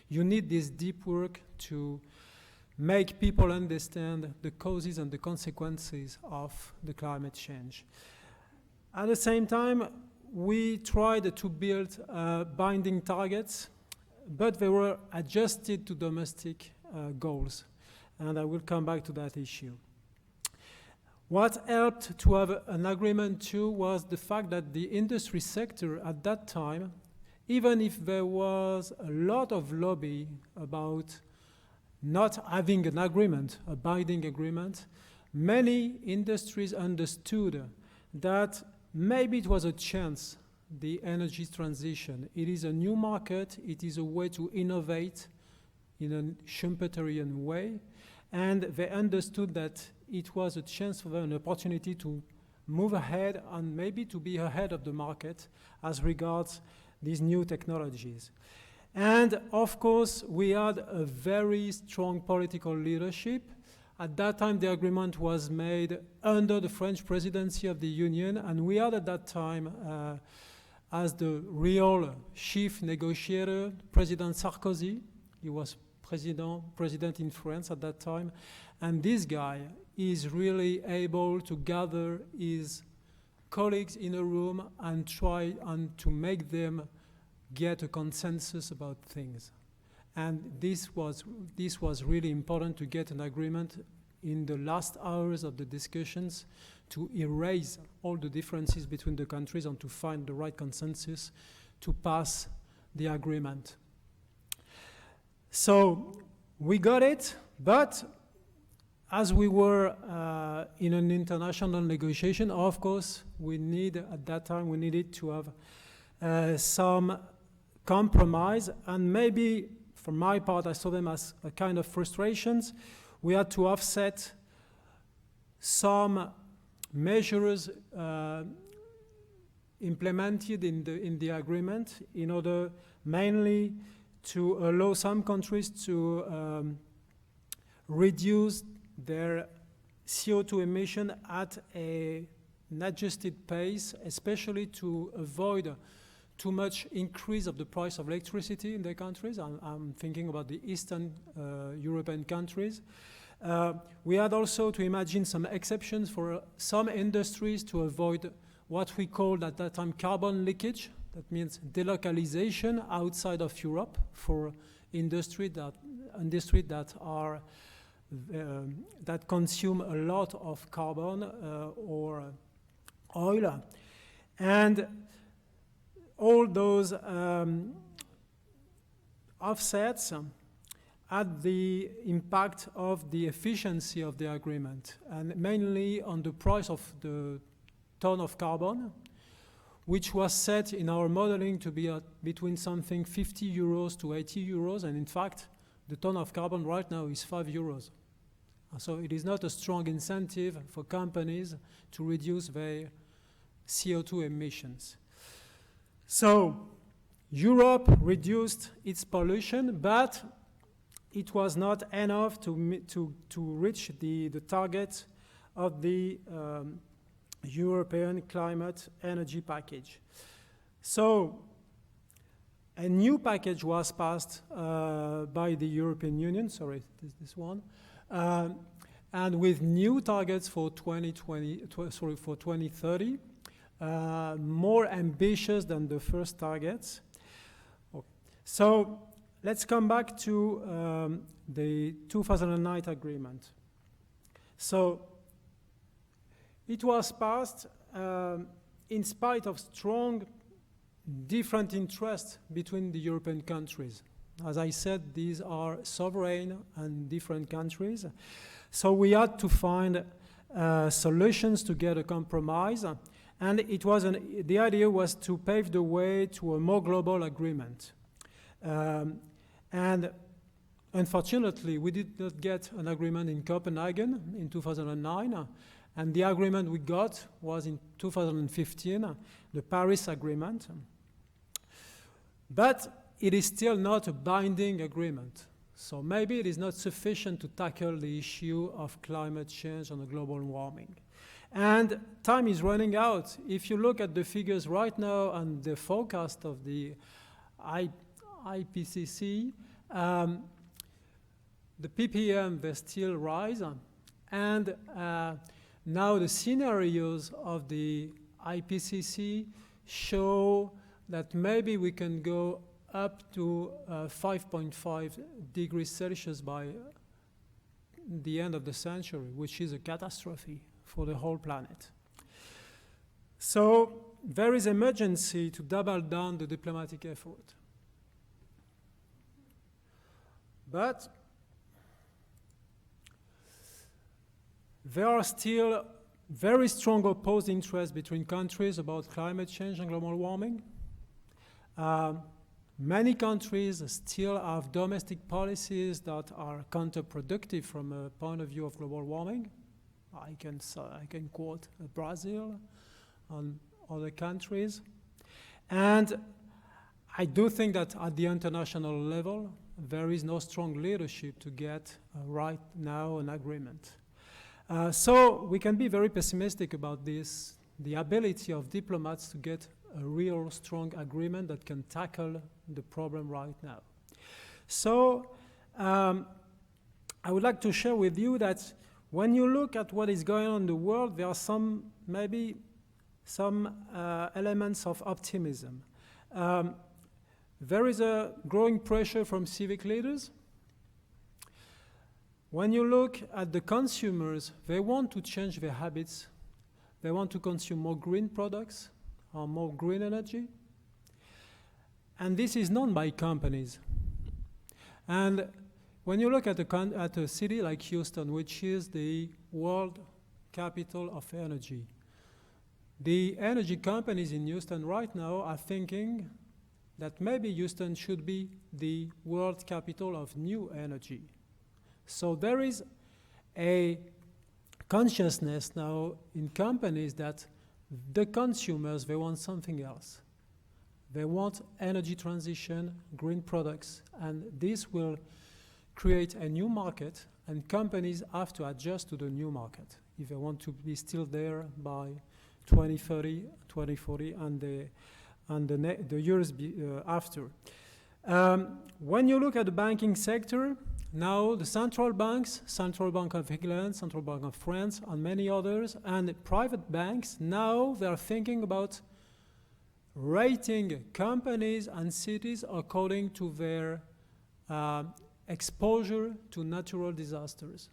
Speaker 19: you need this deep work to make people understand the causes and the consequences of the climate change. At the same time, we tried to build binding targets, but they were adjusted to domestic goals, and I will come back to that issue. What helped to have an agreement too was the fact that the industry sector at that time, even if there was a lot of lobby about not having an agreement, a binding agreement, many industries understood that maybe it was a chance, the energy transition. It is a new market, it is a way to innovate in a Schumpeterian way, and they understood that it was a chance for them, an opportunity to move ahead and maybe to be ahead of the market as regards these new technologies. And of course, we had a very strong political leadership. At that time, the agreement was made under the French presidency of the Union, and we had at that time, as the real chief negotiator, President Sarkozy. He was president in France at that time, and this guy is really able to gather his colleagues in a room and try and to make them get a consensus about things. And this was really important, to get an agreement in the last hours of the discussions, to erase all the differences between the countries and to find the right consensus to pass the agreement. So we got it, but as we were in an international negotiation, of course, at that time, we needed to have some compromise, and maybe from my part, I saw them as a kind of frustrations. We had to offset some measures implemented in the agreement in order mainly to allow some countries to reduce their CO2 emission at an adjusted pace, especially to avoid too much increase of the price of electricity in their countries. I'm thinking about the Eastern European countries. We had also to imagine some exceptions for some industries to avoid what we called at that time carbon leakage. That means delocalization outside of Europe for industry that are that consume a lot of carbon or oil, and all those offsets had the impact of the efficiency of the agreement, and mainly on the price of the ton of carbon, which was set in our modeling to be between something 50 euros to 80 euros, and in fact, the ton of carbon right now is 5 euros. So it is not a strong incentive for companies to reduce their CO2 emissions. So Europe reduced its pollution, but it was not enough to reach the target of the European climate energy package. So a new package was passed by the European Union, sorry, this one, and with new targets for 2030, more ambitious than the first targets. Okay. So let's come back to the 2009 agreement. So it was passed in spite of strong different interests between the European countries. As I said, these are sovereign and different countries. So we had to find solutions to get a compromise. And it was the idea was to pave the way to a more global agreement. And unfortunately, we did not get an agreement in Copenhagen in 2009. And the agreement we got was in 2015, the Paris Agreement. But it is still not a binding agreement. So maybe it is not sufficient to tackle the issue of climate change and global warming. And time is running out. If you look at the figures right now and the forecast of the IPCC, the ppm, they still rise. And now the scenarios of the IPCC show that maybe we can go up to 5.5 degrees Celsius by the end of the century, which is a catastrophe for the whole planet. So there is emergency to double down the diplomatic effort. But there are still very strong opposed interests between countries about climate change and global warming. Many countries still have domestic policies that are counterproductive from a point of view of global warming. I can quote Brazil and other countries. And I do think that at the international level, there is no strong leadership to get right now an agreement. So we can be very pessimistic about this, the ability of diplomats to get a real strong agreement that can tackle the problem right now. So I would like to share with you that when you look at what is going on in the world, there are maybe some elements of optimism. There is a growing pressure from civic leaders. When you look at the consumers, they want to change their habits. They want to consume more green products or more green energy. And this is known by companies. And when you look at a city like Houston, which is the world capital of energy, the energy companies in Houston right now are thinking that maybe Houston should be the world capital of new energy. So there is a consciousness now in companies that the consumers, they want something else. They want energy transition, green products, and this will create a new market and companies have to adjust to the new market if they want to be still there by 2030, 2040, and the years after. When you look at the banking sector, now the central banks, Central Bank of England, Central Bank of France, and many others, and private banks, now they're thinking about rating companies and cities according to their exposure to natural disasters.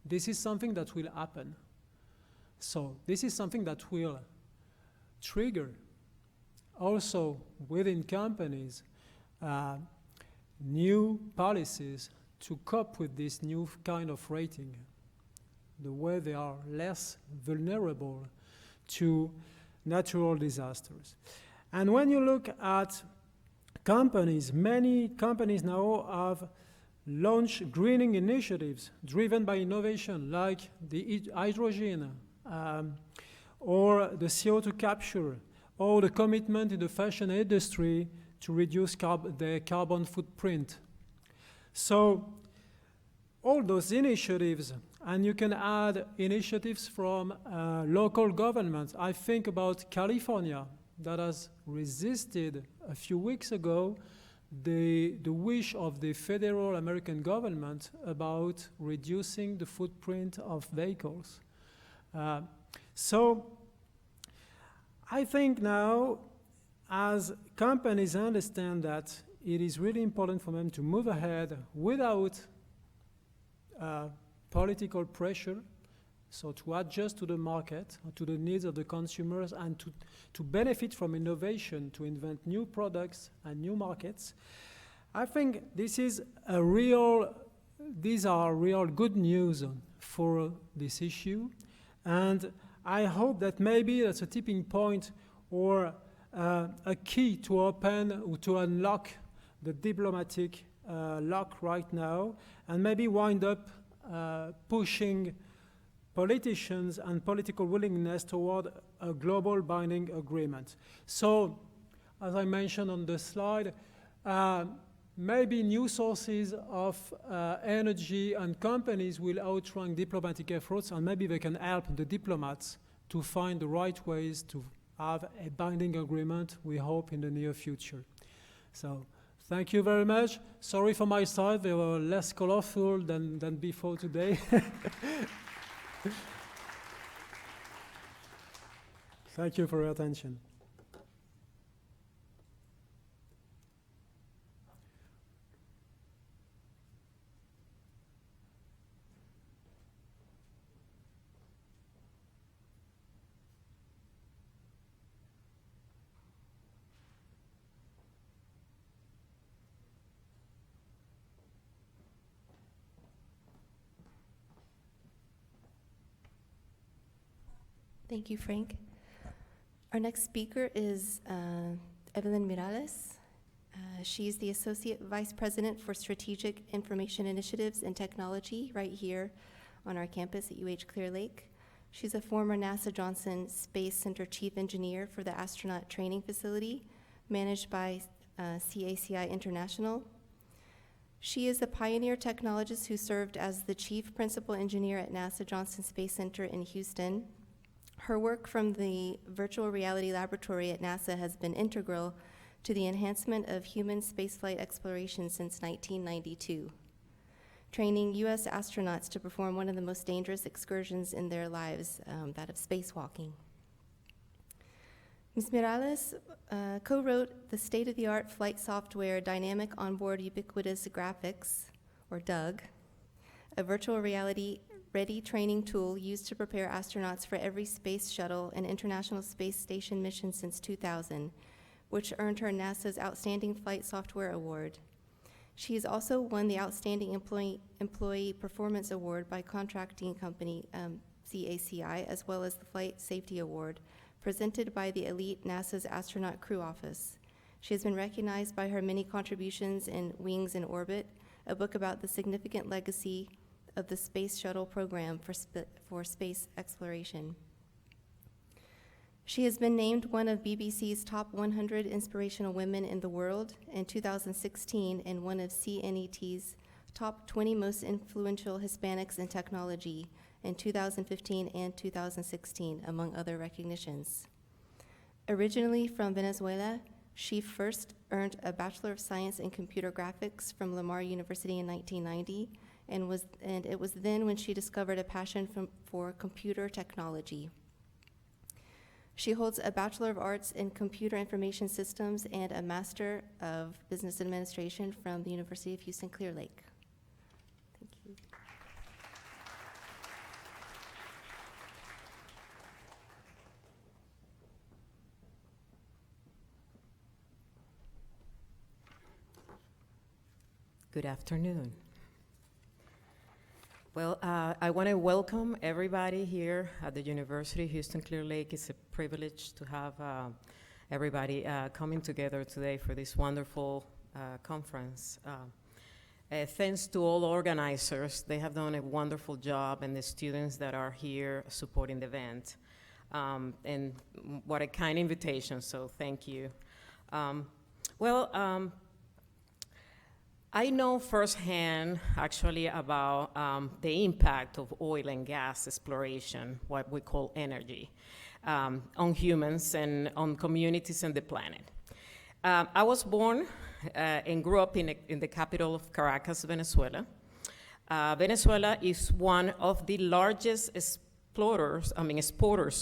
Speaker 19: This is something that will happen. So this is something that will trigger also within companies new policies to cope with this new kind of rating, the way they are less vulnerable to natural disasters. And when you look at companies, many companies now have launched greening initiatives driven by innovation, like the hydrogen, or the CO2 capture, or the commitment in the fashion industry to reduce their carbon footprint. So all those initiatives, and you can add initiatives from local governments. I think about California, that has resisted a few weeks ago the wish of the federal American government about reducing the footprint of vehicles. So I think now, as companies understand that it is really important for them to move ahead without political pressure, so to adjust to the market, to the needs of the consumers, and to benefit from innovation, to invent new products and new markets. I think these are real good news for this issue, and I hope that maybe that's a tipping point or a key to open, to unlock the diplomatic lock right now, and maybe wind up pushing politicians and political willingness toward a global binding agreement. So, as I mentioned on the slide, maybe new sources of energy and companies will outrank diplomatic efforts, and maybe they can help the diplomats to find the right ways to have a binding agreement, we hope, in the near future. So, thank you very much. Sorry for my side, they were less colorful than before today. Thank you for your attention.
Speaker 18: Thank you, Frank. Our next speaker is Evelyn Miralles. She's the Associate Vice President for Strategic Information Initiatives and Technology right here on our campus at UH Clear Lake. She's a former NASA Johnson Space Center Chief Engineer for the Astronaut Training Facility, managed by CACI International. She is a pioneer technologist who served as the Chief Principal Engineer at NASA Johnson Space Center in Houston. Her work from the Virtual Reality Laboratory at NASA has been integral to the enhancement of human spaceflight exploration since 1992, training U.S. astronauts to perform one of the most dangerous excursions in their lives, that of spacewalking. Ms. Miralles co-wrote the state-of-the-art flight software Dynamic Onboard Ubiquitous Graphics, or DUG, a virtual reality ready training tool used to prepare astronauts for every space shuttle and International Space Station mission since 2000, which earned her NASA's Outstanding Flight Software Award. She has also won the Outstanding Employee Performance Award by contracting company CACI, as well as the Flight Safety Award, presented by the elite NASA's Astronaut Crew Office. She has been recognized by her many contributions in Wings in Orbit, a book about the significant legacy of the Space Shuttle program for space exploration. She has been named one of BBC's top 100 inspirational women in the world in 2016 and one of CNET's top 20 most influential Hispanics in technology in 2015 and 2016, among other recognitions. Originally from Venezuela, she first earned a Bachelor of Science in Computer Graphics from Lamar University in 1990, and it was then when she discovered a passion for computer technology. She holds a Bachelor of Arts in Computer Information Systems and a Master of Business Administration from the University of Houston Clear Lake. Thank you.
Speaker 20: Good afternoon. Well, I want to welcome everybody here at the University of Houston Clear Lake. It's a privilege to have everybody coming together today for this wonderful conference. Thanks to all organizers. They have done a wonderful job, and the students that are here supporting the event. And what a kind invitation, so thank you. I know firsthand, actually, about the impact of oil and gas exploration, what we call energy, on humans and on communities and the planet. I was born and grew up in the capital of Caracas, Venezuela. Venezuela is one of the largest exporters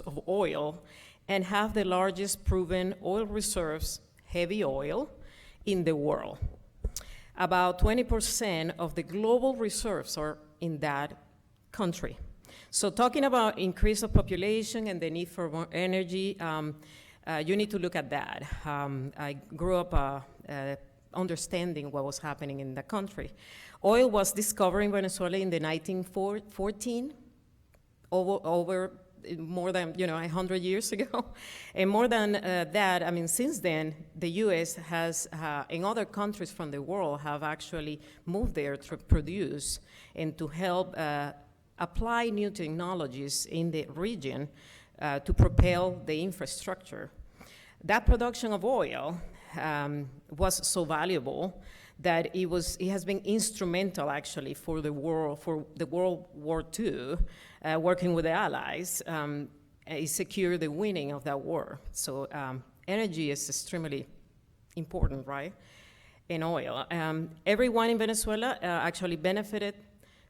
Speaker 20: of oil, and have the largest proven oil reserves, heavy oil, in the world. About 20% of the global reserves are in that country. So talking about increase of population and the need for more energy, you need to look at that. I grew up understanding what was happening in the country. Oil was discovered in Venezuela in the 1914, over more than 100 years ago. And more than that, I mean, since then, the US has, and other countries from the world have actually moved there to produce and to help apply new technologies in the region to propel the infrastructure. That production of oil was so valuable that it has been instrumental actually for the World War II, working with the Allies, it secured the winning of that war. So energy is extremely important, right? In oil. Everyone in Venezuela actually benefited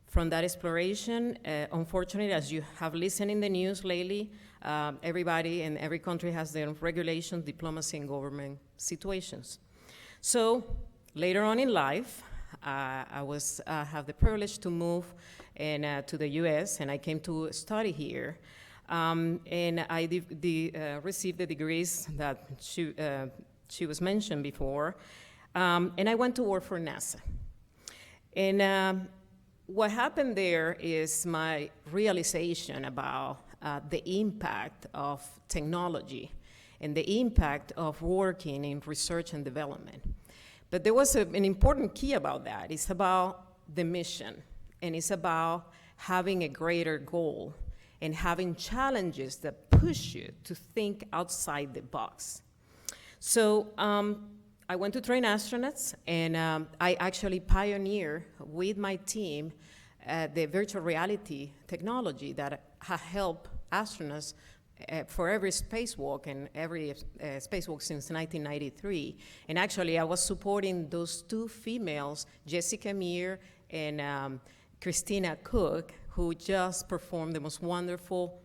Speaker 20: from that exploration. Unfortunately, as you have listened in the news lately, everybody in every country has their regulation, diplomacy, and government situations. So later on in life, I have the privilege to move to the US, and I came to study here. And I received the degrees that she was mentioned before. And I went to work for NASA. And what happened there is my realization about the impact of technology and the impact of working in research and development. But there was an important key about that. It's about the mission, and it's about having a greater goal and having challenges that push you to think outside the box. So I went to train astronauts, and I actually pioneered with my team the virtual reality technology that has helped astronauts for every spacewalk and every spacewalk since 1993. And actually, I was supporting those two females, Jessica Meir and Christina Cook, who just performed the most wonderful,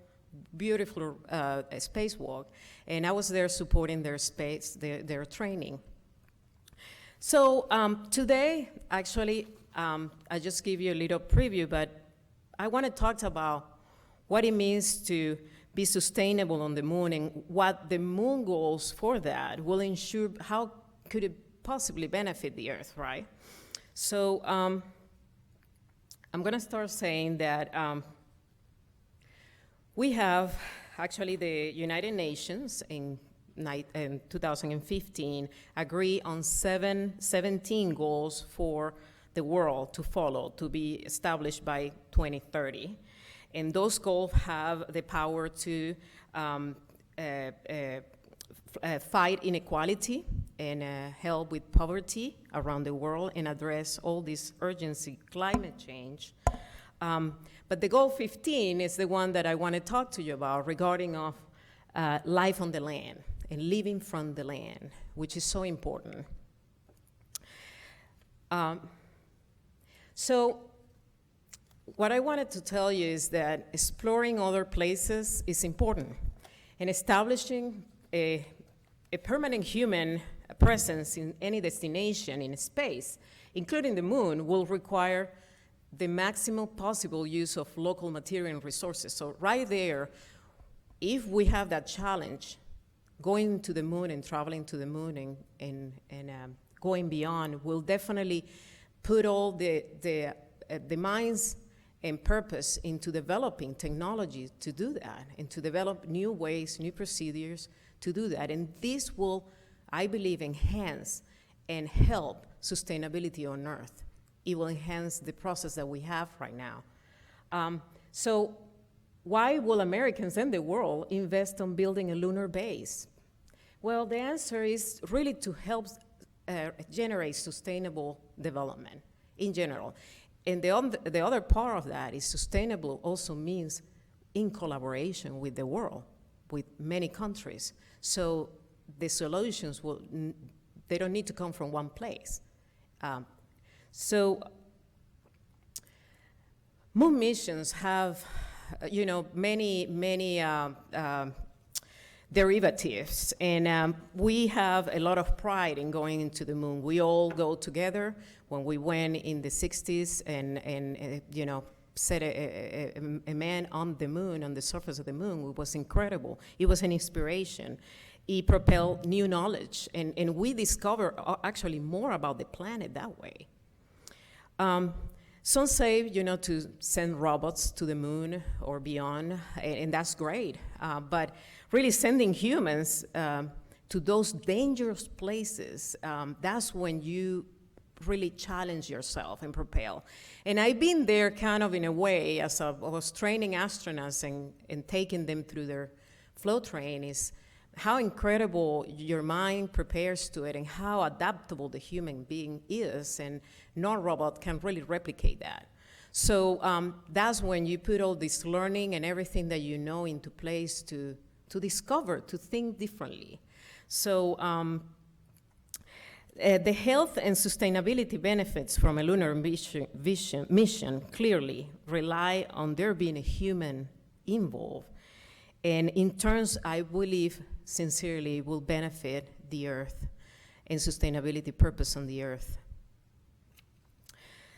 Speaker 20: beautiful spacewalk. And I was there supporting their their training. So today, actually, I just give you a little preview, but I want to talk about what it means to be sustainable on the moon and what the moon goals for that will ensure, how could it possibly benefit the Earth, right? So I'm gonna start saying that we have actually the United Nations in 2015 agree on 17 goals for the world to follow, to be established by 2030. And those goals have the power to fight inequality and help with poverty around the world and address all this urgency climate change. But the goal 15 is the one that I want to talk to you about regarding of life on the land and living from the land, which is so important. So what I wanted to tell you is that exploring other places is important, and establishing a permanent human presence in any destination in space, including the moon, will require the maximum possible use of local material and resources. So right there, if we have that challenge, going to the moon and traveling to the moon and going beyond will definitely put all the minds and purpose into developing technology to do that and to develop new ways, new procedures to do that. And this will, I believe, enhance and help sustainability on Earth. It will enhance the process that we have right now. So why will Americans and the world invest on building a lunar base? Well, the answer is really to help generate sustainable development in general. And the other part of that is sustainable also means in collaboration with the world, with many countries. So the solutions they don't need to come from one place. So moon missions have, many derivatives, and we have a lot of pride in going into the moon. We all go together. When we went in the 60s and set a man on the moon, on the surface of the moon, it was incredible. It was an inspiration. It propelled new knowledge, and we discovered actually more about the planet that way. Some say, to send robots to the moon or beyond, and that's great. But really sending humans to those dangerous places, that's when you really challenge yourself and propel. And I've been there kind of in a way as I was training astronauts and taking them through their flow train is how incredible your mind prepares to it and how adaptable the human being is, and no robot can really replicate that. So that's when you put all this learning and everything that you know into place to discover, to think differently. So the health and sustainability benefits from a lunar mission clearly rely on there being a human involved. And in turns, I believe sincerely will benefit the Earth and sustainability purpose on the Earth.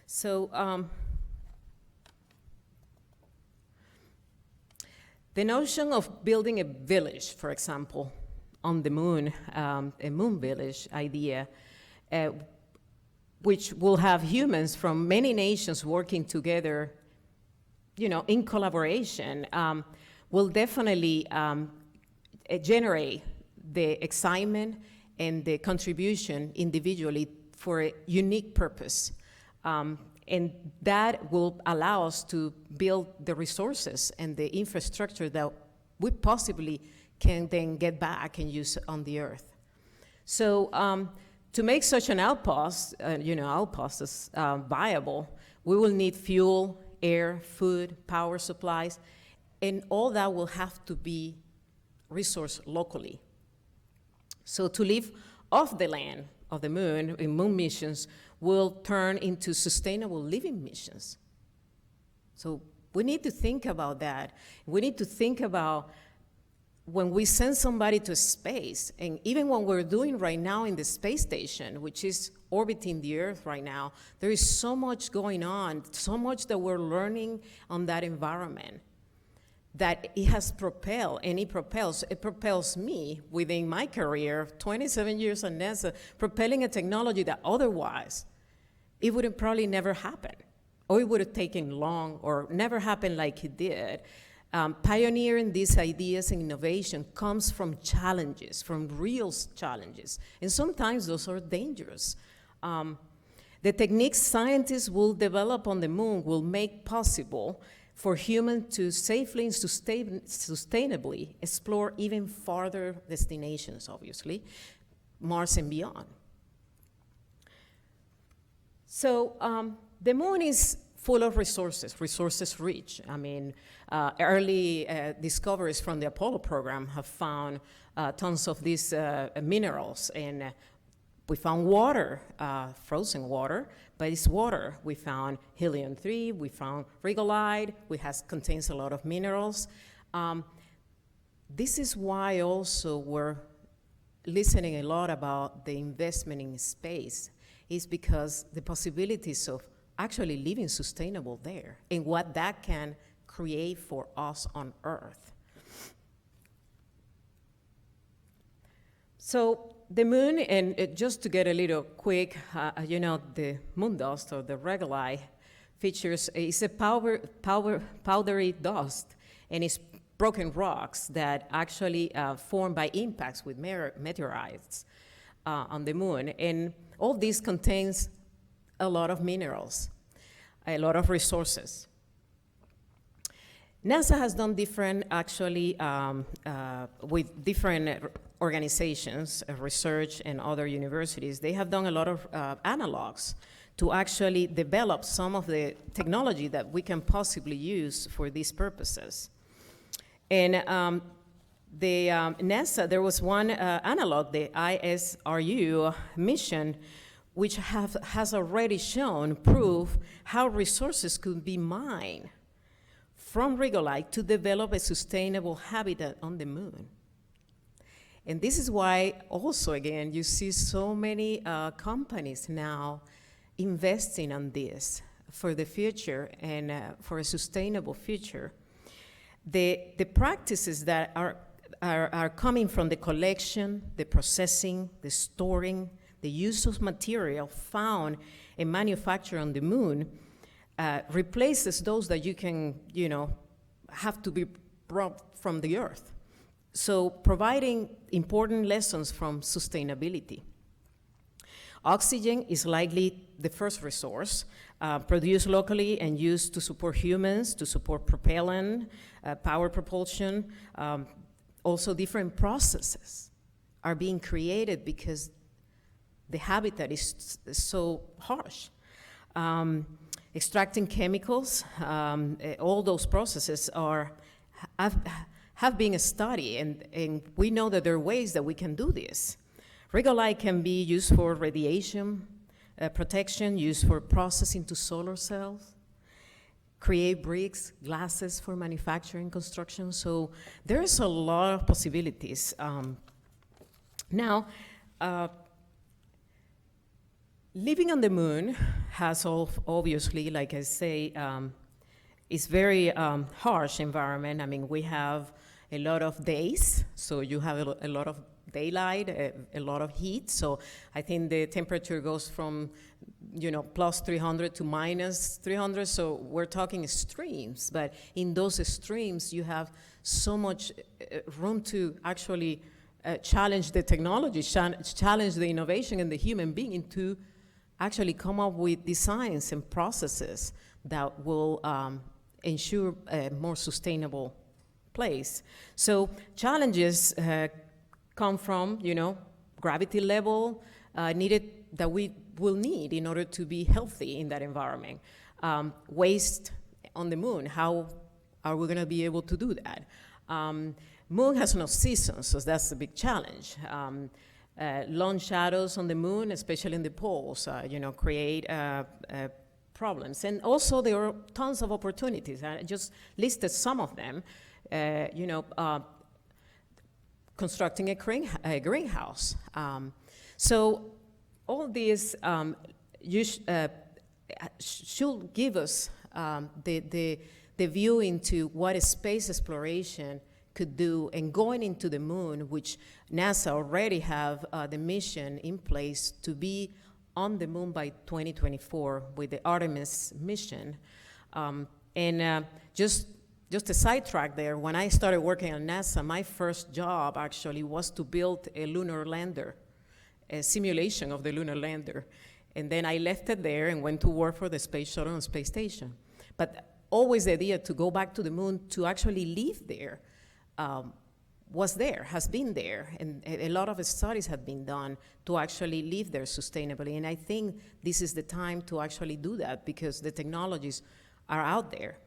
Speaker 20: So the notion of building a village, for example, on the moon, a moon village idea, which will have humans from many nations working together, in collaboration, will definitely generate the excitement and the contribution individually for a unique purpose. And that will allow us to build the resources and the infrastructure that we possibly can then get back and use on the Earth. So to make such an outpost, outposts viable, we will need fuel, air, food, power supplies, and all that will have to be resourced locally. So to live off the land of the moon in moon missions will turn into sustainable living missions. So we need to think about that. We need to think about when we send somebody to space, and even what we're doing right now in the space station, which is orbiting the Earth right now, there is so much going on, so much that we're learning on that environment, that it has propelled, and it propels me within my career, 27 years at NASA, propelling a technology that otherwise it would have probably never happened, or it would have taken long, or never happened like it did. Pioneering these ideas and innovation comes from challenges, from real challenges, and sometimes those are dangerous. The techniques scientists will develop on the moon will make possible for humans to safely and sustainably explore even farther destinations, obviously, Mars and beyond. So the moon is full of resources rich. I mean, early discoveries from the Apollo program have found tons of these minerals, and we found water, frozen water, but it's water. We found helium-3, we found regolite, which contains a lot of minerals. This is why also we're listening a lot about the investment in space, is because the possibilities of actually living sustainable there and what that can create for us on Earth. So the moon, and just to get a little quick, you know, the moon dust or the regolite features is a powdery dust, and it's broken rocks that actually form by impacts with meteorites on the moon. And all this contains a lot of minerals, a lot of resources. NASA has done different, actually, with different organizations, research and other universities. They have done a lot of analogs to actually develop some of the technology that we can possibly use for these purposes. And NASA, there was one analog, the ISRU mission, which has already shown proof how resources could be mined from regolite to develop a sustainable habitat on the moon. And this is why also, again, you see so many companies now investing on this for the future and for a sustainable future. The practices that are coming from the collection, the processing, the storing, the use of material found and manufactured on the moon replaces those that you can, you know, have to be brought from the Earth. So providing important lessons from sustainability. Oxygen is likely the first resource, produced locally and used to support humans, to support propellant, power propulsion. Also different processes are being created because the habitat is so harsh. Extracting chemicals, all those processes have been studied, and we know that there are ways that we can do this. Regolite can be used for radiation protection, used for processing to solar cells, create bricks, glasses for manufacturing, construction. So there's a lot of possibilities. Now, living on the moon has obviously, like I say, it's very harsh environment. I mean, we have a lot of days, so you have a lot of daylight, a lot of heat. So I think the temperature goes from, you know, plus 300 to minus 300. So we're talking extremes, but in those extremes, you have so much room to actually challenge the technology, challenge the innovation and the human being to actually come up with designs and processes that will ensure a more sustainable place. So challenges come from, you know, gravity level needed that we will need in order to be healthy in that environment. Waste on the moon, how are we gonna be able to do that? Moon has no seasons, so that's a big challenge. Long shadows on the moon, especially in the poles, you know, create problems. And also there are tons of opportunities. I just listed some of them. You know, constructing a greenhouse. So all these should give us the view into what a space exploration could do, and going into the moon, which NASA already have the mission in place to be on the moon by 2024 with the Artemis mission. Just a sidetrack there, when I started working on NASA, my first job actually was to build a lunar lander, a simulation of the lunar lander. And then I left it there and went to work for the space shuttle and space station. But always the idea to go back to the moon to actually live there has been there, and a lot of studies have been done to actually live there sustainably. And I think this is the time to actually do that because the technologies are out there.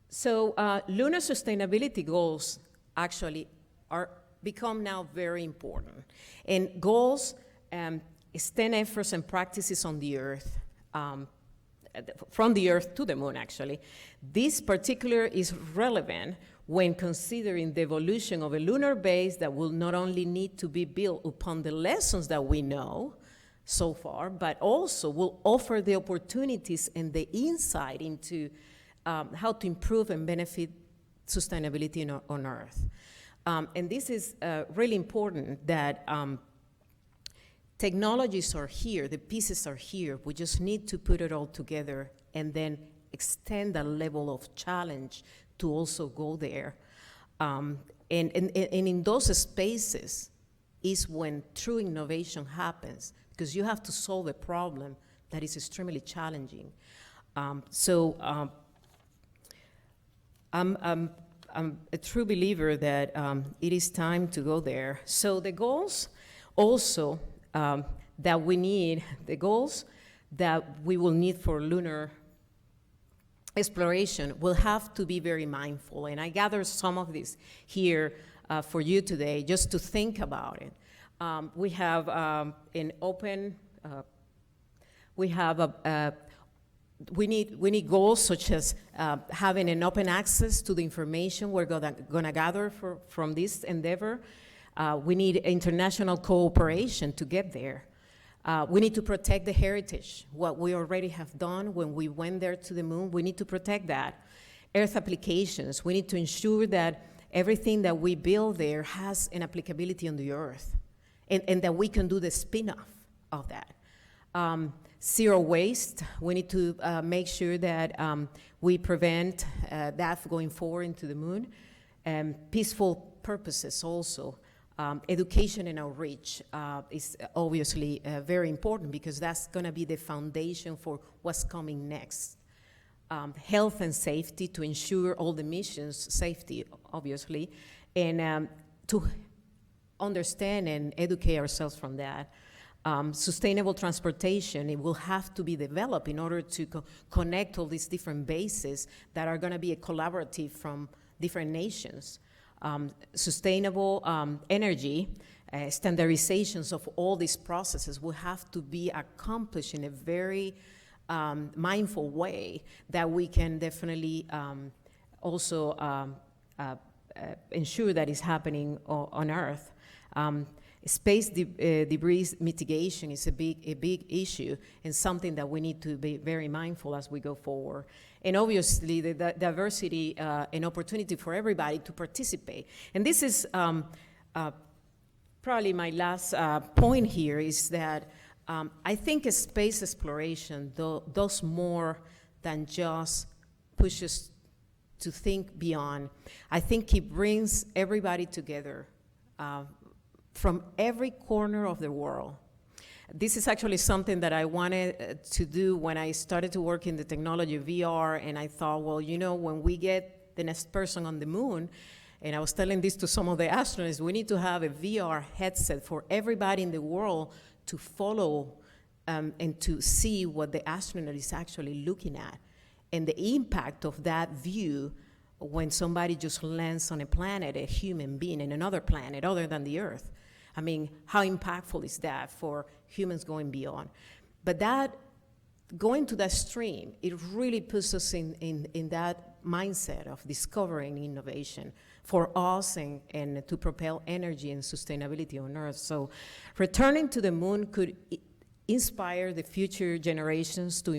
Speaker 20: So lunar sustainability goals actually become now very important. And goals extend efforts and practices on the Earth, from the Earth to the moon, actually. This particular is relevant when considering the evolution of a lunar base that will not only need to be built upon the lessons that we know so far, but also will offer the opportunities and the insight into how to improve and benefit sustainability on Earth. And this is really important that technologies are here, the pieces are here. We just need to put it all together and then extend the level of challenge to also go there. And in those spaces is when true innovation happens, because you have to solve a problem that is extremely challenging. I'm a true believer that it is time to go there. So the goals also that we need, the goals that we will need for lunar exploration will have to be very mindful. And I gathered some of this here for you today just to think about it. We have an open, we need goals such as having an open access to the information we're gonna gather from this endeavor. We need international cooperation to get there. We need to protect the heritage, what we already have done when we went there to the moon. We need to protect that. Earth applications, we need to ensure that everything that we build there has an applicability on the Earth, and that we can do the spin-off of that. Zero waste, we need to make sure that we prevent that going forward into the moon. Peaceful purposes also. Education and outreach is obviously very important because that's going to be the foundation for what's coming next. Health and safety, to ensure all the missions, safety obviously, and to understand and educate ourselves from that. Sustainable transportation, it will have to be developed in order to connect all these different bases that are going to be a collaborative from different nations. Sustainable energy, standardizations of all these processes will have to be accomplished in a very mindful way that we can definitely also ensure that is happening on Earth. Space debris mitigation is a big issue and something that we need to be very mindful as we go forward. And obviously the diversity and opportunity for everybody to participate. And this is probably my last point here is that I think a space exploration does more than just push us to think beyond. I think it brings everybody together from every corner of the world. This is actually something that I wanted to do when I started to work in the technology of VR, and I thought, well, you know, when we get the next person on the moon, and I was telling this to some of the astronauts, we need to have a VR headset for everybody in the world to follow and to see what the astronaut is actually looking at, and the impact of that view when somebody just lands on a planet, a human being in another planet other than the Earth. I mean, how impactful is that for humans going beyond? But that, going to that stream, it really puts us in that mindset of discovering innovation for us and to propel energy and sustainability on Earth. So returning to the moon could inspire the future generations to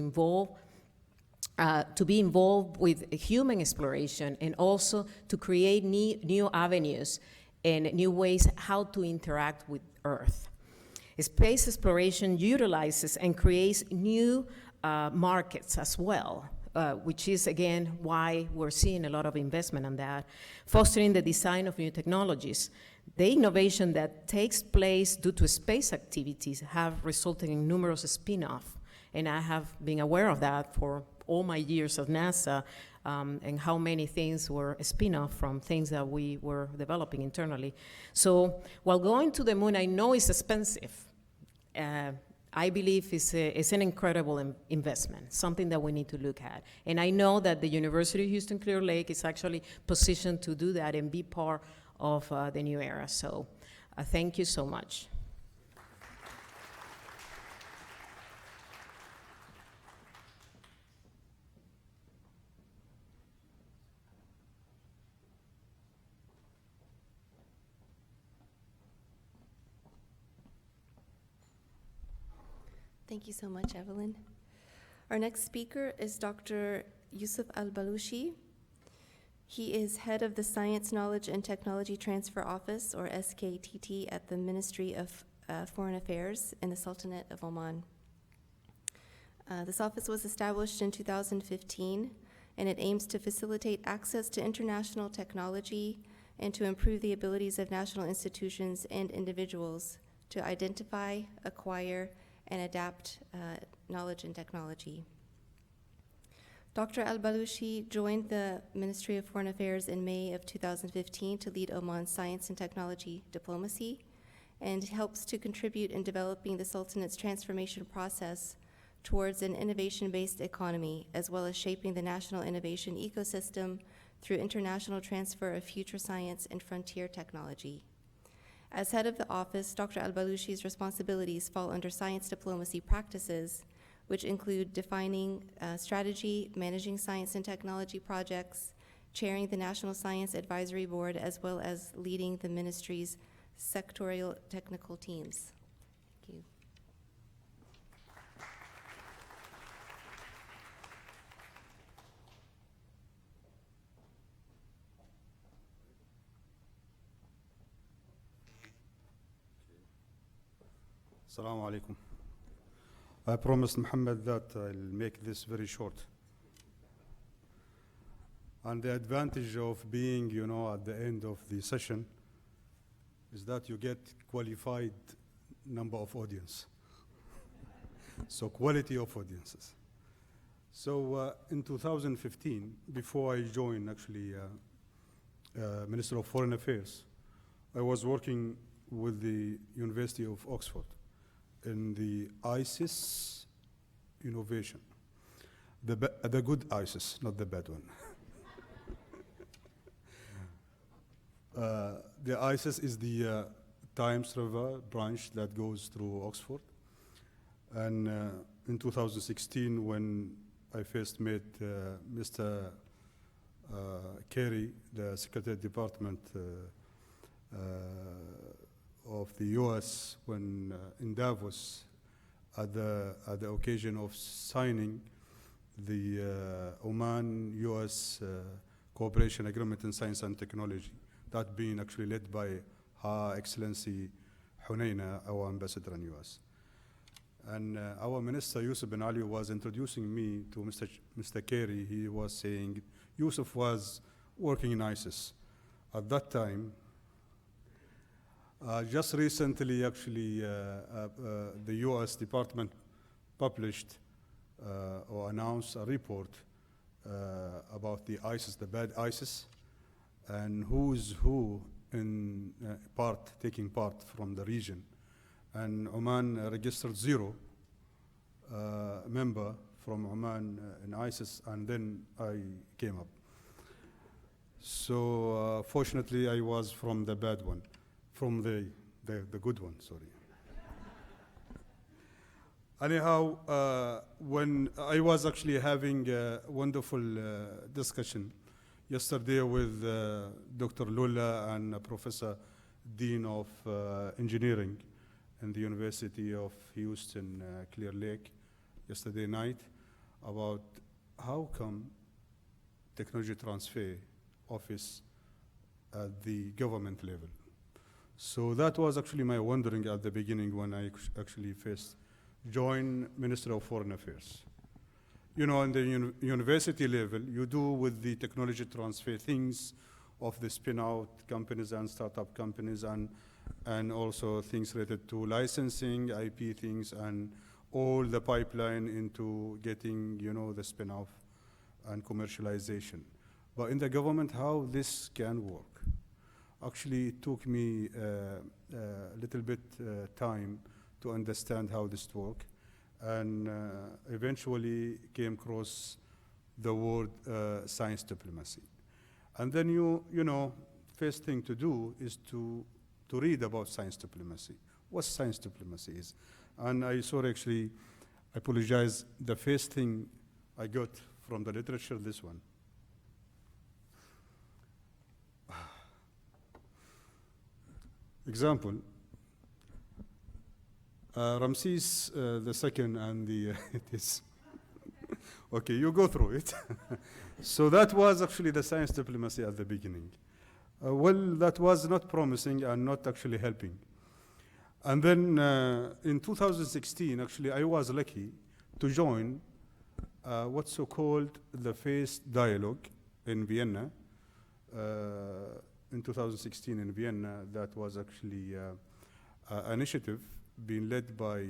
Speaker 20: be involved with human exploration and also to create new avenues and new ways how to interact with Earth. Space exploration utilizes and creates new markets as well, which is, again, why we're seeing a lot of investment on that, fostering the design of new technologies. The innovation that takes place due to space activities have resulted in numerous spin-offs And I have been aware of that for all my years of NASA, and how many things were a spin-off from things that we were developing internally. So while going to the moon, I know it's expensive. I believe it's an incredible investment, something that we need to look at. And I know that the University of Houston Clear Lake is actually positioned to do that and be part of the new era. So thank you so much.
Speaker 18: Thank you so much, Evelyn. Our next speaker is Dr. Yusuf Al-Balushi. He is head of the Science, Knowledge, and Technology Transfer Office, or SKTT, at the Ministry of Foreign Affairs in the Sultanate of Oman. This office was established in 2015, and it aims to facilitate access to international technology and to improve the abilities of national institutions and individuals to identify, acquire, and adapt knowledge and technology. Dr. Al-Balushi joined the Ministry of Foreign Affairs in May of 2015 to lead Oman's science and technology diplomacy, and helps to contribute in developing the Sultanate's transformation process towards an innovation-based economy, as well as shaping the national innovation ecosystem through international transfer of future science and frontier technology. As head of the office, Dr. Al-Balushi's responsibilities fall under science diplomacy practices, which include defining strategy, managing science and technology projects, chairing the National Science Advisory Board, as well as leading the ministry's sectorial technical teams. Thank you.
Speaker 21: Assalamu alaikum. I promised Muhammad that I'll make this very short. And the advantage of being, at the end of the session is that you get qualified number of audience. So quality of audiences. So in 2015, before I joined actually Minister of Foreign Affairs, I was working with the University of Oxford in the ISIS innovation. The good ISIS, not the bad one. The ISIS is the Thames River branch that goes through Oxford. And in 2016, when I first met Mr. Kerry, the Secretary of Department of the US, when in Davos, at the occasion of signing the Oman-US cooperation agreement in science and technology, that being actually led by Her Excellency Hunaina, our ambassador in US. And our Minister Yusuf bin Ali was introducing me to Mr. Kerry. He was saying Yusuf was working in ISIS. At that time, just recently, actually, the US Department published or announced a report about the ISIS, the bad ISIS, and who's who in taking part from the region. And Oman registered 0 member from Oman in ISIS, and then I came up. So fortunately, I was from the bad one. From the good one, sorry. Anyhow, when I was actually having a wonderful discussion yesterday with Dr. Lula and Professor Dean of Engineering in the University of Houston, Clear Lake, yesterday night, about how come technology transfer office at the government level. So that was actually my wondering at the beginning when I actually first joined Ministry of Foreign Affairs. In the university level, you do with the technology transfer things of the spin-out companies and startup companies, and also things related to licensing, IP things, and all the pipeline into getting, the spin-off and commercialization. But in the government, how this can work? Actually, it took me a little bit time to understand how this works, and eventually came across the word science diplomacy. And then first thing to do is to read about science diplomacy. What science diplomacy is. And I apologize, the first thing I got from the literature, this one. Example, Ramses the second and the, it is, okay, you go through it. So that was actually the science diplomacy at the beginning. Well, that was not promising and not actually helping. And then in 2016, actually, I was lucky to join what's so-called the first dialogue in Vienna. In 2016 in Vienna, that was actually an initiative being led by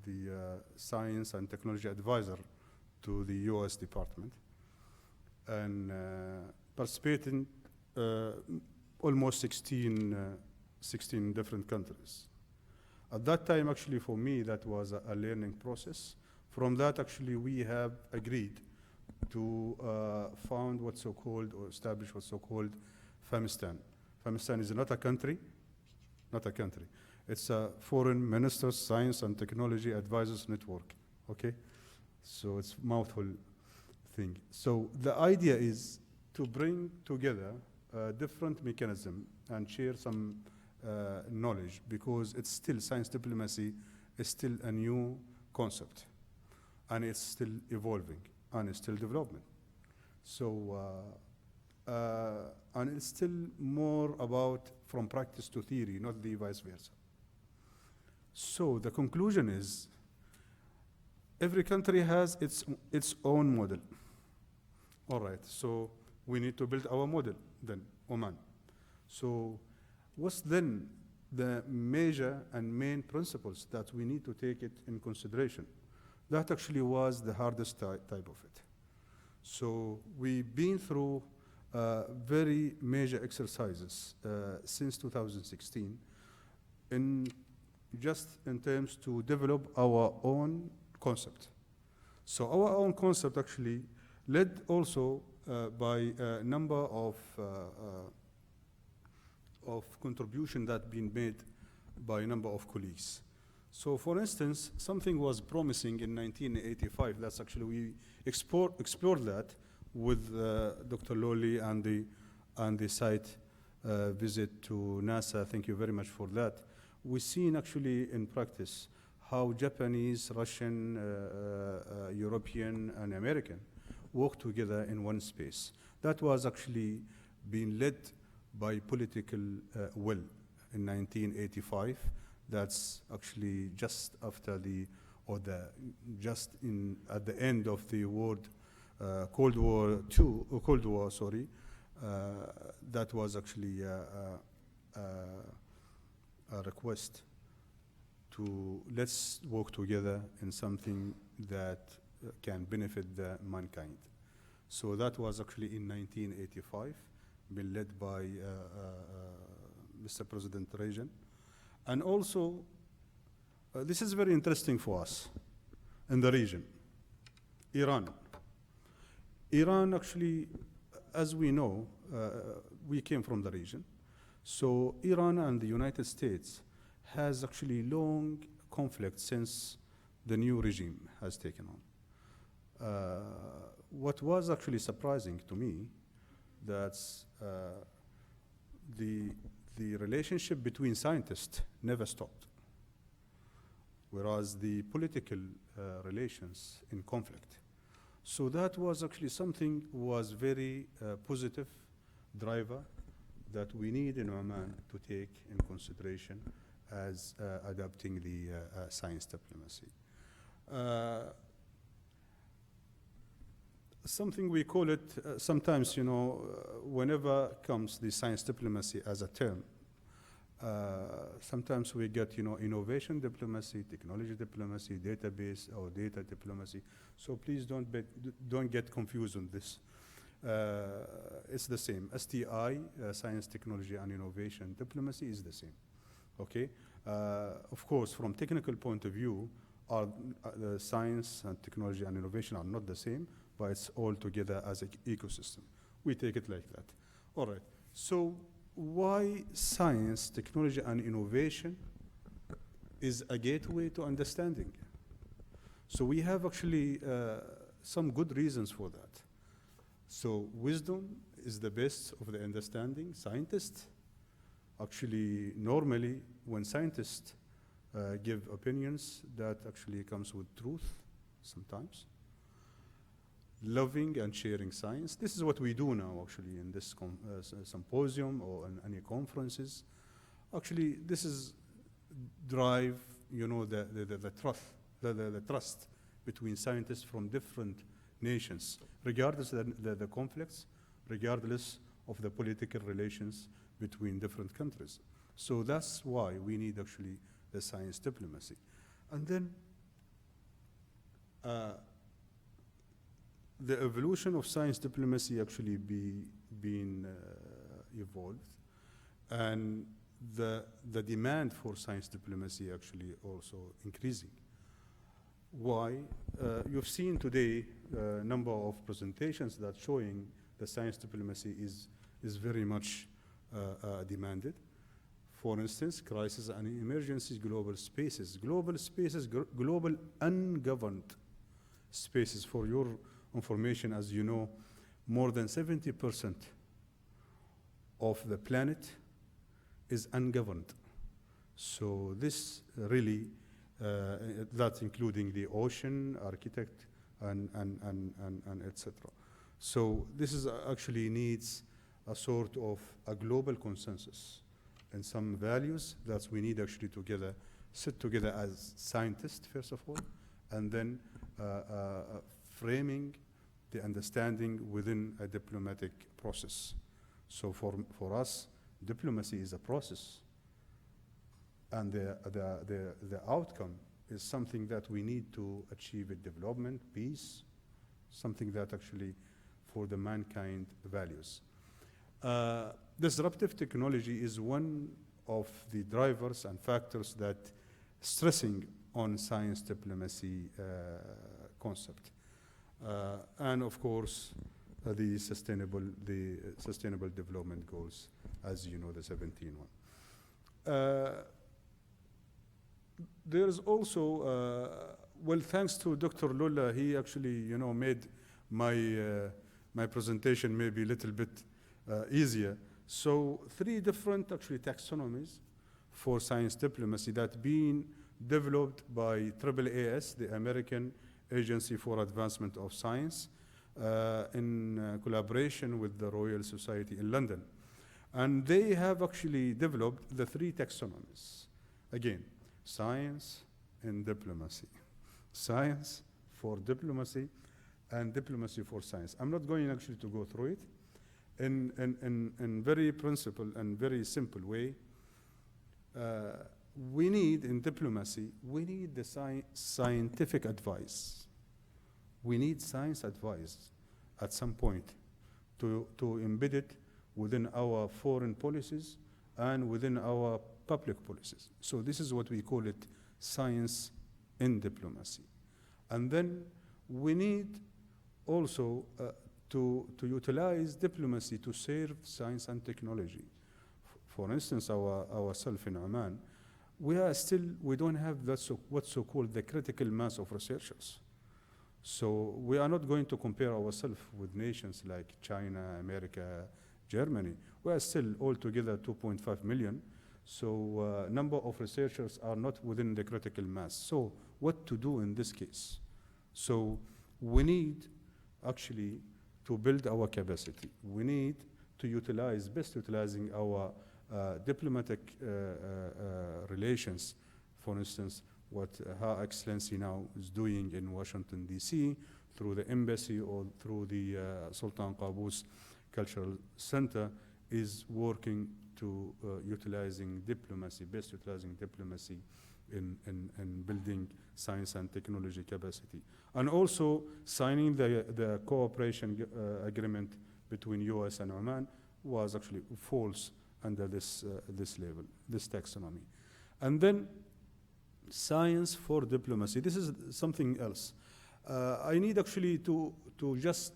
Speaker 21: the Science and Technology Advisor to the US Department, and participating almost 16 different countries. At that time, actually, for me, that was a learning process. From that, actually, we have agreed to found what's so-called, or establish what's so-called FEMSTAN. FEMSTAN is not a country, It's a Foreign Ministers Science and Technology Advisors Network, okay? So it's a mouthful thing. So the idea is to bring together different mechanism and share some knowledge, because it's still, science diplomacy is still a new concept, and it's still evolving, and it's still development. So, and it's still more about from practice to theory, not the vice versa. So the conclusion is, every country has its own model. All right, so we need to build our model then, Oman. So what's then the major and main principles that we need to take it in consideration? That actually was the hardest type of it. So we've been through very major exercises since 2016 just in terms to develop our own concept. So our own concept actually led also by a number of contribution that been made by a number of colleagues. So for instance, something was promising in 1985. That's actually, we explored that with Dr. Lowley and the site visit to NASA. Thank you very much for that. We've seen actually in practice how Japanese, Russian, European, and American work together in one space. That was actually being led by political will in 1985. That's actually just after at the end of the Cold War, that was actually a request to let's work together in something that can benefit the mankind. So that was actually in 1985, been led by Mr. President Reagan. And also, this is very interesting for us in the region, Iran. Iran actually, as we know, we came from the region. So Iran and the United States has actually long conflict since the new regime has taken on. What was actually surprising to me, that's the relationship between scientists never stopped, whereas the political relations in conflict. So that was actually something was very positive driver that we need in Oman to take in consideration as adapting the science diplomacy. Something we call it, sometimes, whenever comes the science diplomacy as a term, sometimes we get, innovation diplomacy, technology diplomacy, database or data diplomacy. So please don't get confused on this. It's the same. STI, science, technology, and innovation diplomacy is the same. Okay. Of course, from technical point of view, the science and technology and innovation are not the same, but it's all together as an ecosystem. We take it like that. All right. So why science, technology, and innovation is a gateway to understanding? So we have actually some good reasons for that. So wisdom is the best of the understanding. Scientists, actually, normally, when scientists give opinions, that actually comes with truth sometimes. Loving and sharing science. This is what we do now, actually, in this symposium or in any conferences. Actually, this is drive, the trust between scientists from different nations, regardless of the conflicts, regardless of the political relations between different countries. So that's why we need actually the science diplomacy. And then the evolution of science diplomacy actually being evolved, and the demand for science diplomacy actually also increasing. Why? You've seen today a number of presentations that showing the science diplomacy is very much demanded. For instance, crisis and emergencies, global spaces, global ungoverned spaces. For your information, as you know, more than 70% of the planet is ungoverned. So this really, that's including the ocean, architect, and etc. So this is actually needs a sort of a global consensus and some values that we need actually together, sit together as scientists, first of all, and then framing the understanding within a diplomatic process. So for us, diplomacy is a process, and the outcome is something that we need to achieve a development, peace, something that actually for the mankind values. Disruptive technology is one of the drivers and factors that stressing on science diplomacy concept. And of course, the sustainable development goals, as you know, the 17 one. There's also, well, thanks to Dr. Lulla, he actually, made my presentation maybe a little bit easier. So 3 different actually taxonomies for science diplomacy that being developed by AAAS, the American Agency for Advancement of Science, in collaboration with the Royal Society in London. And they have actually developed the 3 taxonomies. Again, science and diplomacy. Science for diplomacy and diplomacy for science. I'm not going actually to go through it. In very principled and very simple way, we need in diplomacy, we need the scientific advice. We need science advice at some point to embed it within our foreign policies and within our public policies. So this is what we call it science in diplomacy. And then we need also to utilize diplomacy to serve science and technology. For instance, ourselves in Oman, we don't have what's so-called the critical mass of researchers. So we are not going to compare ourselves with nations like China, America, Germany. We are still altogether 2.5 million. So number of researchers are not within the critical mass. So what to do in this case? So we need actually to build our capacity. We need to best utilizing our diplomatic relations. For instance, what Her Excellency now is doing in Washington, D.C., through the embassy or through the Sultan Qaboos Cultural Center, is working to utilizing diplomacy, best utilizing diplomacy in building science and technology capacity. And also signing the cooperation agreement between US and Oman was actually falls under this level, this taxonomy. And then science for diplomacy. This is something else. I need actually to just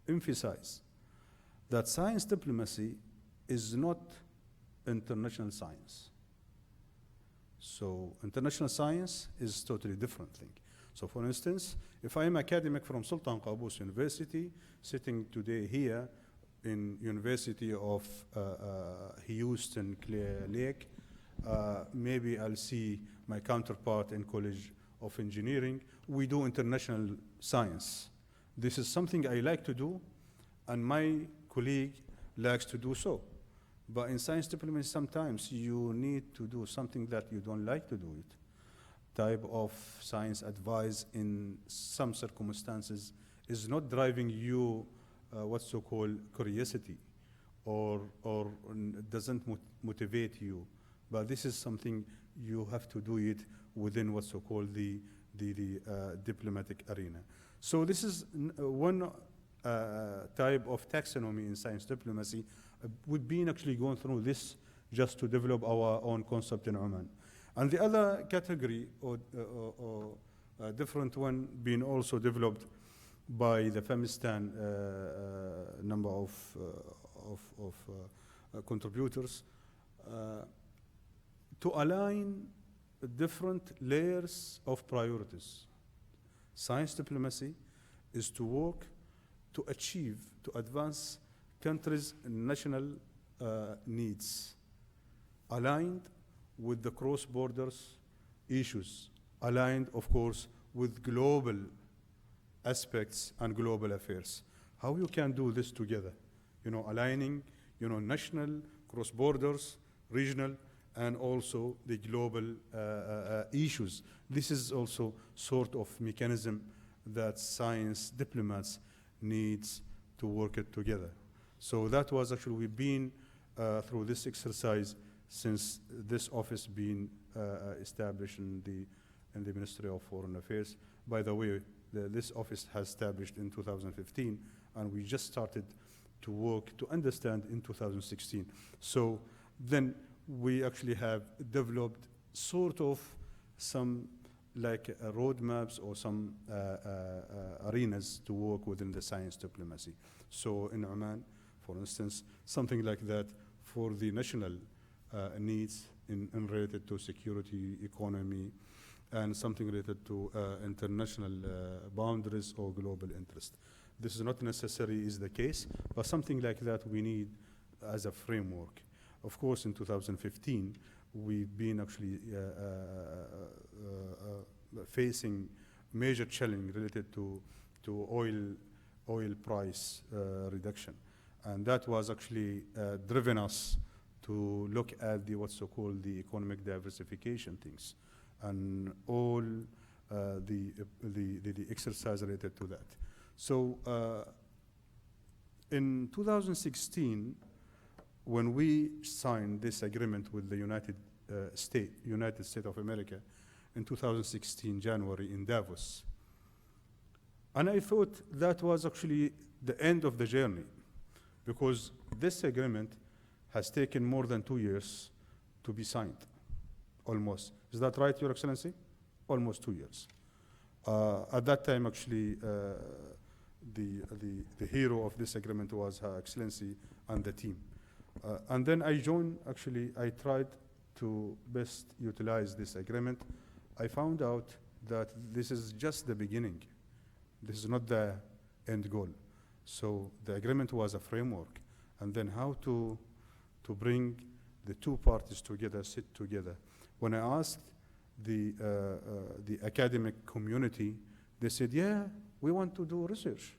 Speaker 21: emphasize that science diplomacy is not international science. So international science is totally different thing. So for instance, if I am academic from Sultan Qaboos University, sitting today here in University of Houston Clear Lake, maybe I'll see my counterpart in College of Engineering. We do international science. This is something I like to do, and my colleague likes to do so. But in science diplomacy, sometimes you need to do something that you don't like to do it. Type of science advice in some circumstances is not driving you what's so-called curiosity, or doesn't motivate you. But this is something you have to do it within what's so-called the diplomatic arena. So this is one type of taxonomy in science diplomacy. We've been actually going through this just to develop our own concept in Oman. And the other category, or different one, being also developed by the FEMISTAN number of contributors, to align different layers of priorities. Science diplomacy is to work to achieve, to advance countries' national needs, aligned with the cross-borders issues, aligned, of course, with global aspects and global affairs. How you can do this together? Aligning, national, cross-borders, regional, and also the global issues. This is also sort of mechanism that science diplomats needs to work it together. So that was actually, we've been through this exercise since this office being established in the Ministry of Foreign Affairs. By the way, this office has established in 2015, and we just started to work to understand in 2016. So then we actually have developed sort of some like roadmaps or some arenas to work within the science diplomacy. So in Oman, for instance, something like that for the national needs in related to security, economy, and something related to international boundaries or global interest. This is not necessarily is the case, but something like that we need as a framework. Of course, in 2015, we've been actually facing major challenge related to oil price reduction. And that was actually driven us to look at what's so-called the economic diversification things, and all the exercise related to that. So in 2016, when we signed this agreement with the United States of America in 2016, January, in Davos, and I thought that was actually the end of the journey, because this agreement has taken more than 2 years to be signed, almost. Is that right, Your Excellency? Almost 2 years. At that time, actually, the hero of this agreement was Her Excellency and the team. And then I joined, actually, I tried to best utilize this agreement. I found out that this is just the beginning. This is not the end goal. So the agreement was a framework, and then how to bring the two parties together, sit together. When I asked the academic community, they said, yeah, we want to do research.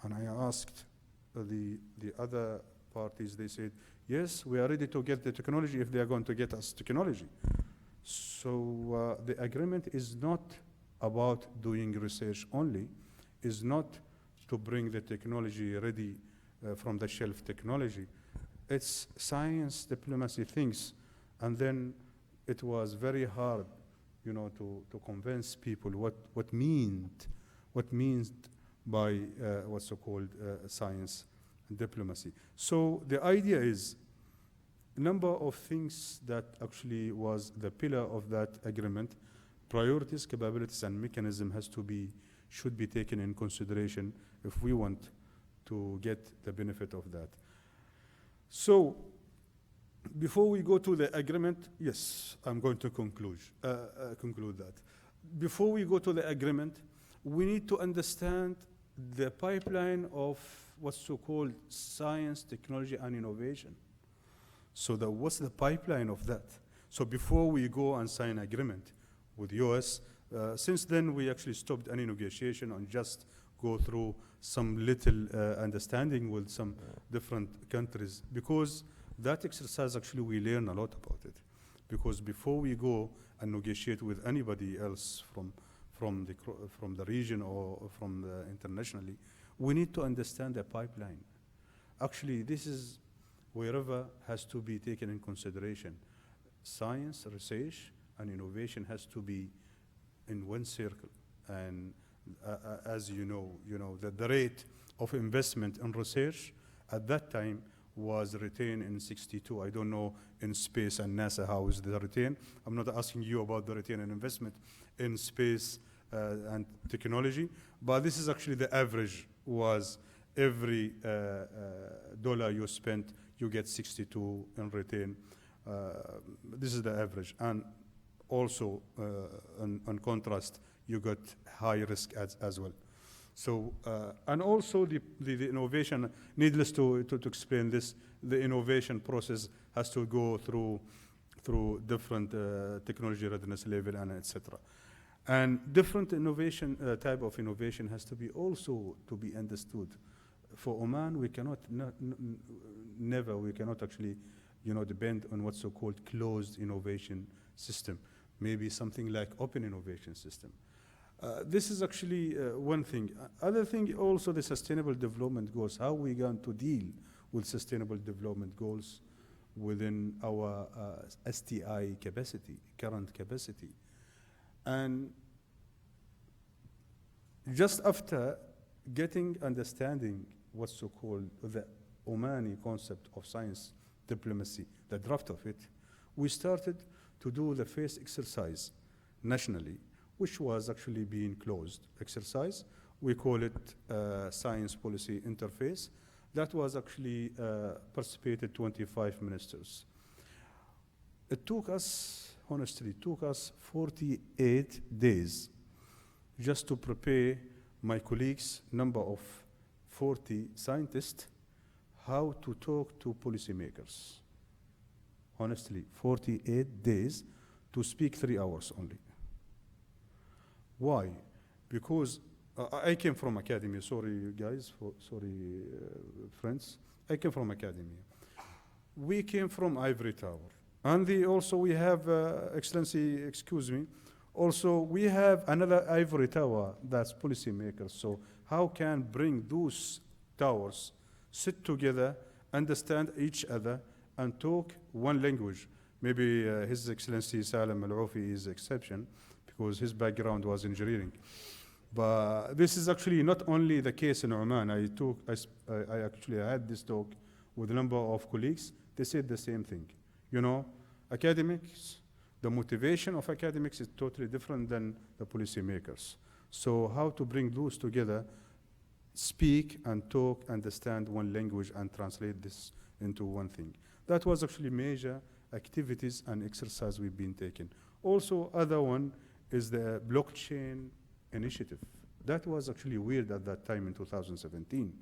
Speaker 21: And I asked the other parties, they said, yes, we are ready to get the technology if they are going to get us technology. So the agreement is not about doing research only, is not to bring the technology ready from the shelf technology. It's science, diplomacy things, and then it was very hard, to convince people what means by what's so-called science and diplomacy. So the idea is a number of things that actually was the pillar of that agreement. Priorities, capabilities, and mechanism should be taken in consideration if we want to get the benefit of that. So before we go to the agreement, yes, I'm going to conclude that. Before we go to the agreement, we need to understand the pipeline of what's so-called science, technology, and innovation. So what's the pipeline of that? So before we go and sign agreement with US, since then we actually stopped any negotiation and just go through some little understanding with some different countries, because that exercise actually we learn a lot about it. Because before we go and negotiate with anybody else from the region or from internationally, we need to understand the pipeline. Actually, this is wherever has to be taken in consideration. Science, research, and innovation has to be in one circle. And as you know that the rate of investment in research at that time was retained in 62. I don't know in space and NASA how is the retain. I'm not asking you about the retain and investment in space and technology, but this is actually the average was every dollar you spent, you get 62 in retain. This is the average. And also, in contrast, you got high risk as well. So, and also the innovation, needless to explain this, the innovation process has to go through different technology readiness level and etc. And different innovation, type of innovation has to be also to be understood. For Oman, we cannot, we cannot actually, depend on what's so-called closed innovation system. Maybe something like open innovation system. This is actually one thing. Other thing also the sustainable development goals, how we going to deal with sustainable development goals within our STI capacity, current capacity. And just after getting understanding what's so-called the Omani concept of science diplomacy, the draft of it, we started to do the first exercise nationally, which was actually being closed exercise. We call it Science Policy Interface. That was actually participated 25 ministers. It took us, honestly, 48 days just to prepare my colleagues, number of 40 scientists, how to talk to policymakers. Honestly, 48 days to speak 3 hours only. Why? Because I came from academia. Sorry, guys. Sorry, friends. I came from academia. We came from Ivory Tower. And also we have, Excellency, excuse me, also we have another Ivory Tower that's policymakers. So how can bring those towers, sit together, understand each other, and talk one language? Maybe His Excellency Salam Al-Oufi is exception, because his background was engineering. But this is actually not only the case in Oman. I actually had this talk with a number of colleagues. They said the same thing. Academics, the motivation of academics is totally different than the policymakers. So how to bring those together, speak and talk, understand one language, and translate this into one thing. That was actually major activities and exercise we've been taking. Also, other one is the blockchain initiative. That was actually weird at that time in 2017.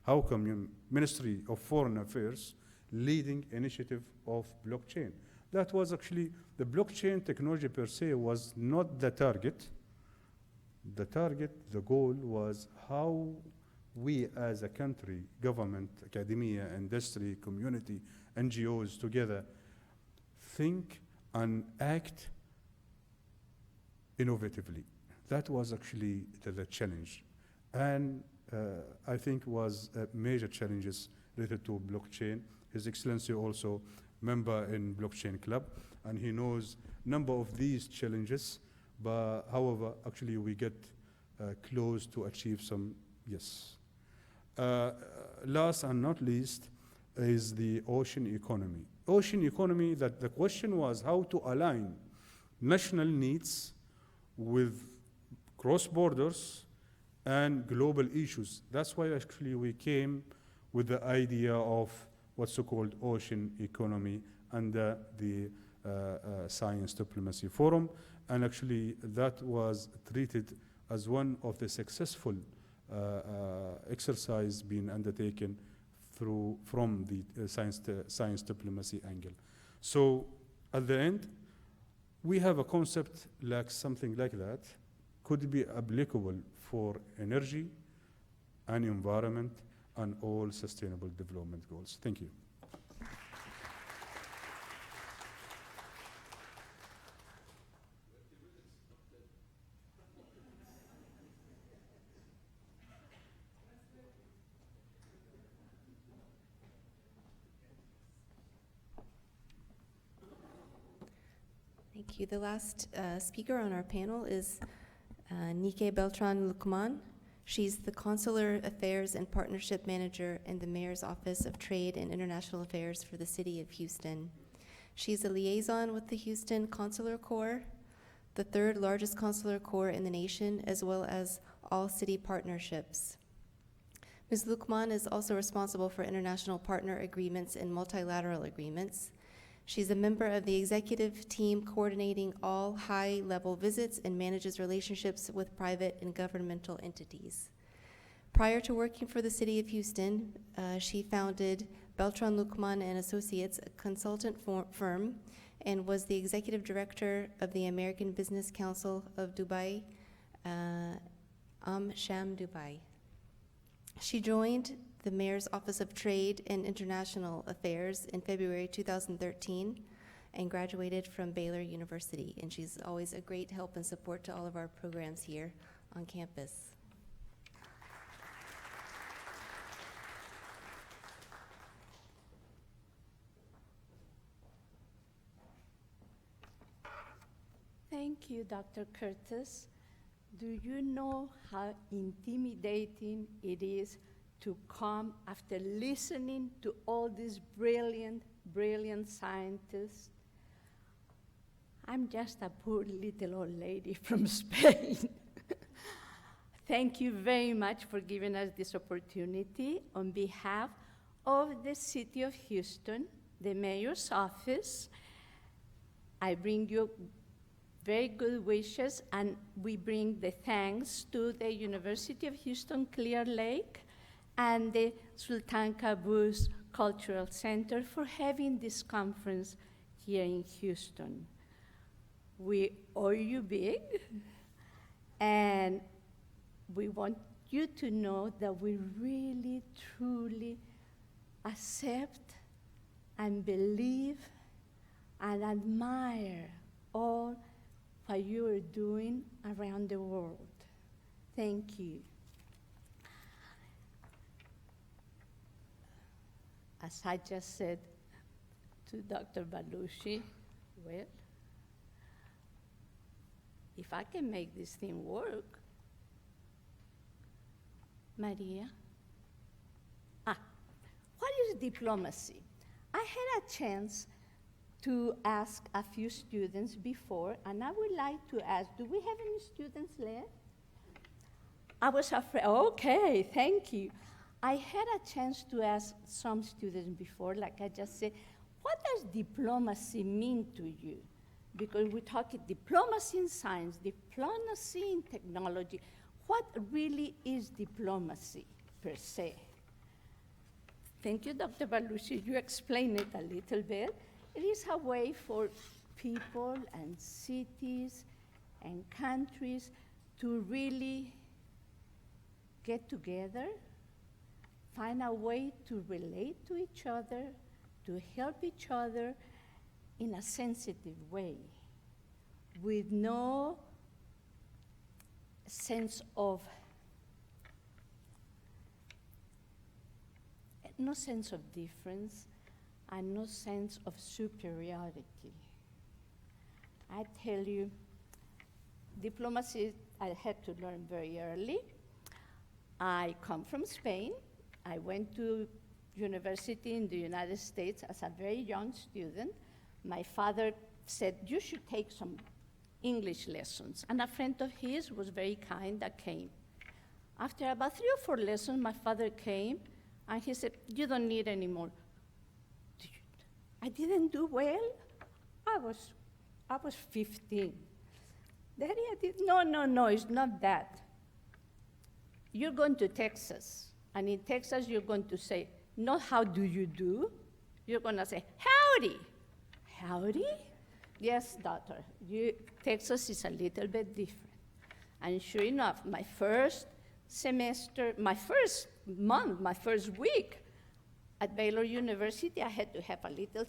Speaker 21: How come Ministry of Foreign Affairs leading initiative of blockchain? That was actually, the blockchain technology per se was not the target. The target, the goal was how we as a country, government, academia, industry, community, NGOs together think and act innovatively. That was actually the challenge. And I think was major challenges related to blockchain. His Excellency also member in Blockchain Club, and he knows number of these challenges, but however, actually we get close to achieve some, yes. Last and not least is the ocean economy. Ocean economy, that the question was how to align national needs with cross borders and global issues. That's why actually we came with the idea of what's so-called ocean economy under the Science Diplomacy Forum, and actually that was treated as one of the successful exercise being undertaken from the science diplomacy angle. So at the end, we have a concept like something like that could be applicable for energy and environment and all sustainable development goals. Thank you.
Speaker 18: Thank you. The last speaker on our panel is Nike Beltran-Lukman. She's the Consular Affairs and Partnership Manager in the Mayor's Office of Trade and International Affairs for the City of Houston. She's a liaison with the Houston Consular Corps, the third largest consular corps in the nation, as well as all city partnerships. Ms. Lukman is also responsible for international partner agreements and multilateral agreements. She's a member of the executive team coordinating all high-level visits and manages relationships with private and governmental entities. Prior to working for the City of Houston, she founded Beltran-Lukman and Associates, a consultant firm, and was the executive director of the American Business Council of Dubai, Sham Dubai. She joined the Mayor's Office of Trade and International Affairs in February 2013 and graduated from Baylor University. And she's always a great help and support to all of our programs here on campus.
Speaker 1: Thank you, Dr. Curtis. Do you know how intimidating it is to come after listening to all these brilliant, brilliant scientists? I'm just a poor little old lady from Spain. Thank you very much for giving us this opportunity. On behalf of the City of Houston, the Mayor's Office, I bring you very good wishes, and we bring the thanks to the University of Houston Clear Lake and the Sultan Qaboos Cultural Center for having this conference here in Houston. We owe you big, and we want you to know that we really, truly accept and believe and admire all what you are doing around the world. Thank you. As I just said to Dr. Balushi, well, if I can make this thing work, Maria, what is diplomacy? I had a chance to ask a few students before, and I would like to ask, do we have any students left? I was afraid, okay, thank you. I had a chance to ask some students before, like I just said, what does diplomacy mean to you? Because we talk diplomacy in science, diplomacy in technology. What really is diplomacy per se? Thank you, Dr. Balushi. You explained it a little bit. It is a way for people and cities and countries to really get together, find a way to relate to each other, to help each other in a sensitive way, with no sense of no sense of difference and no sense of superiority. I tell you, diplomacy I had to learn very early. I come from Spain. I went to university in the United States as a very young student. My father said, you should take some English lessons. And a friend of his was very kind that came. After about 3 or 4 lessons, my father came and he said, you don't need any more. I didn't do well. I was 15. Daddy, no, it's not that. You're going to Texas, and in Texas you're going to say, not how do you do, you're going to say, howdy. Howdy? Yes, daughter, Texas is a little bit different. And sure enough, my first semester, my first month, my first week at Baylor University, I had to have a little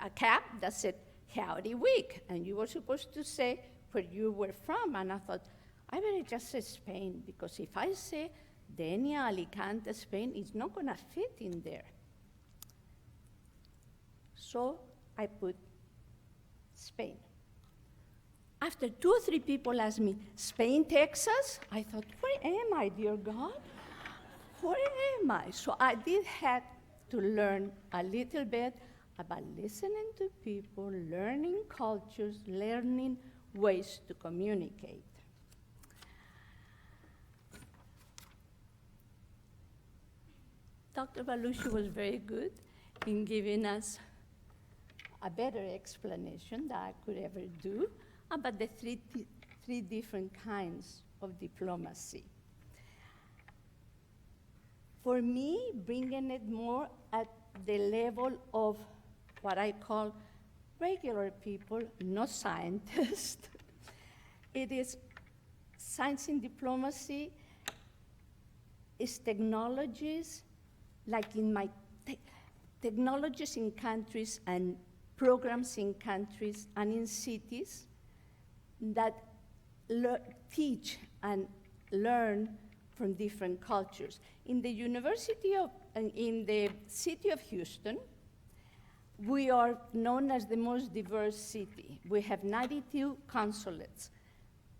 Speaker 1: a cap that said, howdy week. And you were supposed to say where you were from. And I thought, I better just say Spain, because if I say Denia, Alicante, Spain, it's not going to fit in there. So I put Spain. After 2 or 3 people asked me, Spain, Texas? I thought, where am I, dear God? Where am I? So I did have to learn a little bit about listening to people, learning cultures, learning ways to communicate. Dr. Belushi was very good in giving us a better explanation that I could ever do about the three different kinds of diplomacy. For me, bringing it more at the level of what I call regular people, not scientists, it is science in diplomacy is technologies, like in my technologies in countries and programs in countries and in cities that teach and learn from different cultures. In the in the city of Houston, we are known as the most diverse city. We have 92 consulates.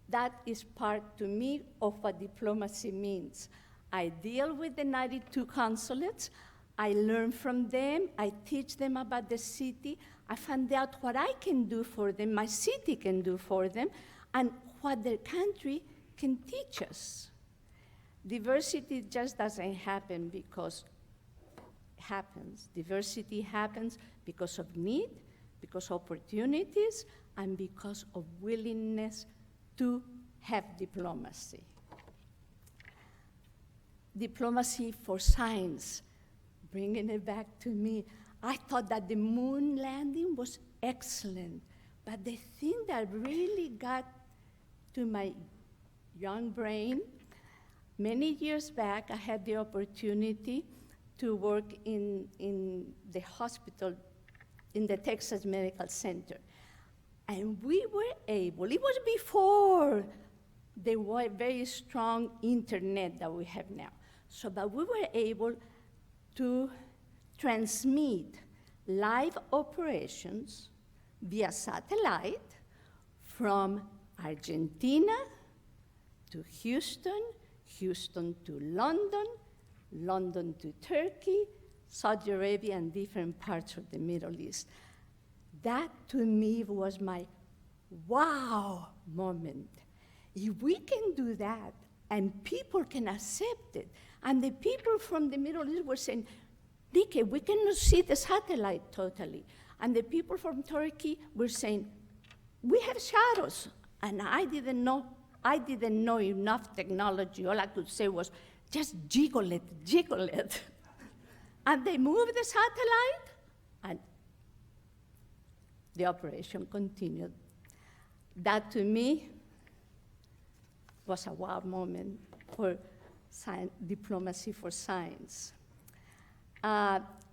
Speaker 1: That is part, to me, of what diplomacy means. I deal with the 92 consulates. I learn from them. I teach them about the city. I find out what I can do for them, my city can do for them, and what their country can teach us. Diversity just doesn't happen because it happens. Diversity happens because of need, because of opportunities, and because of willingness to have diplomacy. Diplomacy for science, bringing it back to me. I thought that the moon landing was excellent, but the thing that really got to my young brain, many years back, I had the opportunity to work in the hospital, in the Texas Medical Center. And we were able, it was before the very strong internet that we have now. So, but we were able to transmit live operations via satellite from Argentina to Houston, Houston to London, London to Turkey, Saudi Arabia, and different parts of the Middle East. That, to me, was my wow moment. If we can do that, and people can accept it, and the people from the Middle East were saying, Dike, we cannot see the satellite totally. And the people from Turkey were saying, we have shadows. And I didn't know enough technology. All I could say was, just jiggle it, jiggle it. And they moved the satellite, and the operation continued. That, to me, was a wow moment for diplomacy for science.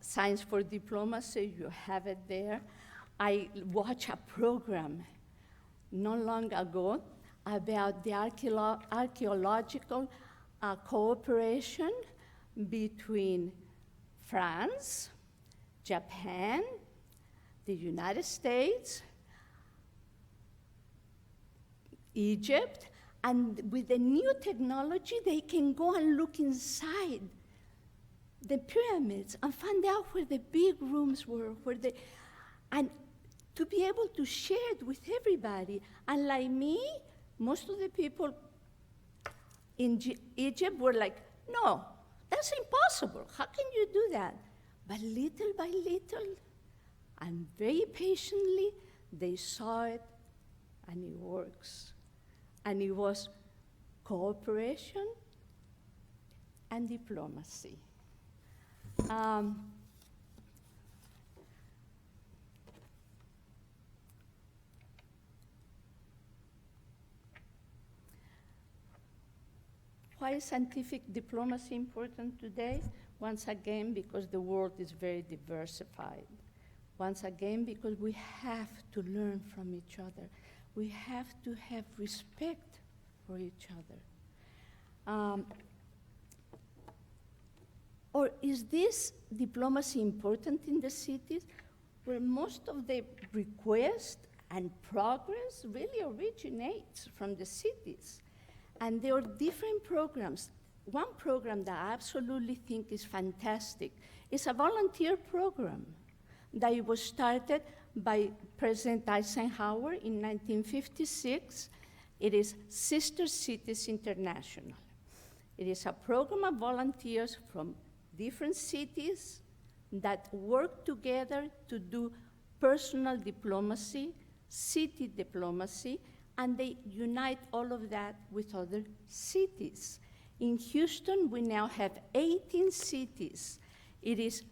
Speaker 1: Science for diplomacy, you have it there. I watched a program not long ago about the archaeological cooperation between France, Japan, the United States, Egypt, and with the new technology, they can go and look inside the pyramids and find out where the big rooms were, and to be able to share it with everybody. And like me, most of the people in Egypt were like, no, that's impossible. How can you do that? But little by little, and very patiently, they saw it, and it works. And it was cooperation and diplomacy. Why is scientific diplomacy important today? Once again, because the world is very diversified. Once again, because we have to learn from each other. We have to have respect for each other. Or is this diplomacy important in the cities? Where most of the request and progress really originates from the cities. And there are different programs. One program that I absolutely think is fantastic is a volunteer program that it was started by President Eisenhower in 1956. It is Sister Cities International. It is a program of volunteers from different cities that work together to do personal diplomacy, city diplomacy, and they unite all of that with other cities. In Houston, we now have 18 cities. It is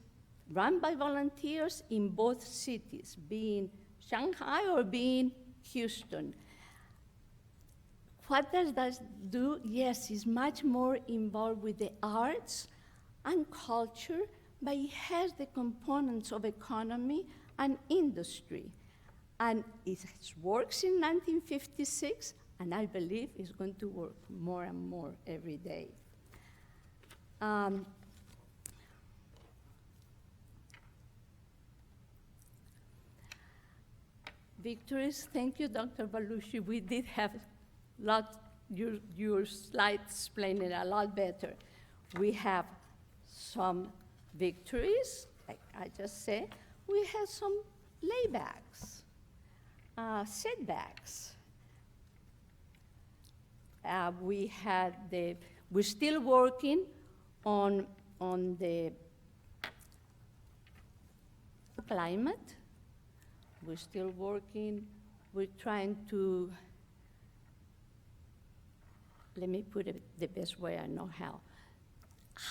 Speaker 1: run by volunteers in both cities, being Shanghai or being Houston. What does that do? Yes, it's much more involved with the arts and culture, but it has the components of economy and industry. And it works in 1956, and I believe it's going to work more and more every day. Victories, thank you, Dr. Belushi. We did have your slides explain it a lot better. We have some victories, like I just said. We have some laybacks, setbacks. We're still working on the climate. We're still working. We're trying to, let me put it the best way I know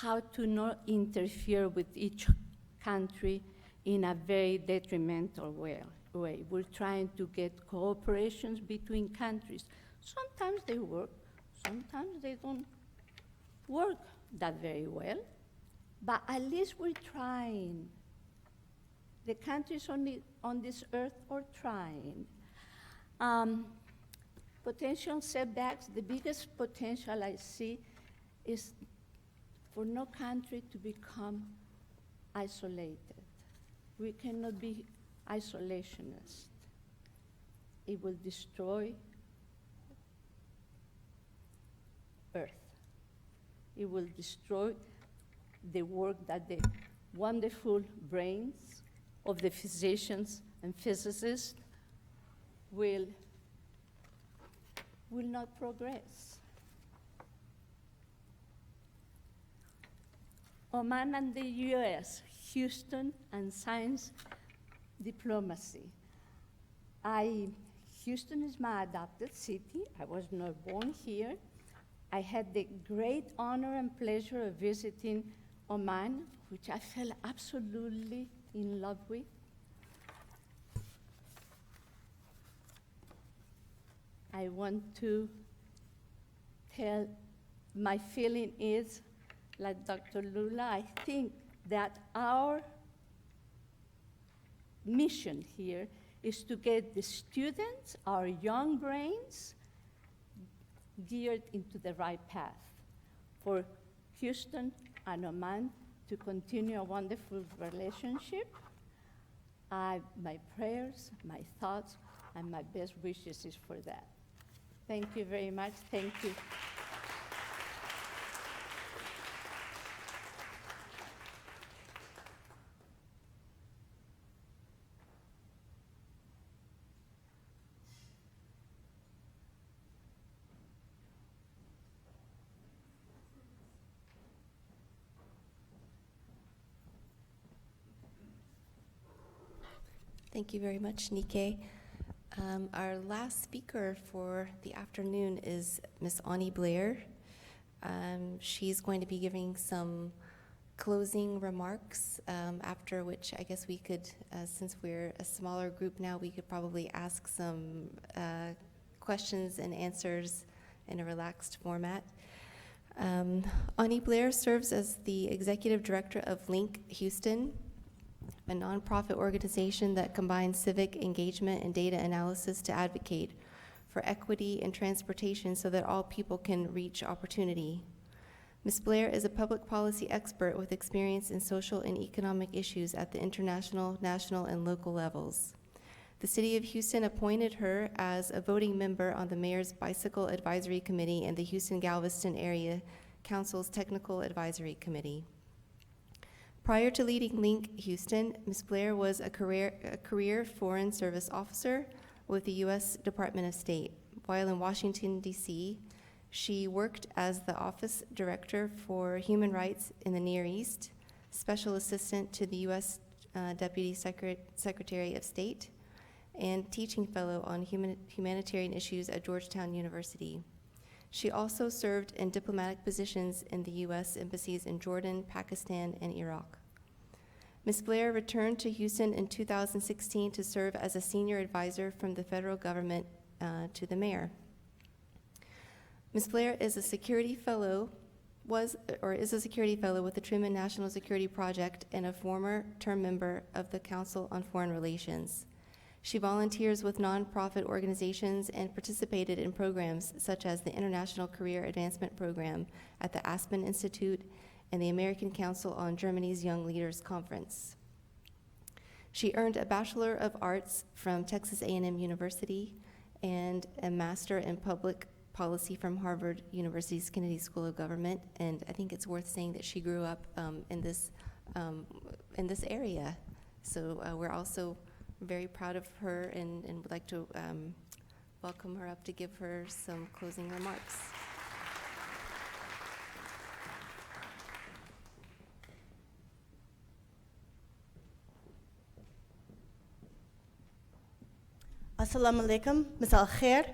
Speaker 1: how to not interfere with each country in a very detrimental way. We're trying to get cooperations between countries. Sometimes they work, sometimes they don't work that very well, but at least we're trying. The countries on this earth are trying. Potential setbacks, the biggest potential I see is for no country to become isolated. We cannot be isolationist. It will destroy Earth. It will destroy the work that the wonderful brains of the physicians and physicists will not progress. Oman and the US, Houston and science diplomacy. Houston is my adopted city. I was not born here. I had the great honor and pleasure of visiting Oman, which I fell absolutely in love with. I want to tell, my feeling is, like Dr. Lula, I think that our mission here is to get the students, our young brains, geared into the right path for Houston and Oman to continue a wonderful relationship. My prayers, my thoughts, and my best wishes is for that. Thank you very much. Thank you.
Speaker 18: Thank you very much, Nike. Our last speaker for the afternoon is Ms. Ani Blair. She's going to be giving some closing remarks, after which I guess we could, since we're a smaller group now, we could probably ask some questions and answers in a relaxed format. Ani Blair serves as the Executive Director of Link Houston, a nonprofit organization that combines civic engagement and data analysis to advocate for equity and transportation so that all people can reach opportunity. Ms. Blair is a public policy expert with experience in social and economic issues at the international, national, and local levels. The City of Houston appointed her as a voting member on the Mayor's Bicycle Advisory Committee and the Houston-Galveston Area Council's Technical Advisory Committee. Prior to leading Link Houston, Ms. Blair was a career Foreign Service officer with the U.S. Department of State. While in Washington, D.C., she worked as the Office Director for Human Rights in the Near East, Special Assistant to the U.S. Deputy Secretary of State, and Teaching Fellow on Humanitarian Issues at Georgetown University. She also served in diplomatic positions in the U.S. embassies in Jordan, Pakistan, and Iraq. Ms. Blair returned to Houston in 2016 to serve as a senior advisor from the federal government to the mayor. Ms. Blair is a security fellow, is a security fellow with the Truman National Security Project and a former term member of the Council on Foreign Relations. She volunteers with nonprofit organizations and participated in programs such as the International Career Advancement Program at the Aspen Institute and the American Council on Germany's Young Leaders Conference. She earned a Bachelor of Arts from Texas A&M University and a Master in Public Policy from Harvard University's Kennedy School of Government, and I think it's worth saying that she grew up in this area. So we're also very proud of her and would like to welcome her up to give her some closing remarks.
Speaker 3: Assalamu alaikum, Masal khair.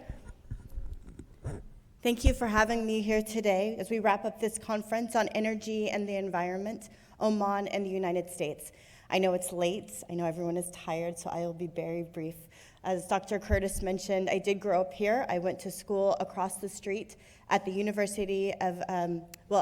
Speaker 3: Thank you for having me here today as we wrap up this conference on energy and the environment, Oman and the United States. I know it's late, I know everyone is tired, so I will be very brief. As Dr. Curtis mentioned, I did grow up here. I went to school across the street at the University of,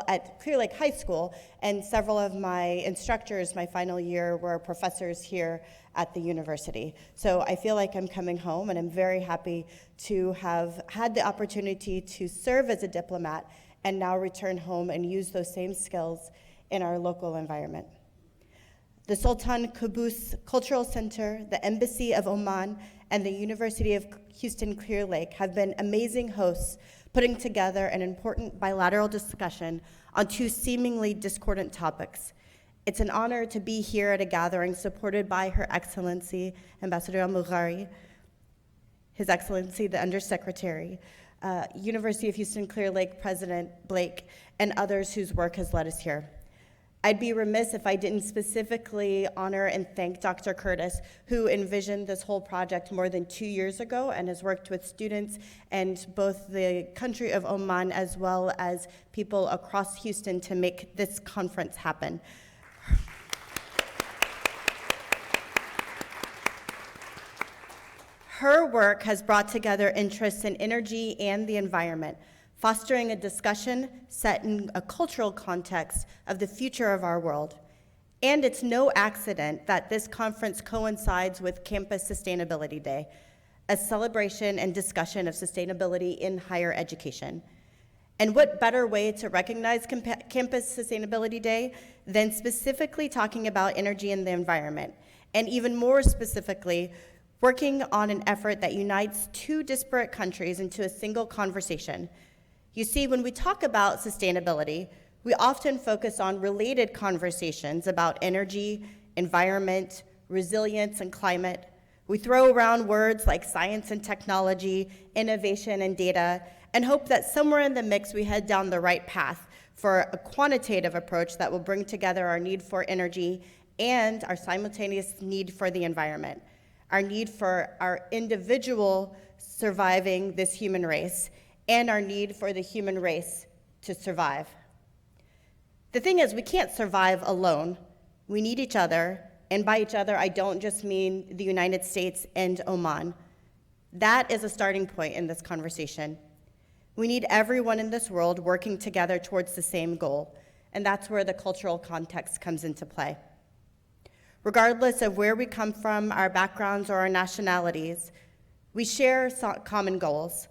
Speaker 3: at Clear Lake High School, and several of my instructors my final year were professors here at the university. So I feel like I'm coming home, and I'm very happy to have had the opportunity to serve as a diplomat and now return home and use those same skills in our local environment. The Sultan Qaboos Cultural Center, the Embassy of Oman, and the University of Houston Clear Lake have been amazing hosts, putting together an important bilateral discussion on two seemingly discordant topics. It's an honor to be here at a gathering supported by Her Excellency, Ambassador Al-Mughari, His Excellency, the Undersecretary, University of Houston Clear Lake President Bldg, and others whose work has led us here. I'd be remiss if I didn't specifically honor and thank Dr. Curtis, who envisioned this whole project more than 2 years ago and has worked with students and both the country of Oman as well as people across Houston to make this conference happen. Her work has brought together interests in energy and the environment, fostering a discussion set in a cultural context of the future of our world. And it's no accident that this conference coincides with Campus Sustainability Day, a celebration and discussion of sustainability in higher education. And what better way to recognize Campus Sustainability Day than specifically talking about energy and the environment, and even more specifically, working on an effort that unites two disparate countries into a single conversation. You see, when we talk about sustainability, we often focus on related conversations about energy, environment, resilience, and climate. We throw around words like science and technology, innovation and data, and hope that somewhere in the mix we head down the right path for a quantitative approach that will bring together our need for energy and our simultaneous need for the environment, our need for our individual surviving this human race, and our need for the human race to survive. The thing is, we can't survive alone. We need each other, and by each other, I don't just mean the United States and Oman. That is a starting point in this conversation. We need everyone in this world working together towards the same goal, and that's where the cultural context comes into play. Regardless of where we come from, our backgrounds, or our nationalities, we share common goals.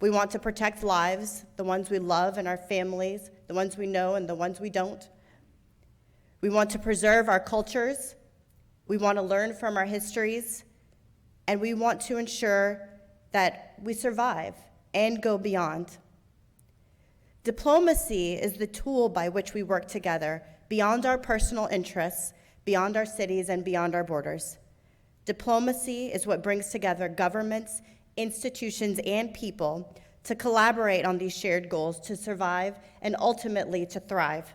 Speaker 3: We want to protect lives, the ones we love and our families, the ones we know and the ones we don't. We want to preserve our cultures. We want to learn from our histories, and we want to ensure that we survive and go beyond. Diplomacy is the tool by which we work together beyond our personal interests, beyond our cities, and beyond our borders. Diplomacy is what brings together governments, institutions, and people to collaborate on these shared goals to survive and ultimately to thrive.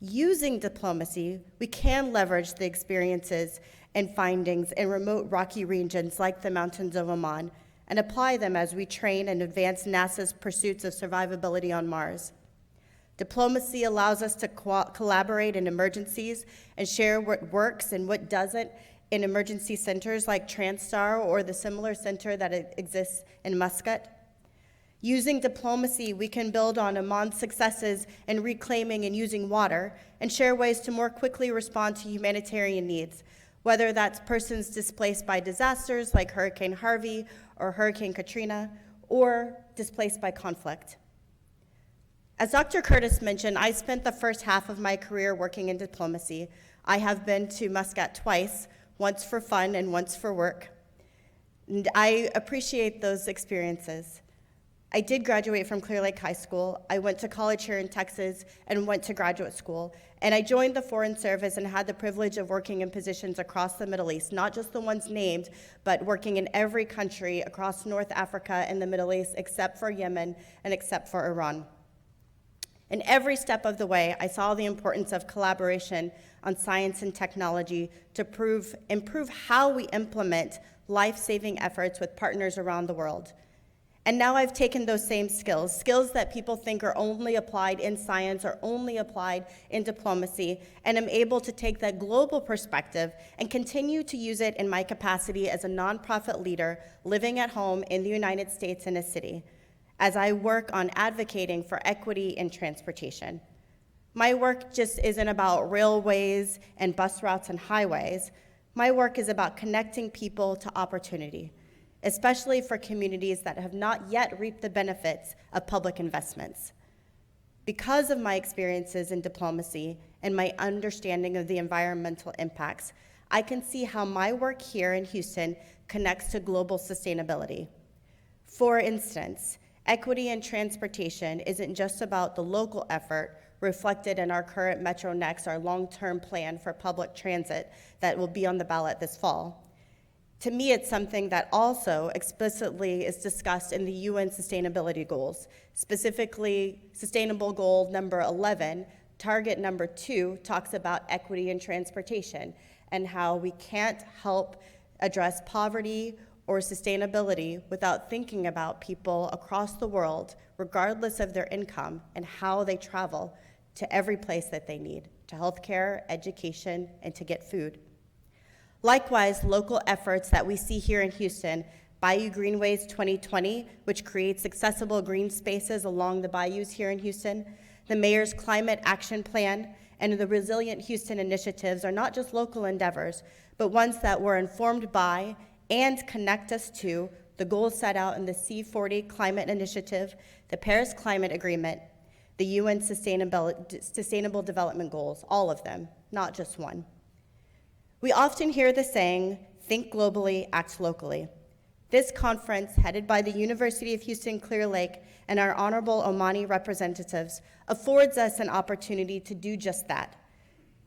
Speaker 3: Using diplomacy, we can leverage the experiences and findings in remote rocky regions like the mountains of Oman and apply them as we train and advance NASA's pursuits of survivability on Mars. Diplomacy allows us to collaborate in emergencies and share what works and what doesn't in emergency centers like Transtar or the similar center that exists in Muscat. Using diplomacy, we can build on Oman's successes in reclaiming and using water and share ways to more quickly respond to humanitarian needs, whether that's persons displaced by disasters like Hurricane Harvey or Hurricane Katrina, or displaced by conflict. As Dr. Curtis mentioned, I spent the first half of my career working in diplomacy. I have been to Muscat twice, once for fun and once for work. And I appreciate those experiences. I did graduate from Clear Lake High School. I went to college here in Texas and went to graduate school. And I joined the Foreign Service and had the privilege of working in positions across the Middle East, not just the ones named, but working in every country across North Africa and the Middle East, except for Yemen and except for Iran. In every step of the way, I saw the importance of collaboration on science and technology to improve how we implement life-saving efforts with partners around the world. And now I've taken those same skills that people think are only applied in science or only applied in diplomacy, and I'm able to take that global perspective and continue to use it in my capacity as a nonprofit leader living at home in the United States in a city, as I work on advocating for equity in transportation. My work just isn't about railways and bus routes and highways. My work is about connecting people to opportunity, especially for communities that have not yet reaped the benefits of public investments. Because of my experiences in diplomacy and my understanding of the environmental impacts, I can see how my work here in Houston connects to global sustainability. For instance, equity in transportation isn't just about the local effort reflected in our current Metro Next, our long-term plan for public transit that will be on the ballot this fall. To me, it's something that also explicitly is discussed in the UN Sustainability Goals. Specifically, Sustainable Goal number 11, target number 2, talks about equity in transportation and how we can't help address poverty or sustainability without thinking about people across the world, regardless of their income, and how they travel to every place that they need, to healthcare, education, and to get food. Likewise, local efforts that we see here in Houston, Bayou Greenways 2020, which creates accessible green spaces along the bayous here in Houston, the Mayor's Climate Action Plan, and the Resilient Houston initiatives are not just local endeavors, but ones that were informed by and connect us to the goals set out in the C40 Climate Initiative, the Paris Climate Agreement, the UN Sustainable Development Goals, all of them, not just one. We often hear the saying, think globally, act locally. This conference, headed by the University of Houston Clear Lake and our honorable Omani representatives, affords us an opportunity to do just that.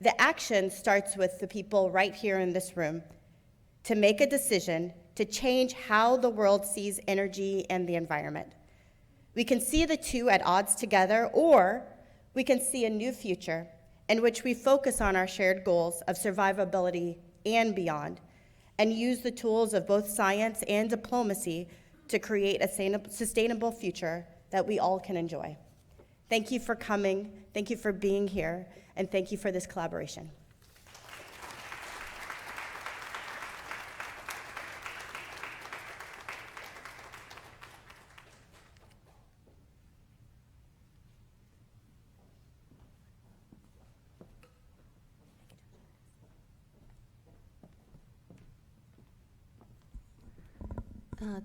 Speaker 3: The action starts with the people right here in this room to make a decision to change how the world sees energy and the environment. We can see the two at odds together, or we can see a new future in which we focus on our shared goals of survivability and beyond, and use the tools of both science and diplomacy to create a sustainable future that we all can enjoy. Thank you for coming, thank you for being here, and thank you for this collaboration.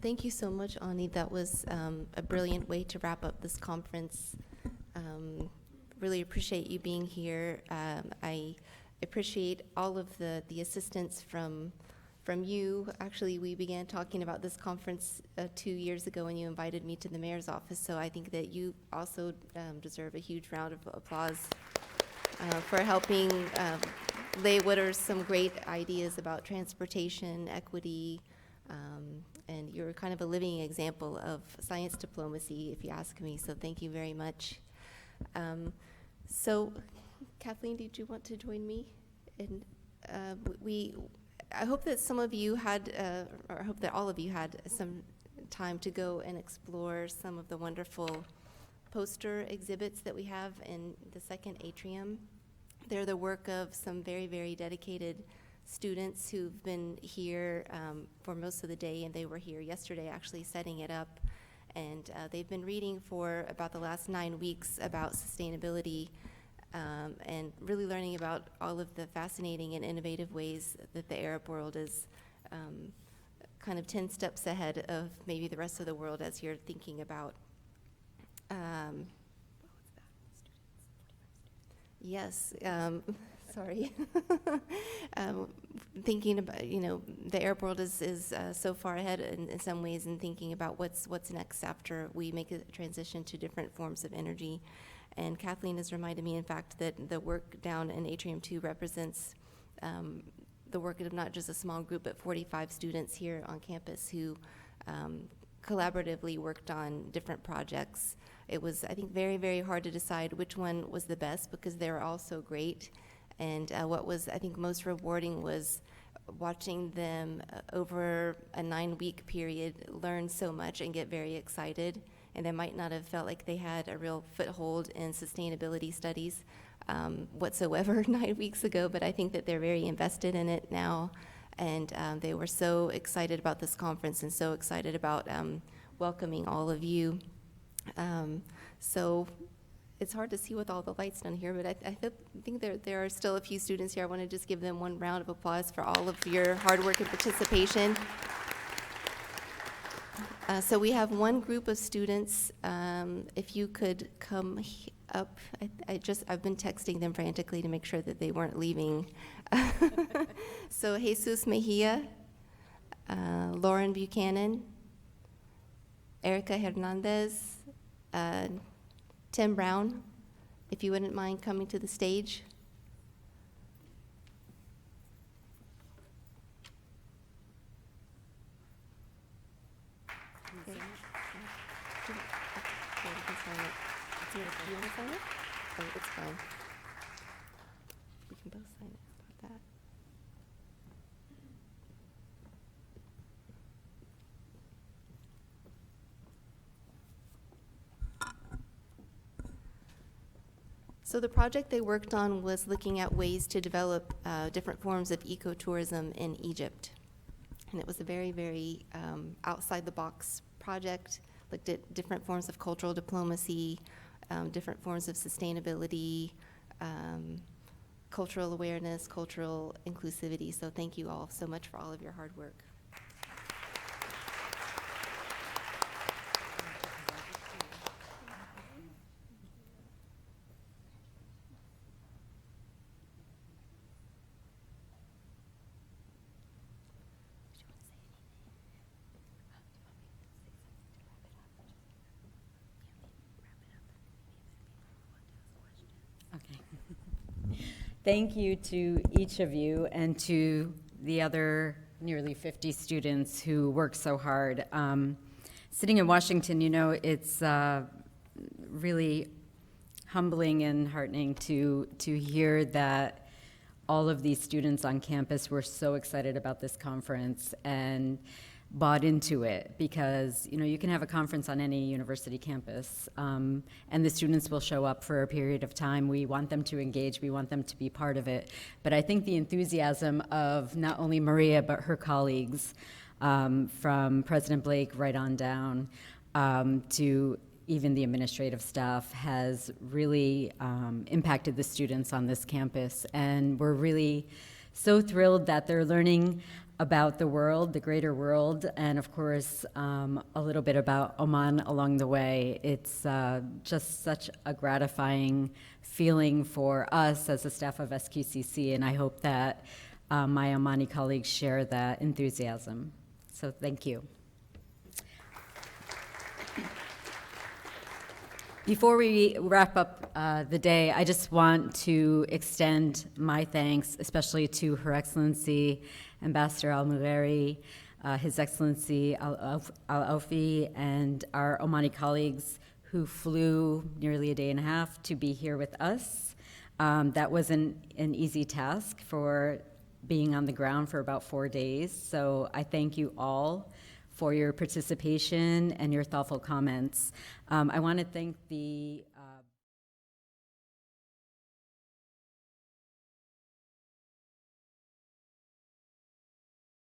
Speaker 18: Thank you so much, Ani. That was a brilliant way to wrap up this conference. Really appreciate you being here. I appreciate all of the assistance from you. Actually, we began talking about this conference 2 years ago when you invited me to the mayor's office, so I think that you also deserve a huge round of applause for helping lay what are some great ideas about transportation, equity, and you're kind of a living example of science diplomacy, if you ask me, so thank you very much. So, Kathleen, did you want to join me? And I hope that some of you had, or I hope that all of you had some time to go and explore some of the wonderful poster exhibits that we have in the second atrium. They're the work of some very, very dedicated students who've been here for most of the day, and they were here yesterday actually setting it up. And they've been reading for about the last 9 weeks about sustainability and really learning about all of the fascinating and innovative ways that the Arab world is kind of 10 steps ahead of maybe the rest of the world as you're thinking about yes, sorry. Thinking about, the Arab world is so far ahead in some ways in thinking about what's next after we make a transition to different forms of energy. And Kathleen has reminded me, in fact, that the work down in Atrium 2 represents the work of not just a small group, but 45 students here on campus who collaboratively worked on different projects. It was, I think, very, very hard to decide which one was the best because they were all so great. And what was, I think, most rewarding was watching them over a 9-week period learn so much and get very excited. And they might not have felt like they had a real foothold in sustainability studies whatsoever 9 weeks ago, but I think that they're very invested in it now. And they were so excited about this conference and so excited about welcoming all of you. So it's hard to see with all the lights down here, but I think there are still a few students here. I want to just give them one round of applause for all of your hard work and participation. So we have one group of students. If you could come up, I've been texting them frantically to make sure that they weren't leaving. So Jesus Mejia, Lauren Buchanan, Erica Hernandez, Tim Brown, if you wouldn't mind coming to the stage. Okay. Do you want to sign it? Oh, it's fine. We can both sign it. How about that? So the project they worked on was looking at ways to develop different forms of ecotourism in Egypt. And it was a very, very outside-the-box project, looked at different forms of cultural diplomacy, different forms of sustainability, cultural awareness, cultural inclusivity. So thank you all so much for all of your hard work.
Speaker 4: Thank you to each of you and to the other nearly 50 students who work so hard. Sitting in Washington, you know, it's really humbling and heartening to hear that all of these students on campus were so excited about this conference and bought into it, because you know you can have a conference on any university campus and the students will show up for a period of time. We want them to engage, we want them to be part of it, but I think the enthusiasm of not only Maria but her colleagues, from President Bldg right on down to even the administrative staff, has really impacted the students on this campus, and we're really so thrilled that they're learning about the world, the greater world, and of course, a little bit about Oman along the way. It's just such a gratifying feeling for us as a staff of SQCC, and I hope that my Omani colleagues share that enthusiasm. So thank you. Before we wrap up the day, I just want to extend my thanks, especially to Her Excellency Ambassador Al-Mugheri, His Excellency Al-Aufi, and our Omani colleagues who flew nearly a day and a half to be here with us. That wasn't an easy task for being on the ground for about 4 days, so I thank you all for your participation and your thoughtful comments. I want to thank the